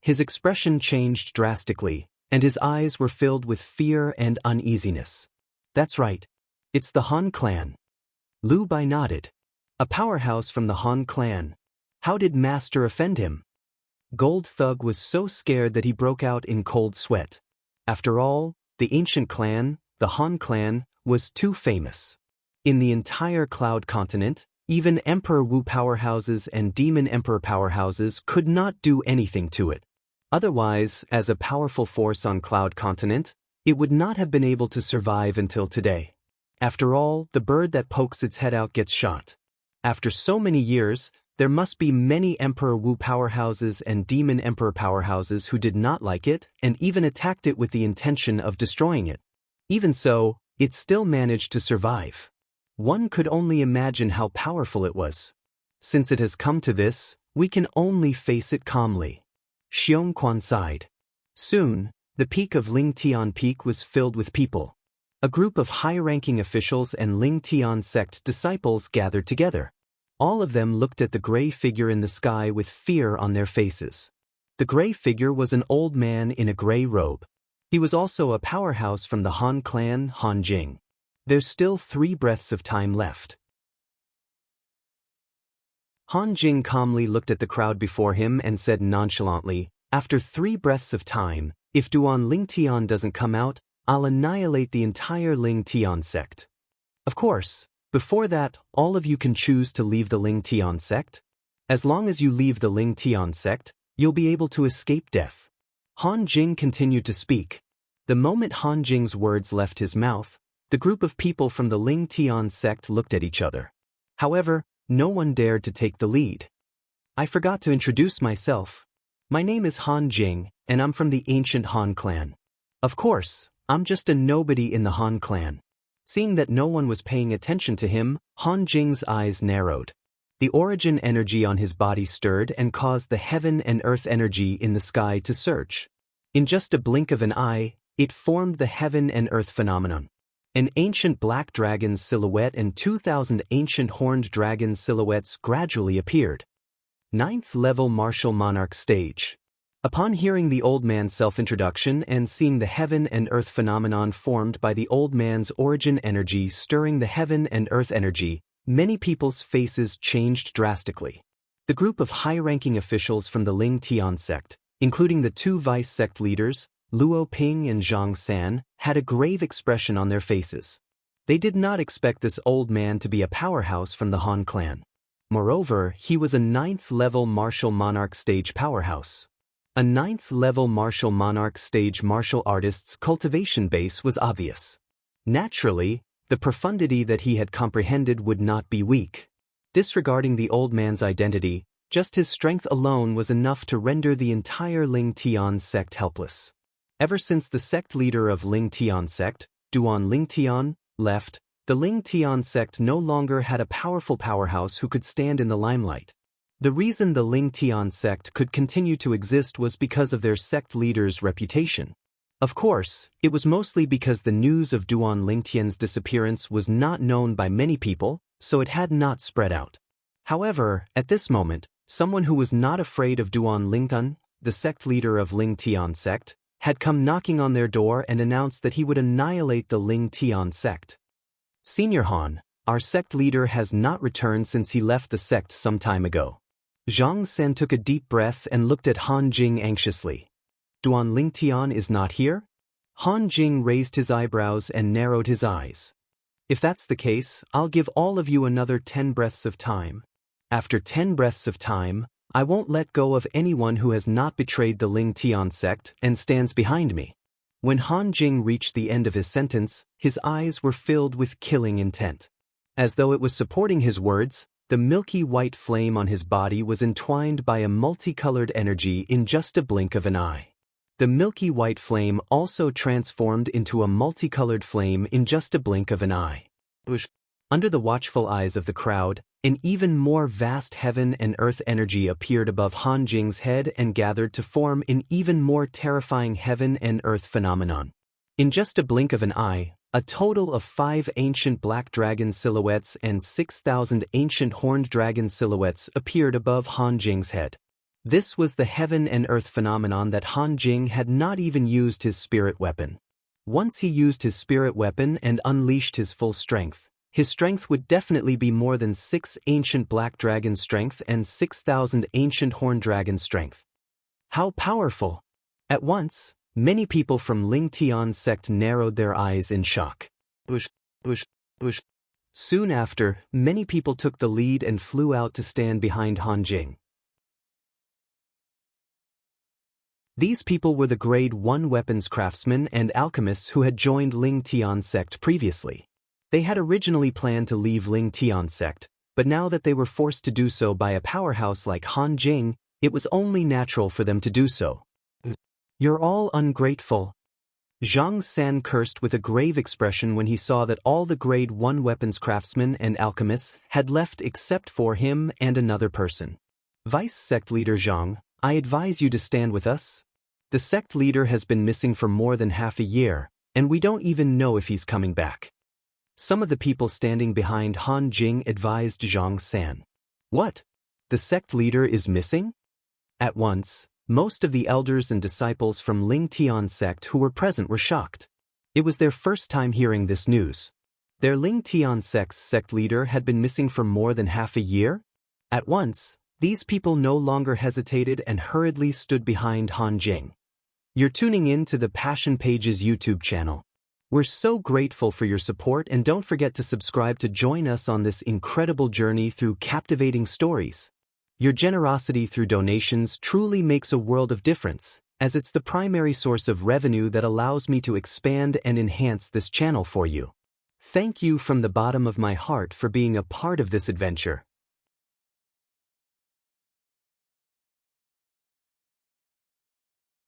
His expression changed drastically, and his eyes were filled with fear and uneasiness. That's right. It's the Han clan. Lu Bai nodded. A powerhouse from the Han clan. How did Master offend him? Gold Thug was so scared that he broke out in cold sweat. After all, the ancient clan, the Han clan, was too famous. In the entire Cloud Continent, even Emperor Wu powerhouses and Demon Emperor powerhouses could not do anything to it. Otherwise, as a powerful force on Cloud Continent, it would not have been able to survive until today. After all, the bird that pokes its head out gets shot. After so many years, there must be many Emperor Wu powerhouses and Demon Emperor powerhouses who did not like it and even attacked it with the intention of destroying it. Even so, it still managed to survive. One could only imagine how powerful it was. Since it has come to this, we can only face it calmly. Xiong Quan sighed. Soon, the peak of Ling Tian Peak was filled with people. A group of high-ranking officials and Ling Tian sect disciples gathered together. All of them looked at the gray figure in the sky with fear on their faces. The gray figure was an old man in a gray robe. He was also a powerhouse from the Han clan, Han Jing. There's still 3 breaths of time left. Han Jing calmly looked at the crowd before him and said nonchalantly, after 3 breaths of time, if Duan Ling Tian doesn't come out, I'll annihilate the entire Ling Tian sect. Of course, before that, all of you can choose to leave the Ling Tian sect. As long as you leave the Ling Tian sect, you'll be able to escape death. Han Jing continued to speak. The moment Han Jing's words left his mouth, the group of people from the Ling Tian sect looked at each other. However, no one dared to take the lead. I forgot to introduce myself. My name is Han Jing, and I'm from the ancient Han clan. Of course, I'm just a nobody in the Han clan. Seeing that no one was paying attention to him, Han Jing's eyes narrowed. The origin energy on his body stirred and caused the heaven and earth energy in the sky to surge. In just a blink of an eye, it formed the heaven and earth phenomenon. An ancient black dragon's silhouette and 2,000 ancient horned dragon silhouettes gradually appeared. 9th level martial monarch stage. Upon hearing the old man's self-introduction and seeing the heaven and earth phenomenon formed by the old man's origin energy stirring the heaven and earth energy, many people's faces changed drastically. The group of high-ranking officials from the Ling Tian sect, including the 2 vice sect leaders, Luo Ping and Zhang San, had a grave expression on their faces. They did not expect this old man to be a powerhouse from the Han clan. Moreover, he was a 9th level martial monarch stage powerhouse. A 9th level martial monarch stage martial artist's cultivation base was obvious. Naturally, the profundity that he had comprehended would not be weak. Disregarding the old man's identity, just his strength alone was enough to render the entire Ling Tian sect helpless. Ever since the sect leader of Ling Tian sect, Duan Ling Tian, left, the Ling Tian sect no longer had a powerful powerhouse who could stand in the limelight. The reason the Ling Tian sect could continue to exist was because of their sect leader's reputation. Of course, it was mostly because the news of Duan Lingtian's disappearance was not known by many people, so it had not spread out. However, at this moment, someone who was not afraid of Duan Lingtian, the sect leader of Ling Tian sect, had come knocking on their door and announced that he would annihilate the Ling Tian sect. Senior Han, our sect leader has not returned since he left the sect some time ago. Zhang San took a deep breath and looked at Han Jing anxiously. Duan Lingtian is not here? Han Jing raised his eyebrows and narrowed his eyes. If that's the case, I'll give all of you another 10 breaths of time. After 10 breaths of time, I won't let go of anyone who has not betrayed the Ling Tian sect and stands behind me. When Han Jing reached the end of his sentence, his eyes were filled with killing intent. As though it was supporting his words, the milky white flame on his body was entwined by a multicolored energy in just a blink of an eye. The milky white flame also transformed into a multicolored flame in just a blink of an eye. Under the watchful eyes of the crowd, an even more vast heaven and earth energy appeared above Han Jing's head and gathered to form an even more terrifying heaven and earth phenomenon. In just a blink of an eye, a total of 5 ancient black dragon silhouettes and 6,000 ancient horned dragon silhouettes appeared above Han Jing's head. This was the heaven and earth phenomenon that Han Jing had not even used his spirit weapon. Once he used his spirit weapon and unleashed his full strength, his strength would definitely be more than 6 ancient black dragon strength and 6,000 ancient horned dragon strength. How powerful! At once, many people from Ling Tian's sect narrowed their eyes in shock. Soon after, many people took the lead and flew out to stand behind Han Jing. These people were the Grade 1 weapons craftsmen and alchemists who had joined Ling Tian's sect previously. They had originally planned to leave Ling Tian's sect, but now that they were forced to do so by a powerhouse like Han Jing, it was only natural for them to do so. You're all ungrateful. Zhang San cursed with a grave expression when he saw that all the Grade 1 weapons craftsmen and alchemists had left except for him and another person. Vice Sect Leader Zhang, I advise you to stand with us. The sect leader has been missing for more than half a year, and we don't even know if he's coming back. Some of the people standing behind Han Jing advised Zhang San. What? The sect leader is missing? At once, most of the elders and disciples from Ling Tian's sect who were present were shocked. It was their first time hearing this news. Their Ling Tian sect's sect leader had been missing for more than half a year? At once, these people no longer hesitated and hurriedly stood behind Han Jing. You're tuning in to the Passion Pages YouTube channel. We're so grateful for your support, and don't forget to subscribe to join us on this incredible journey through captivating stories. Your generosity through donations truly makes a world of difference, as it's the primary source of revenue that allows me to expand and enhance this channel for you. Thank you from the bottom of my heart for being a part of this adventure.